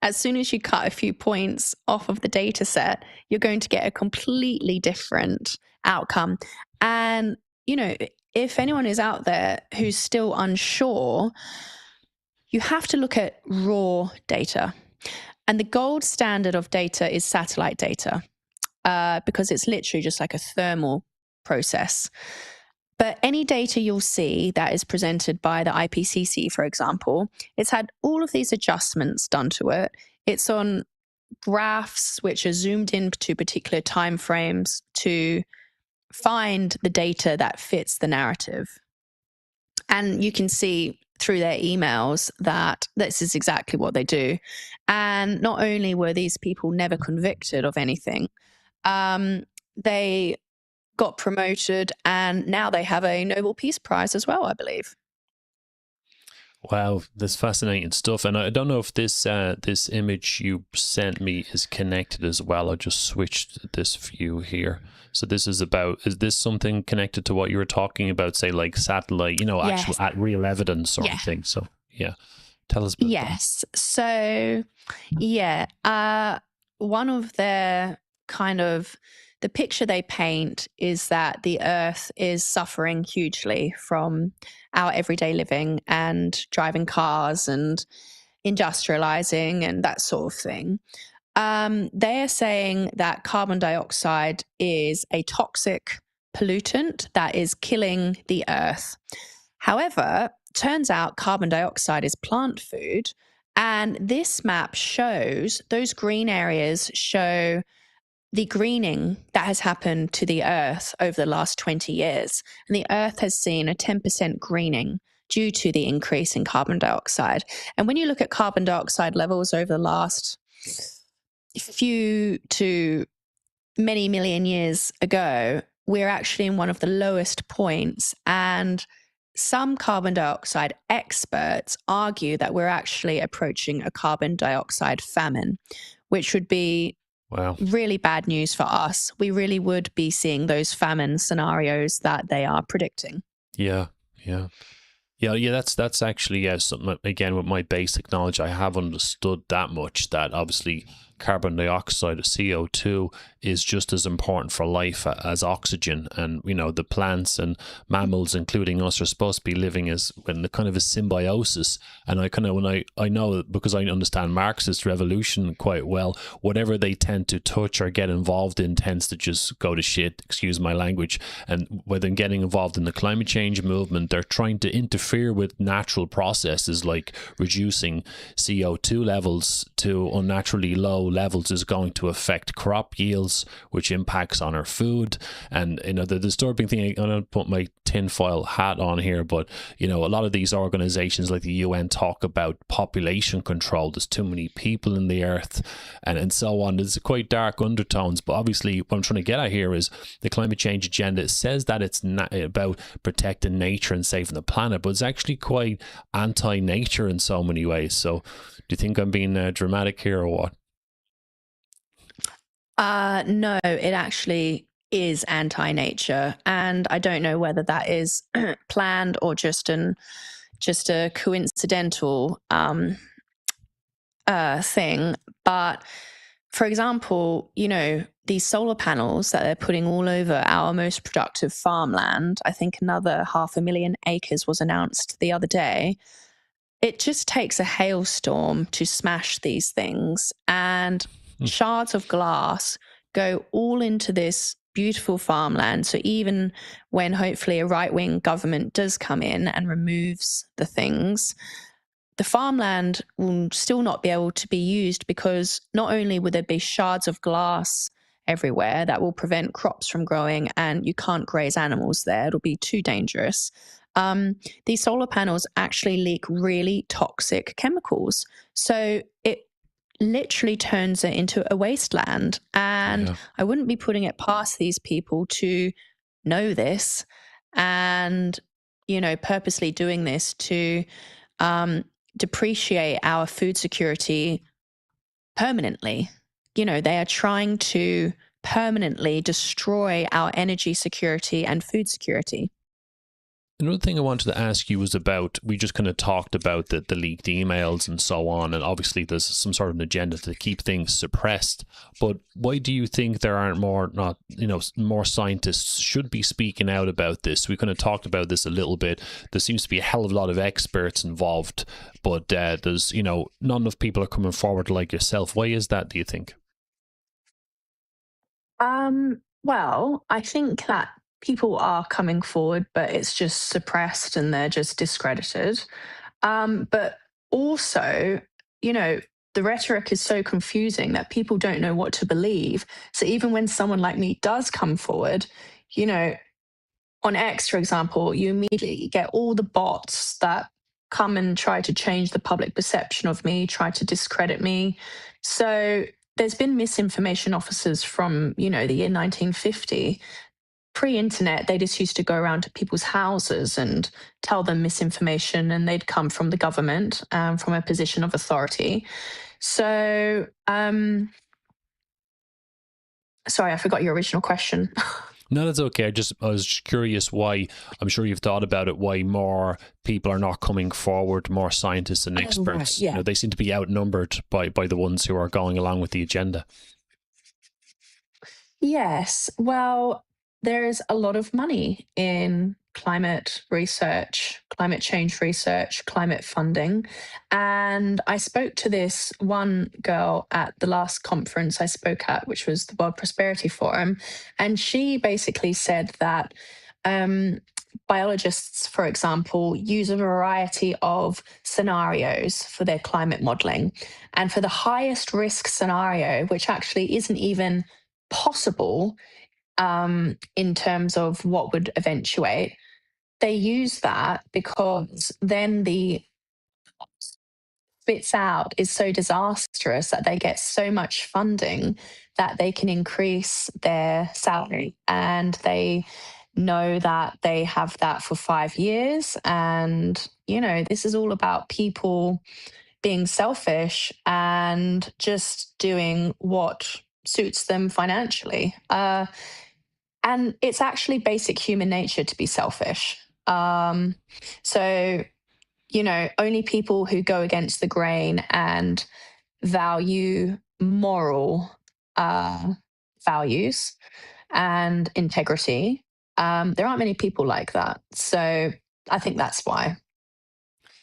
as soon as you cut a few points off of the data set, you're going to get a completely different outcome. And, if anyone is out there who's still unsure, you have to look at raw data. And the gold standard of data is satellite data, because it's literally just like a thermal process. But any data you'll see that is presented by the IPCC, for example, it's had all of these adjustments done to it. It's on graphs which are zoomed into particular timeframes to find the data that fits the narrative. And you can see through their emails that this is exactly what they do. And not only were these people never convicted of anything, they got promoted, and now they have a Nobel Peace Prize as well, I believe. Wow, that's fascinating stuff. And I don't know if this this image you sent me is connected as well. I just switched this view here. So this is this something connected to what you were talking about, say like satellite, Yes. actual real evidence sort of thing. So yeah, tell us about that. Yes. So one of their kind of, the picture they paint is that the Earth is suffering hugely from our everyday living and driving cars and industrializing and that sort of thing. They are saying that carbon dioxide is a toxic pollutant that is killing the Earth. However, turns out carbon dioxide is plant food, and this map shows those green areas show the greening that has happened to the Earth over the last 20 years. And the Earth has seen a 10% greening due to the increase in carbon dioxide. And when you look at carbon dioxide levels over the last few to many million years ago, we're actually in one of the lowest points. And some carbon dioxide experts argue that we're actually approaching a carbon dioxide famine, which would be really bad news for us. We really would be seeing those famine scenarios that they are predicting. Yeah. That's actually something, again, with my basic knowledge, I have understood that much, that obviously carbon dioxide, CO2, is just as important for life as oxygen. And, the plants and mammals, including us, are supposed to be living in the kind of a symbiosis. And I know, because I understand Marxist revolution quite well, whatever they tend to touch or get involved in tends to just go to shit, excuse my language. And whether getting involved in the climate change movement, they're trying to interfere with natural processes like reducing CO2 levels to unnaturally low levels is going to affect crop yields, which impacts on our food. And the disturbing thing, I'm going to put my tinfoil hat on here, but a lot of these organizations like the UN talk about population control. There's too many people in the earth, and so on. There's quite dark undertones, but obviously what I'm trying to get at here is the climate change agenda says that it's not about protecting nature and saving the planet, but it's actually quite anti-nature in so many ways. So do you think I'm being dramatic here or what? No, it actually is anti-nature, and I don't know whether that is planned or just a coincidental thing. But for example, these solar panels that they're putting all over our most productive farmland, I think another 500,000 acres was announced the other day. It just takes a hailstorm to smash these things, and shards of glass go all into this beautiful farmland. So even when hopefully a right-wing government does come in and removes the things, the farmland will still not be able to be used, because not only will there be shards of glass everywhere that will prevent crops from growing, and you can't graze animals there, it'll be too dangerous. These solar panels actually leak really toxic chemicals. So it literally turns it into a wasteland. And I wouldn't be putting it past these people to know this and, purposely doing this to depreciate our food security permanently. They are trying to permanently destroy our energy security and food security. Another thing I wanted to ask you was about, we just kind of talked about the leaked emails and so on, and obviously there's some sort of an agenda to keep things suppressed, but why do you think there aren't more scientists should be speaking out about this? We kind of talked about this a little bit. There seems to be a hell of a lot of experts involved, but there's, not enough people are coming forward like yourself. Why is that, do you think? Well, I think that people are coming forward, but it's just suppressed and they're just discredited. But also, the rhetoric is so confusing that people don't know what to believe. So even when someone like me does come forward, on X, for example, you immediately get all the bots that come and try to change the public perception of me, try to discredit me. So there's been misinformation officers from, the year 1950. Pre-internet, they just used to go around to people's houses and tell them misinformation, and they'd come from the government, from a position of authority. So, sorry, I forgot your original question. No, that's okay. I was just curious why, I'm sure you've thought about it, why more people are not coming forward, more scientists and experts. Right, yeah. They seem to be outnumbered by the ones who are going along with the agenda. Yes. Well, there's a lot of money in climate research, climate change research, climate funding. And I spoke to this one girl at the last conference I spoke at, which was the World Prosperity Forum. And she basically said that biologists, for example, use a variety of scenarios for their climate modeling. And for the highest risk scenario, which actually isn't even possible in terms of what would eventuate, they use that because then the spits out is so disastrous that they get so much funding that they can increase their salary, and they know that they have that for 5 years. And this is all about people being selfish and just doing what suits them financially, and it's actually basic human nature to be selfish. So only people who go against the grain and value moral values and integrity, there aren't many people like that. So I think that's why.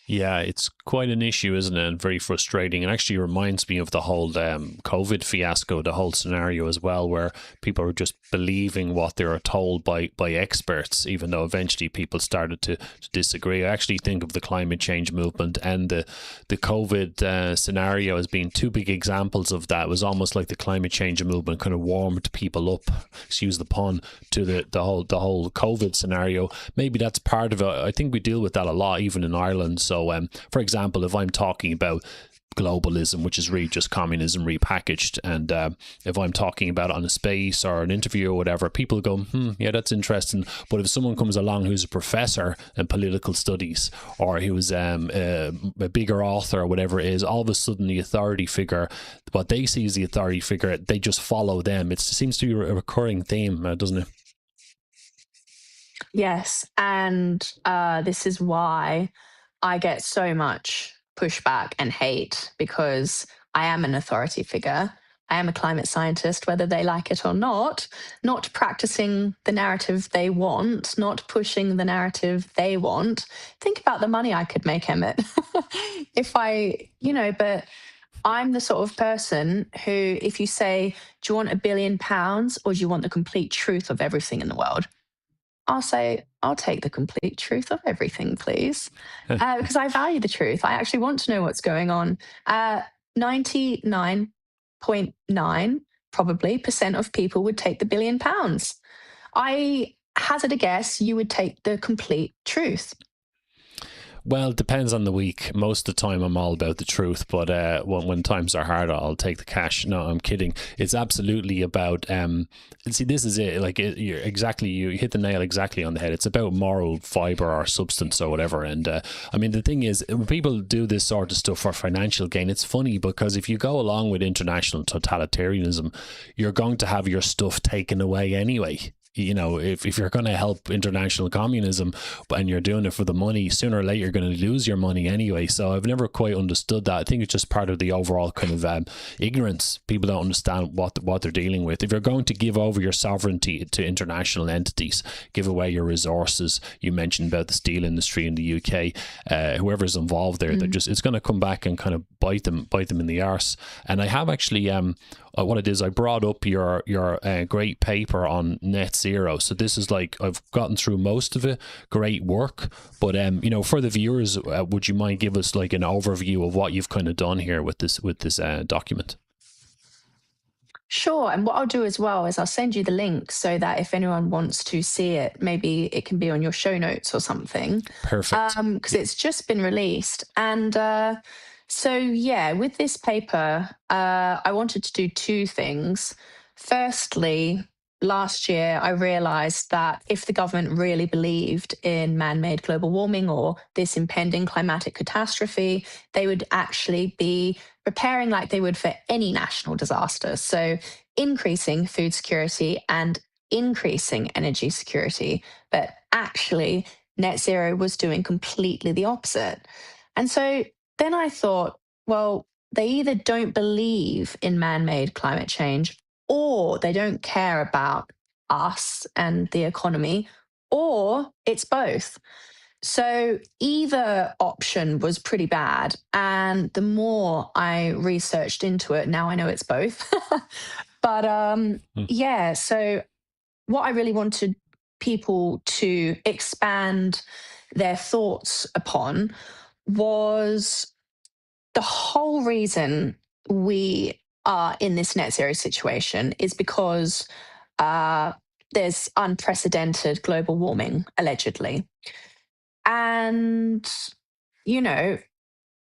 Yeah, it's quite an issue, isn't it? And very frustrating. And actually reminds me of the whole COVID fiasco, the whole scenario as well, where people are just believing what they are told by experts, even though eventually people started to disagree. I actually think of the climate change movement and the COVID scenario as being two big examples of that. It was almost like the climate change movement kind of warmed people up, excuse the pun, to the whole COVID scenario. Maybe that's part of it. I think we deal with that a lot, even in Ireland. So, for example, if I'm talking about globalism, which is really just communism repackaged, and if I'm talking about it on a space or an interview or whatever, people go, yeah, that's interesting. But if someone comes along who's a professor in political studies, or who's a bigger author or whatever it is, all of a sudden the authority figure, what they see as the authority figure, they just follow them. It seems to be a recurring theme, doesn't it? Yes, and this is why I get so much pushback and hate, because I am an authority figure. I am a climate scientist, whether they like it or not practicing the narrative they want, not pushing the narrative they want. Think about the money I could make, Emmett, if but I'm the sort of person who, if you say, do you want £1 billion or do you want the complete truth of everything in the world? I'll say, I'll take the complete truth of everything, please, because I value the truth. I actually want to know what's going on. 99.9 probably % of people would take the £1 billion. I hazard a guess you would take the complete truth. Well, it depends on the week. Most of the time I'm all about the truth, but when times are hard, I'll take the cash. No, I'm kidding. It's absolutely about, see, this is it. Like, you hit the nail exactly on the head. It's about moral fiber or substance or whatever. And I mean, the thing is, when people do this sort of stuff for financial gain, it's funny because if you go along with international totalitarianism, you're going to have your stuff taken away anyway. If you're going to help international communism and you're doing it for the money, sooner or later you're going to lose your money anyway. So I've never quite understood that. I think it's just part of the overall kind of ignorance. People don't understand what they're dealing with. If you're going to give over your sovereignty to international entities, give away your resources, you mentioned about the steel industry in the UK, whoever's involved there, it's going to come back and kind of bite them in the arse. And I have actually what it is, I brought up your great paper on net zero. So this is like, I've gotten through most of it. Great work. But for the viewers, would you mind give us like an overview of what you've kind of done here with this document? Sure. And what I'll do as well is I'll send you the link so that if anyone wants to see it, maybe it can be on your show notes or something. Perfect. Because it's just been released. And so, yeah, with this paper, I wanted to do two things. Firstly, last year, I realized that if the government really believed in man-made global warming or this impending climatic catastrophe, they would actually be preparing like they would for any national disaster. So increasing food security and increasing energy security. But actually, net zero was doing completely the opposite. And so then I thought, well, they either don't believe in man-made climate change, or they don't care about us and the economy, or it's both. So either option was pretty bad. And the more I researched into it, now I know it's both. But yeah, so what I really wanted people to expand their thoughts upon was the whole reason we are in this net zero situation is because there's unprecedented global warming, allegedly. And, you know,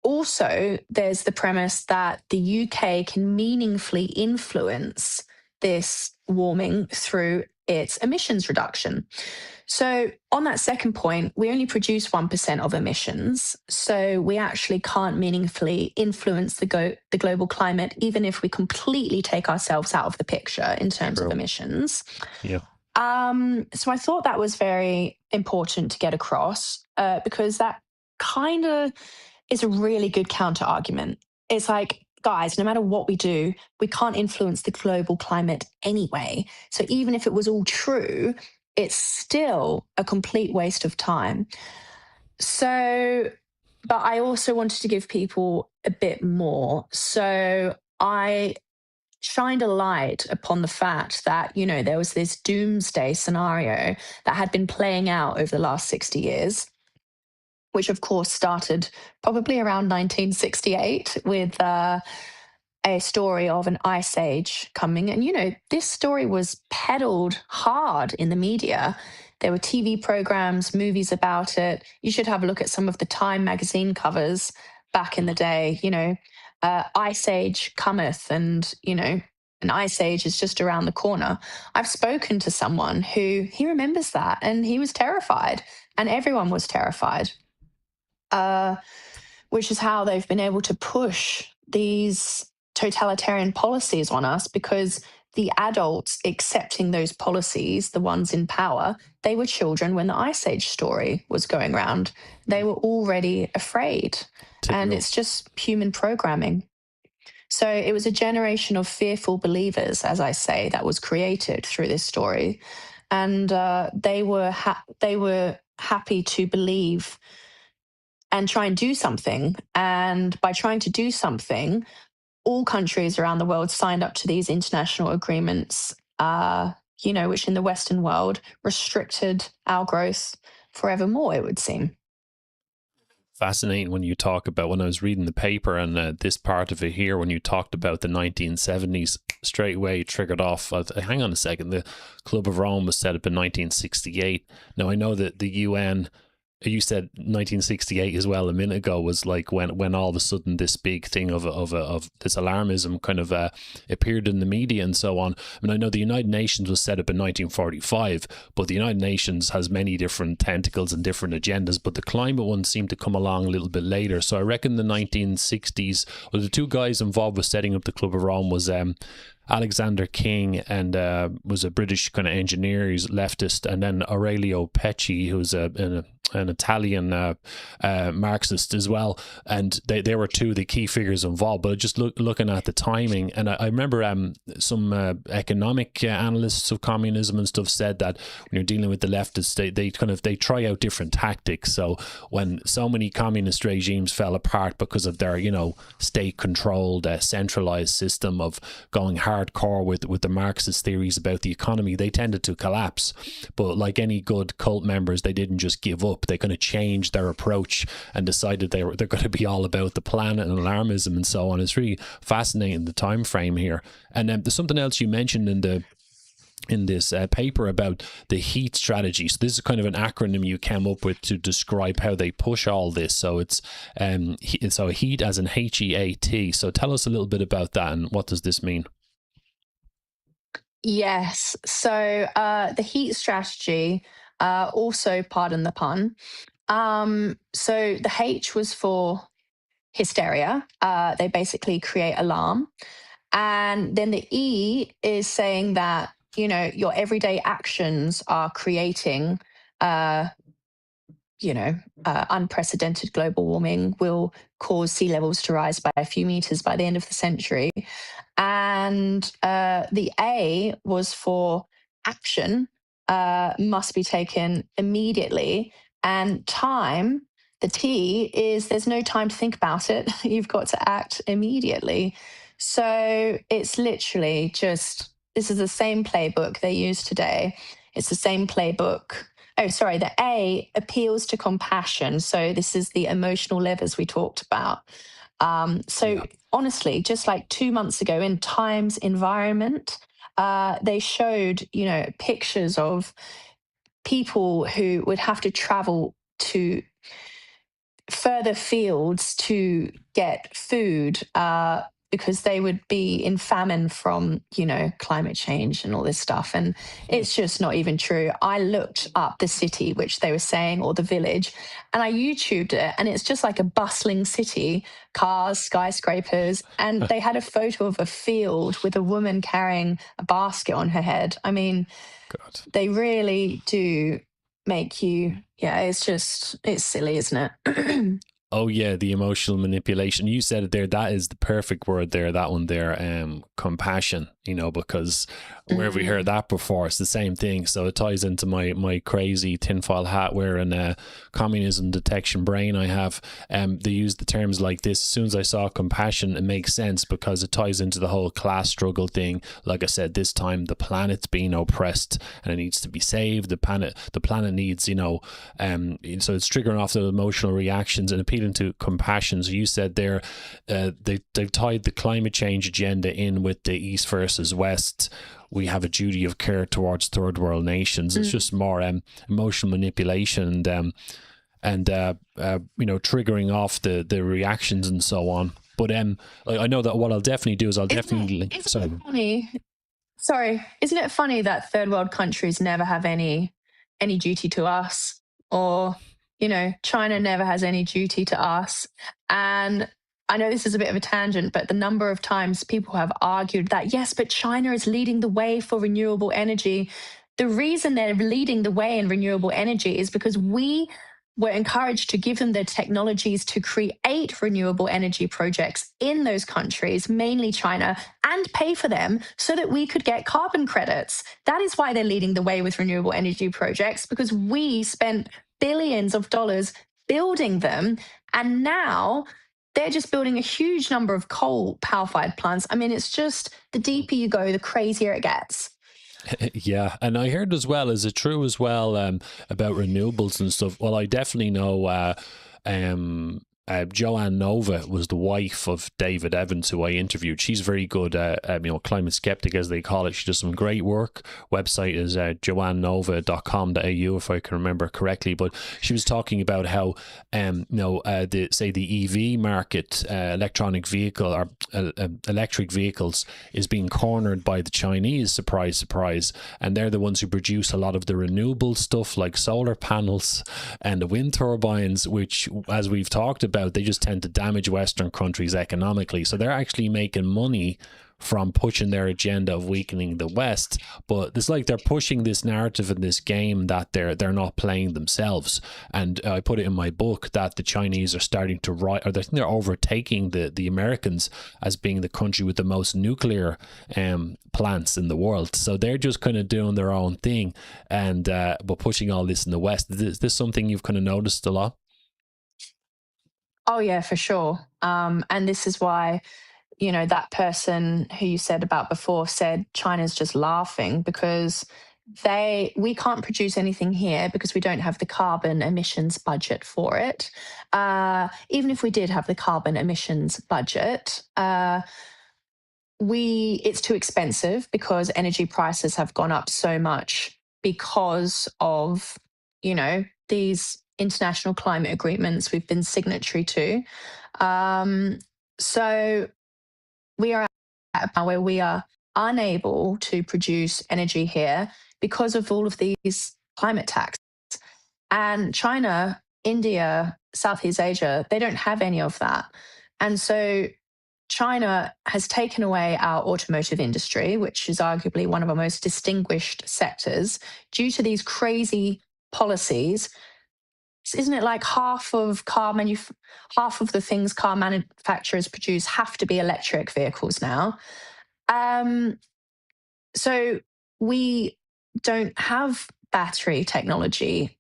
also there's the premise that the UK can meaningfully influence this warming through its emissions reduction. So, on that second point, we only produce 1% of emissions. So, we actually can't meaningfully influence the global climate, even if we completely take ourselves out of the picture in terms of emissions. Yeah. So, I thought that was very important to get across because that kind of is a really good counter argument. It's like, guys, no matter what we do, we can't influence the global climate anyway. So even if it was all true, it's still a complete waste of time. So, but I also wanted to give people a bit more. So I shined a light upon the fact that, you know, there was this doomsday scenario that had been playing out over the last 60 years, which of course started probably around 1968 with a story of an ice age coming. And, you know, this story was peddled hard in the media. There were TV programs, movies about it. You should have a look at some of the Time magazine covers back in the day, you know, ice age cometh and, you know, an ice age is just around the corner. I've spoken to someone who he remembers that and he was terrified and everyone was terrified. Which is how they've been able to push these totalitarian policies on us, because the adults accepting those policies, the ones in power, they were children when the Ice Age story was going around. They were already afraid. And it's just human programming. So it was a generation of fearful believers, as I say, that was created through this story. And they were happy to believe and try and do something. And by trying to do something, all countries around the world signed up to these international agreements, you know, which in the Western world restricted our growth forevermore, it would seem. Fascinating when you talk about, when I was reading the paper and this part of it here, when you talked about the 1970s, straight away triggered off. Hang on a second, the Club of Rome was set up in 1968. Now I know that the UN, you said 1968 as well a minute ago, was like when all of a sudden this big thing of this alarmism kind of appeared in the media and so on. I mean, I know the United Nations was set up in 1945, but the United Nations has many different tentacles and different agendas, but the climate one seemed to come along a little bit later. So I reckon the 1960s, well, the two guys involved with setting up the Club of Rome was Alexander King and was a British kind of engineer, he's leftist, and then Aurelio Pecci, who's an Italian Marxist as well, and they were two of the key figures involved. But just looking at the timing, and I remember some economic analysts of communism and stuff said that when you're dealing with the leftists, they try out different tactics. So when so many communist regimes fell apart because of their, you know, state-controlled centralized system of going hardcore with the Marxist theories about the economy, they tended to collapse. But like any good cult members, they didn't just give up. They kind of changed their approach and decided they're going to be all about the planet and alarmism and so on. It's really fascinating, the time frame here. And there's something else you mentioned in this paper about the HEAT strategy. So this is kind of an acronym you came up with to describe how they push all this. So it's so HEAT as in HEAT. So tell us a little bit about that and what does this mean? Yes. So the HEAT strategy, also, pardon the pun. So the H was for hysteria. They basically create alarm. And then the E is saying that, you know, your everyday actions are creating, unprecedented global warming, will cause sea levels to rise by a few meters by the end of the century. And the A was for action, must be taken immediately. And time, the T, is there's no time to think about it. You've got to act immediately. So it's literally just, this is the same playbook they use today. It's the same playbook. Oh, sorry, the A appeals to compassion. So this is the emotional levers we talked about. Honestly, just like 2 months ago in Times Environment, they showed, pictures of people who would have to travel to further fields to get food because they would be in famine from, climate change and all this stuff. And it's just not even true. I looked up the city, which they were saying, or the village, and I YouTubed it. And it's just like a bustling city, cars, skyscrapers. And they had a photo of a field with a woman carrying a basket on her head. I mean, God. They really do make you, it's silly, isn't it? Oh yeah, the emotional manipulation. You said it there. That is the perfect word there. That one there, compassion. Because where have we heard that before? It's the same thing. So it ties into my crazy tinfoil hat wearing communism detection brain I have. They use the terms like this. As soon as I saw compassion, it makes sense because it ties into the whole class struggle thing. Like I said, this time the planet's being oppressed and it needs to be saved. The planet needs, so it's triggering off the emotional reactions and appealing to compassion. So you said there, they've tied the climate change agenda in with the East versus West. We have a duty of care towards third world nations. It's just more emotional manipulation and triggering off the reactions and so on. But I know that what I'll definitely do is isn't it funny that third world countries never have any duty to us, or China never has any duty to us? And I know this is a bit of a tangent, but the number of times people have argued that, yes, but China is leading the way for renewable energy. The reason they're leading the way in renewable energy is because we were encouraged to give them the technologies to create renewable energy projects in those countries, mainly China, and pay for them so that we could get carbon credits. That is why they're leading the way with renewable energy projects, because we spent billions of dollars building them, and now they're just building a huge number of coal power-fired plants. I mean, it's just the deeper you go, the crazier it gets. Yeah, and I heard as well, is it true as well about renewables and stuff? Well, I definitely know Joanne Nova was the wife of David Evans, who I interviewed. She's very good, climate skeptic, as they call it. She does some great work. Website is joannenova.com.au, if I can remember correctly. But she was talking about how, the EV market, electronic vehicle or electric vehicles, is being cornered by the Chinese. Surprise, surprise. And they're the ones who produce a lot of the renewable stuff like solar panels and the wind turbines, which, as we've talked about, they just tend to damage Western countries economically. So they're actually making money from pushing their agenda of weakening the West. But it's like they're pushing this narrative in this game that they're not playing themselves. And I put it in my book that the Chinese are starting to rise, or they're overtaking the Americans as being the country with the most nuclear plants in the world. So they're just kind of doing their own thing and but pushing all this in the West. Is this something you've kind of noticed a lot? Oh, yeah, for sure. And this is why, that person who you said about before said China's just laughing because we can't produce anything here because we don't have the carbon emissions budget for it. Even if we did have the carbon emissions budget, it's too expensive because energy prices have gone up so much because of, these international climate agreements we've been signatory to. So we are at a point where we are unable to produce energy here because of all of these climate taxes. And China, India, Southeast Asia, they don't have any of that. And so China has taken away our automotive industry, which is arguably one of our most distinguished sectors, due to these crazy policies. Isn't it like half of the things car manufacturers produce have to be electric vehicles now? So we don't have battery technology.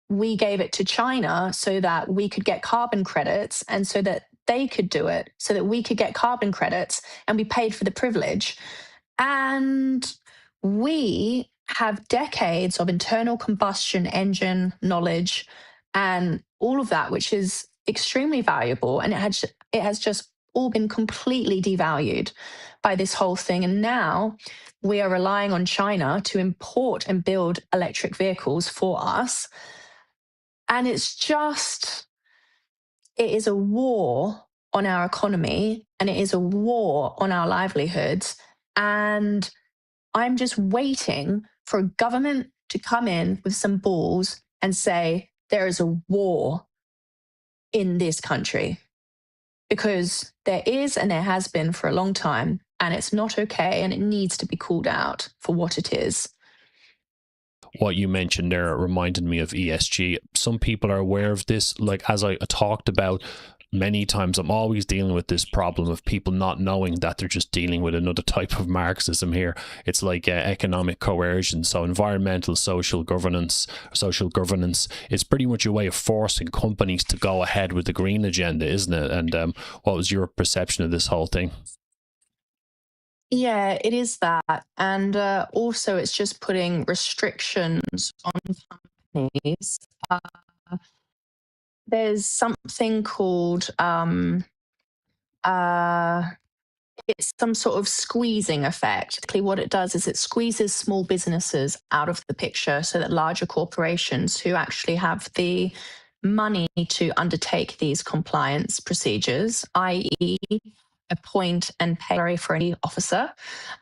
We gave it to China so that we could get carbon credits and so that they could do it, so that we could get carbon credits and we paid for the privilege. And we have decades of internal combustion engine knowledge and all of that, which is extremely valuable, and it has just all been completely devalued by this whole thing. And now we are relying on China to import and build electric vehicles for us. And it is a war on our economy, and it is a war on our livelihoods. And I'm just waiting for a government to come in with some balls and say, there is a war in this country. Because there is, and there has been for a long time, and it's not okay, and it needs to be called out for what it is. What you mentioned there reminded me of ESG. Some people are aware of this. Like, as I talked about many times, I'm always dealing with this problem of people not knowing that they're just dealing with another type of Marxism here. It's like economic coercion. So environmental, social governance is pretty much a way of forcing companies to go ahead with the green agenda, isn't it? And what was your perception of this whole thing? Yeah, it is that. And also, it's just putting restrictions on companies. There's something called, it's some sort of squeezing effect. Basically, what it does is it squeezes small businesses out of the picture so that larger corporations who actually have the money to undertake these compliance procedures, i.e., appoint and pay for any officer,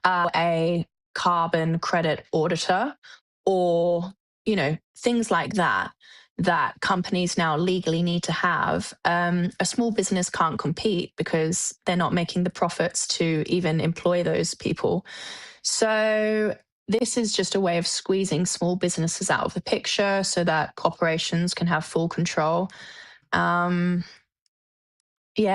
a carbon credit auditor, or things like that companies now legally need to have. A small business can't compete because they're not making the profits to even employ those people. So this is just a way of squeezing small businesses out of the picture so that corporations can have full control. Yeah,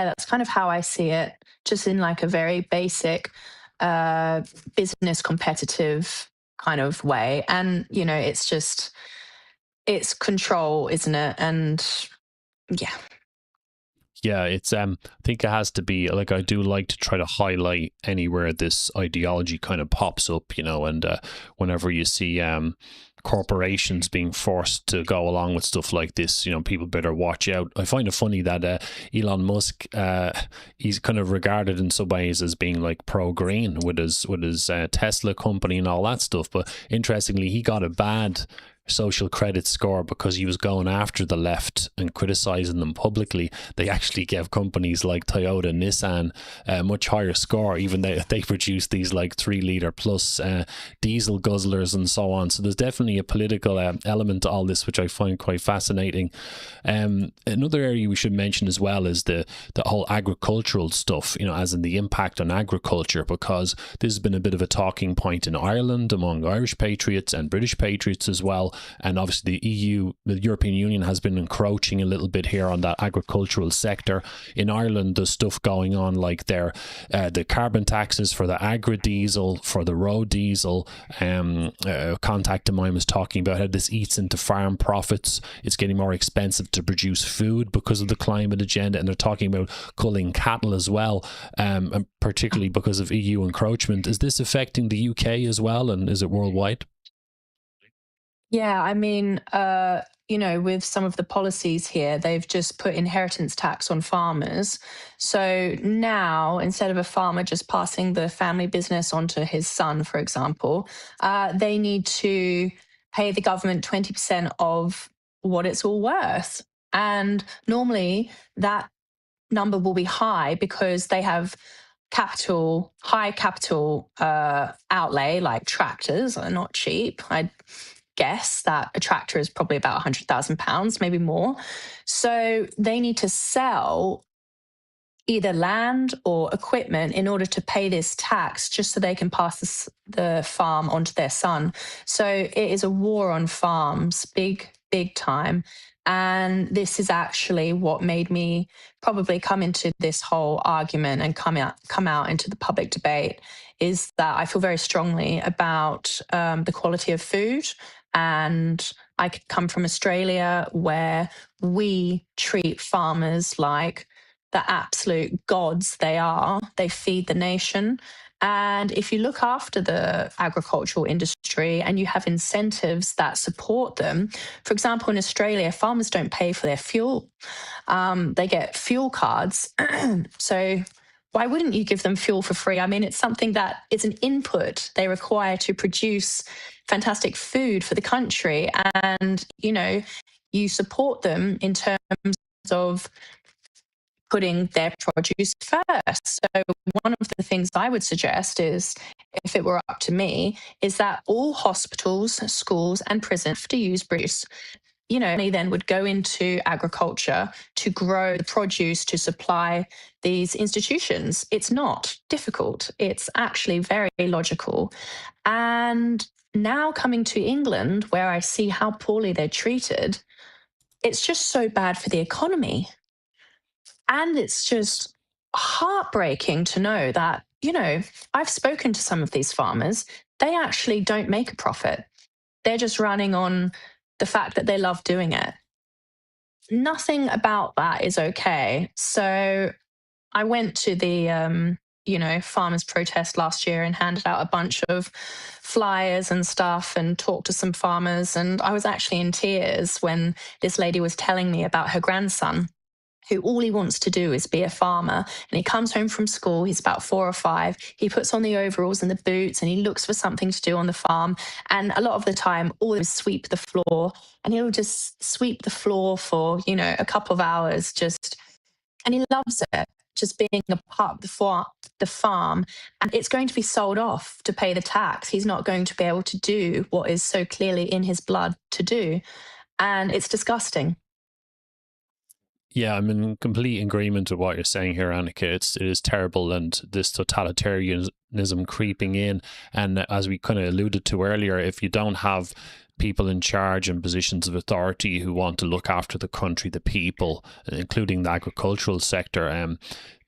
that's kind of how I see it, just in like a very basic business competitive kind of way. And, it's control, isn't it? And yeah. Yeah, it's I think it has to be like, I do like to try to highlight anywhere this ideology kind of pops up, and whenever you see corporations being forced to go along with stuff like this, people better watch out. I find it funny that Elon Musk, he's kind of regarded in some ways as being like pro-green with his Tesla company and all that stuff, but interestingly, he got a bad social credit score because he was going after the left and criticizing them publicly. They actually gave companies like Toyota and Nissan a much higher score, even though they produce these like 3-liter plus diesel guzzlers and so on. So there's definitely a political element to all this, which I find quite fascinating. Another area we should mention as well is the whole agricultural stuff, as in the impact on agriculture, because this has been a bit of a talking point in Ireland among Irish patriots and British patriots as well. And obviously the European Union has been encroaching a little bit here on that agricultural sector. In Ireland, there's stuff going on like the carbon taxes for the agri-diesel, for the road diesel. A contact of mine was talking about how this eats into farm profits. It's getting more expensive to produce food because of the climate agenda, and they're talking about culling cattle as well, and particularly because of EU encroachment. Is this affecting the UK as well, and is it worldwide? Yeah, I mean, with some of the policies here, they've just put inheritance tax on farmers. So now, instead of a farmer just passing the family business on to his son, for example, they need to pay the government 20% of what it's all worth. And normally that number will be high because they have high capital outlay, like tractors are not cheap. I guess that a tractor is probably about £100,000, maybe more. So they need to sell either land or equipment in order to pay this tax, just so they can pass the farm on to their son. So it is a war on farms, big time. And this is actually what made me probably come into this whole argument and come out into the public debate, is that I feel very strongly about the quality of food. And I come from Australia, where we treat farmers like the absolute gods they are. They feed the nation. And if you look after the agricultural industry and you have incentives that support them, for example, in Australia, farmers don't pay for their fuel. They get fuel cards. So why wouldn't you give them fuel for free? I mean, it's something that it's an input they require to produce fantastic food for the country. And, you know, you support them in terms of putting their produce first. So one of the things I would suggest is, if it were up to me, is that all hospitals, schools and prisons have to use produce. You know, money then would go into agriculture to grow the produce to supply these institutions. It's not difficult. It's actually very logical. And now coming to England, where I see how poorly they're treated, it's just so bad for the economy. And it's just heartbreaking to know that, you know, I've spoken to some of these farmers, they actually don't make a profit. They're just running on the fact that they love doing it. Nothing about that is okay. So I went to the, farmers' protest last year and handed out a bunch of flyers and stuff and talked to some farmers. And I was actually in tears when this lady was telling me about her grandson, who all he wants to do is be a farmer. And he comes home from school, he's about 4 or 5, he puts on the overalls and the boots and he looks for something to do on the farm. And a lot of the time, all he does is sweep the floor, and he'll just sweep the floor for, a couple of hours and he loves it, just being a part of the farm. And it's going to be sold off to pay the tax. He's not going to be able to do what is so clearly in his blood to do. And it's disgusting. Yeah, I'm in complete agreement with what you're saying here, Annika. It is terrible, and this totalitarianism creeping in. And as we kind of alluded to earlier, if you don't have people in charge and positions of authority who want to look after the country, the people, including the agricultural sector,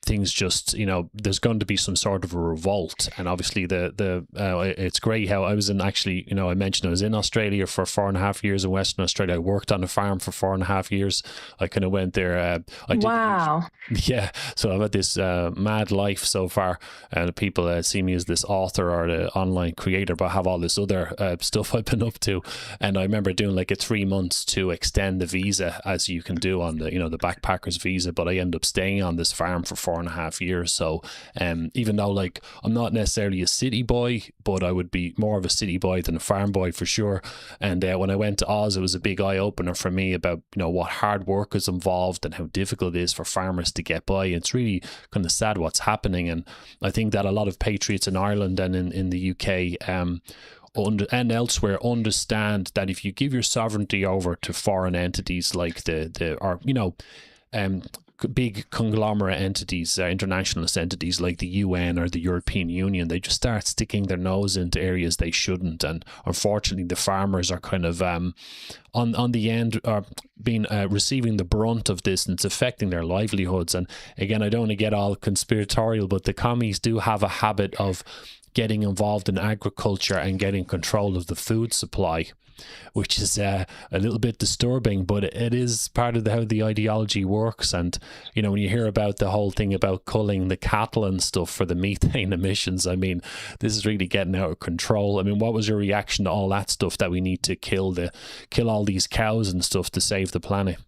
things just, there's going to be some sort of a revolt. And obviously it's great how I was in, actually, I mentioned I was in Australia for 4.5 years, in Western Australia. I worked on a farm for 4.5 years. I kind of went there. Wow. Yeah. So I've had this mad life so far. And people see me as this author or the online creator, but I have all this other stuff I've been up to. And I remember doing like a 3 months to extend the visa, as you can do on the, the backpackers visa. But I ended up staying on this farm for 4.5 years. So even though I'm not necessarily a city boy, but I would be more of a city boy than a farm boy for sure. And when I went to Oz, it was a big eye opener for me about what hard work is involved and how difficult it is for farmers to get by. It's really kind of sad what's happening. And I think that a lot of patriots in Ireland and in the UK and elsewhere understand that if you give your sovereignty over to foreign entities like big conglomerate entities, internationalist entities like the UN or the European Union, they just start sticking their nose into areas they shouldn't. And unfortunately, the farmers are kind of on the end are being receiving the brunt of this, and it's affecting their livelihoods. And again, I don't want to get all conspiratorial, but the commies do have a habit of getting involved in agriculture and getting control of the food supply, which is a little bit disturbing, but it is part of how the ideology works. And when you hear about the whole thing about culling the cattle and stuff for the methane emissions, I mean, this is really getting out of control. I mean, what was your reaction to all that stuff, that we need to kill all these cows and stuff to save the planet?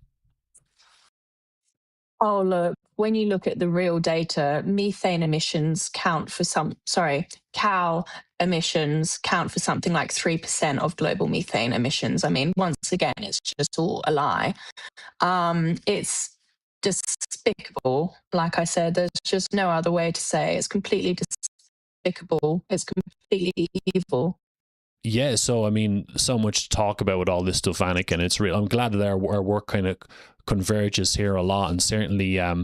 Oh, look, when you look at the real data, methane emissions cow emissions count for something like 3% of global methane emissions. I mean, once again, it's just all a lie. It's despicable. Like I said, there's just no other way to say it. It's completely despicable. It's completely evil. Yeah, so I mean, so much to talk about with all this stuff, Annika, and it's real. I'm glad that our work kind of converges here a lot, and certainly I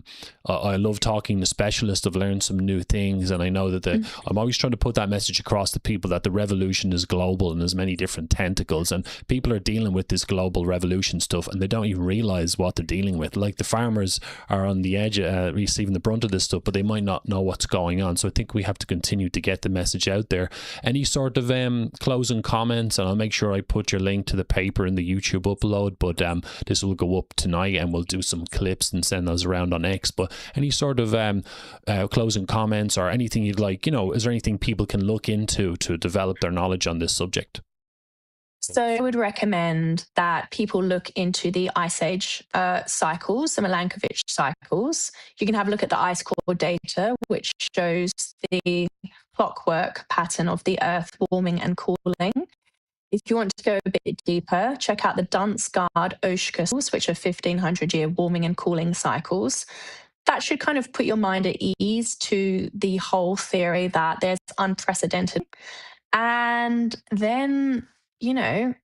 love talking to specialists. I've learned some new things, and I know that I'm always trying to put that message across to people that the revolution is global and there's many different tentacles, and people are dealing with this global revolution stuff and they don't even realize what they're dealing with. Like, the farmers are on the edge receiving the brunt of this stuff, but they might not know what's going on. So I think we have to continue to get the message out there. Any sort of closing comments? And I'll make sure I put your link to the paper in the YouTube upload, but this will go up tonight today, and we'll do some clips and send those around on X. But any sort of closing comments or anything you'd like, is there anything people can look into to develop their knowledge on this subject? So I would recommend that people look into the Ice Age cycles, the Milankovitch cycles. You can have a look at the ice core data, which shows the clockwork pattern of the Earth warming and cooling. If you want to go a bit deeper, check out the Dunstgard Oshkas, which are 1500-year warming and cooling cycles. That should kind of put your mind at ease to the whole theory that there's unprecedented. And then,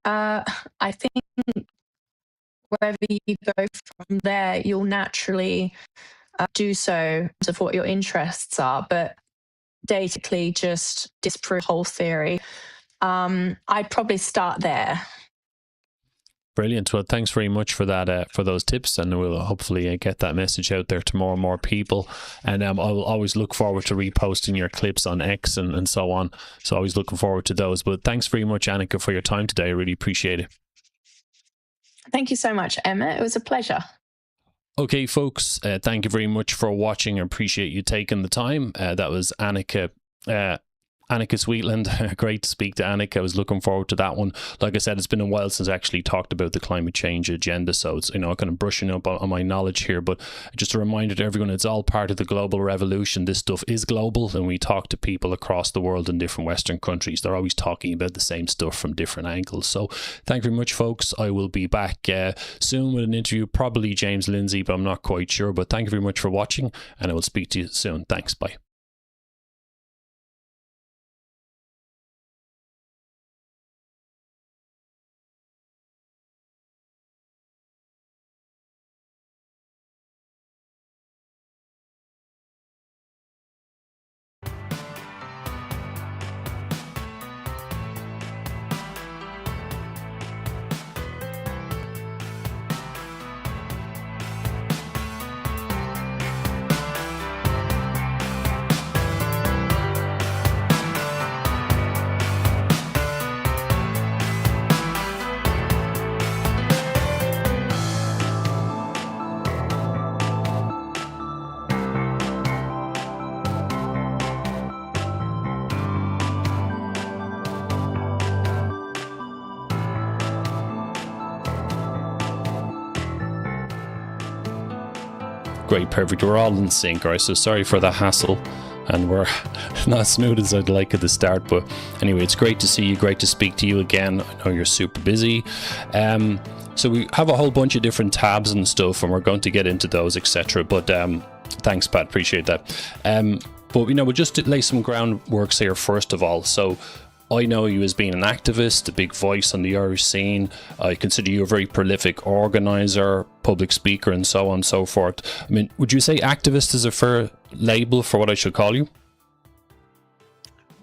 I think wherever you go from there, you'll naturally do so of what your interests are. But basically, just disprove whole theory. I'd probably start there. Brilliant. Well, thanks very much for that, for those tips, and we'll hopefully get that message out there to more and more people. And I'll always look forward to reposting your clips on X and so on. So always looking forward to those. But thanks very much, Annika, for your time today. I really appreciate it. Thank you so much, Emma. It was a pleasure. Okay, folks, thank you very much for watching. I appreciate you taking the time. That was Annika. Annika Sweetland. Great to speak to Annika. I was looking forward to that one. Like I said, it's been a while since I actually talked about the climate change agenda, so it's, kind of brushing up on my knowledge here. But just a reminder to everyone, it's all part of the global revolution. This stuff is global, and we talk to people across the world in different Western countries. They're always talking about the same stuff from different angles. So thank you very much, folks. I will be back soon with an interview, probably James Lindsay, but I'm not quite sure. But thank you very much for watching, and I will speak to you soon. Thanks. Bye. Great, perfect. We're all in sync, right? So sorry for the hassle, and we're not as smooth as I'd like at the start. But anyway, it's great to see you. Great to speak to you again. I know you're super busy. So we have a whole bunch of different tabs and stuff, and we're going to get into those, etc. But thanks, Pat. Appreciate that. But we'll just lay some groundworks here first of all. So I know you as being an activist, a big voice on the Irish scene. I consider you a very prolific organizer, public speaker, and so on and so forth. I mean, would you say activist is a fair label for what I should call you?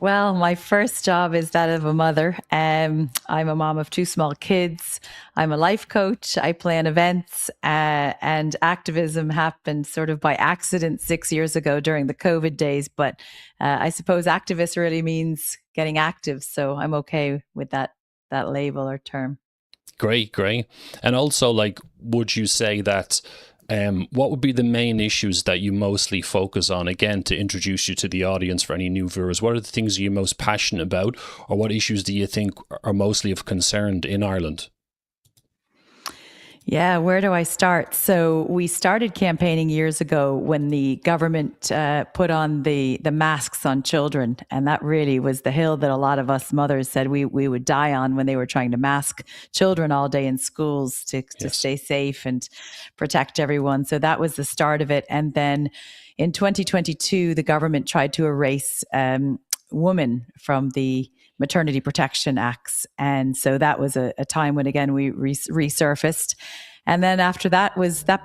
Well, my first job is that of a mother. I'm a mom of 2 small kids. I'm a life coach. I plan events, and activism happened sort of by accident 6 years ago during the COVID days. But I suppose activist really means getting active. So I'm okay with that label or term. Great. And also, would you say that what would be the main issues that you mostly focus on? Again, to introduce you to the audience for any new viewers, what are the things you're most passionate about, or what issues do you think are mostly of concern in Ireland? Yeah, where do I start? So we started campaigning years ago when the government put on the masks on children. And that really was the hill that a lot of us mothers said we would die on when they were trying to mask children all day in schools to stay safe and protect everyone. So that was the start of it. And then in 2022, the government tried to erase women from the Maternity Protection Acts. And so that was a time when, again, we resurfaced. And then after that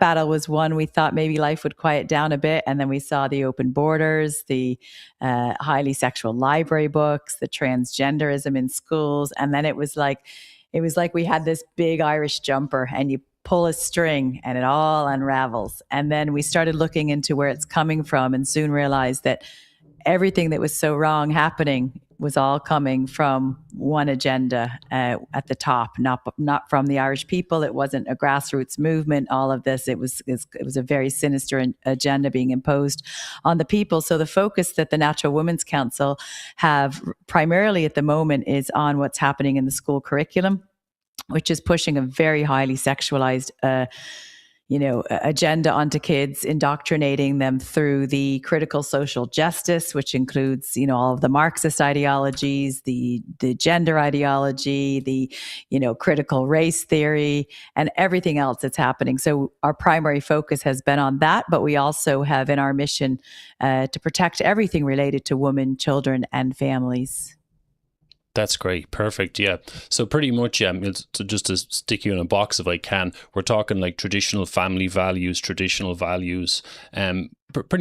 battle was won, we thought maybe life would quiet down a bit. And then we saw the open borders, the highly sexual library books, the transgenderism in schools. And then it was like we had this big Irish jumper, and you pull a string and it all unravels. And then we started looking into where it's coming from, and soon realized that everything that was so wrong happening was all coming from one agenda at the top, not from the Irish people. It wasn't a grassroots movement. All of this, it was a very sinister agenda being imposed on the people. So the focus that the Natural Women's Council have primarily at the moment is on what's happening in the school curriculum, which is pushing a very highly sexualized agenda onto kids, indoctrinating them through the critical social justice, which includes, all of the Marxist ideologies, the gender ideology, the, critical race theory, and everything else that's happening. So our primary focus has been on that, but we also have in our mission to protect everything related to women, children, and families. That's great. Perfect. Yeah. So pretty much, just to stick you in a box if I can, we're talking like traditional family values, pretty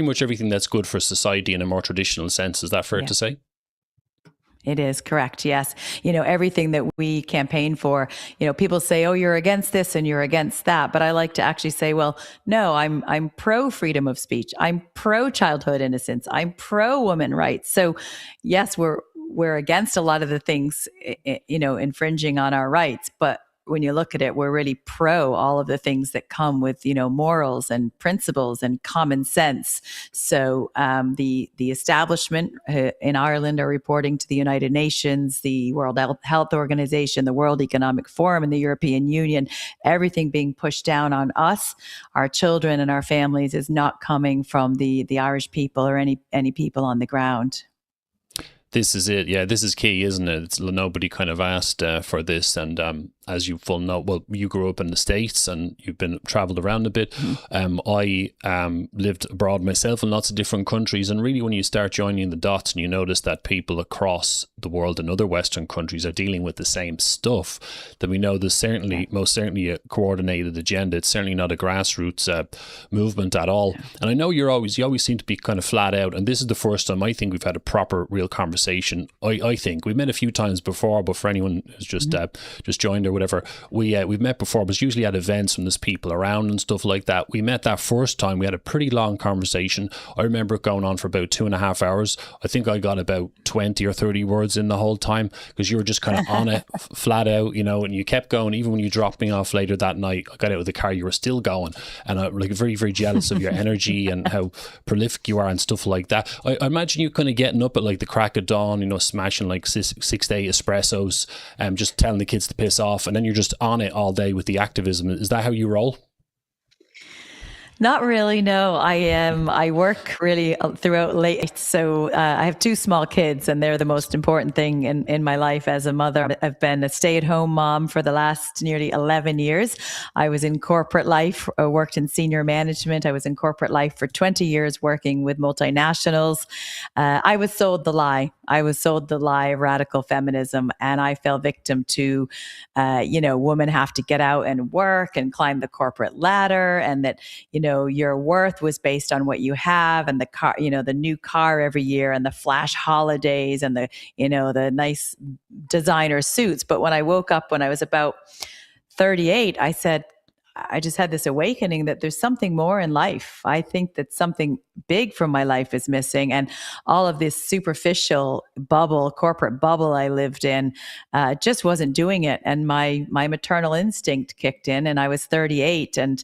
much everything that's good for society in a more traditional sense. Is that fair to say? It is correct. Yes. Everything that we campaign for, people say, oh, you're against this and you're against that. But I like to actually say, well, no, I'm pro freedom of speech. I'm pro childhood innocence. I'm pro women rights. So yes, we're against a lot of the things, infringing on our rights. But when you look at it, we're really pro all of the things that come with, morals and principles and common sense. So the establishment in Ireland are reporting to the United Nations, the World Health Organization, the World Economic Forum, and the European Union. Everything being pushed down on us, our children, and our families is not coming from the Irish people or any people on the ground. This is it. Yeah, this is key, isn't it? Nobody kind of asked for this. And as you full know, well, you grew up in the States and you've been traveled around a bit. I lived abroad myself in lots of different countries. And really, when you start joining the dots and you notice that people across the world and other Western countries are dealing with the same stuff, then we know there's most certainly a coordinated agenda. It's certainly not a grassroots movement at all. And I know you always seem to be kind of flat out. And this is the first time I think we've had a proper, real conversation. I think we've met a few times before, but for anyone who's just joined or whatever, we've met before, but it's usually at events when there's people around and stuff like that. We met that first time. We had a pretty long conversation. I remember it going on for about 2.5 hours. I think I got about 20 or 30 words in the whole time because you were just kind of on it, flat out, and you kept going. Even when you dropped me off later that night, I got out of the car, you were still going, and I'm like very, very jealous of your energy and how prolific you are and stuff like that. I imagine you kind of getting up at like the crack of dawn, smashing like 6 to 8 espressos and just telling the kids to piss off, and then you're just on it all day with the activism. Is that how you roll? Not really, no. I work really throughout late. So I have 2 small kids, and they're the most important thing in my life as a mother. I've been a stay-at-home mom for the last nearly 11 years. I was in corporate life, worked in senior management. I was in corporate life for 20 years working with multinationals. I was sold the lie. Of radical feminism, and I fell victim to, women have to get out and work and climb the corporate ladder, and that, your worth was based on what you have and the car, the new car every year and the flash holidays and the nice designer suits. But when I woke up when I was about 38, I just had this awakening that there's something more in life. I think that something big from my life is missing. And all of this superficial corporate bubble I lived in, just wasn't doing it. And my maternal instinct kicked in, and I was 38, and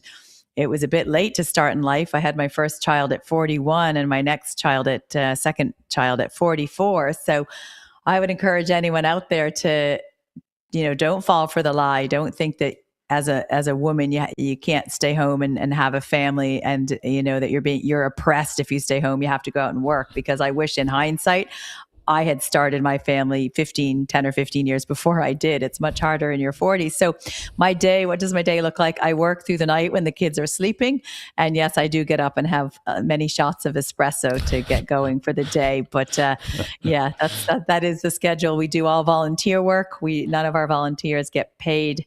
it was a bit late to start in life. I had my first child at 41 and my next child second child at 44. So I would encourage anyone out there to, don't fall for the lie. Don't think that as a woman, you can't stay home and have a family, and that you're oppressed if you stay home. You have to go out and work, because I wish in hindsight I had started my family 10 or 15 years before I did. It's much harder in your 40s. So what does my day look like? I work through the night when the kids are sleeping. And yes, I do get up and have many shots of espresso to get going for the day. But that is the schedule. We do all volunteer work. None of our volunteers get paid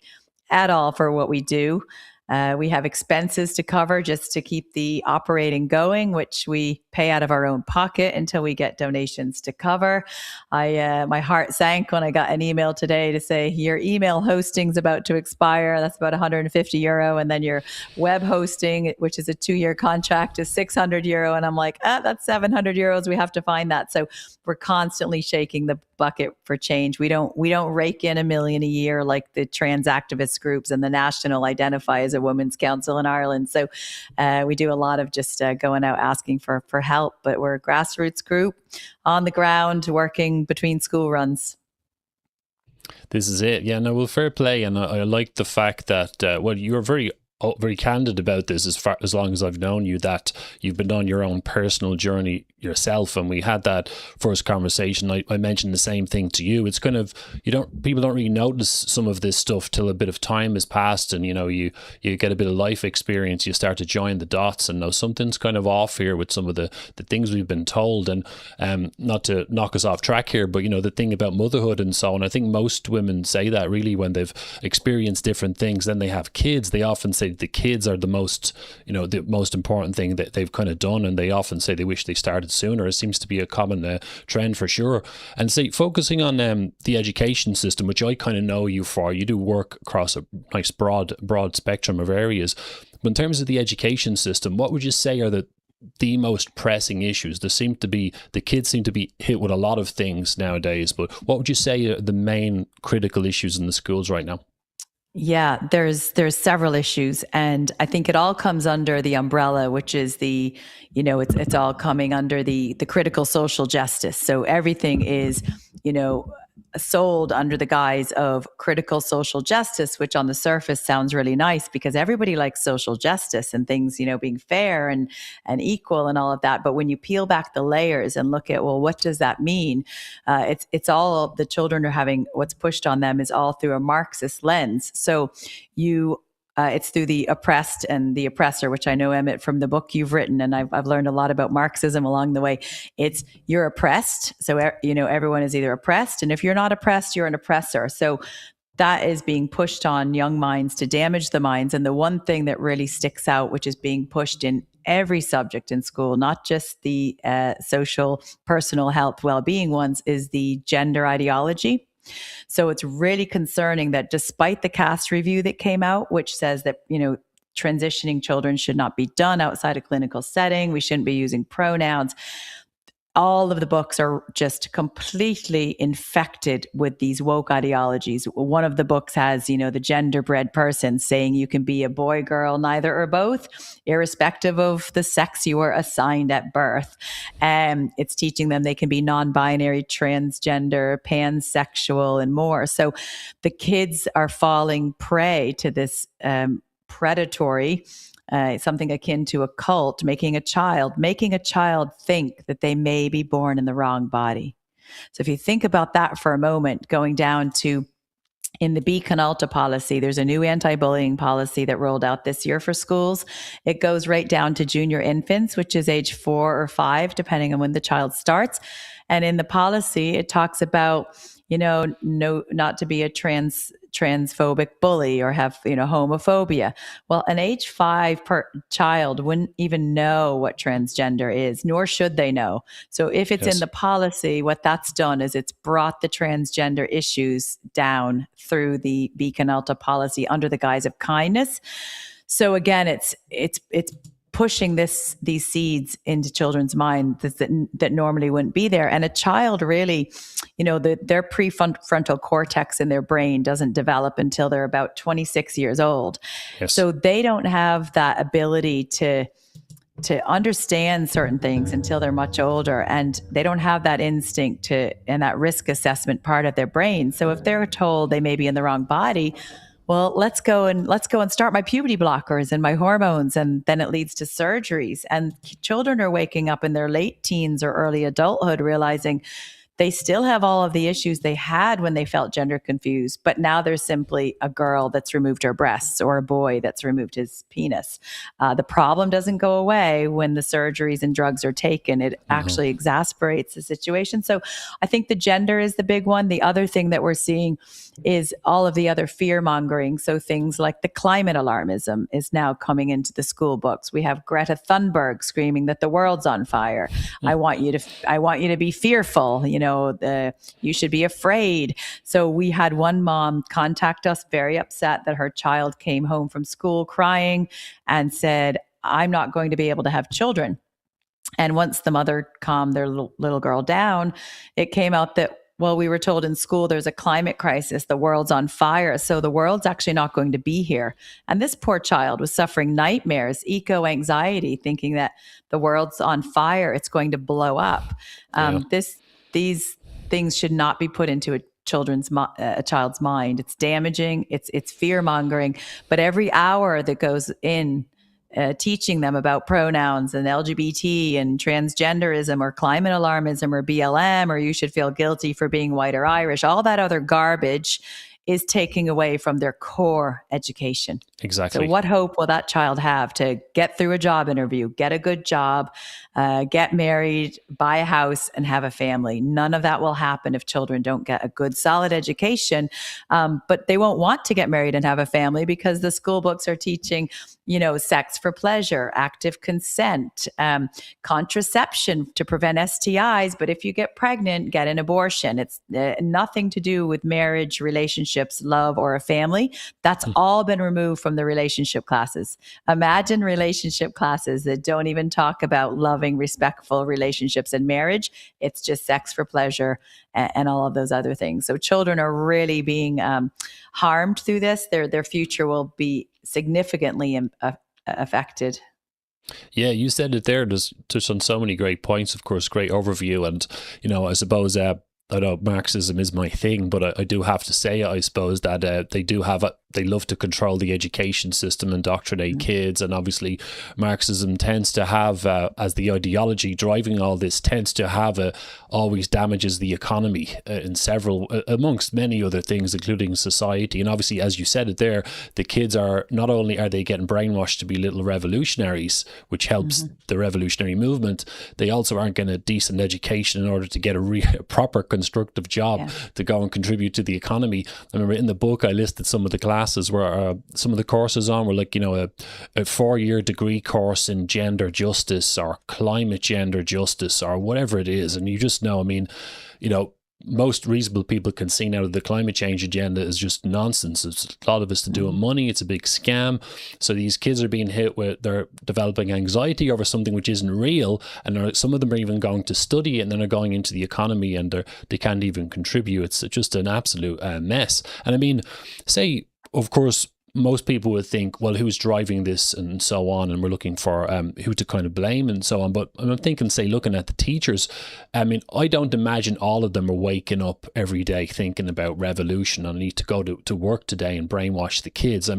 at all for what we do. We have expenses to cover just to keep the operating going, which we pay out of our own pocket until we get donations to cover. My heart sank when I got an email today to say your email hosting's about to expire. That's about €150, and then your web hosting, which is a 2-year contract, is €600, and I'm like, that's €700. We have to find that. So we're constantly shaking the bucket for change. We don't rake in $1 million a year like the trans activist groups and the National Identify as a Women's Council in Ireland. So we do a lot of just going out asking for help, but we're a grassroots group on the ground working between school runs. This is it. Yeah, no, well, fair play. And I like the fact that, you're very candid about this as long as I've known you, that you've been on your own personal journey yourself. And we had that first conversation. I mentioned the same thing to you. It's kind of, people don't really notice some of this stuff till a bit of time has passed, and you get a bit of life experience, you start to join the dots and know something's kind of off here with some of the things we've been told. And not to knock us off track here, but the thing about motherhood and so on, I think most women say that really when they've experienced different things, then they have kids, they often say the kids are the most important thing that they've kind of done, and they often say they wish they started sooner. It seems to be a common trend for sure. And say, focusing on the education system, which I kind of know you for, you do work across a nice broad spectrum of areas. But in terms of the education system, what would you say are the most pressing issues? The kids seem to be hit with a lot of things nowadays, but what would you say are the main critical issues in the schools right now? Yeah, there's several issues, and I think it all comes under the umbrella, which is it's all coming under the critical social justice. So everything is, sold under the guise of critical social justice, which on the surface sounds really nice because everybody likes social justice and things, being fair and equal and all of that. But when you peel back the layers and look at, well, what does that mean? It's all the children are having, what's pushed on them is all through a Marxist lens. So it's through the oppressed and the oppressor, which I know, Emmett, from the book you've written, and I've learned a lot about Marxism along the way. It's you're oppressed. So, everyone is either oppressed, and if you're not oppressed, you're an oppressor. So that is being pushed on young minds to damage the minds. And the one thing that really sticks out, which is being pushed in every subject in school, not just the social, personal health, well-being ones, is the gender ideology. So it's really concerning that despite the CAS review that came out, which says that, transitioning children should not be done outside a clinical setting, we shouldn't be using pronouns, all of the books are just completely infected with these woke ideologies. One of the books has, the genderbread person saying you can be a boy, girl, neither or both, irrespective of the sex you were assigned at birth. It's teaching them they can be non-binary, transgender, pansexual, and more. So the kids are falling prey to this predatory something akin to a cult, making a child think that they may be born in the wrong body. So if you think about that for a moment, going down to in the Beacon Alta policy, there's a new anti-bullying policy that rolled out this year for schools. It goes right down to junior infants, which is age 4 or 5, depending on when the child starts. And in the policy, it talks about, not to be a transphobic bully or have, homophobia. Well, an age 5 child wouldn't even know what transgender is, nor should they know. So if it's in the policy, what that's done is it's brought the transgender issues down through the Beacon Alta policy under the guise of kindness. So again, it's pushing these seeds into children's minds that normally wouldn't be there. And a child really, their prefrontal cortex in their brain doesn't develop until they're about 26 years old. Yes. So they don't have that ability to understand certain things until they're much older, and they don't have that instinct and that risk assessment part of their brain. So if they're told they may be in the wrong body, well, let's go and start my puberty blockers and my hormones, and then it leads to surgeries. And children are waking up in their late teens or early adulthood realizing they still have all of the issues they had when they felt gender confused, but now there's simply a girl that's removed her breasts or a boy that's removed his penis. The problem doesn't go away when the surgeries and drugs are taken. It actually exasperates the situation. So I think the gender is the big one. The other thing that we're seeing is all of the other fear mongering. So things like the climate alarmism is now coming into the school books. We have Greta Thunberg screaming that the world's on fire. I want you to be fearful. You should be afraid. So we had one mom contact us very upset that her child came home from school crying and said, I'm not going to be able to have children. And once the mother calmed their little girl down, it came out that, well, we were told in school there's a climate crisis, the world's on fire, so the world's actually not going to be here. And this poor child was suffering nightmares, eco-anxiety, thinking that the world's on fire, it's going to blow up. These things should not be put into a child's mind. It's damaging, it's fear-mongering, but every hour that goes in teaching them about pronouns and LGBT and transgenderism or climate alarmism or BLM, or you should feel guilty for being white or Irish, all that other garbage is taking away from their core education. Exactly. So what hope will that child have to get through a job interview, get a good job, get married, buy a house, and have a family? None of that will happen if children don't get a good, solid education. But they won't want to get married and have a family because the school books are teaching, sex for pleasure, active consent, contraception to prevent STIs. But if you get pregnant, get an abortion. It's nothing to do with marriage, relationships, love, or a family. That's all been removed from the relationship classes. Imagine relationship classes that don't even talk about loving, respectful relationships and marriage. It's just sex for pleasure and all of those other things. So children are really being harmed through this. Their future will be significantly affected. Yeah, you said it there. There's touched on so many great points, of course, great overview. And, I suppose I know Marxism is my thing, but I do have to say, I suppose, that they love to control the education system, indoctrinate kids, and obviously Marxism tends to have, as the ideology driving all this, tends to have always damages the economy in several, amongst many other things, including society. And obviously, as you said it there, the kids are, not only are they getting brainwashed to be little revolutionaries, which helps the revolutionary movement, they also aren't getting a decent education in order to get a proper constructive job to go and contribute to the economy. I remember in the book I listed some of the classes where some of the courses on were like, a 4-year degree course in gender justice or climate gender justice or whatever it is. And you just know, most reasonable people can see now that the climate change agenda is just nonsense. It's a lot of it's to do with money. It's a big scam. So these kids are being hit with, they're developing anxiety over something which isn't real. And some of them are even going to study it and then are going into the economy and they can't even contribute. It's just an absolute mess. And say, of course, most people would think, well, who's driving this and so on, and we're looking for who to kind of blame and so on. But I'm thinking, say, looking at the teachers, I don't imagine all of them are waking up every day thinking about revolution. I need to go to work today and brainwash the kids.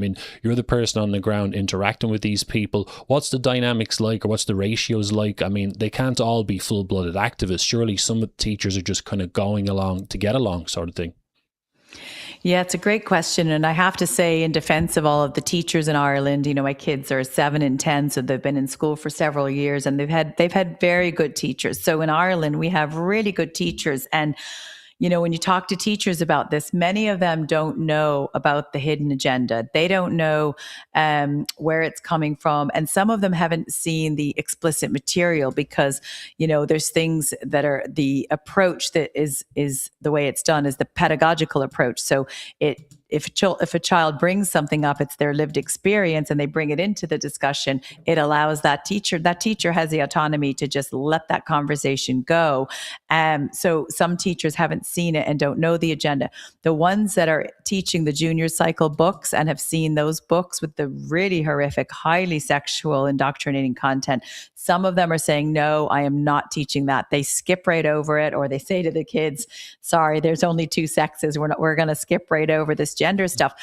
You're the person on the ground interacting with these people. What's the dynamics like, or what's the ratios like? They can't all be full-blooded activists. Surely some of the teachers are just kind of going along to get along, sort of thing. Yeah, it's a great question. And I have to say, in defense of all of the teachers in Ireland, my kids are 7 and 10, so they've been in school for several years and they've had very good teachers. So in Ireland, we have really good teachers. And when you talk to teachers about this, many of them don't know about the hidden agenda. They don't know where it's coming from. And some of them haven't seen the explicit material because, there's things that are the approach that is the way it's done is the pedagogical approach. So if a child brings something up, it's their lived experience and they bring it into the discussion, it allows that teacher has the autonomy to just let that conversation go. So some teachers haven't seen it and don't know the agenda. The ones that are teaching the junior cycle books and have seen those books with the really horrific, highly sexual, indoctrinating content, some of them are saying, no, I am not teaching that. They skip right over it, or they say to the kids, sorry, there's only 2 sexes. We're going to skip right over this gender stuff.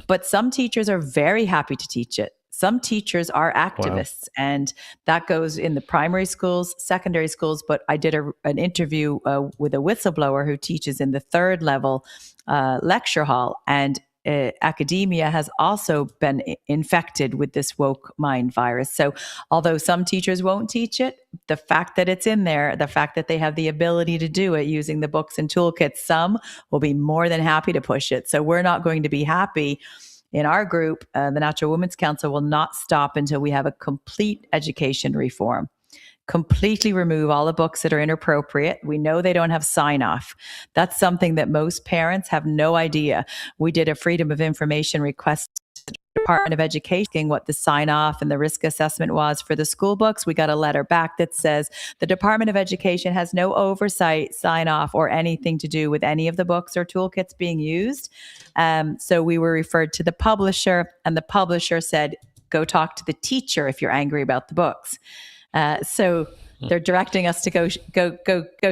But some teachers are very happy to teach it. some teachers are activists, and that goes in the primary schools, secondary schools. But I did an interview with a whistleblower who teaches in the third level lecture hall, and academia has also been infected with this woke mind virus. So although some teachers won't teach it, the fact that it's in there, the fact that they have the ability to do it using the books and toolkits, some will be more than happy to push it. So we're not going to be happy in our group. The Natural Women's Council will not stop until we have a complete education reform. Completely remove all the books that are inappropriate. We know they don't have sign off. That's something that most parents have no idea. We did a Freedom of Information request to the Department of Education what the sign off and the risk assessment was for the school books. We got a letter back that says the Department of Education has no oversight, sign off, or anything to do with any of the books or toolkits being used. So we were referred to the publisher, and the publisher said, go talk to the teacher if you're angry about the books. So they're directing us to go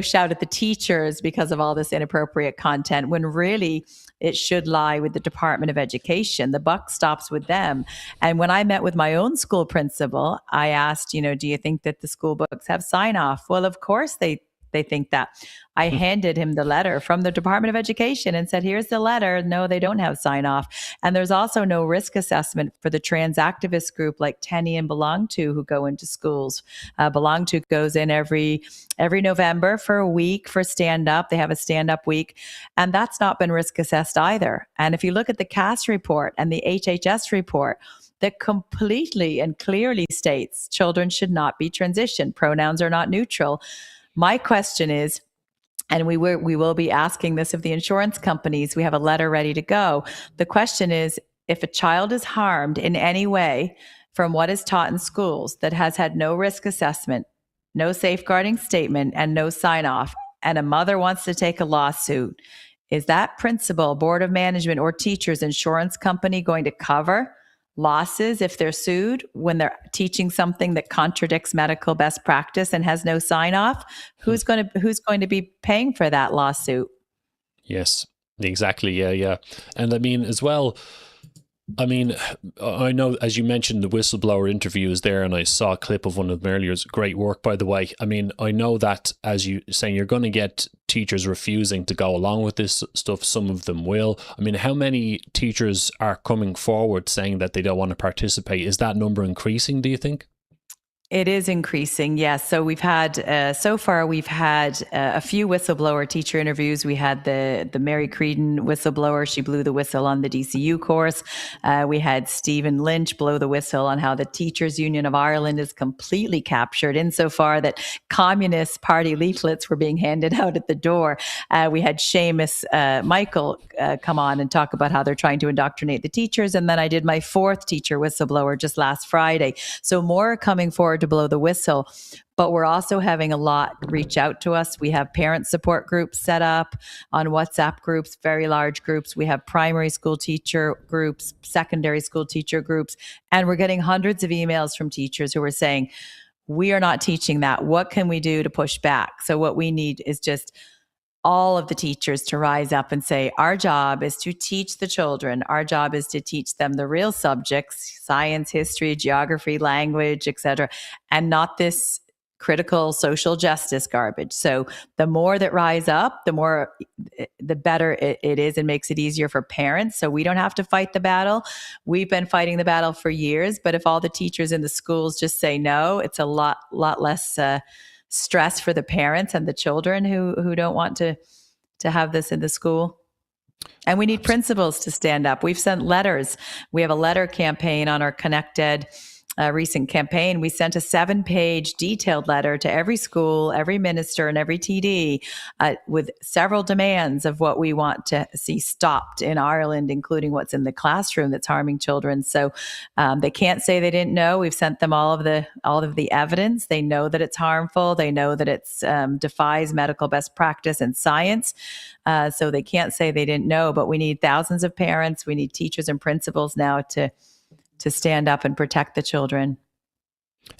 shout at the teachers because of all this inappropriate content, when really it should lie with the Department of Education. The buck stops with them. And when I met with my own school principal, I asked, do you think that the school books have sign off? Well, of course they think that. I handed him the letter from the Department of Education and said, here's the letter. No, they don't have sign off. And there's also no risk assessment for the trans activist group like Tenny and Belong To, who go into schools. Belong To goes in every November for a week for stand up. They have a stand up week, and that's not been risk assessed either. And if you look at the CAS report and the HHS report, that completely and clearly states children should not be transitioned. Pronouns are not neutral. My question is, and we will be asking this of the insurance companies, we have a letter ready to go. The question is, if a child is harmed in any way from what is taught in schools that has had no risk assessment, no safeguarding statement, and no sign off, and a mother wants to take a lawsuit, is that principal, board of management, or teacher's insurance company going to cover losses if they're sued when they're teaching something that contradicts medical best practice and has no sign off? Who's going to be paying for that lawsuit? Yes, exactly. Yeah. And I mean, as well, I know, as you mentioned, the whistleblower interview is there, and I saw a clip of one of them earlier. It's great work, by the way. I mean, I know that, as you saying, you're going to get teachers refusing to go along with this stuff. Some of them will. I mean, how many teachers are coming forward saying that they don't want to participate? Is that number increasing, do you think? It is increasing, yes. So we've had, so far, we've had a few whistleblower teacher interviews. We had the Mary Creedon whistleblower. She blew the whistle on the DCU course. We had Stephen Lynch blow the whistle on how the Teachers Union of Ireland is completely captured, insofar that Communist Party leaflets were being handed out at the door. We had Seamus Michael come on and talk about how they're trying to indoctrinate the teachers. And then I did my fourth teacher whistleblower just last Friday. So more are coming forward to blow the whistle, but we're also having a lot reach out to us. We have parent support groups set up on WhatsApp groups, very large groups. We have primary school teacher groups, secondary school teacher groups, and we're getting hundreds of emails from teachers who are saying, we are not teaching that. What can we do to push back? So what we need is just all of the teachers to rise up and say, our job is to teach the children. Our job is to teach them the real subjects, science, history, geography, language, etc., and not this critical social justice garbage. So the more that rise up, the better it is, and makes it easier for parents. So we don't have to fight the battle. We've been fighting the battle for years, but if all the teachers in the schools just say no, it's a lot less stress for the parents and the children who don't want to have this in the school. And we need principals to stand up. We've sent letters. We have a letter campaign on our ConnectEd recent campaign. We sent a 7-page detailed letter to every school, every minister, and every TD with several demands of what we want to see stopped in Ireland, including what's in the classroom that's harming children. So they can't say they didn't know. We've sent them all of the evidence. They know that it's harmful. They know that it's defies medical best practice and science. So they can't say they didn't know. But we need thousands of parents. We need teachers and principals now to stand up and protect the children.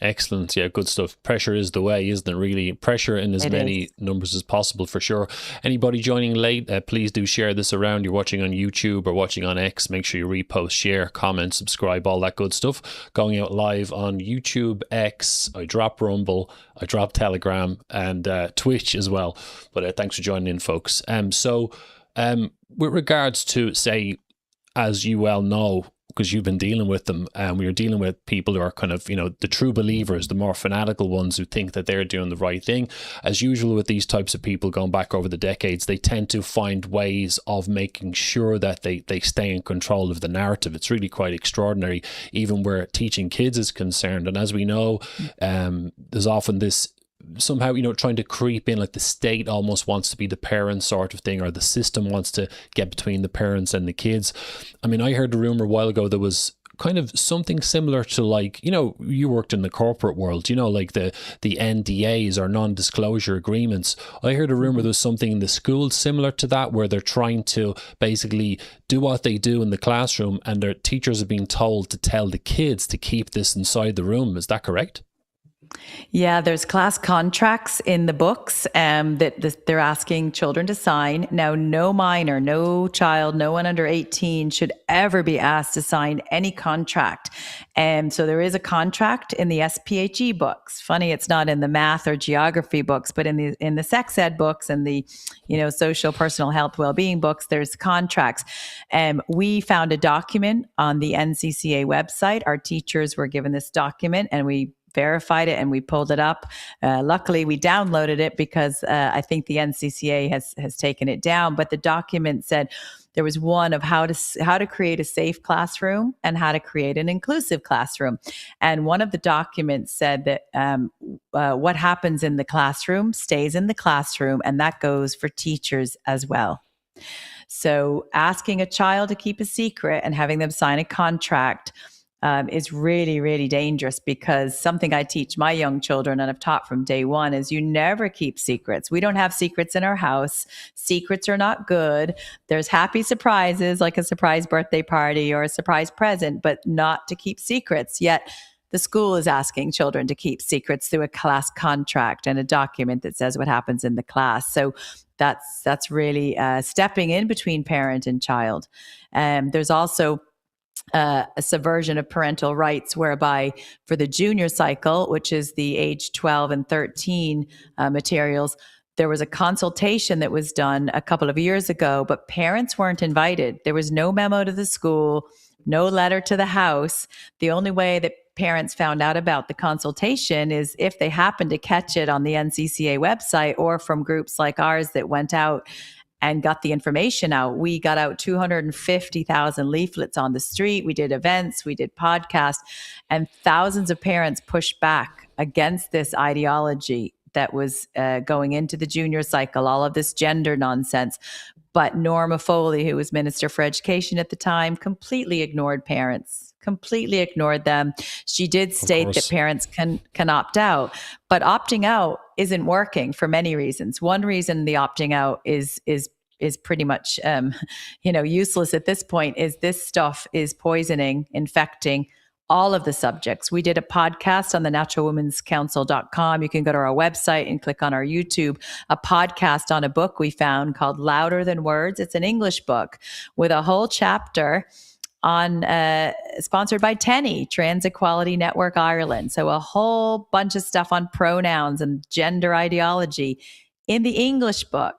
Excellent. Yeah, good stuff. Pressure is the way, isn't it? Really, pressure in as many numbers as possible, for sure. Anybody joining late, please do share this around. You're watching on YouTube or watching on X. Make sure you repost, share, comment, subscribe, all that good stuff. Going out live on YouTube, X. I drop Rumble, I drop Telegram, and Twitch as well. But thanks for joining in, folks. With regards to, say, as you well know, because you've been dealing with them, and we are dealing with people who are kind of, the true believers, the more fanatical ones who think that they're doing the right thing. As usual with these types of people going back over the decades, they tend to find ways of making sure that they stay in control of the narrative. It's really quite extraordinary, even where teaching kids is concerned. And as we know, there's often this somehow, trying to creep in, like the state almost wants to be the parent sort of thing, or the system wants to get between the parents and the kids. I mean, I heard a rumor a while ago there was kind of something similar to, like, you worked in the corporate world, like the NDAs, or non-disclosure agreements. I heard a rumor there was something in the schools similar to that, where they're trying to basically do what they do in the classroom, and their teachers are being told to tell the kids to keep this inside the room. Is that correct? Yeah, there's class contracts in the books that they're asking children to sign. Now, no minor, no child, no one under 18 should ever be asked to sign any contract. And so there is a contract in the SPHE books. Funny, it's not in the math or geography books, but in the sex ed books and the social, personal health, well-being books, there's contracts. We found a document on the NCCA website. Our teachers were given this document, and we verified it and we pulled it up. Luckily, we downloaded it because I think the NCCA has taken it down. But the document said there was one of how to create a safe classroom and how to create an inclusive classroom. And one of the documents said that what happens in the classroom stays in the classroom, and that goes for teachers as well. So asking a child to keep a secret and having them sign a contract is really, really dangerous, because something I teach my young children and I've taught from day one is you never keep secrets. We don't have secrets in our house. Secrets are not good. There's happy surprises, like a surprise birthday party or a surprise present, but not to keep secrets. Yet the school is asking children to keep secrets through a class contract and a document that says what happens in the class. So that's really stepping in between parent and child. There's also a subversion of parental rights, whereby for the junior cycle, which is the age 12 and 13 materials, there was a consultation that was done a couple of years ago, but parents weren't invited. There was no memo to the school, no letter to the house. The only way that parents found out about the consultation is if they happened to catch it on the NCCA website or from groups like ours that went out and got the information out. We got out 250,000 leaflets on the street. We did events, we did podcasts, and thousands of parents pushed back against this ideology that was going into the junior cycle, all of this gender nonsense. But Norma Foley, who was Minister for Education at the time, completely ignored parents, completely ignored them. She did state that parents can opt out, but opting out isn't working for many reasons. One reason the opting out is pretty much useless at this point is this stuff is poisoning, infecting all of the subjects. We did a podcast on the naturalwomenscouncil.com. You can go to our website and click on our YouTube, a podcast on a book we found called Louder Than Words. It's an English book with a whole chapter on sponsored by TENI, Trans Equality Network Ireland. So a whole bunch of stuff on pronouns and gender ideology in the English book.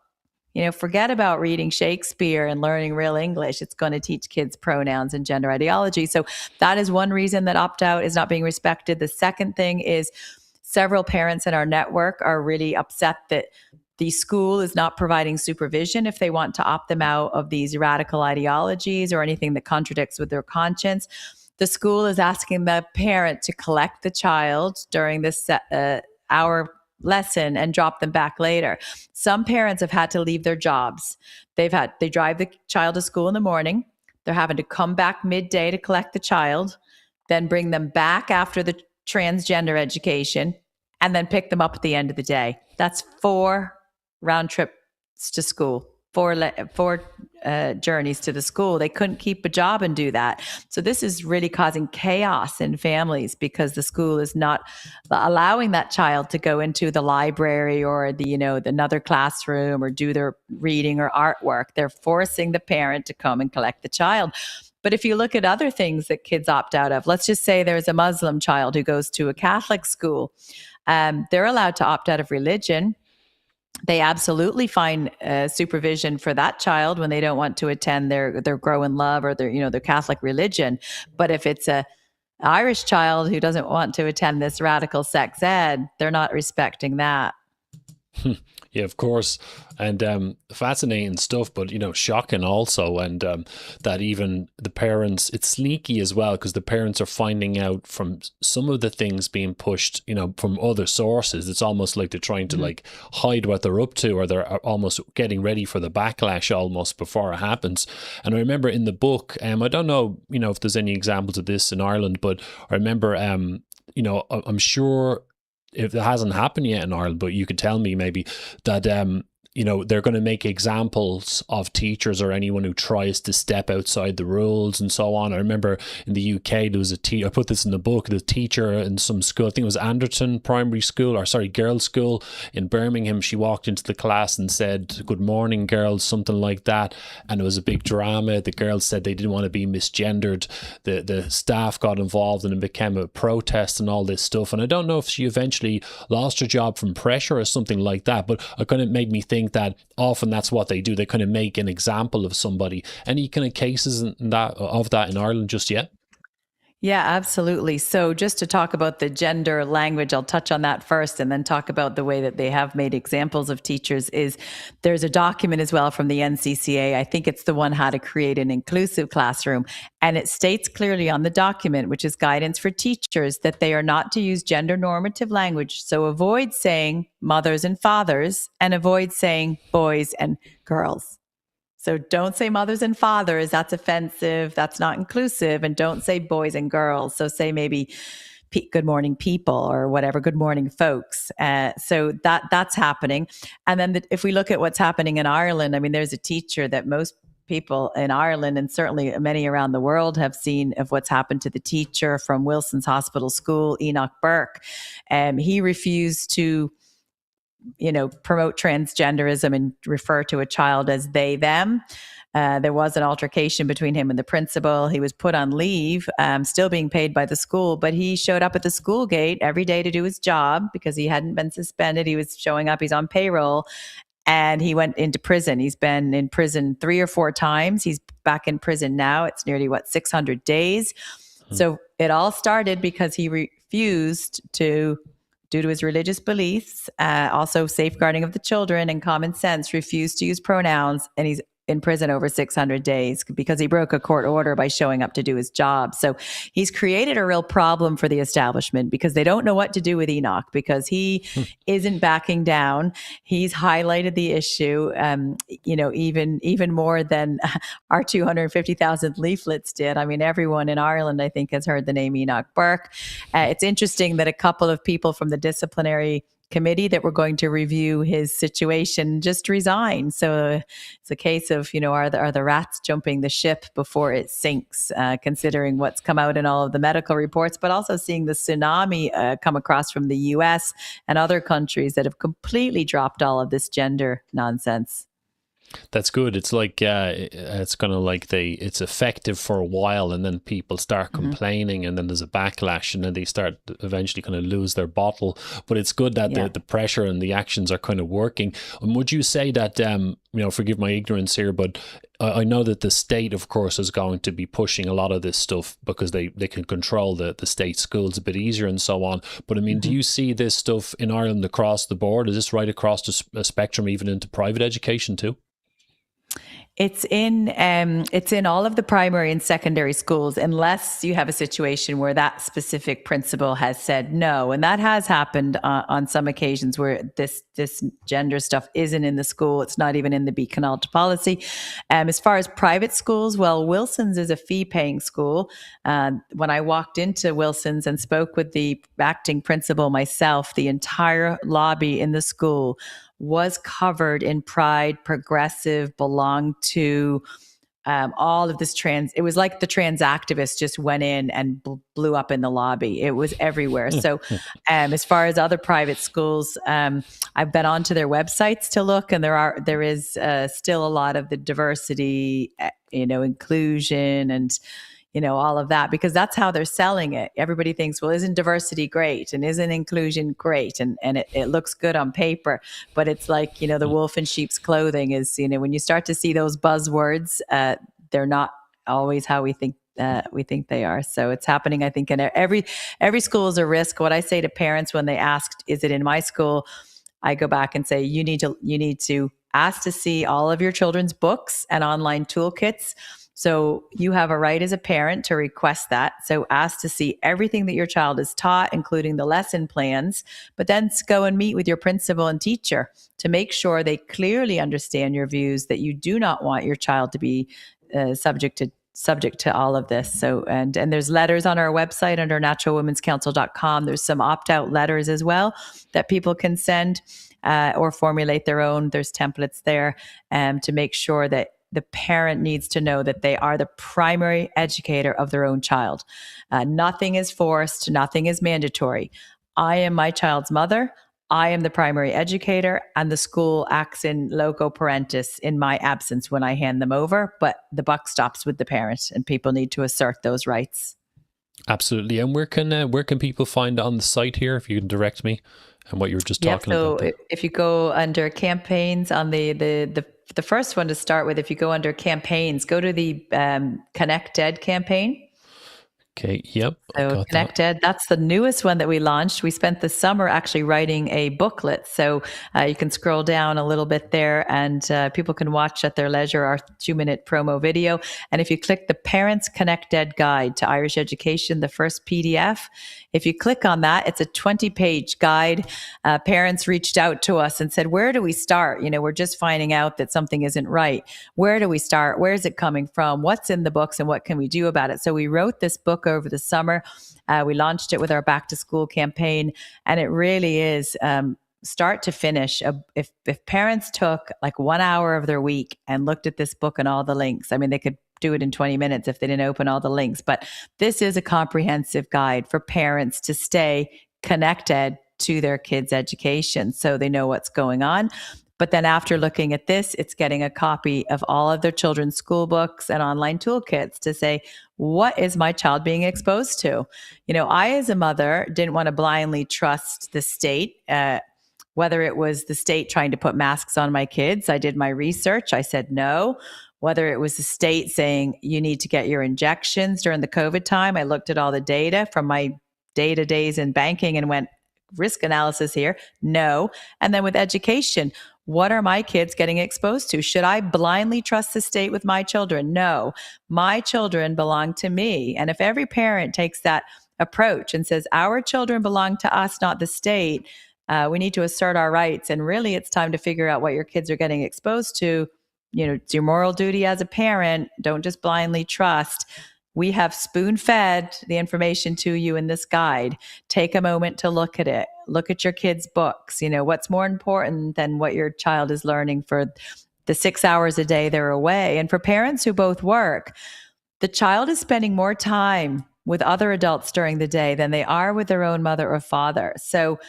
Forget about reading Shakespeare and learning real English. It's going to teach kids pronouns and gender ideology. So that is one reason that opt-out is not being respected. The second thing is several parents in our network are really upset that the school is not providing supervision if they want to opt them out of these radical ideologies or anything that contradicts with their conscience. The school is asking the parent to collect the child during this hour lesson and drop them back later. Some parents have had to leave their jobs. They drive the child to school in the morning. They're having to come back midday to collect the child, then bring them back after the transgender education, and then pick them up at the end of the day. That's 4 round trips to school four journeys to the school. They couldn't keep a job and do that. So this is really causing chaos in families because the school is not allowing that child to go into the library or another classroom or do their reading or artwork. They're forcing the parent to come and collect the child. But if you look at other things that kids opt out of, let's just say there's a Muslim child who goes to a Catholic school. They're allowed to opt out of religion. They absolutely find supervision for that child when they don't want to attend their Grow in Love or their Catholic religion. But if it's a Irish child who doesn't want to attend this radical sex ed, they're not respecting that. Yeah, of course. And fascinating stuff, but, shocking also. And that even the parents, it's sneaky as well, because the parents are finding out from some of the things being pushed, from other sources. It's almost like they're trying to like hide what they're up to, or they're almost getting ready for the backlash almost before it happens. And I remember in the book, I don't know, if there's any examples of this in Ireland, but I remember, I'm sure if it hasn't happened yet in Ireland, but you could tell me maybe that they're going to make examples of teachers or anyone who tries to step outside the rules and so on. I remember in the UK, there was I put this in the book, the teacher in some school, I think it was Anderton Primary School, girls' school in Birmingham. She walked into the class and said, "Good morning, girls," something like that. And it was a big drama. The girls said they didn't want to be misgendered. The staff got involved and it became a protest and all this stuff. And I don't know if she eventually lost her job from pressure or something like that, but it kind of made me think that often that's what they do. They kind of make an example of somebody. Any kind of cases of that in Ireland just yet? Yeah, absolutely. So just to talk about the gender language, I'll touch on that first and then talk about the way that they have made examples of teachers. Is there's a document as well from the NCCA. I think it's the one How to Create an Inclusive Classroom. And it states clearly on the document, which is guidance for teachers, that they are not to use gender normative language. So avoid saying mothers and fathers and avoid saying boys and girls. So don't say mothers and fathers. That's offensive. That's not inclusive. And don't say boys and girls. So say maybe good morning people or whatever, good morning folks. So that's happening. And then if we look at what's happening in Ireland, I mean, there's a teacher that most people in Ireland and certainly many around the world have seen of what's happened to the teacher from Wilson's Hospital School, Enoch Burke. He refused to promote transgenderism and refer to a child as they, them. There was an altercation between him and the principal. He was put on leave, still being paid by the school, but he showed up at the school gate every day to do his job because he hadn't been suspended. He was showing up. He's on payroll. And he went into prison. He's been in prison 3 or 4 times. He's back in prison now. It's nearly 600 days. So it all started because he refused to, due to his religious beliefs, also safeguarding of the children and common sense, refused to use pronouns, and he's in prison over 600 days because he broke a court order by showing up to do his job. So he's created a real problem for the establishment because they don't know what to do with Enoch because he isn't backing down. He's highlighted the issue, even more than our 250,000 leaflets did. I mean, everyone in Ireland, I think, has heard the name Enoch Burke. It's interesting that a couple of people from the disciplinary committee that were going to review his situation just resigned. So it's a case of, are the rats jumping the ship before it sinks, considering what's come out in all of the medical reports, but also seeing the tsunami come across from the US and other countries that have completely dropped all of this gender nonsense. That's good. It's like it's kind of like it's effective for a while, and then people start complaining, and then there's a backlash, and then they start eventually kind of lose their bottle. But it's good that the pressure and the actions are kind of working. And would you say that forgive my ignorance here, but I know that the state, of course, is going to be pushing a lot of this stuff because they can control the state schools a bit easier and so on. But I mean, do you see this stuff in Ireland across the board? Is this right across the spectrum, even into private education too? It's in all of the primary and secondary schools, unless you have a situation where that specific principal has said no, and that has happened on some occasions where this gender stuff isn't in the school. It's not even in the Beacon Alta policy. As far as private schools, well, Wilson's is a fee-paying school. When I walked into Wilson's and spoke with the acting principal myself, the entire lobby in the school was covered in pride, progressive, belonged to, all of this it was like the trans activists just went in and blew up in the lobby. It was everywhere. So as far as other private schools, I've been onto their websites to look, and there is still a lot of the diversity, inclusion, and all of that, because that's how they're selling it. Everybody thinks, well, isn't diversity great? And isn't inclusion great? And it looks good on paper, but it's like, the wolf in sheep's clothing is, when you start to see those buzzwords, they're not always how we think they are. So it's happening, I think, in every school is a risk. What I say to parents when they asked, is it in my school? I go back and say, you need to ask to see all of your children's books and online toolkits. So you have a right as a parent to request that. So ask to see everything that your child is taught, including the lesson plans, but then go and meet with your principal and teacher to make sure they clearly understand your views, that you do not want your child to be subject to all of this. So, and there's letters on our website under naturalwomenscouncil.com. There's some opt-out letters as well that people can send or formulate their own. There's templates there to make sure that the parent needs to know that they are the primary educator of their own child. Nothing is forced. Nothing is mandatory. I am my child's mother. I am the primary educator, and the school acts in loco parentis in my absence when I hand them over. But the buck stops with the parent, and people need to assert those rights. Absolutely. And where can people find on the site here, if you can direct me, and what you were just talking about? So if you go under campaigns on the first one to start with, if you go under campaigns, go to the Connect Ed campaign. Okay, yep. So Connect Ed, that's the newest one that we launched. We spent the summer actually writing a booklet. So you can scroll down a little bit there, and people can watch at their leisure our 2-minute promo video. And if you click the Parents Connect Ed Guide to Irish Education, the first PDF, if you click on that, it's a 20-page guide. Parents reached out to us and said, where do we start? We're just finding out that something isn't right. Where do we start? Where is it coming from? What's in the books, and what can we do about it? So we wrote this book over the summer. We launched it with our back to school campaign, and it really is start to finish. If parents took like 1 hour of their week and looked at this book and all the links, I mean, they could do it in 20 minutes if they didn't open all the links, but this is a comprehensive guide for parents to stay connected to their kids' education so they know what's going on. But then after looking at this, it's getting a copy of all of their children's school books and online toolkits to say, what is my child being exposed to? I, as a mother, didn't want to blindly trust the state, whether it was the state trying to put masks on my kids. I did my research. I said no. Whether it was the state saying you need to get your injections during the COVID time, I looked at all the data from my days in banking and went, risk analysis here, no. And then with education, what are my kids getting exposed to? Should I blindly trust the state with my children? No. My children belong to me. And if every parent takes that approach and says, our children belong to us, not the state, we need to assert our rights. And really, it's time to figure out what your kids are getting exposed to. It's your moral duty as a parent. Don't just blindly trust. We have spoon-fed the information to you in this guide. Take a moment to look at it. Look at your kids' books. What's more important than what your child is learning for the 6 hours a day they're away? And for parents who both work, the child is spending more time with other adults during the day than they are with their own mother or father. So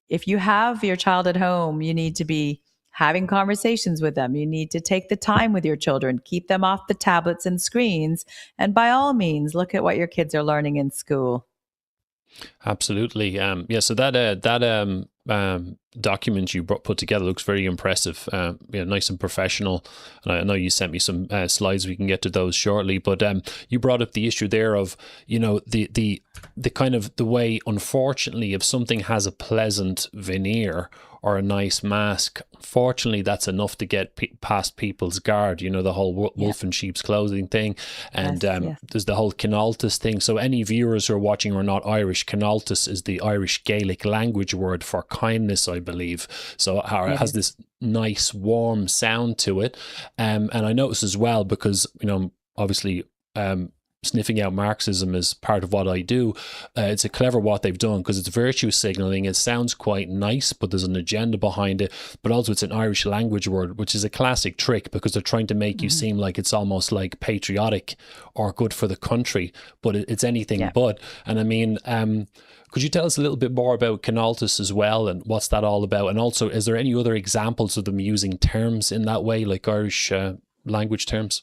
if you have your child at home, you need to be having conversations with them. You need to take the time with your children, keep them off the tablets and screens. And by all means, look at what your kids are learning in school. Absolutely. So that document you put together looks very impressive. Nice and professional. And I know you sent me some slides. We can get to those shortly. But you brought up the issue there of the kind of the way, unfortunately, if something has a pleasant veneer or a nice mask, fortunately, that's enough to get past people's guard. The whole wolf in sheep's clothing thing. And there's the whole Cináltas thing. So any viewers who are watching who are not Irish, Cináltas is the Irish Gaelic language word for kindness, I believe. So it has this nice, warm sound to it. And I notice as well, because, obviously, sniffing out Marxism is part of what I do. It's a clever what they've done, because it's virtue signaling. It sounds quite nice, but there's an agenda behind it. But also it's an Irish language word, which is a classic trick, because they're trying to make you seem like it's almost like patriotic or good for the country, but it's anything but. And I mean, could you tell us a little bit more about Canaltas as well, and what's that all about? And also, is there any other examples of them using terms in that way, like Irish language terms?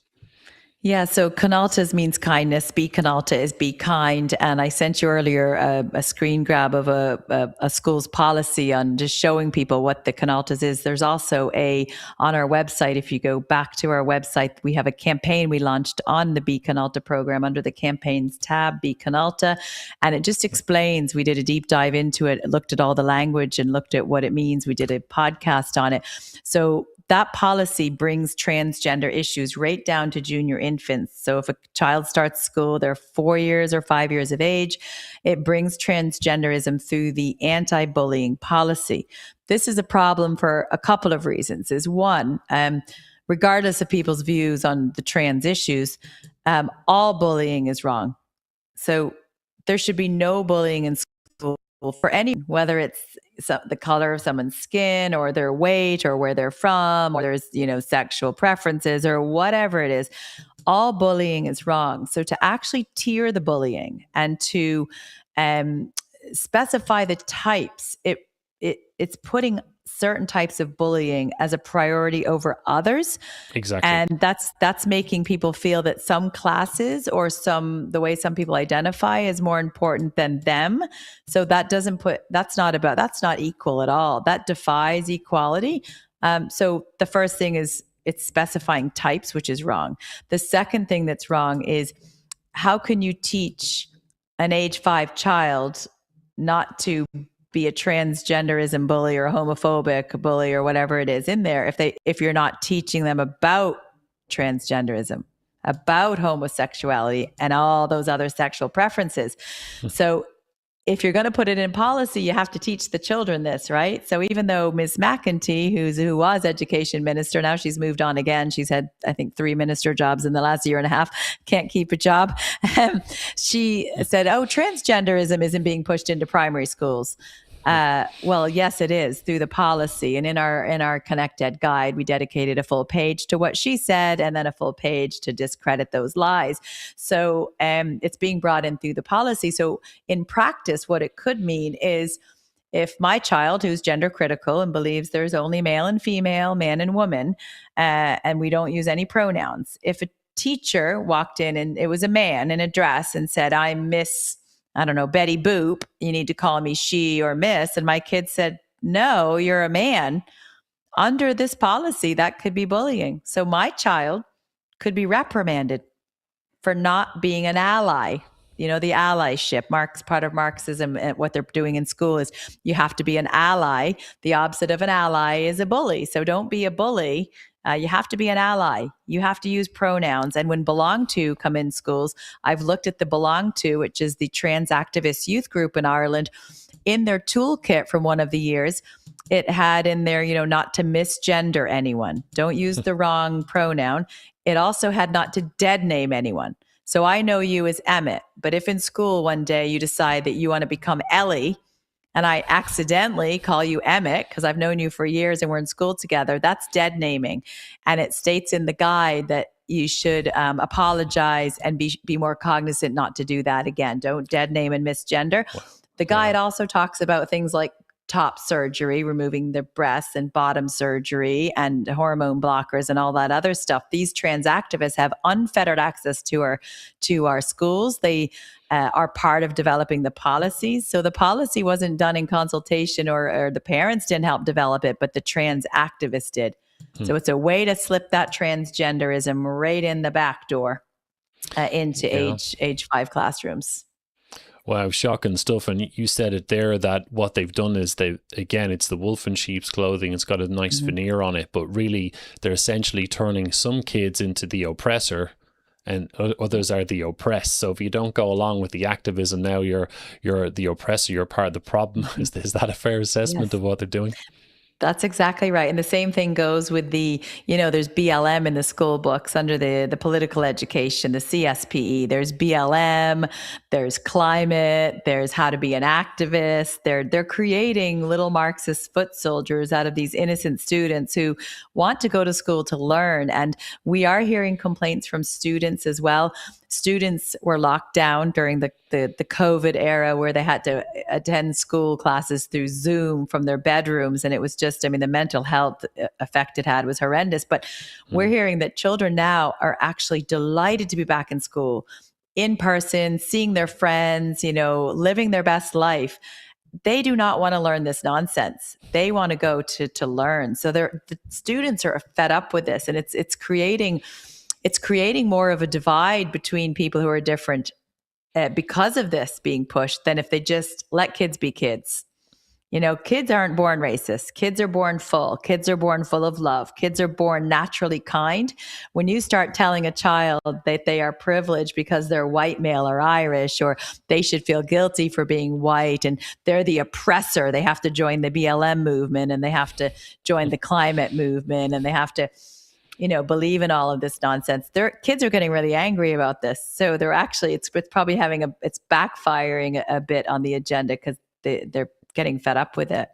Yeah, so Canaltas means kindness. Be Canalta is be kind. And I sent you earlier a screen grab of a school's policy on just showing people what the Canaltas is. There's also on our website, if you go back to our website, we have a campaign we launched on the Be Canalta program under the campaigns tab, Be Canalta. And it just explains, we did a deep dive into it, looked at all the language and looked at what it means. We did a podcast on it. So that policy brings transgender issues right down to junior infants. So if a child starts school, they're 4 years or 5 years of age, it brings transgenderism through the anti-bullying policy. This is a problem for a couple of reasons. Is one, regardless of people's views on the trans issues, all bullying is wrong. So there should be no bullying in school for anyone, whether it's the color of someone's skin or their weight or where they're from, or there's, sexual preferences or whatever it is. All bullying is wrong. So to actually tier the bullying and to specify the types, it's putting certain types of bullying as a priority over others. Exactly. And that's making people feel that some classes or the way some people identify is more important than them. So that's not equal at all. That defies equality. So the first thing is it's specifying types, which is wrong. The second thing that's wrong is, how can you teach an age 5 child not to be a transgenderism bully or a homophobic bully or whatever it is in there if you're not teaching them about transgenderism, about homosexuality and all those other sexual preferences. So if you're going to put it in policy, you have to teach the children this, right? So even though Ms. McEntee, who was education minister, now she's moved on again. She's had, I think, 3 minister jobs in the last year and a half, can't keep a job. She said, transgenderism isn't being pushed into primary schools. Well, yes, it is through the policy. And in our Connect Ed guide, we dedicated a full page to what she said and then a full page to discredit those lies. So it's being brought in through the policy. So in practice, what it could mean is, if my child, who's gender critical and believes there's only male and female, man and woman, and we don't use any pronouns, if a teacher walked in and it was a man in a dress and said, I'm Miss, I don't know, Betty Boop, you need to call me she or miss. And my kid said, no, you're a man. Under this policy, that could be bullying. So my child could be reprimanded for not being an ally. The allyship, part of Marxism, and what they're doing in school is you have to be an ally. The opposite of an ally is a bully. So don't be a bully. You have to be an ally. You have to use pronouns. And when belong to come in schools, I've looked at the belong to, which is the trans activist youth group in Ireland, in their toolkit from one of the years. It had in there, not to misgender anyone. Don't use the wrong pronoun. It also had not to dead name anyone. So I know you as Emmett, but if in school one day you decide that you want to become Ellie, and I accidentally call you Emmett because I've known you for years and we're in school together, that's dead naming. And it states in the guide that you should apologize and be more cognizant not to do that again. Don't dead name and misgender. The guide also talks about things like top surgery, removing the breasts, and bottom surgery and hormone blockers and all that other stuff. These trans activists have unfettered access to our schools. They are part of developing the policies. So the policy wasn't done in consultation or the parents didn't help develop it, but the trans activists did. So it's a way to slip that transgenderism right in the back door into age 5 classrooms. Wow, shocking stuff. And you said it there, that what they've done is it's the wolf in sheep's clothing. It's got a nice veneer on it, but really they're essentially turning some kids into the oppressor and others are the oppressed. So if you don't go along with the activism, now you're the oppressor, you're part of the problem. Is that a fair assessment of what they're doing? That's exactly right. And the same thing goes with there's BLM in the school books under the political education, the CSPE. There's BLM, there's climate, there's how to be an activist. They're creating little Marxist foot soldiers out of these innocent students who want to go to school to learn. And we are hearing complaints from students as well. Students were locked down during the COVID era where they had to attend school classes through Zoom from their bedrooms. And it was just, the mental health effect it had was horrendous. But we're hearing that children now are actually delighted to be back in school, in person, seeing their friends, living their best life. They do not want to learn this nonsense. They want to go to learn. So the students are fed up with this, and it's creating more of a divide between people who are different because of this being pushed than if they just let kids be kids. Kids aren't born racist. Kids are born full. Kids are born full of love. Kids are born naturally kind. When you start telling a child that they are privileged because they're white, male, or Irish, or they should feel guilty for being white and they're the oppressor, they have to join the BLM movement and they have to join the climate movement and they have to believe in all of this nonsense. Their kids are getting really angry about this. So they're actually, it's probably it's backfiring a bit on the agenda because they're getting fed up with it.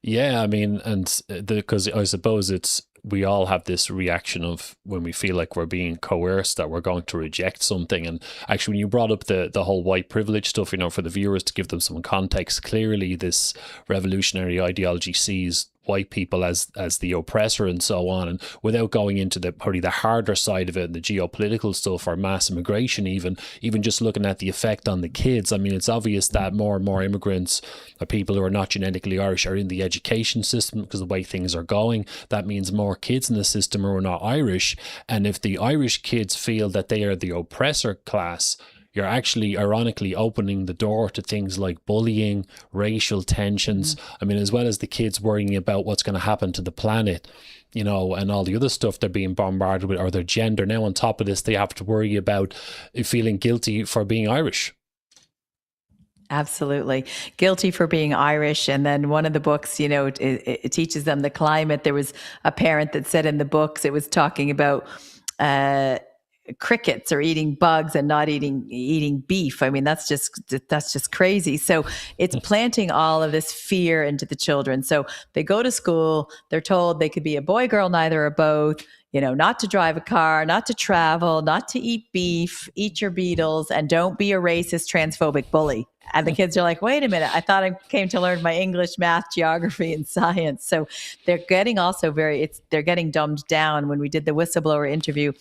Yeah, because I suppose we all have this reaction of when we feel like we're being coerced that we're going to reject something. And actually, when you brought up the whole white privilege stuff, for the viewers to give them some context, clearly this revolutionary ideology sees white people as the oppressor and so on, and without going into probably the harder side of it, the geopolitical stuff or mass immigration, even just looking at the effect on the kids. It's obvious that more and more immigrants or people who are not genetically Irish are in the education system because of the way things are going. That means more kids in the system who are not Irish, and if the Irish kids feel that they are the oppressor class, you're actually ironically opening the door to things like bullying, racial tensions. As well as the kids worrying about what's going to happen to the planet, and all the other stuff they're being bombarded with, or their gender. Now, on top of this, they have to worry about feeling guilty for being Irish. Absolutely. Guilty for being Irish. And then one of the books, it teaches them the climate. There was a parent that said in the books, it was talking about, crickets or eating bugs and not eating beef. That's just crazy. So it's planting all of this fear into the children. So they go to school, they're told they could be a boy, girl, neither or both, not to drive a car, not to travel, not to eat beef, eat your beetles, and don't be a racist, transphobic bully. And the kids are like, wait a minute, I thought I came to learn my English, math, geography, and science. So they're getting they're getting dumbed down. When we did the whistleblower interview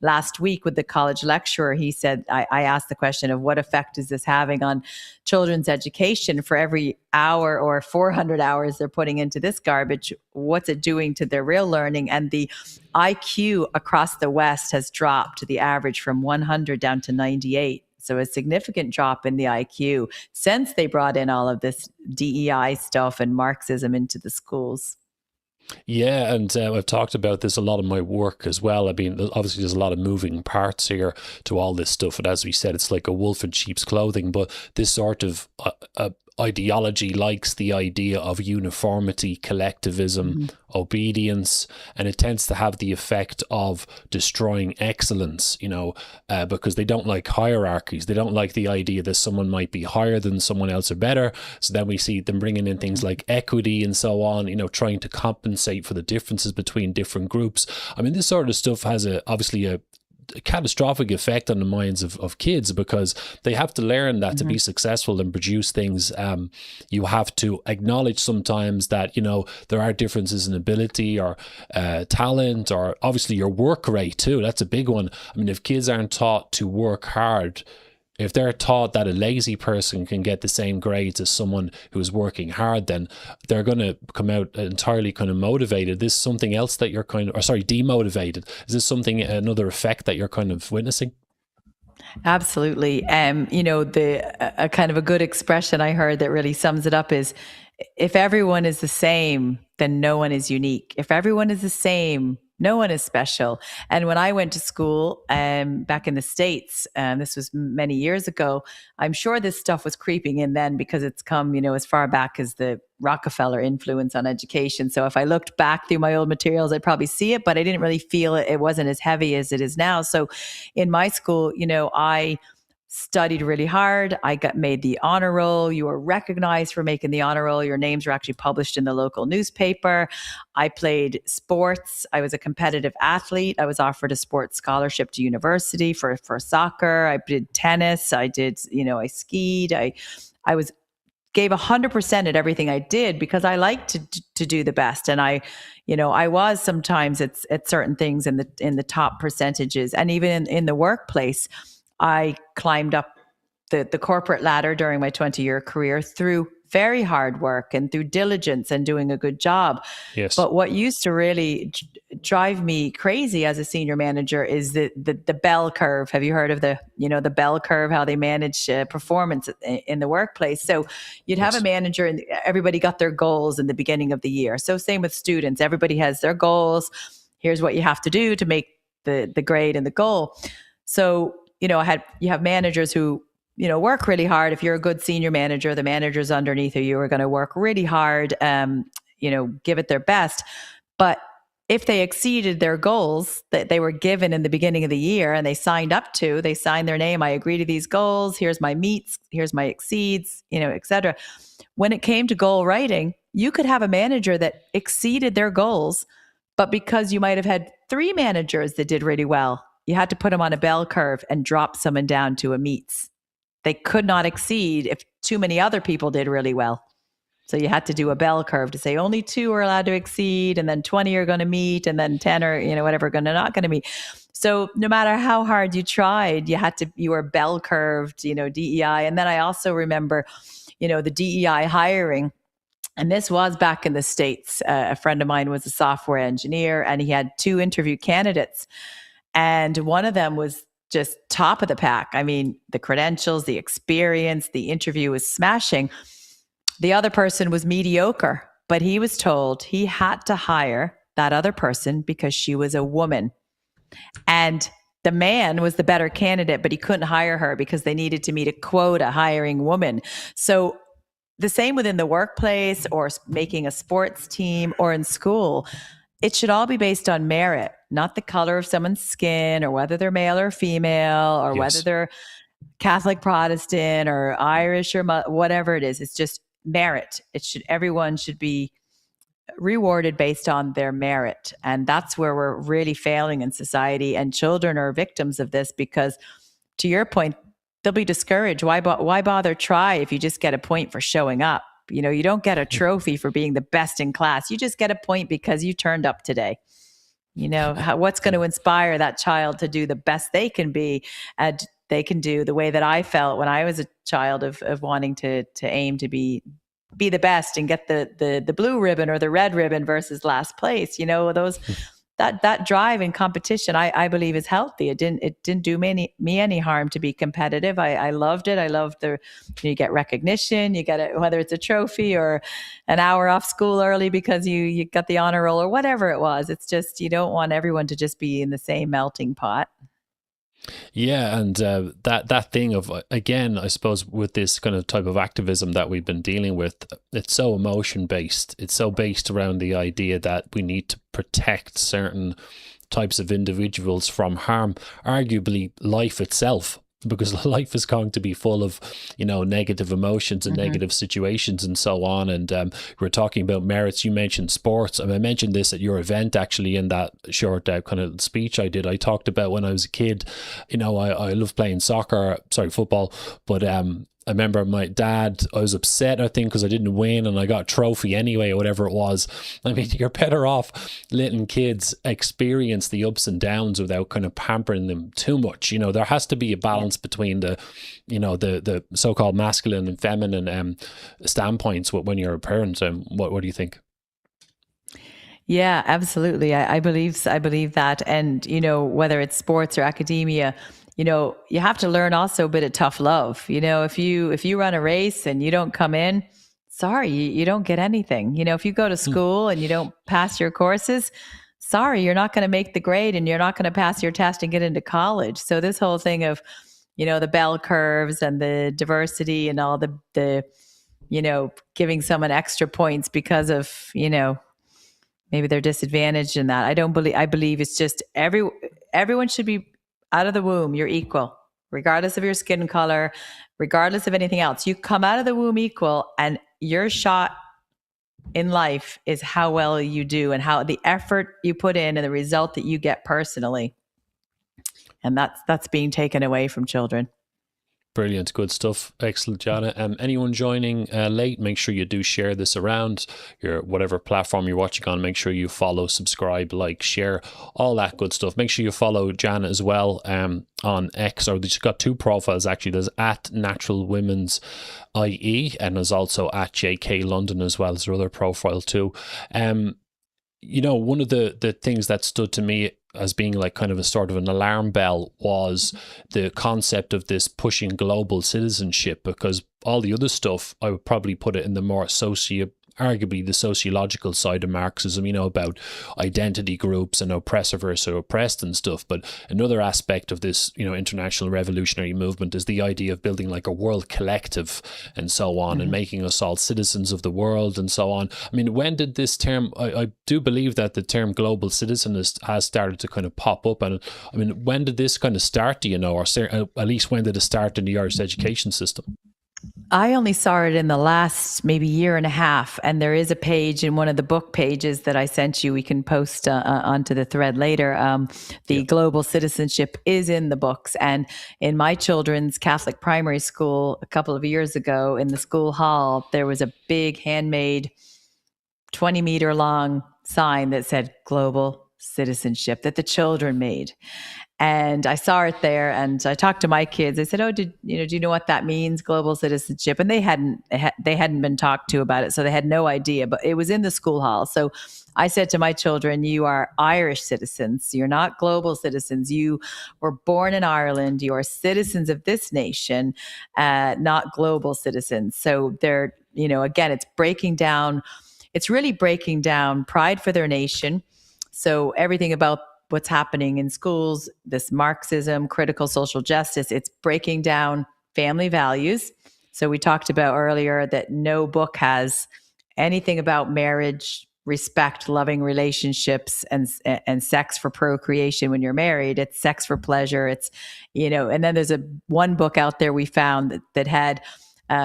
last week with the college lecturer, he said, I asked the question of what effect is this having on children's education? For every hour or 400 hours they're putting into this garbage, what's it doing to their real learning? And the IQ across the West has dropped the average from 100 down to 98. So a significant drop in the IQ since they brought in all of this DEI stuff and Marxism into the schools. Yeah, and I've talked about this a lot in my work as well. Obviously there's a lot of moving parts here to all this stuff. And as we said, it's like a wolf in sheep's clothing. But this sort of ideology likes the idea of uniformity, collectivism, obedience, and it tends to have the effect of destroying excellence, because they don't like hierarchies. They don't like the idea that someone might be higher than someone else or better. So then we see them bringing in things like equity and so on, trying to compensate for the differences between different groups. This sort of stuff has obviously a catastrophic effect on the minds of kids, because they have to learn that to be successful and produce things, you have to acknowledge sometimes that there are differences in ability or talent, or obviously your work rate too. That's a big one. If kids aren't taught to work hard, if they're taught that a lazy person can get the same grades as someone who is working hard, then they're going to come out entirely kind of motivated. This is something else that you're demotivated. Is this another effect that you're kind of witnessing? Absolutely. A kind of a good expression I heard that really sums it up is, if everyone is the same, then no one is unique. If everyone is the same, No one is special. And when I went to school back in the States, this was many years ago, I'm sure this stuff was creeping in then because it's come, as far back as the Rockefeller influence on education. So if I looked back through my old materials, I'd probably see it, but I didn't really feel it. It wasn't as heavy as it is now. So in my school, I studied really hard. I got made the honor roll. You were recognized for making the honor roll. Your names were actually published in the local newspaper. I played sports. I was a competitive athlete. I was offered a sports scholarship to university for soccer. I did tennis. I did, I skied. I gave 100% at everything I did because I liked to do the best. And I was sometimes at certain things in the top percentages. And even in the workplace, I climbed up the corporate ladder during my 20-year career through very hard work and through diligence and doing a good job. Yes. But what used to really drive me crazy as a senior manager is the bell curve. Have you heard of the bell curve, how they manage performance in the workplace? So you'd have a manager and everybody got their goals in the beginning of the year. So same with students, everybody has their goals. Here's what you have to do to make the grade and the goal. So you have managers who, work really hard. If you're a good senior manager, the managers underneath you are going to work really hard, give it their best. But if they exceeded their goals that they were given in the beginning of the year and they signed their name, I agree to these goals, here's my meets, here's my exceeds, et cetera. When it came to goal writing, you could have a manager that exceeded their goals, but because you might have had 3 managers that did really well, you had to put them on a bell curve and drop someone down to a meets. They could not exceed if too many other people did really well. So you had to do a bell curve to say only 2 are allowed to exceed, and then 20 are going to meet, and then 10 are, whatever, not going to meet. So no matter how hard you tried, you were bell curved, DEI. And then I also remember, the DEI hiring. And this was back in the States. A friend of mine was a software engineer, and he had 2 interview candidates. And one of them was just top of the pack. I mean, the credentials, the experience, the interview was smashing. The other person was mediocre, but he was told he had to hire that other person because she was a woman. And the man was the better candidate, but he couldn't hire her because they needed to meet a quota hiring women. So the same within the workplace or making a sports team or in school. It should all be based on merit, not the color of someone's skin or whether they're male or female or whether they're Catholic, Protestant or Irish or whatever it is. It's just merit. Everyone should be rewarded based on their merit. And that's where we're really failing in society. And children are victims of this because, to your point, they'll be discouraged. Why bother try if you just get a point for showing up? You don't get a trophy for being the best in class. You just get a point because you turned up today. What's going to inspire that child to do the best they can be and they can do the way that I felt when I was a child of wanting to aim to be the best and get the blue ribbon or the red ribbon versus last place. Those that drive and competition, I believe, is healthy. It didn't do me any harm to be competitive. I loved it. I loved you get recognition, you get it, whether it's a trophy or an hour off school early because you got the honor roll or whatever it was. It's just, you don't want everyone to just be in the same melting pot. Yeah, and that thing of, again, I suppose with this kind of type of activism that we've been dealing with, it's so emotion based. It's so based around the idea that we need to protect certain types of individuals from harm, arguably life itself. Because life is going to be full of, negative emotions and negative situations and so on. And we're talking about merits. You mentioned sports. And I mentioned this at your event, actually, in that short kind of speech I did. I talked about when I was a kid, I loved playing football, but I remember my dad, I was upset, I think, because I didn't win and I got a trophy anyway, or whatever it was. I mean, you're better off letting kids experience the ups and downs without kind of pampering them too much. There has to be a balance between the so-called masculine and feminine standpoints when you're a parent. What do you think? Yeah, absolutely. I believe that. And, whether it's sports or academia, you have to learn also a bit of tough love. If you run a race and you don't come in, sorry, you don't get anything. If you go to school and you don't pass your courses, sorry, you're not going to make the grade and you're not going to pass your test and get into college. So this whole thing of, the bell curves and the diversity and all the giving someone extra points because of, maybe they're disadvantaged in that. I believe it's just everyone should be out of the womb. You're equal, regardless of your skin color, regardless of anything else. You come out of the womb equal, and your shot in life is how well you do and how the effort you put in and the result that you get personally. And that's being taken away from children. Brilliant. Good stuff. Excellent, Jana. Anyone joining late, make sure you do share this around your whatever platform you're watching on. Make sure you follow, subscribe, like, share, all that good stuff. Make sure you follow Jana as well on X, or she's got two profiles actually. There's at Natural Women's IE, and there's also at JK London as well as her other profile too. One of the things that stood to me as being like kind of a sort of an alarm bell was the concept of this pushing global citizenship, because all the other stuff, I would probably put it in the more arguably the sociological side of Marxism, about identity groups and oppressor versus oppressed and stuff. But another aspect of this, international revolutionary movement is the idea of building like a world collective and so on, and making us all citizens of the world and so on. I mean, when did this term, I do believe that the term global citizen has started to kind of pop up. And I mean, when did this kind of start, or at least when did it start in the Irish education system? I only saw it in the last maybe year and a half, and there is a page in one of the book pages that I sent you. We can post onto the thread later. Global citizenship is in the books, and in my children's Catholic primary school a couple of years ago, in the school hall, there was a big handmade 20-meter long sign that said global citizenship that the children made. And I saw it there, and I talked to my kids. I said, "Oh, do you know what that means, global citizenship?" And they hadn't been talked to about it, so they had no idea. But it was in the school hall. So I said to my children, "You are Irish citizens. You're not global citizens. You were born in Ireland. You are citizens of this nation, not global citizens." So they're, again, it's breaking down. It's really breaking down pride for their nation. So everything about what's happening in schools, this Marxism, critical social justice, it's breaking down family values. So we talked about earlier that no book has anything about marriage, respect, loving relationships, and sex for procreation when you're married. It's sex for pleasure. It's, and then there's one book out there we found that had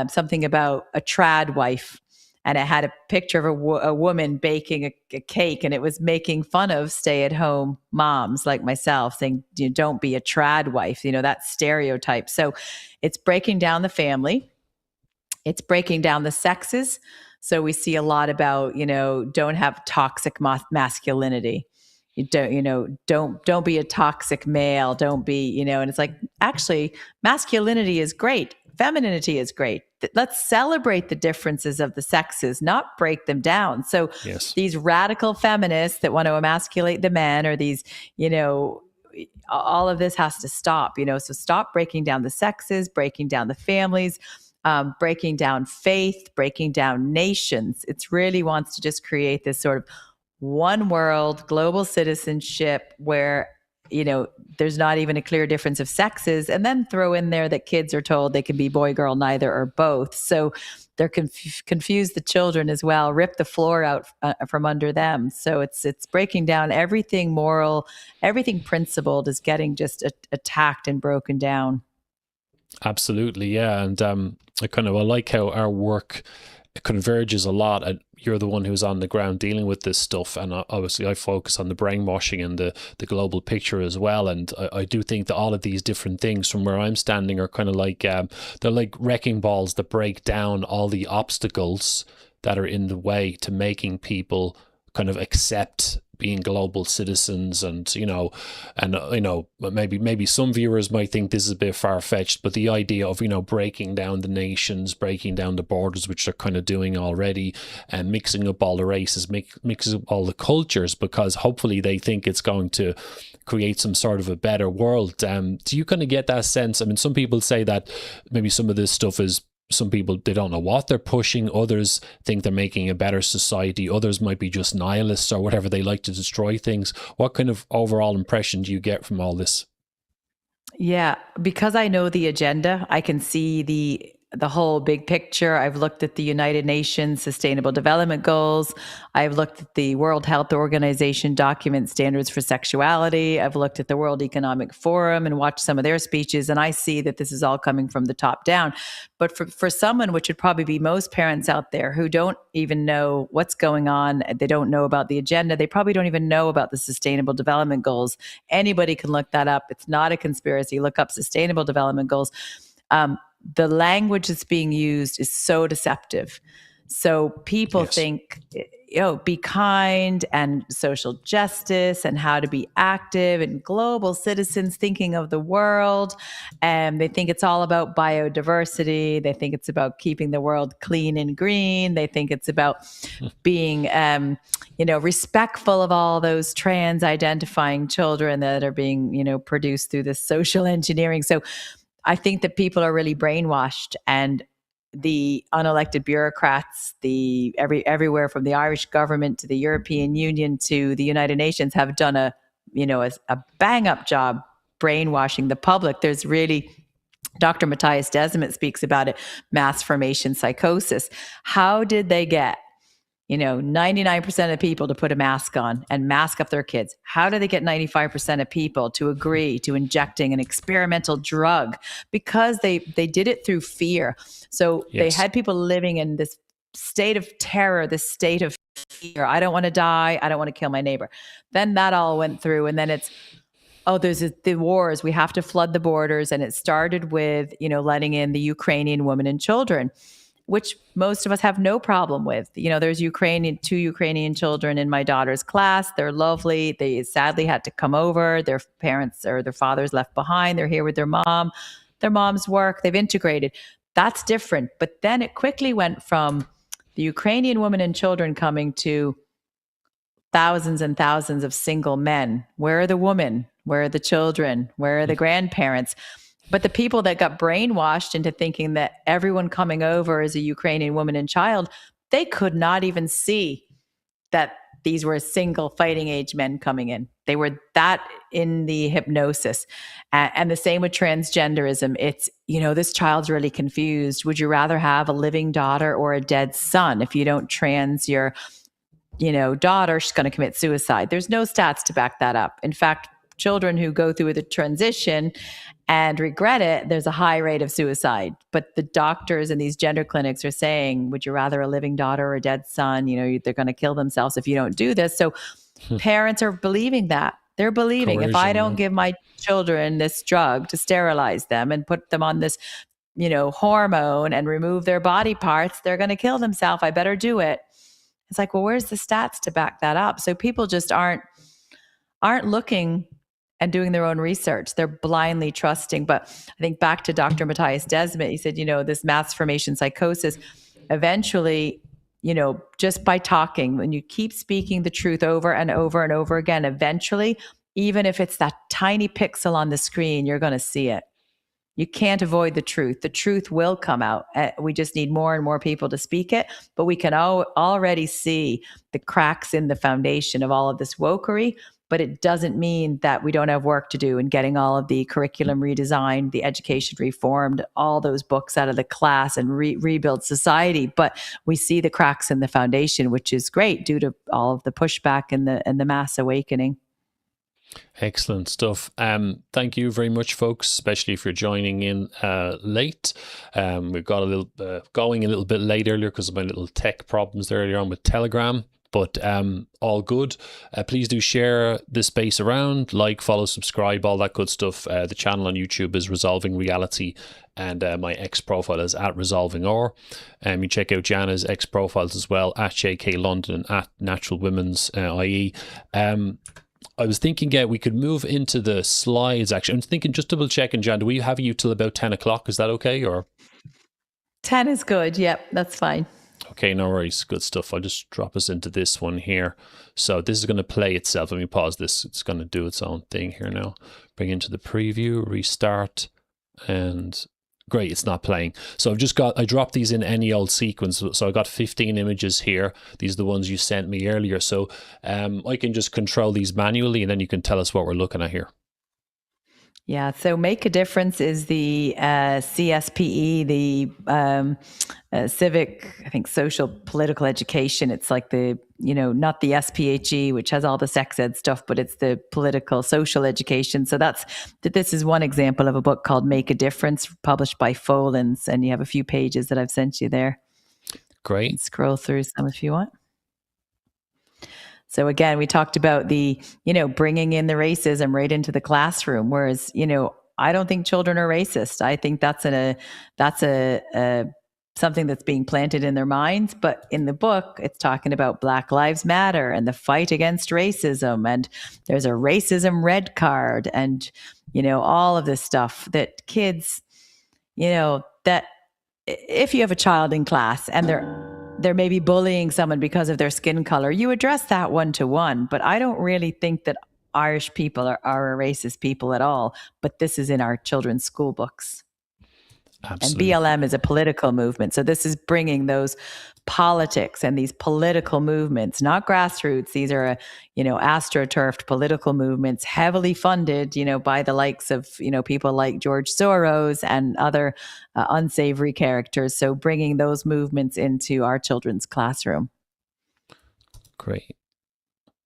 something about a trad wife. And it had a picture of a woman baking a cake, and it was making fun of stay-at-home moms like myself, saying, don't be a trad wife, that stereotype. So it's breaking down the family. It's breaking down the sexes. So we see a lot about, don't have toxic masculinity. You don't be a toxic male. Don't be, and it's like, actually, masculinity is great. Femininity is great. Let's celebrate the differences of the sexes, not break them down. So These radical feminists that want to emasculate the men, or these, all of this has to stop, so stop breaking down the sexes, breaking down the families, breaking down faith, breaking down nations. It really wants to just create this sort of one world, global citizenship where there's not even a clear difference of sexes, and then throw in there that kids are told they can be boy, girl, neither, or both. So they're confuse the children as well, rip the floor out from under them. So it's breaking down everything moral, everything principled is getting just attacked and broken down. Absolutely, yeah. And I like how our work converges a lot, and you're the one who's on the ground dealing with this stuff, and obviously I focus on the brainwashing and the global picture as well. And I do think that all of these different things from where I'm standing are kind of like they're like wrecking balls that break down all the obstacles that are in the way to making people kind of accept being global citizens. And maybe some viewers might think this is a bit far-fetched, but the idea of breaking down the nations, breaking down the borders, which they're kind of doing already, and mixing up all the races, mixing up all the cultures, because hopefully they think it's going to create some sort of a better world. Do you kind of get that sense? I mean, some people say that maybe some of this stuff is some people, they don't know what they're pushing. Others think they're making a better society. Others might be just nihilists or whatever. They like to destroy things. What kind of overall impression do you get from all this? Yeah, because I know the agenda, I can see the whole big picture. I've looked at the United Nations Sustainable Development Goals. I've looked at the World Health Organization document standards for sexuality. I've looked at the World Economic Forum and watched some of their speeches, and I see that this is all coming from the top down. But for someone, which would probably be most parents out there who don't even know what's going on, they don't know about the agenda, they probably don't even know about the Sustainable Development Goals. Anybody can look that up. It's not a conspiracy. Look up Sustainable Development Goals. The language that's being used is so deceptive. So people think, be kind and social justice and how to be active and global citizens thinking of the world. And they think it's all about biodiversity. They think it's about keeping the world clean and green. They think it's about being, respectful of all those trans identifying children that are being, produced through this social engineering. So I think that people are really brainwashed, and the unelected bureaucrats, everywhere from the Irish government to the European Union to the United Nations have done a bang up job brainwashing the public. There's really, Dr. Matthias Desmet speaks about it, mass formation psychosis. How did they get 99% of people to put a mask on and mask up their kids? How do they get 95% of people to agree to injecting an experimental drug? Because they did it through fear. So they had people living in this state of terror, this state of fear. I don't want to die. I don't want to kill my neighbor. Then that all went through. And then it's, there's the wars. We have to flood the borders. And it started with, letting in the Ukrainian women and children, which most of us have no problem with. There's two Ukrainian children in my daughter's class. They're lovely. They sadly had to come over. Their parents or their fathers left behind. They're here with their mom. Their mom's work. They've integrated. That's different. But then it quickly went from the Ukrainian women and children coming to thousands and thousands of single men. Where are the women? Where are the children? Where are the grandparents? But the people that got brainwashed into thinking that everyone coming over is a Ukrainian woman and child, they could not even see that these were single fighting age men coming in. They were that in the hypnosis. And the same with transgenderism. It's, this child's really confused. Would you rather have a living daughter or a dead son? If you don't trans your, daughter, she's going to commit suicide. There's no stats to back that up. In fact, children who go through the transition and regret it, there's a high rate of suicide. But the doctors in these gender clinics are saying, would you rather a living daughter or a dead son? They're going to kill themselves if you don't do this. So parents are believing that. They're believing coercion, if I don't give my children this drug to sterilize them and put them on this, hormone and remove their body parts, they're going to kill themselves. I better do it. It's like, well, where's the stats to back that up? So people just aren't looking and doing their own research. They're blindly trusting. But I think back to Dr. Matthias Desmet, he said, this mass formation psychosis, eventually, just by talking, when you keep speaking the truth over and over and over again, eventually, even if it's that tiny pixel on the screen, you're going to see it. You can't avoid the truth. The truth will come out. We just need more and more people to speak it. But we can already see the cracks in the foundation of all of this wokery. But it doesn't mean that we don't have work to do in getting all of the curriculum redesigned, the education reformed, all those books out of the class and rebuild society. But we see the cracks in the foundation, which is great due to all of the pushback and the mass awakening. Excellent stuff. Thank you very much, folks, especially if you're joining in late. We got a little going a little bit late earlier because of my little tech problems earlier on with Telegram. But all good. Please do share this space around, like, follow, subscribe, all that good stuff. The channel on YouTube is Resolving Reality, and my X profile is at Resolving Or. You check out Jana's X profiles as well, at JK London and at Natural Women's IE. I was thinking we could move into the slides, actually. I'm thinking, just double checking, Jan, do we have you till about 10 o'clock? Is that okay? Or 10 is good. Yep, that's fine. Okay, no worries. Good stuff. I'll just drop us into this one here. So this is going to play itself. Let me pause this. It's going to do its own thing here now. Bring into the preview, restart, and Great, it's not playing. So I dropped these in any old sequence. So I got 15 images here. These are the ones you sent me earlier. So I can just control these manually, and then you can tell us what we're looking at here. Yeah, so Make a Difference is the CSPE, the civic, I think, social political education. It's like the, not the SPHE, which has all the sex ed stuff, but it's the political social education. So this is one example of a book called Make a Difference, published by Folens, and you have a few pages that I've sent you there. Great. Scroll through some if you want. So again, we talked about the, bringing in the racism right into the classroom, whereas, I don't think children are racist. I think that's something that's being planted in their minds. But in the book, it's talking about Black Lives Matter and the fight against racism. And there's a racism red card and, all of this stuff that kids, that if you have a child in class and they're maybe bullying someone because of their skin color, you address that one-to-one. But I don't really think that Irish people are a racist people at all. But this is in our children's school books. Absolutely. And BLM is a political movement. So this is bringing those politics and these political movements, not grassroots. These are, astroturfed political movements, heavily funded, by the likes of, people like George Soros and other unsavory characters. So bringing those movements into our children's classroom. Great.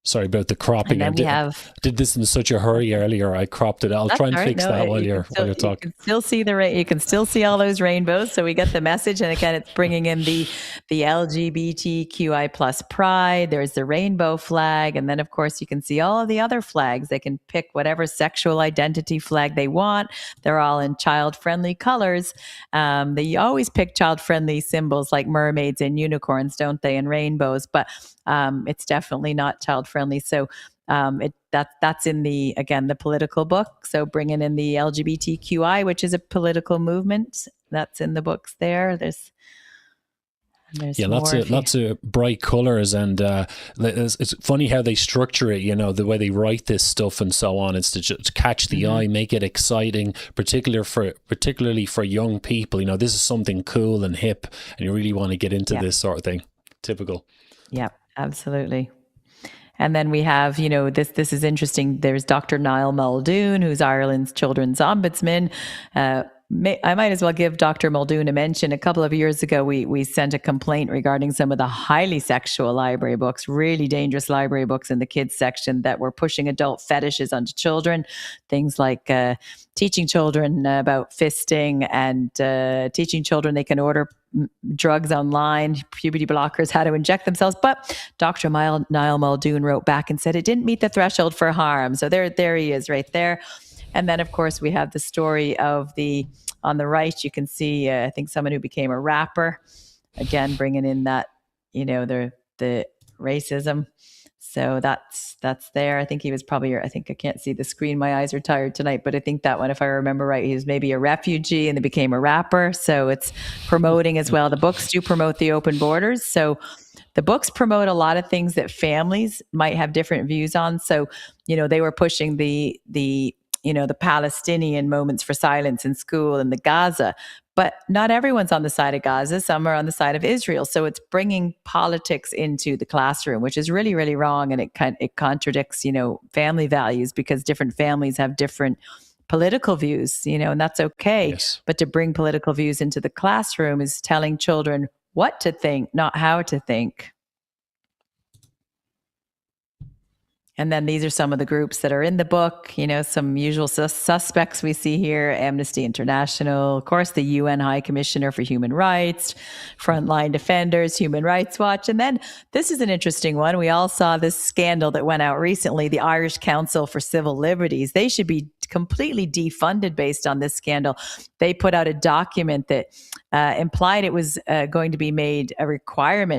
Sorry about the cropping. And then I did this in such a hurry earlier. I cropped it. I'll try and fix that while you're talking. You can still see you can still see all those rainbows. So we get the message, and again, it's bringing in the LGBTQI plus pride. There's the rainbow flag, and then of course you can see all of the other flags. They can pick whatever sexual identity flag they want. They're all in child-friendly colors. They always pick child-friendly symbols like mermaids and unicorns, don't they, and rainbows, but it's definitely not child-friendly. So that's in the political book. So bringing in the LGBTQI, which is a political movement, that's in the books there. There's lots of bright colors, and it's funny how they structure it. The way they write this stuff and so on. It's to just catch the eye, make it exciting, particularly for young people. This is something cool and hip, and you really want to get into this sort of thing. Typical. Yeah, absolutely. And then we have, this is interesting. There's Dr. Niall Muldoon, who's Ireland's children's ombudsman. I might as well give Dr. Muldoon a mention. A couple of years ago, we sent a complaint regarding some of the highly sexual library books, really dangerous library books in the kids section that were pushing adult fetishes onto children. Things like teaching children about fisting and teaching children they can order drugs online, puberty blockers, how to inject themselves. But Dr. Niall Muldoon wrote back and said it didn't meet the threshold for harm. So there he is right there. And then, of course, we have the story of on the right, you can see, I think, someone who became a rapper, again, bringing in that, the racism. So that's there. I think he was probably, I can't see the screen. My eyes are tired tonight, but I think that one, if I remember right, he was maybe a refugee and then became a rapper. So it's promoting as well. The books do promote the open borders. So the books promote a lot of things that families might have different views on. So, they were pushing the Palestinian moments for silence in school and the Gaza, but not everyone's on the side of Gaza. Some are on the side of Israel. So it's bringing politics into the classroom, which is really, really wrong. And it contradicts, family values, because different families have different political views, and that's okay. Yes. But to bring political views into the classroom is telling children what to think, not how to think. And then these are some of the groups that are in the book, some usual suspects we see here: Amnesty International, of course, the UN High Commissioner for Human Rights, Frontline Defenders, Human Rights Watch. And then this is an interesting one. We all saw this scandal that went out recently, the Irish Council for Civil Liberties. They should be completely defunded based on this scandal. They put out a document that implied it was going to be made a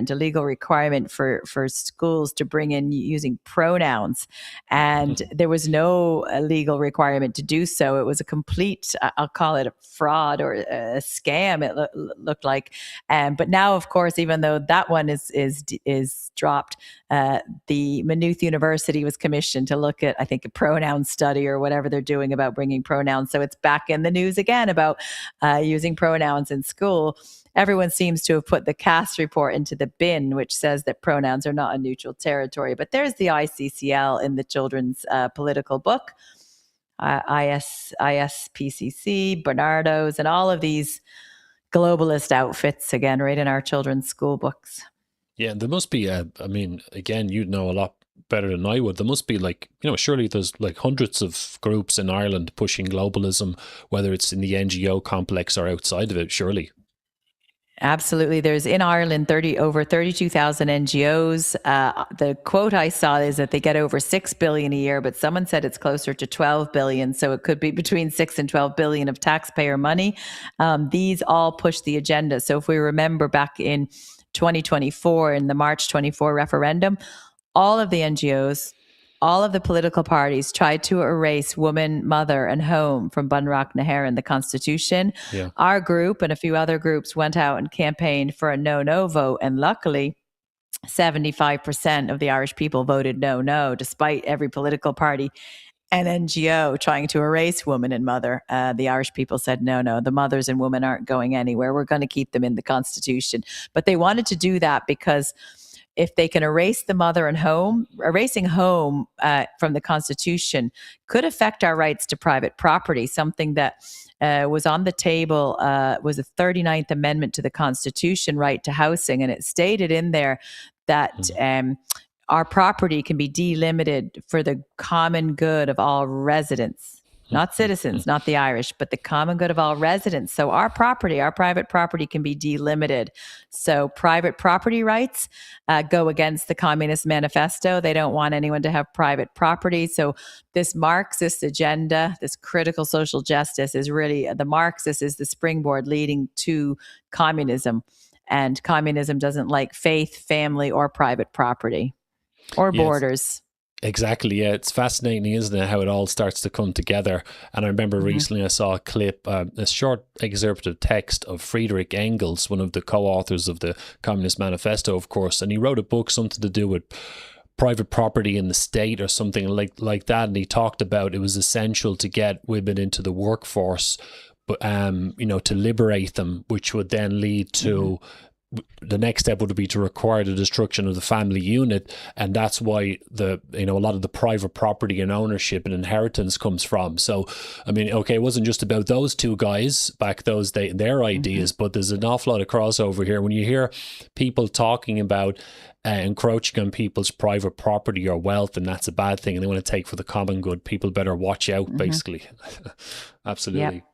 legal requirement for schools to bring in using pronouns pronouns. And there was no legal requirement to do so. It was a complete, I'll call it a fraud or a scam, it looked like. But now, of course, even though that one is dropped, the Maynooth University was commissioned to look at, I think, a pronoun study or whatever they're doing about bringing pronouns. So it's back in the news again about using pronouns in school. Everyone seems to have put the Cass report into the bin, which says that pronouns are not a neutral territory. But there's the ICCL in the children's political book, ISPCC, Bernardo's, and all of these globalist outfits, again, right in our children's school books. Yeah, there must be, I mean, again, you'd know a lot better than I would. There must be surely there's like hundreds of groups in Ireland pushing globalism, whether it's in the NGO complex or outside of it, surely. Absolutely. There's in Ireland over 32,000 NGOs. The quote I saw is that they get over 6 billion a year, but someone said it's closer to 12 billion. So it could be between 6 and 12 billion of taxpayer money. These all push the agenda. So if we remember back in 2024, in the March 24 referendum, all of the NGOs, all of the political parties tried to erase woman, mother, and home from Bunreacht na hÉireann, the Constitution. Yeah. Our group and a few other groups went out and campaigned for a no vote. And luckily, 75% of the Irish people voted no, despite every political party and NGO trying to erase woman and mother. The Irish people said, no, the mothers and women aren't going anywhere. We're going to keep them in the Constitution. But they wanted to do that because if they can erase the mother and home, erasing home from the Constitution could affect our rights to private property, something that was on the table, was a 39th Amendment to the Constitution, right to housing. And it stated in there that our property can be delimited for the common good of all residents. Not citizens, not the Irish, but the common good of all residents. So our private property can be delimited. So private property rights go against the Communist Manifesto. They don't want anyone to have private property. So this Marxist agenda, this critical social justice is really, the Marxist is the springboard leading to communism. And communism doesn't like faith, family, or private property or borders. Exactly, yeah. It's fascinating, isn't it, how it all starts to come together. And I remember recently I saw a clip, a short excerpt of text of Friedrich Engels, one of the co-authors of the Communist Manifesto, of course. And he wrote a book, something to do with private property in the state or something like that. And he talked about it was essential to get women into the workforce, but to liberate them, which would then lead to the next step would be to require the destruction of the family unit, and that's why a lot of the private property and ownership and inheritance comes from. So, I mean, okay, it wasn't just about those two guys back those days, their ideas, but there's an awful lot of crossover here. When you hear people talking about encroaching on people's private property or wealth, and that's a bad thing, and they want to take for the common good, people better watch out, basically. Absolutely. Yep.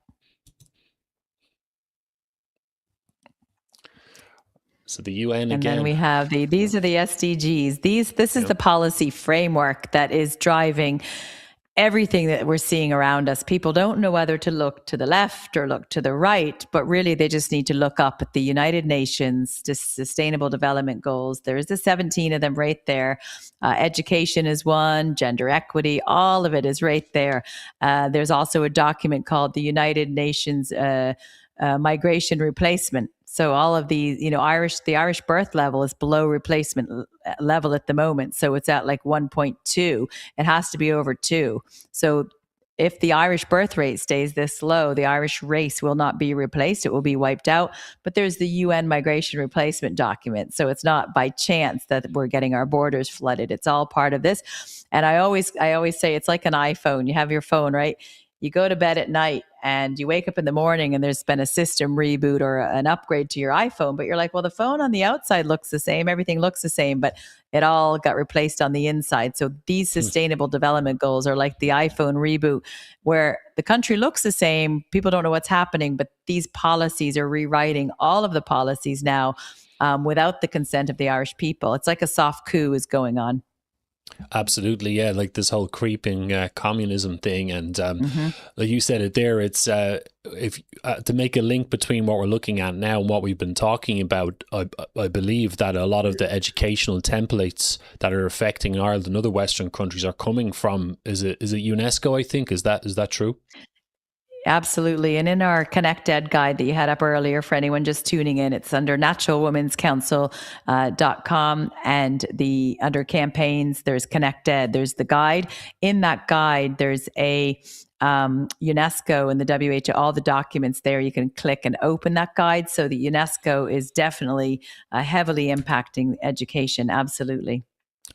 So the UN again. And then we have these are the SDGs. This is the policy framework that is driving everything that we're seeing around us. People don't know whether to look to the left or look to the right, but really they just need to look up at the United Nations Sustainable Development Goals. There is the 17 of them right there. Education is one, gender equity, all of it is right there. There's also a document called the United Nations Migration Replacement. So all of these, the Irish birth level is below replacement level at the moment. So it's at like 1.2. It has to be over 2. So if the Irish birth rate stays this low, the Irish race will not be replaced. It will be wiped out. But there's the UN migration replacement document. So it's not by chance that we're getting our borders flooded. It's all part of this. And I always say it's like an iPhone. You have your phone, right? You go to bed at night and you wake up in the morning and there's been a system reboot or an upgrade to your iPhone, but you're like, well, the phone on the outside looks the same. Everything looks the same, but it all got replaced on the inside. So these sustainable development goals are like the iPhone reboot where the country looks the same. People don't know what's happening, but these policies are rewriting all of the policies now without the consent of the Irish people. It's like a soft coup is going on. Absolutely, yeah. Like this whole creeping communism thing, and like you said it there, it's if to make a link between what we're looking at now and what we've been talking about. I believe that a lot of the educational templates that are affecting Ireland and other Western countries are coming from is it UNESCO? I think is that true? Absolutely. And in our Connect Ed guide that you had up earlier, for anyone just tuning in, it's under naturalwomenscouncil.com, and under campaigns, there's Connect Ed, there's the guide. In that guide, there's a UNESCO and the WHO, all the documents there. You can click and open that guide. So the UNESCO is definitely heavily impacting education. Absolutely.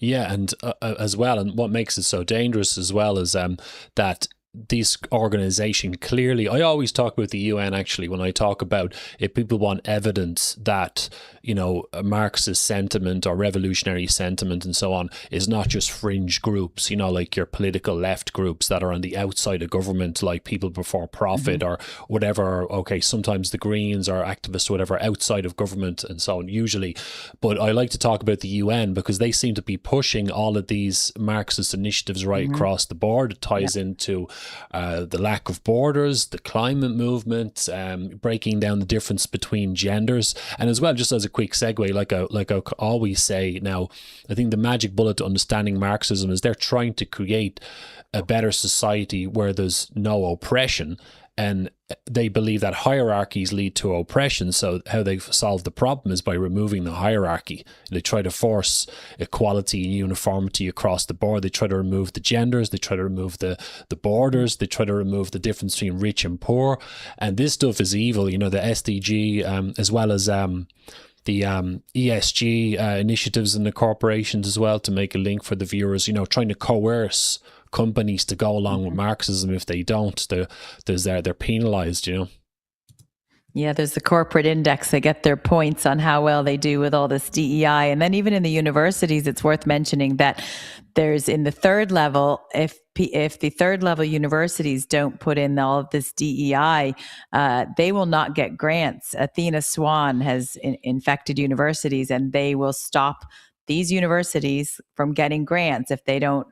Yeah, and as well, and what makes it so dangerous as well is that this organization clearly, I always talk about the UN actually when I talk about if people want evidence that, you know, a Marxist sentiment or revolutionary sentiment and so on is not just fringe groups, you know, like your political left groups that are on the outside of government, like People Before Profit or whatever. Okay, sometimes the Greens or activists or whatever outside of government and so on usually. But I like to talk about the UN because they seem to be pushing all of these Marxist initiatives right across the board. It ties into the lack of borders, the climate movement, breaking down the difference between genders, and as well, just as a quick segue, like I always say now, I think the magic bullet to understanding Marxism is they're trying to create a better society where there's no oppression. And they believe that hierarchies lead to oppression. So how they solve the problem is by removing the hierarchy. They try to force equality and uniformity across the board. They try to remove the genders. They try to remove the borders. They try to remove the difference between rich and poor. And this stuff is evil. You know, the SDG, as well as the ESG initiatives in the corporations as well, to make a link for the viewers, you know, trying to coerce companies to go along with Marxism. If they don't, they're penalized, you know. Yeah, there's the corporate index. They get their points on how well they do with all this DEI. And then even in the universities, it's worth mentioning that there's in the third level, if the third level universities don't put in all of this DEI, they will not get grants. Athena Swan has infected universities, and they will stop these universities from getting grants if they don't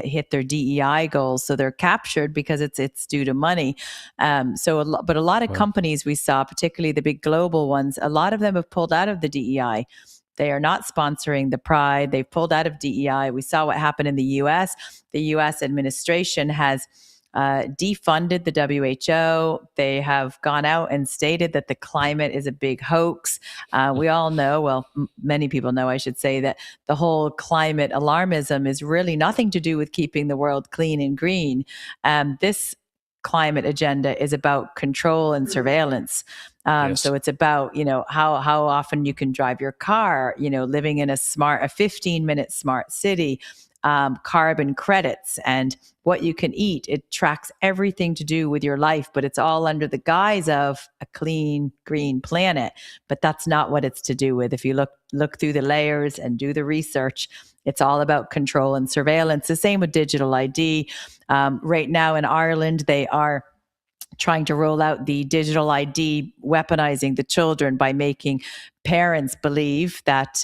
hit their DEI goals. So they're captured because it's due to money. But a lot of companies we saw, particularly the big global ones, a lot of them have pulled out of the DEI. They are not sponsoring the Pride. They've pulled out of DEI. We saw what happened in the US. The US administration has defunded the WHO. They have gone out and stated that the climate is a big hoax. We all know, well, many people know, I should say, that the whole climate alarmism is really nothing to do with keeping the world clean and green. This climate agenda is about control and surveillance. Yes. So it's about, you know, how often you can drive your car, you know, living in a 15-minute smart city, carbon credits, and what you can eat. It tracks everything to do with your life, but it's all under the guise of a clean, green planet. But that's not what it's to do with. If you look through the layers and do the research, it's all about control and surveillance. The same with digital ID. Right now in Ireland, they are trying to roll out the digital ID, weaponizing the children by making parents believe that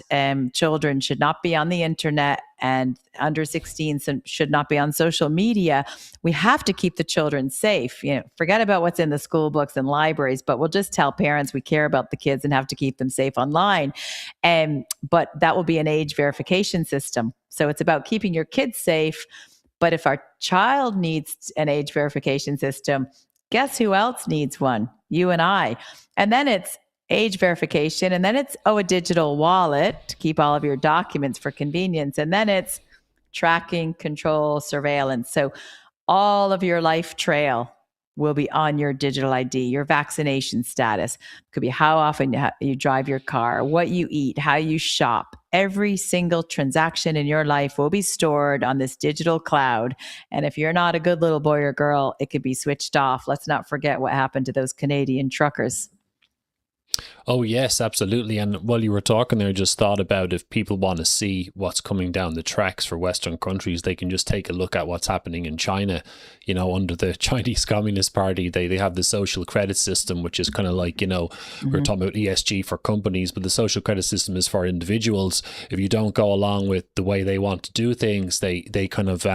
children should not be on the internet and under 16 should not be on social media. We have to keep the children safe. You know, forget about what's in the school books and libraries, but we'll just tell parents we care about the kids and have to keep them safe online. But that will be an age verification system. So it's about keeping your kids safe. But if our child needs an age verification system, guess who else needs one? You and I. And then it's age verification. And then it's, a digital wallet to keep all of your documents for convenience. And then it's tracking, control, surveillance. So all of your life trail will be on your digital ID, your vaccination status. Could be how often you drive your car, what you eat, how you shop. Every single transaction in your life will be stored on this digital cloud. And if you're not a good little boy or girl, it could be switched off. Let's not forget what happened to those Canadian truckers. Oh, yes, absolutely. And while you were talking there, I just thought about if people want to see what's coming down the tracks for Western countries, they can just take a look at what's happening in China. You know, under the Chinese Communist Party, they have the social credit system, which is kind of like, you know, we're talking about ESG for companies, but the social credit system is for individuals. If you don't go along with the way they want to do things, they kind of,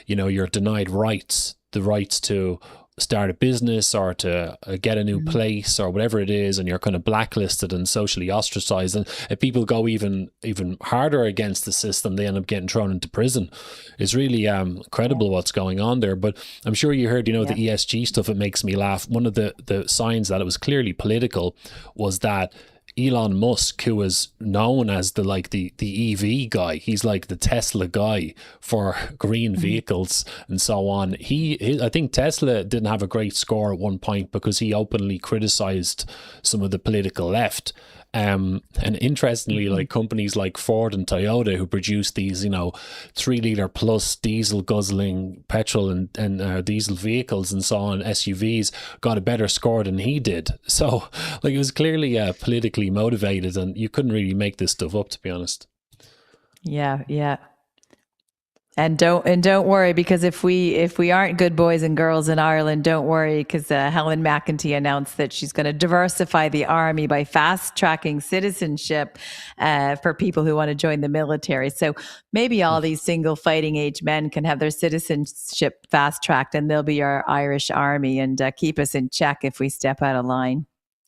you know, you're denied rights, the rights to start a business or to get a new place or whatever it is, and you're kind of blacklisted and socially ostracized. And if people go even harder against the system, they end up getting thrown into prison. It's really incredible what's going on there. But I'm sure you heard, you know, the ESG stuff. It makes me laugh. One of the signs that it was clearly political was that Elon Musk, who was known as the EV guy, he's like the Tesla guy for green vehicles and so on. I think Tesla didn't have a great score at one point because he openly criticized some of the political left. And interestingly, like companies like Ford and Toyota, who produce these, you know, 3 liter plus diesel guzzling petrol and diesel vehicles and so on, SUVs, got a better score than he did. So like it was clearly politically motivated, and you couldn't really make this stuff up, to be honest. Yeah. And don't worry, because if we aren't good boys and girls in Ireland, don't worry, because Helen McEntee announced that she's going to diversify the army by fast tracking citizenship for people who want to join the military. So maybe all these single fighting age men can have their citizenship fast tracked, and they'll be our Irish army and keep us in check if we step out of line.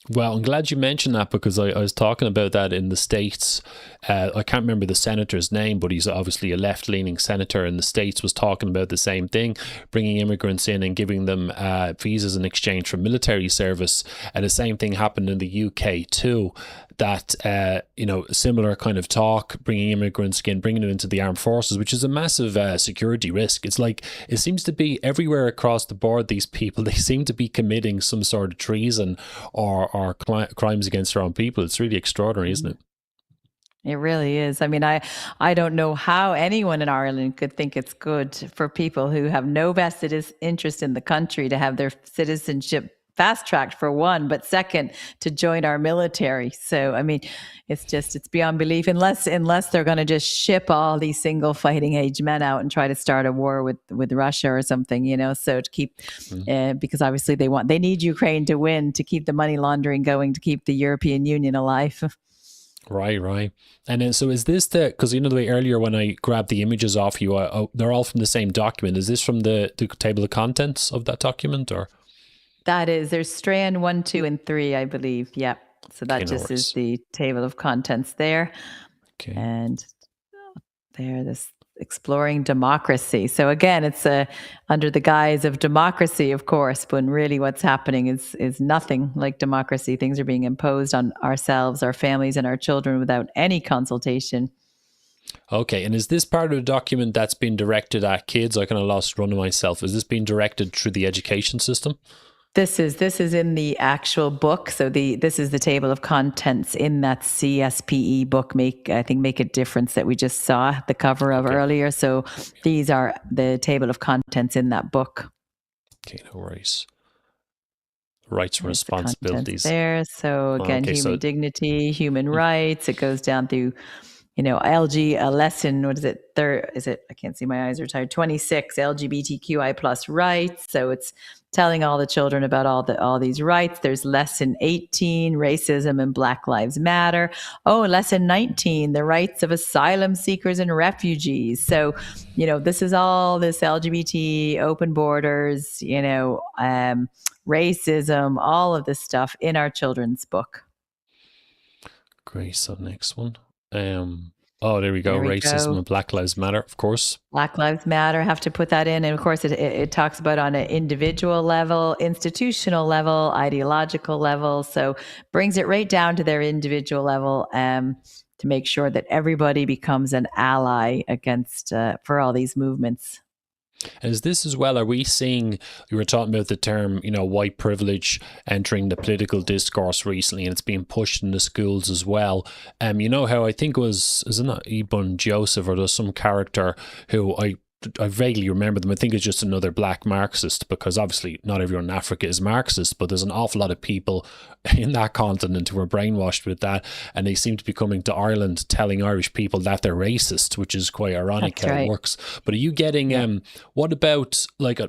Well, I'm glad you mentioned that, because I was talking about that in the States. I can't remember the senator's name, but he's obviously a left-leaning senator in the States, was talking about the same thing, bringing immigrants in and giving them visas in exchange for military service. And the same thing happened in the UK too, that, you know, similar kind of talk, bringing immigrants in, bringing them into the armed forces, which is a massive security risk. It's like, it seems to be everywhere across the board, these people, they seem to be committing some sort of treason or crimes against their own people. It's really extraordinary, isn't it? It really is. I mean, I don't know how anyone in Ireland could think it's good for people who have no vested interest in the country to have their citizenship fast-tracked, for one, but second, to join our military. So, I mean, it's beyond belief, unless they're going to just ship all these single fighting age men out and try to start a war with Russia or something, you know, so to keep, because obviously they need Ukraine to win, to keep the money laundering going, to keep the European Union alive. Right. And then, so is this because, you know, the way earlier when I grabbed the images off you, they're all from the same document. Is this from the table of contents of that document, or? That is, there's strand 1, 2, and 3, I believe. Yep. So that Okay, no just worries. is the table of contents there. Okay. And there, this exploring democracy. So again, it's under the guise of democracy, of course, when really what's happening is nothing like democracy. Things are being imposed on ourselves, our families, and our children without any consultation. Okay, and is this part of the document that's been directed at kids? I kind of lost run of myself. Is this being directed through the education system? This is in the actual book. So this is the table of contents in that CSPE book. Make It Difference that we just saw the cover of earlier. So these are the table of contents in that book. Okay, no worries. Rights and There's the contents responsibilities. there. So again, human dignity, human rights. It goes down through, you know, a lesson, what is it? I can't see, my eyes are tired. 26 LGBTQI plus rights. So it's telling all the children about all these rights. There's lesson 18, racism and Black Lives Matter. Oh, lesson 19, the rights of asylum seekers and refugees. So, you know, this is all this LGBT, open borders, you know, racism, all of this stuff in our children's book. Great. So next one. Oh, there we go. Racism and Black Lives Matter, of course. Black Lives Matter, have to put that in. And of course, it talks about on an individual level, institutional level, ideological level. So brings it right down to their individual level to make sure that everybody becomes an ally against for all these movements. And is this as well, are we seeing, you were talking about the term, you know, white privilege entering the political discourse recently, and it's being pushed in the schools as well. You know how I think it was, isn't it Ibn Joseph, or there's some character who I vaguely remember them. I think it's just another black Marxist, because obviously not everyone in Africa is Marxist, but there's an awful lot of people in that continent who are brainwashed with that, and they seem to be coming to Ireland telling Irish people that they're racist, which is quite ironic. That's how right. it works. But are you getting what about, like,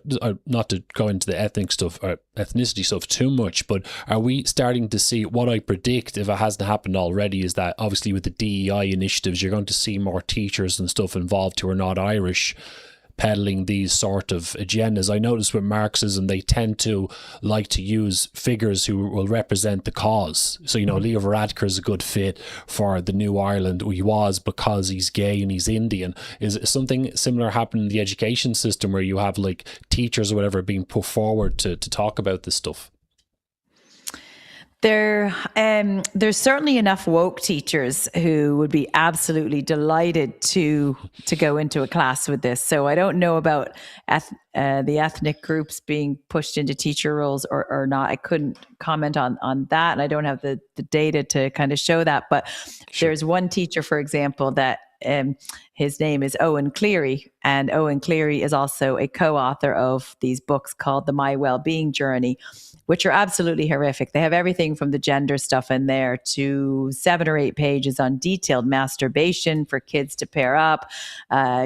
not to go into the ethnic stuff or ethnicity stuff too much, but are we starting to see what I predict, if it hasn't happened already, is that obviously with the DEI initiatives, you're going to see more teachers and stuff involved who are not Irish peddling these sort of agendas? I notice with Marxism, they tend to like to use figures who will represent the cause. So, Leo Varadkar is a good fit for the New Ireland. He was, because he's gay and he's Indian. Is something similar happening in the education system, where you have like teachers or whatever being put forward to talk about this stuff? There's certainly enough woke teachers who would be absolutely delighted to go into a class with this. So I don't know about the ethnic groups being pushed into teacher roles or not. I couldn't comment on that, and I don't have the data to kind of show that. But there's one teacher, for example, that his name is Owen Cleary, and Owen Cleary is also a co-author of these books called The My Wellbeing Journey, which are absolutely horrific. They have everything from the gender stuff in there to 7 or 8 pages on detailed masturbation for kids to pair up,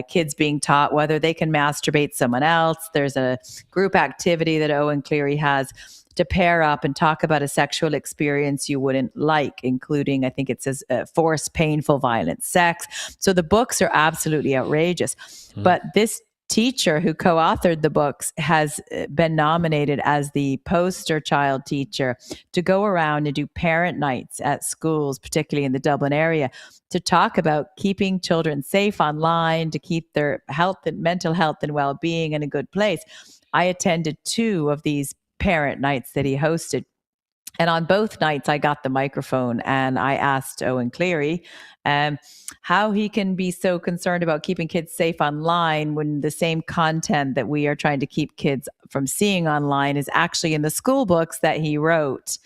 kids being taught whether they can masturbate someone else. There's a group activity that Owen Cleary has to pair up and talk about a sexual experience you wouldn't like, including, I think it says, forced, painful, violent sex. So the books are absolutely outrageous. But this teacher who co-authored the books has been nominated as the poster child teacher to go around and do parent nights at schools, particularly in the Dublin area, to talk about keeping children safe online, to keep their health and mental health and well-being in a good place. I attended 2 of these parent nights that he hosted. And on both nights, I got the microphone and I asked Owen Cleary how he can be so concerned about keeping kids safe online when the same content that we are trying to keep kids from seeing online is actually in the school books that he wrote.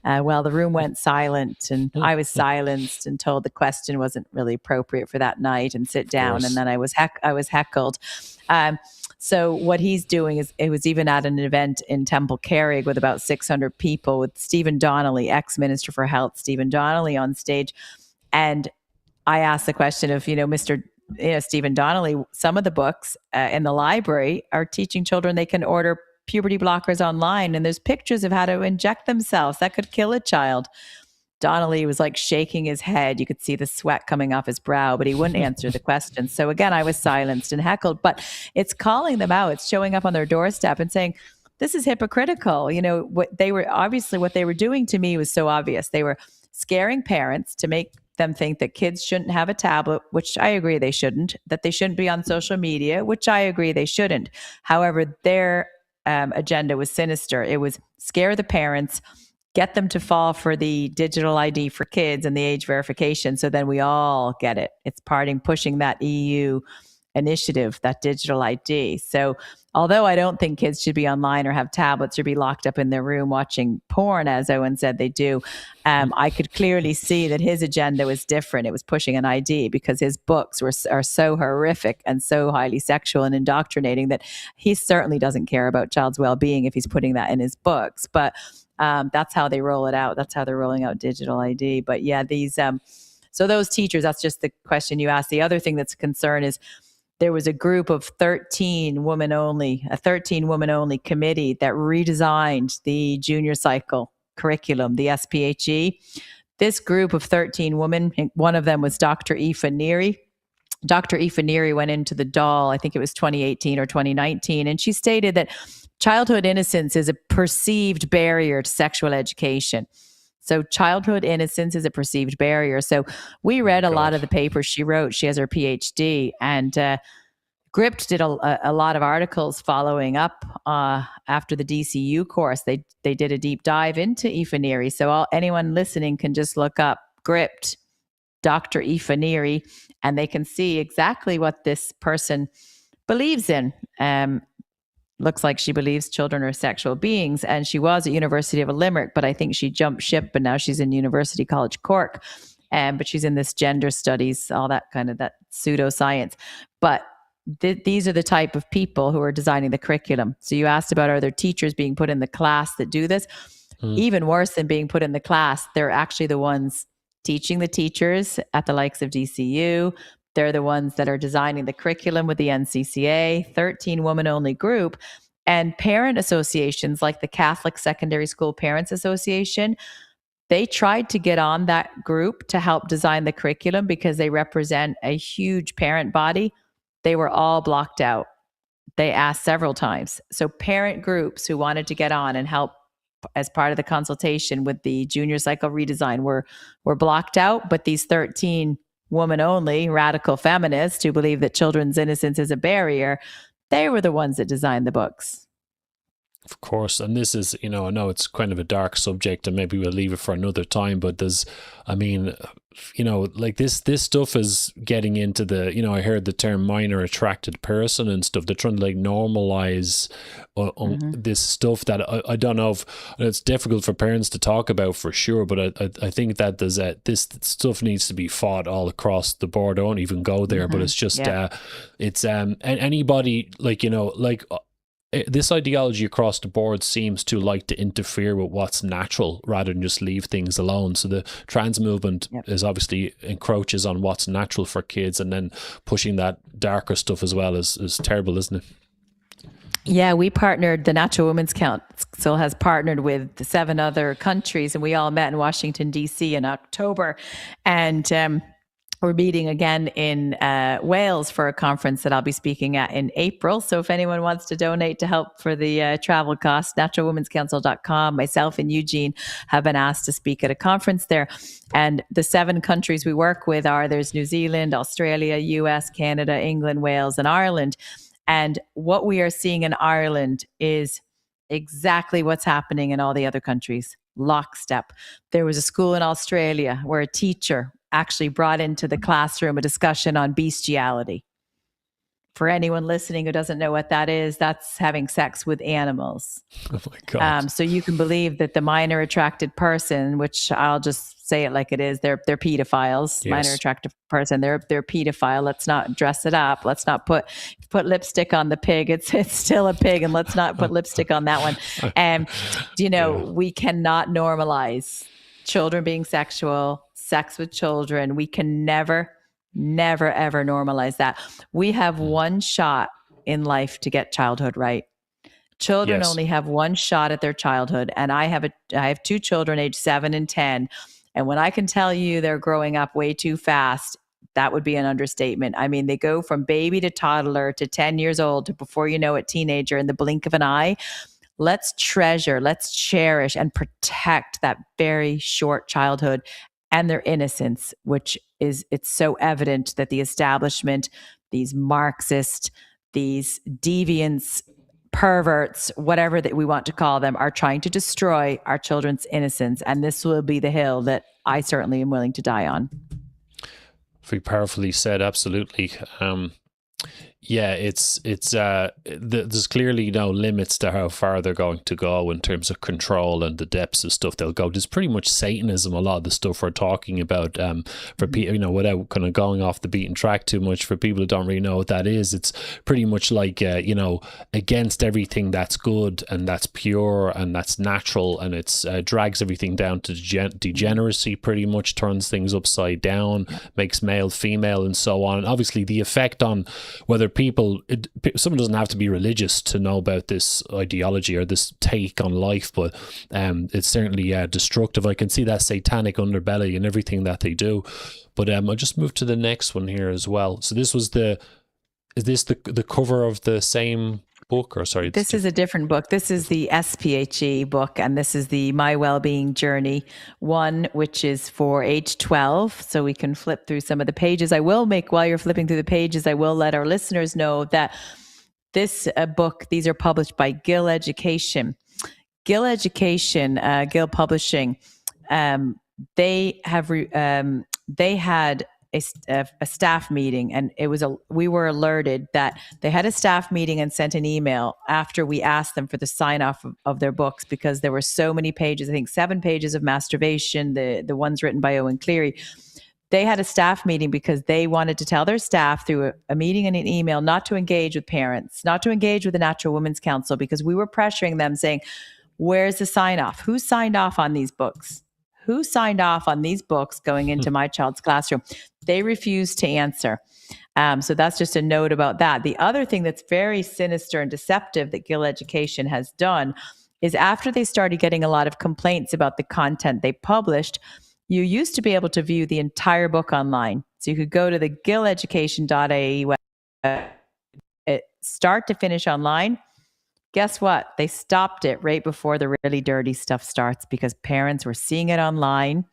Well, the room went silent, and I was silenced and told the question wasn't really appropriate for that night and sit down. And then I was heckled. So what he's doing is, it was even at an event in Temple Carrig with about 600 people, with Stephen Donnelly, ex-Minister for Health, Stephen Donnelly on stage. And I asked the question of, Mr. Stephen Donnelly, some of the books in the library are teaching children they can order puberty blockers online, and there's pictures of how to inject themselves. That could kill a child. Donnelly was like shaking his head. You could see the sweat coming off his brow, but he wouldn't answer the question. So again, I was silenced and heckled, but it's calling them out. It's showing up on their doorstep and saying, this is hypocritical. What they were doing to me was so obvious. They were scaring parents to make them think that kids shouldn't have a tablet, which I agree they shouldn't, that they shouldn't be on social media, which I agree they shouldn't. However, their agenda was sinister. It was scare the parents, get them to fall for the digital ID for kids and the age verification. So then we all get it. It's pushing that EU initiative, that digital ID. So although I don't think kids should be online or have tablets or be locked up in their room watching porn, as Owen said they do, I could clearly see that his agenda was different. It was pushing an ID, because his books are so horrific and so highly sexual and indoctrinating that he certainly doesn't care about child's well-being if he's putting that in his books. But that's how they roll it out. That's how they're rolling out digital ID. But yeah, so those teachers, that's just the question you asked. The other thing that's a concern is there was a group of 13 women only committee that redesigned the junior cycle curriculum, the SPHE. This group of 13 women, one of them was Dr. Aoife Neary. Dr. Aoife Neary went into the Dáil, I think it was 2018 or 2019, and she stated that childhood innocence is a perceived barrier to sexual education. So childhood innocence is a perceived barrier. So we read a lot of the papers she wrote. She has her PhD, and Gript did a lot of articles following up after the DCU course. They did a deep dive into Aoife Neary. So anyone listening can just look up Gript, Dr. Aoife Neary, and they can see exactly what this person believes in. Looks like she believes children are sexual beings, and she was at University of Limerick, but I think she jumped ship, and now she's in University College Cork. But she's in this gender studies, all that kind of that pseudoscience. But these are the type of people who are designing the curriculum. So you asked about, are there teachers being put in the class that do this? Even worse than being put in the class, they're actually the ones teaching the teachers at the likes of DCU. They're the ones that are designing the curriculum with the NCCA, 13 woman-only group. And parent associations like the Catholic Secondary School Parents Association, they tried to get on that group to help design the curriculum because they represent a huge parent body. They were all blocked out. They asked several times. So parent groups who wanted to get on and help as part of the consultation with the junior cycle redesign were blocked out. But these 13 woman-only radical feminists who believe that children's innocence is a barrier, they were the ones that designed the books. Of course, and this is, I know it's kind of a dark subject and maybe we'll leave it for another time, but there's, like this stuff is getting into the, I heard the term minor attracted person and stuff. They're trying to like normalize this stuff that I don't know if it's difficult for parents to talk about for sure, but I think that there's this stuff needs to be fought all across the board. I won't even go there, but it's just, it's anybody this ideology across the board seems to like to interfere with what's natural rather than just leave things alone. So the trans movement is obviously encroaches on what's natural for kids, and then pushing that darker stuff as well is terrible, isn't it? Yeah, we partnered, the Natural Women's Council has partnered with 7 other countries, and we all met in Washington, D.C. in October. And we're meeting again in Wales for a conference that I'll be speaking at in April. So if anyone wants to donate to help for the travel costs, naturalwomen'scouncil.com. Myself and Eugene have been asked to speak at a conference there. And the 7 countries we work with there's New Zealand, Australia, US, Canada, England, Wales, and Ireland. And what we are seeing in Ireland is exactly what's happening in all the other countries. Lockstep. There was a school in Australia where a teacher actually brought into the classroom a discussion on bestiality. For anyone listening who doesn't know what that is, that's having sex with animals. Oh my God. So you can believe that the minor attracted person, which I'll just say it like it is, they're pedophiles. Yes. Minor attracted person, they're pedophile. Let's not dress it up. Let's not put lipstick on the pig. It's still a pig, and let's not put lipstick on that one. And we cannot normalize children being sexual, sex with children. We can never, ever normalize that. We have one shot in life to get childhood right. Children only have one shot at their childhood. And I have 2 children aged 7 and 10. And when I can tell you they're growing up way too fast, that would be an understatement. I mean, they go from baby to toddler to 10 years old to, before you know it, teenager in the blink of an eye. Let's treasure, let's cherish and protect that very short childhood and their innocence, it's so evident that the establishment, these Marxist, these deviants, perverts, whatever that we want to call them, are trying to destroy our children's innocence. And this will be the hill that I certainly am willing to die on. Very powerfully said, absolutely. There's clearly no limits to how far they're going to go in terms of control and the depths of stuff they'll go. There's pretty much Satanism, a lot of the stuff we're talking about, for people, without kind of going off the beaten track too much, for people who don't really know what that is. It's pretty much like, against everything that's good and that's pure and that's natural, and it's drags everything down to degeneracy, pretty much turns things upside down, makes male female and so on. And obviously the effect on whether someone doesn't have to be religious to know about this ideology or this take on life, but it's certainly destructive. I can see that satanic underbelly in everything that they do. But I'll just move to the next one here as well. So this was is this the cover of the same book, or sorry? This is a different book. This is the SPHE book, and this is the My Wellbeing Journey one, which is for age 12. So we can flip through some of the pages. I will while you're flipping through the pages, I will let our listeners know that this book, these are published by Gill Education. Gill Publishing, they had a staff meeting, and we were alerted that they had a staff meeting and sent an email after we asked them for the sign off of their books, because there were so many pages, I think 7 pages of masturbation, the ones written by Owen Cleary. they had a staff meeting because they wanted to tell their staff through a meeting and an email not to engage with parents, not to engage with the Natural Women's Council, because we were pressuring them saying, where's the sign off? Who signed off on these books? Who signed off on these books going into my child's classroom? They refused to answer. So that's just a note about that. The other thing that's very sinister and deceptive that Gill Education has done is after they started getting a lot of complaints about the content they published, you used to be able to view the entire book online. So you could go to the gilleducation.ie website, start to finish online. Guess what? They stopped it right before the really dirty stuff starts because parents were seeing it online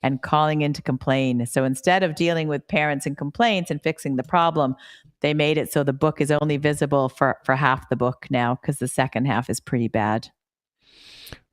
and calling in to complain. So instead of dealing with parents and complaints and fixing the problem, they made it so the book is only visible for half the book now because the second half is pretty bad.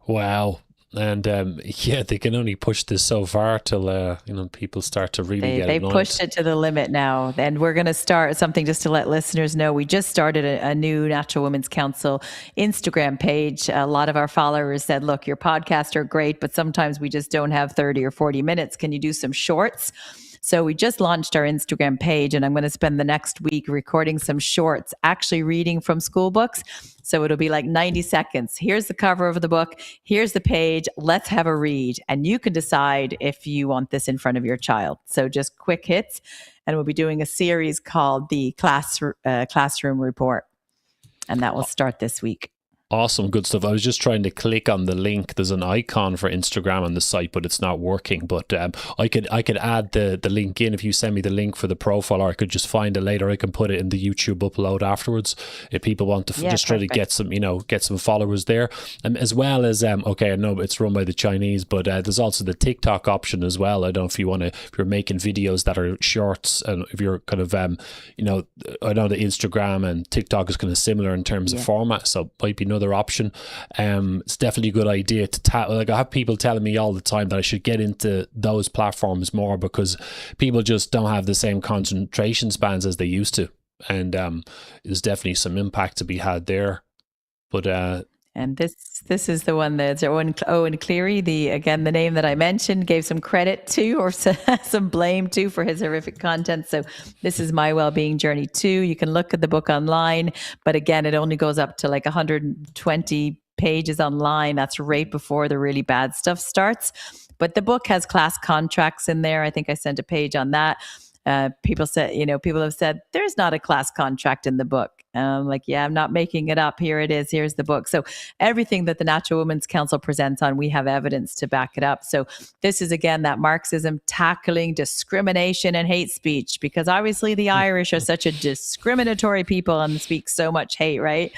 Wow. And yeah, they can only push this so far till people start to really get annoyed. They've pushed it to the limit now. And we're going to start something just to let listeners know. We just started a new Natural Women's Council Instagram page. A lot of our followers said, look, your podcasts are great, but sometimes we just don't have 30 or 40 minutes. Can you do some shorts? So we just launched our Instagram page, and I'm going to spend the next week recording some shorts, actually reading from school books. So it'll be like 90 seconds. Here's the cover of the book. Here's the page. Let's have a read. And you can decide if you want this in front of your child. So just quick hits. And we'll be doing a series called the Classroom Report. And that will start this week. Awesome, good stuff. I was just trying to click on the link. There's an icon for Instagram on the site, but it's not working. But I could add the link in if you send me the link for the profile, or I could just find it later. I can put it in the YouTube upload afterwards if people want to just try to get some followers there. As well as okay, I know it's run by the Chinese, but there's also the TikTok option as well. I don't know if you're making videos that are shorts, and if you're kind of I know the Instagram and TikTok is kind of similar in terms of format, so might be another option. It's definitely a good idea to I have people telling me all the time that I should get into those platforms more because people just don't have the same concentration spans as they used to, and there's definitely some impact to be had there. But and this is the one that's Owen Cleary, the name that I mentioned, gave some credit to or some blame to for his horrific content. So this is My Wellbeing Journey 2. You can look at the book online, but again, it only goes up to like 120 pages online. That's right before the really bad stuff starts. But the book has class contracts in there. I think I sent a page on that. People have said there's not a class contract in the book. Like, yeah, I'm not making it up. Here it is. Here's the book. So everything that the Natural Women's Council presents on, we have evidence to back it up. So this is, again, that Marxism tackling discrimination and hate speech, because obviously the Irish are such a discriminatory people and speak so much hate, right?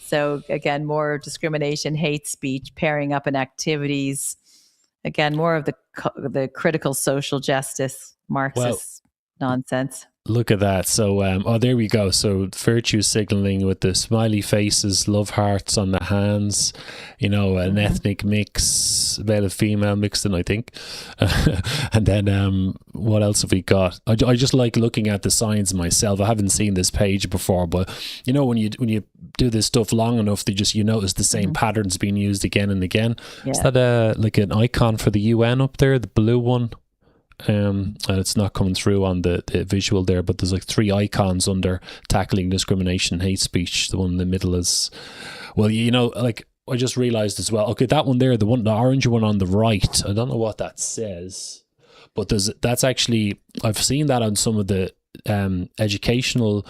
So again, more discrimination, hate speech, pairing up in activities. Again, more of the critical social justice, Marxist nonsense. Look at that. So, there we go. So virtue signaling with the smiley faces, love hearts on the hands, an ethnic mix, male and female mixed in, I think. And then what else have we got? I just like looking at the signs myself. I haven't seen this page before, but when you do this stuff long enough, you notice the same patterns being used again and again. Yeah. Is that like an icon for the UN up there, the blue one? And it's not coming through on the visual there, but there's like 3 icons under tackling discrimination, hate speech. The one in the middle is, like I just realized as well. Okay, that one there, the orange one on the right. I don't know what that says, but that's actually, I've seen that on some of the educational,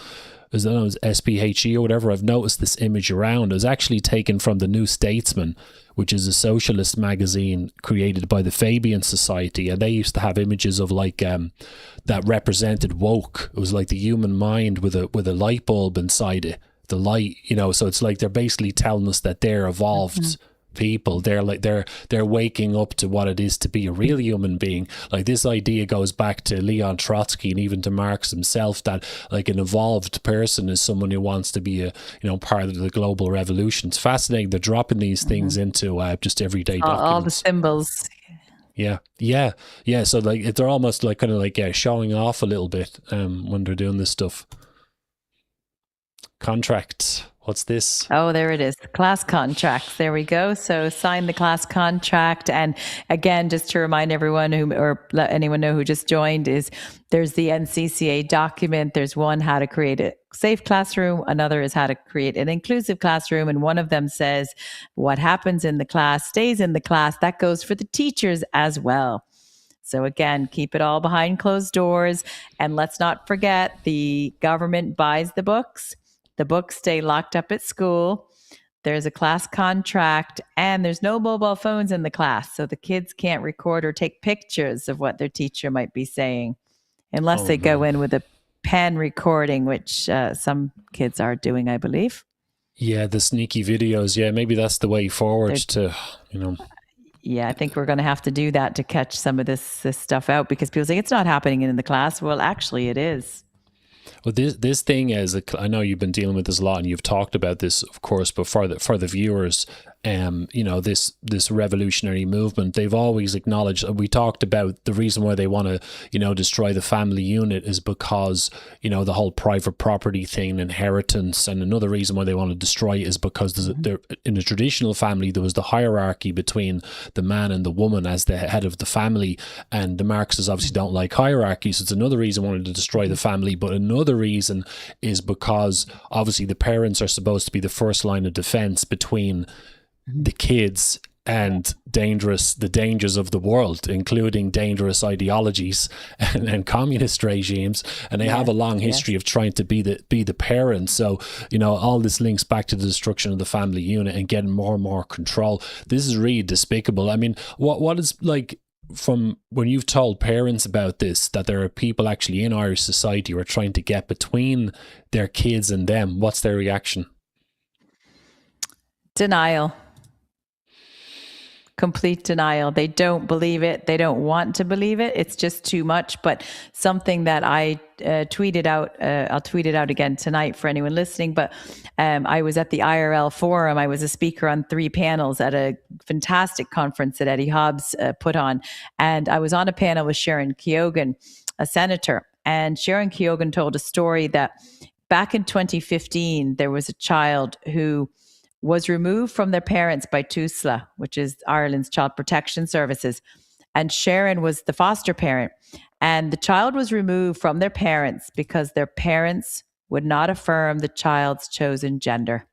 as I don't know, SPHE or whatever. I've noticed this image around. It was actually taken from the New Statesman, which is a socialist magazine created by the Fabian Society, and they used to have images of like that represented woke. It was like the human mind with a light bulb inside it. The light, so it's like they're basically telling us that they're evolved people. They're waking up to what it is to be a real human being. Like, this idea goes back to Leon Trotsky and even to Marx himself, that like an evolved person is someone who wants to be a part of the global revolution. It's fascinating. They're dropping these things into just everyday documents. All the symbols. Yeah. So like they're almost like kind of like showing off a little bit when they're doing this stuff. Contracts. What's this? Oh, there it is. Class contracts. There we go. So sign the class contract. And again, just to remind everyone or let anyone know who just joined, is there's the NCCA document. There's one, how to create a safe classroom. Another is how to create an inclusive classroom. And one of them says what happens in the class stays in the class. That goes for the teachers as well. So again, keep it all behind closed doors. And let's not forget, the government buys the books. The books stay locked up at school. There's a class contract, and there's no mobile phones in the class. So the kids can't record or take pictures of what their teacher might be saying, unless they go in with a pen recording, which some kids are doing, I believe. Yeah, the sneaky videos. Yeah, maybe that's the way forward to, Yeah, I think we're going to have to do that to catch some of this stuff out, because people say it's not happening in the class. Well, actually it is. Well, this thing is, I know you've been dealing with this a lot, and you've talked about this, of course, but for the viewers, this revolutionary movement, they've always acknowledged. We talked about the reason why they want to, destroy the family unit is because, the whole private property thing, inheritance, and another reason why they want to destroy it is because in a traditional family there was the hierarchy between the man and the woman as the head of the family, and the Marxists obviously don't like hierarchies. So it's another reason wanted to destroy the family, but another reason is because obviously the parents are supposed to be the first line of defense between the kids and the dangers of the world, including dangerous ideologies and communist regimes, and they have a long history of trying to be the parents. So all this links back to the destruction of the family unit and getting more and more control. This is really despicable. I mean, what is like, from when you've told parents about this, that there are people actually in Irish society who are trying to get between their kids and them, what's their reaction? Denial. Complete denial. They don't believe it. They don't want to believe it. It's just too much. But something that I tweeted out, I'll tweet it out again tonight for anyone listening, but I was at the IRL forum. I was a speaker on 3 panels at a fantastic conference that Eddie Hobbs put on. And I was on a panel with Sharon Keoghan, a senator. And Sharon Keoghan told a story that back in 2015, there was a child who was removed from their parents by TUSLA, which is Ireland's Child Protection Services. And Sharon was the foster parent. And the child was removed from their parents because their parents would not affirm the child's chosen gender.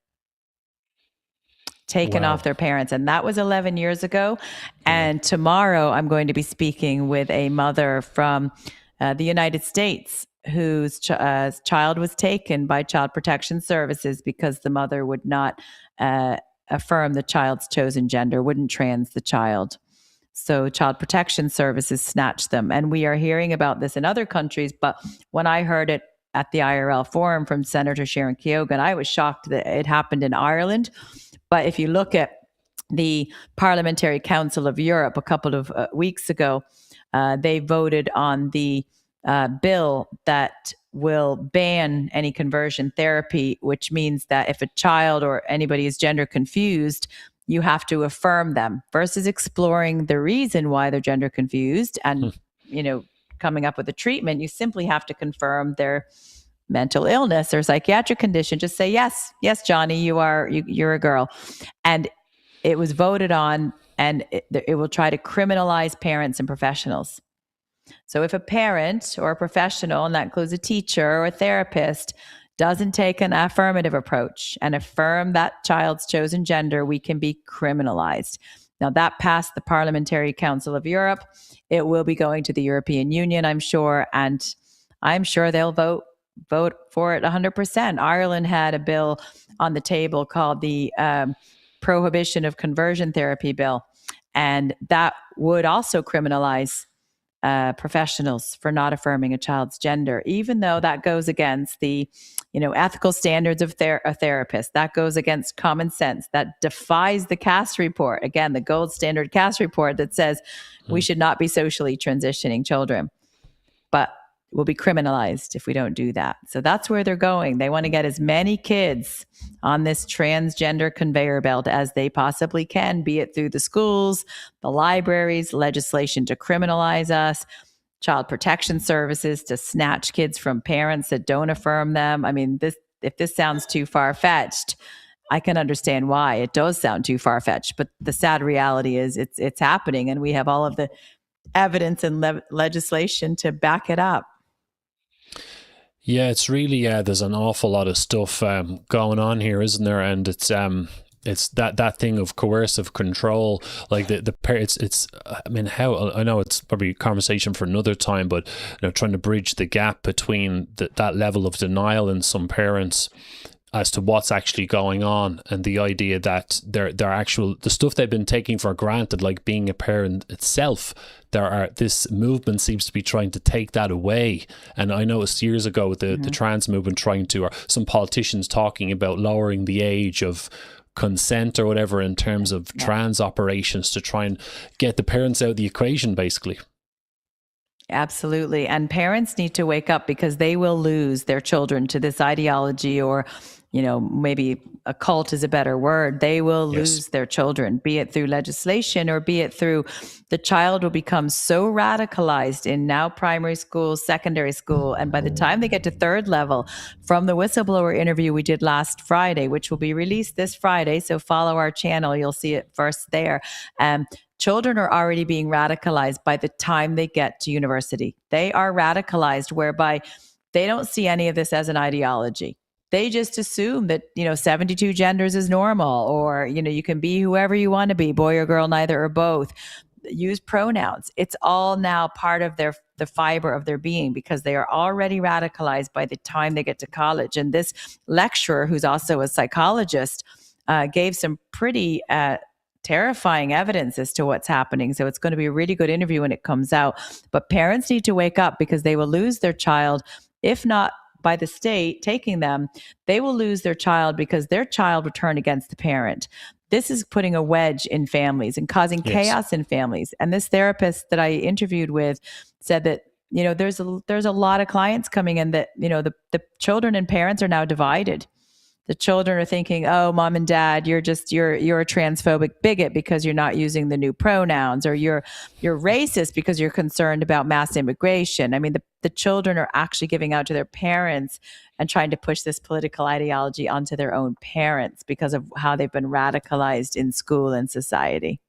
Taken off their parents. And that was 11 years ago. And tomorrow I'm going to be speaking with a mother from the United States whose child was taken by Child Protection Services because the mother would not affirm the child's chosen gender, wouldn't trans the child. So Child Protection Services snatched them. And we are hearing about this in other countries. But when I heard it at the IRL forum from Senator Sharon Keoghan, I was shocked that it happened in Ireland. But if you look at the Parliamentary Council of Europe a couple of weeks ago, they voted on the bill that will ban any conversion therapy, which means that if a child or anybody is gender confused, you have to affirm them versus exploring the reason why they're gender confused and, coming up with a treatment. You simply have to confirm their mental illness or psychiatric condition. Just say, yes, Johnny, you're a girl. And it was voted on, and it will try to criminalize parents and professionals. So if a parent or a professional, and that includes a teacher or a therapist, doesn't take an affirmative approach and affirm that child's chosen gender, we can be criminalized. Now, that passed the Parliamentary Council of Europe. It will be going to the European Union, I'm sure, and I'm sure they'll vote for it 100%. Ireland had a bill on the table called the Prohibition of Conversion Therapy Bill, and that would also criminalize professionals for not affirming a child's gender, even though that goes against the, ethical standards of a therapist. That goes against common sense. That defies the CAS report. Again, the gold standard CAS report that says we should not be socially transitioning children. But we'll be criminalized if we don't do that. So that's where they're going. They want to get as many kids on this transgender conveyor belt as they possibly can, be it through the schools, the libraries, legislation to criminalize us, Child Protection Services to snatch kids from parents that don't affirm them. I mean, if this sounds too far-fetched, I can understand why it does sound too far-fetched. But the sad reality is it's happening, and we have all of the evidence and legislation to back it up. Yeah, it's really there's an awful lot of stuff going on here, isn't there? And it's that thing of coercive control, like the it's I mean, how, I know it's probably a conversation for another time, but trying to bridge the gap between that level of denial in some parents as to what's actually going on, and the idea that their actual, the stuff they've been taking for granted, like being a parent itself, this movement seems to be trying to take that away. And I noticed years ago the trans movement trying to, or some politicians talking about lowering the age of consent or whatever in terms of trans operations to try and get the parents out of the equation, basically. Absolutely. And parents need to wake up, because they will lose their children to this ideology, or, maybe a cult is a better word. They will lose their children, be it through legislation or be it through the child will become so radicalized in now primary school, secondary school. And by the time they get to third level, from the whistleblower interview we did last Friday, which will be released this Friday, so follow our channel, you'll see it first there. Children are already being radicalized by the time they get to university. They are radicalized whereby they don't see any of this as an ideology. They just assume that, 72 genders is normal, or, you can be whoever you want to be, boy or girl, neither or both. Use pronouns. It's all now part of the fiber of their being, because they are already radicalized by the time they get to college. And this lecturer, who's also a psychologist, gave some pretty terrifying evidence as to what's happening. So it's going to be a really good interview when it comes out. But parents need to wake up, because they will lose their child, if not by the state taking them, they will lose their child because their child will turn against the parent. This is putting a wedge in families and causing chaos in families. And this therapist that I interviewed with said that, there's a lot of clients coming in that, the children and parents are now divided. The children are thinking, oh, mom and dad, you're a transphobic bigot because you're not using the new pronouns, or you're racist because you're concerned about mass immigration. I mean, the children are actually giving out to their parents and trying to push this political ideology onto their own parents because of how they've been radicalized in school and society.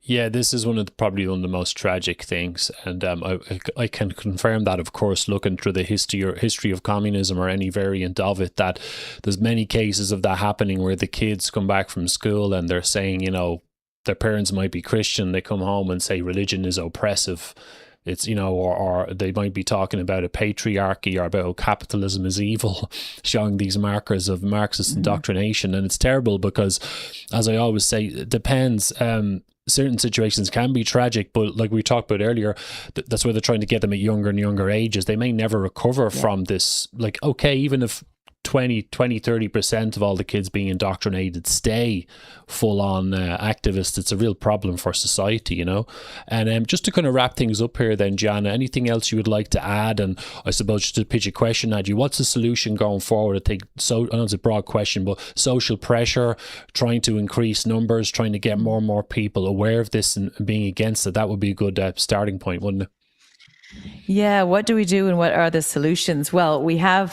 Yeah, this is probably one of the most tragic things, and I can confirm that, of course, looking through the history of communism or any variant of it, that there's many cases of that happening where the kids come back from school and they're saying, their parents might be Christian, they come home and say religion is oppressive. It's, or they might be talking about a patriarchy or about capitalism is evil, showing these markers of Marxist indoctrination. And it's terrible because, as I always say, it depends. Certain situations can be tragic, but like we talked about earlier, that's why they're trying to get them at younger and younger ages. They may never recover from this. Like, okay, even if 30% of all the kids being indoctrinated stay full-on activists, it's a real problem for society, And just to kind of wrap things up here then, Jana, anything else you would like to add? And I suppose just to pitch a question at you, what's the solution going forward? I know it's a broad question, but social pressure, trying to increase numbers, trying to get more and more people aware of this and being against it, that would be a good starting point, wouldn't it? Yeah, what do we do and what are the solutions? Well, we have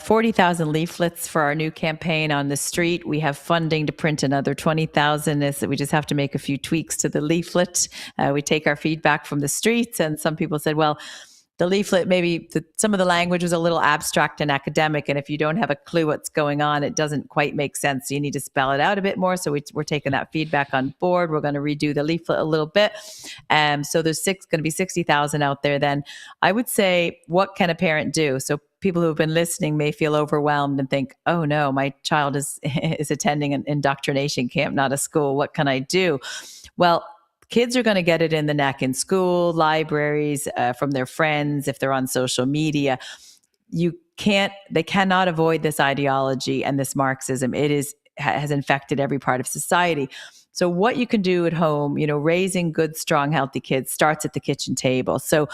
40,000 leaflets for our new campaign on the street. We have funding to print another 20,000. We just have to make a few tweaks to the leaflet. We take our feedback from the streets, and some people said, well, the leaflet, maybe some of the language was a little abstract and academic. And if you don't have a clue what's going on, it doesn't quite make sense. So you need to spell it out a bit more. So we're taking that feedback on board. We're going to redo the leaflet a little bit. So there's going to be 60,000 out there then. I would say, what can a parent do? So people who have been listening may feel overwhelmed and think, oh no, my child is attending an indoctrination camp, not a school. What can I do? Well, kids are going to get it in the neck in school, libraries, from their friends, if they're on social media. They cannot avoid this ideology and this Marxism. It has infected every part of society. So what you can do at home, raising good, strong, healthy kids starts at the kitchen table. So,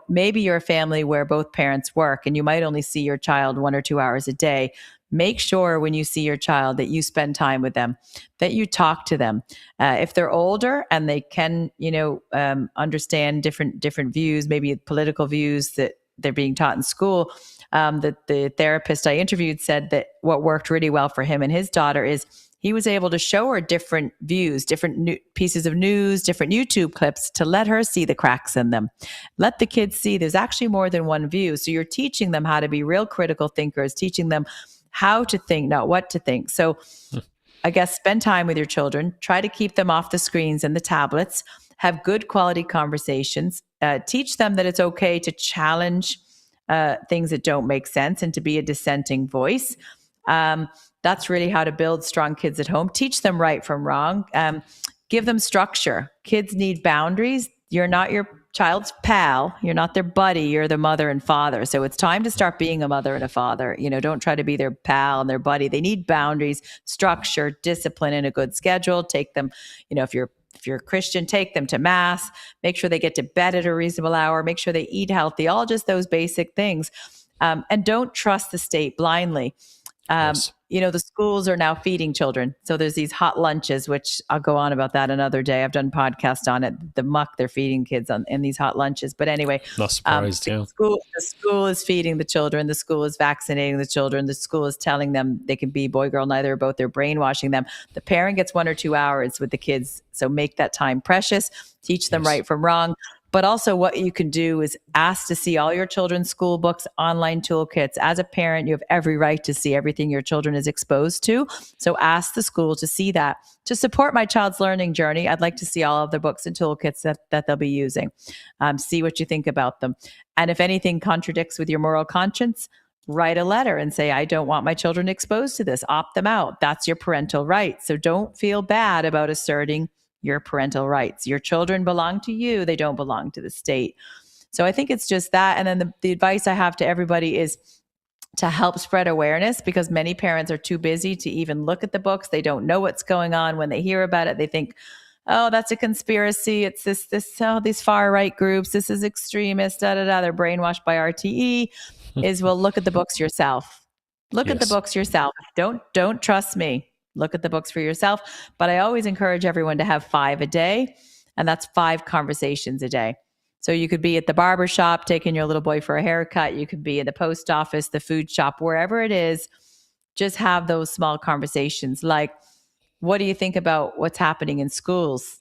maybe you're a family where both parents work and you might only see your child 1 or 2 hours a day. Make sure when you see your child that you spend time with them, that you talk to them. If they're older and they can, understand different views, maybe political views that they're being taught in school. That the therapist I interviewed said that what worked really well for him and his daughter is he was able to show her different views, different pieces of news, different YouTube clips to let her see the cracks in them. Let the kids see there's actually more than one view. So you're teaching them how to be real critical thinkers, teaching them how to think, not what to think. So I guess spend time with your children, try to keep them off the screens and the tablets, have good quality conversations, teach them that it's okay to challenge things that don't make sense and to be a dissenting voice. That's really how to build strong kids at home. Teach them right from wrong. Give them structure. Kids need boundaries. You're not your child's pal. You're not their buddy. You're the mother and father. So it's time to start being a mother and a father. Don't try to be their pal and their buddy. They need boundaries, structure, discipline, and a good schedule. Take them, if you're a Christian, take them to mass, make sure they get to bed at a reasonable hour, make sure they eat healthy, all just those basic things. And don't trust the state blindly. Yes. The schools are now feeding children. So there's these hot lunches, which I'll go on about that another day. I've done podcasts on it, the muck they're feeding kids in these hot lunches. But anyway, Not surprised, yeah. The school is feeding the children. The school is vaccinating the children. The school is telling them they can be boy, girl, neither or both. They're brainwashing them. The parent gets 1 or 2 hours with the kids. So make that time precious. Teach them right from wrong. But also what you can do is ask to see all your children's school books, online toolkits. As a parent, you have every right to see everything your children is exposed to. So ask the school to see that. To support my child's learning journey, I'd like to see all of the books and toolkits that they'll be using. See what you think about them. And if anything contradicts with your moral conscience, write a letter and say, I don't want my children exposed to this. Opt them out. That's your parental right. So don't feel bad about asserting your parental rights. Your children belong to you. They don't belong to the state. So I think it's just that. And then the advice I have to everybody is to help spread awareness, because many parents are too busy to even look at the books. They don't know what's going on. When they hear about it, they think, oh, that's a conspiracy. It's these far right groups. This is extremist, They're brainwashed by RTE. Well, look at the books yourself. Look at the books yourself. Don't trust me. Look at the books for yourself. But I always encourage everyone to have 5 a day, and that's 5 conversations a day. So you could be at the barber shop taking your little boy for a haircut. You could be at the post office, the food shop, wherever it is. Just have those small conversations like, what do you think about what's happening in schools?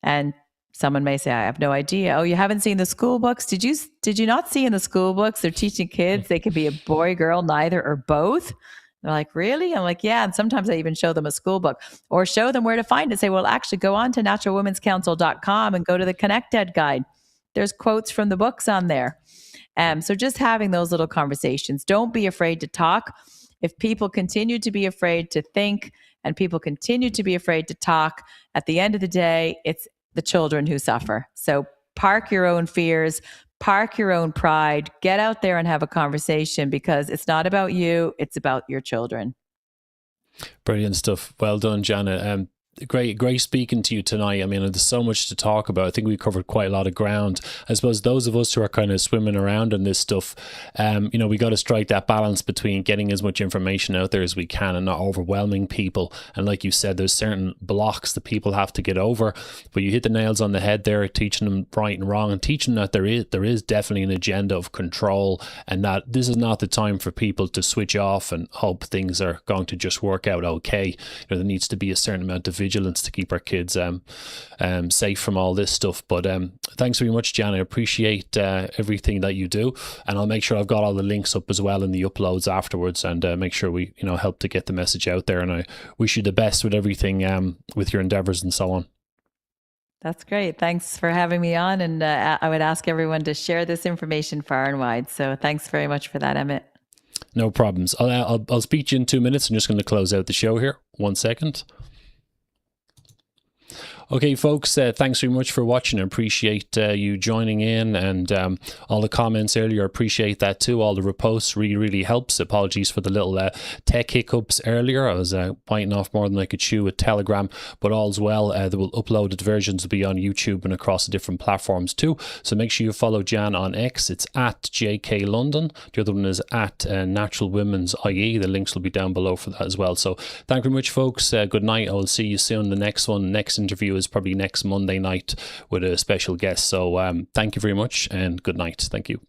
And someone may say, I have no idea. Oh, you haven't seen the school books? Did you not see in the school books they're teaching kids they can be a boy, girl, neither or both? They're like, really? I'm like, yeah. And sometimes I even show them a school book or show them where to find it. Say, well, actually go on to naturalwomenscouncil.com and go to the Connect Ed guide. There's quotes from the books on there. So just having those little conversations. Don't be afraid to talk. If people continue to be afraid to think and people continue to be afraid to talk, at the end of the day, it's the children who suffer. So park your own fears, park your own pride, get out there and have a conversation, because it's not about you, it's about your children. Brilliant stuff. Well done, Janet. Great speaking to you tonight. I mean, there's so much to talk about. I think we covered quite a lot of ground. I suppose those of us who are kind of swimming around in this stuff, we got to strike that balance between getting as much information out there as we can and not overwhelming people. And like you said, there's certain blocks that people have to get over. But you hit the nails on the head there, teaching them right and wrong, and teaching that there is definitely an agenda of control, and that this is not the time for people to switch off and hope things are going to just work out okay. There needs to be a certain amount of vigilance to keep our kids safe from all this stuff. But thanks very much, Jan. I appreciate everything that you do, and I'll make sure I've got all the links up as well in the uploads afterwards, and make sure we help to get the message out there. And I wish you the best with everything, with your endeavors and so on. That's great. Thanks for having me on, and I would ask everyone to share this information far and wide. So thanks very much for that, Emmett. No problems. I'll speak to you in 2 minutes. I'm just going to close out the show here. 1 second. Okay, folks, thanks very much for watching. I appreciate you joining in, and all the comments earlier, appreciate that too. All the reposts really helps. Apologies for the little tech hiccups earlier. I was biting off more than I could chew with Telegram, but all's well. The uploaded versions will be on YouTube and across the different platforms too. So make sure you follow Jan on X. It's at JK London. The other one is at Natural Women's IE. The links will be down below for that as well. So thank you very much, folks. Good night. I will see you soon. The next one, next interview is probably next Monday night with a special guest. So thank you very much and good night. Thank you.